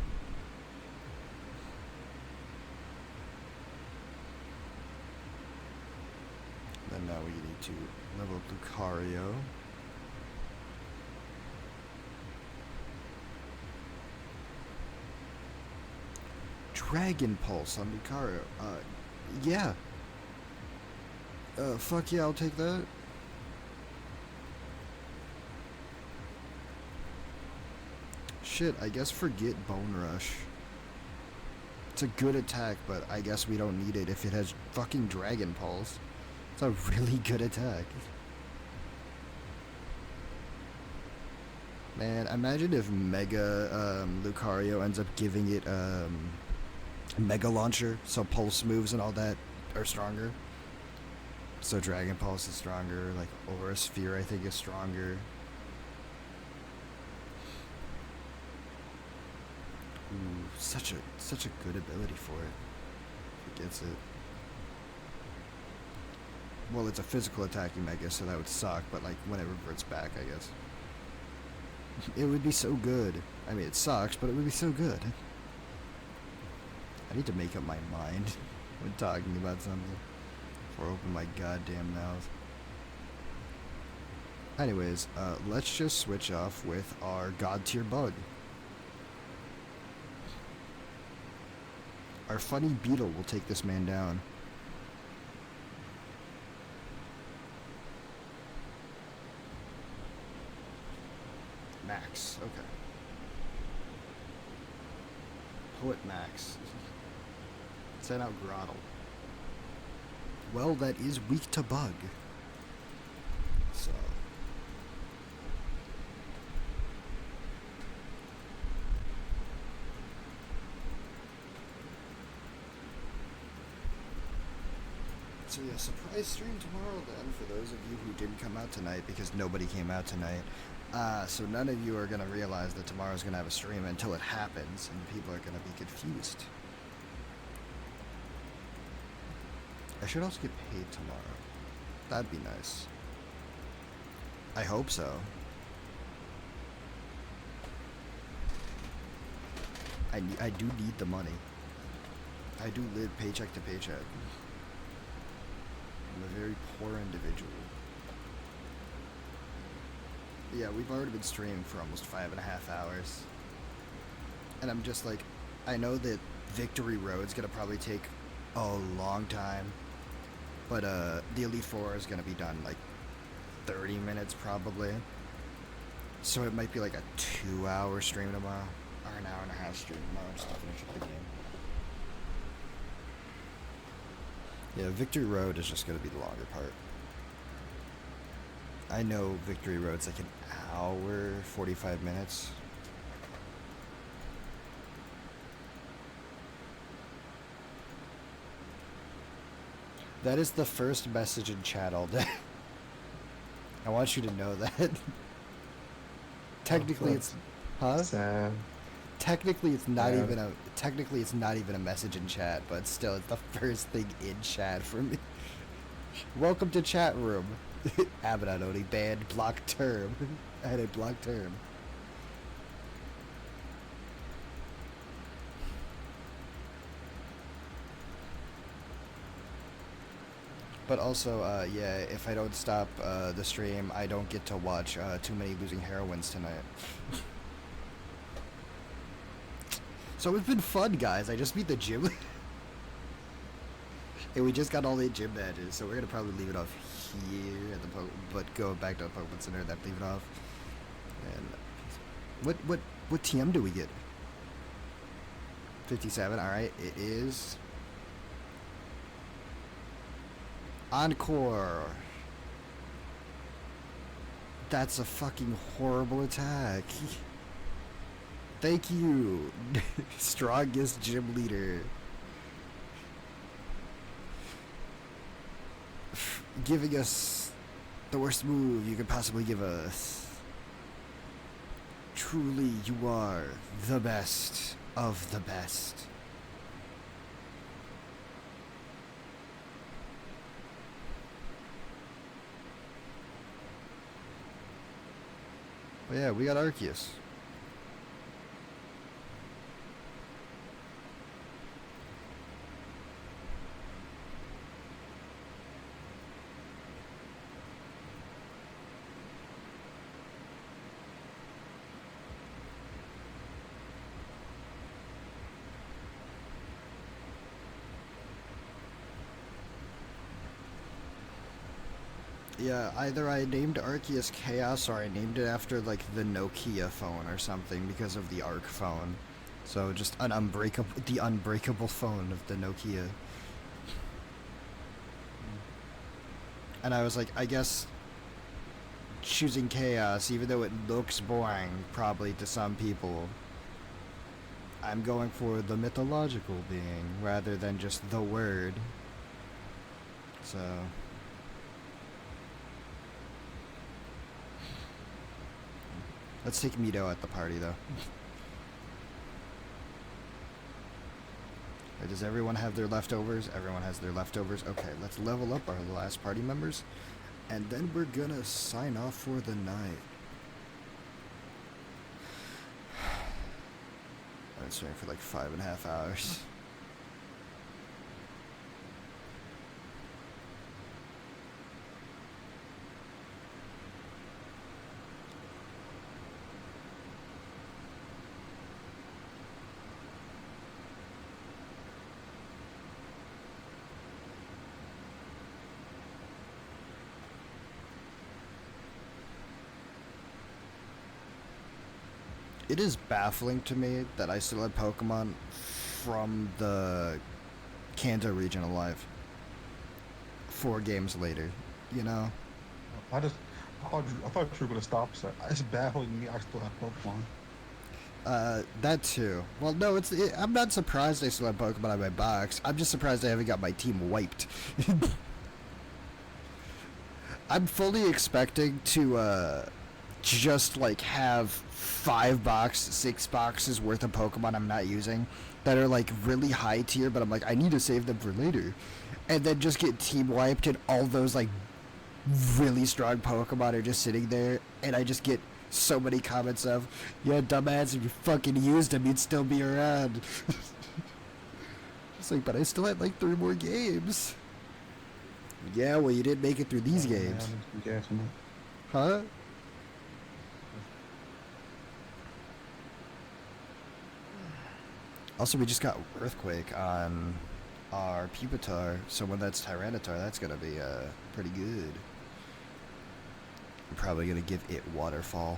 Then now we need to level up Lucario. Dragon Pulse on Lucario. Yeah. Fuck yeah, I'll take that. Shit, I guess forget Bone Rush. It's a good attack, but I guess we don't need it if it has fucking Dragon Pulse. It's a really good attack. Man, imagine if Mega Lucario ends up giving it Mega Launcher, so Pulse moves and all that are stronger. So Dragon Pulse is stronger, like Aura Sphere I think is stronger. Ooh, such a good ability for it. If it gets it. Well, it's a physical attacking Mega, so that would suck, but like when it reverts back, I guess. It would be so good. I mean, it sucks, but it would be so good. I need to make up my mind when talking about something before I open my goddamn mouth. Anyways, let's just switch off with our God tier bug. Our funny beetle will take this man down. Max, okay. Poet Max. Send out Grottle. Well, that is weak to bug. So. So yeah, surprise stream tomorrow then for those of you who didn't come out tonight because nobody came out tonight. So none of you are going to realize that tomorrow's going to have a stream until it happens, and people are going to be confused. I should also get paid tomorrow. That'd be nice. I hope so. I do need the money. I do live paycheck to paycheck. I'm a very poor individual. Yeah, we've already been streaming for almost 5.5 hours. And I'm just like, I know that Victory Road's gonna probably take a long time. But the Elite Four is gonna be done like 30 minutes probably. So it might be like a 2-hour stream tomorrow. Or an 1.5-hour stream tomorrow just to finish up the game. Yeah, Victory Road is just gonna be the longer part. I know Victory Road's like an hour, 45 minutes. That is the first message in chat all day. I want you to know that. Technically it's... Huh?
Sad.
Technically it's not
Yeah.
even a... Technically it's not even a message in chat, but still it's the first thing in chat for me. Welcome to chat room. Abaddon only banned block term. I had a block term. But also, yeah, if I don't stop the stream, I don't get to watch too many losing heroines tonight. So it's been fun, guys. I just beat the gym. And we just got all 8 gym badges, so we're gonna probably leave it off here at the but go back to the Pokemon Center and then leave it off. And what TM do we get? 57. All right, it is Encore. That's a fucking horrible attack. Thank you, strongest gym leader. Giving us the worst move you could possibly give us. truly you are the best of the best. But yeah, we got Arceus. Yeah, either I named Arceus Chaos or I named it after like the Nokia phone or something because of the Arc phone. So just the unbreakable phone of the Nokia. And I was like, I guess choosing Chaos, even though it looks boring probably to some people, I'm going for the mythological being rather than just the word. So let's take Mito at the party, though. Wait, does everyone have their leftovers? Everyone has their leftovers. Okay, let's level up our last party members. And then we're gonna sign off for the night. I've been streaming for like 5.5 hours. It is baffling to me that I still had Pokemon from the Kanto region alive 4 games later, you know?
I thought you were gonna stop. So it's baffling me. I still have Pokemon.
That too. Well, no, I'm not surprised I still have Pokemon in my box. I'm just surprised I haven't got my team wiped. I'm fully expecting to, just like have 6 boxes worth of Pokemon I'm not using that are like really high tier, but I'm like, I need to save them for later. And then just get team wiped and all those like really strong Pokemon are just sitting there, and I just get so many comments of, yeah, dumbass, if you fucking used them, you'd still be around. It's like, but I still had like 3 more games. Yeah, well, you didn't make it through these games. Huh? Also, we just got Earthquake on our Pupitar, so when that's Tyranitar, that's gonna be pretty good. I'm probably gonna give it Waterfall.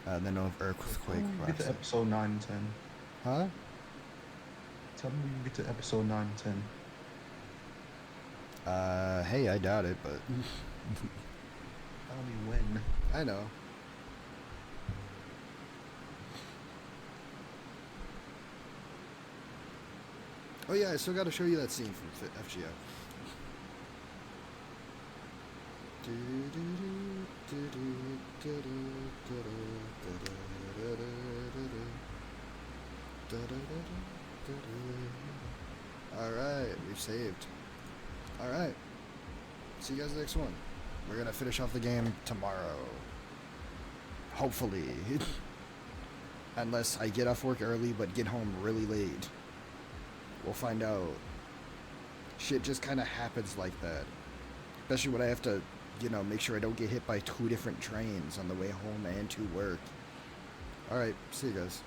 Then no Earthquake.
Get to episode 9 and 10.
Huh?
Tell me when you get to episode 9 and 10.
Hey, I doubt it, but
Tell me when.
I know. Oh yeah, I still gotta show you that scene from FGO. Alright, we've saved. Alright. See you guys next one. We're gonna finish off the game tomorrow. Hopefully. Unless I get off work early but get home really late. We'll find out. Shit just kind of happens like that. Especially when I have to, make sure I don't get hit by 2 different trains on the way home and to work. Alright, see you guys.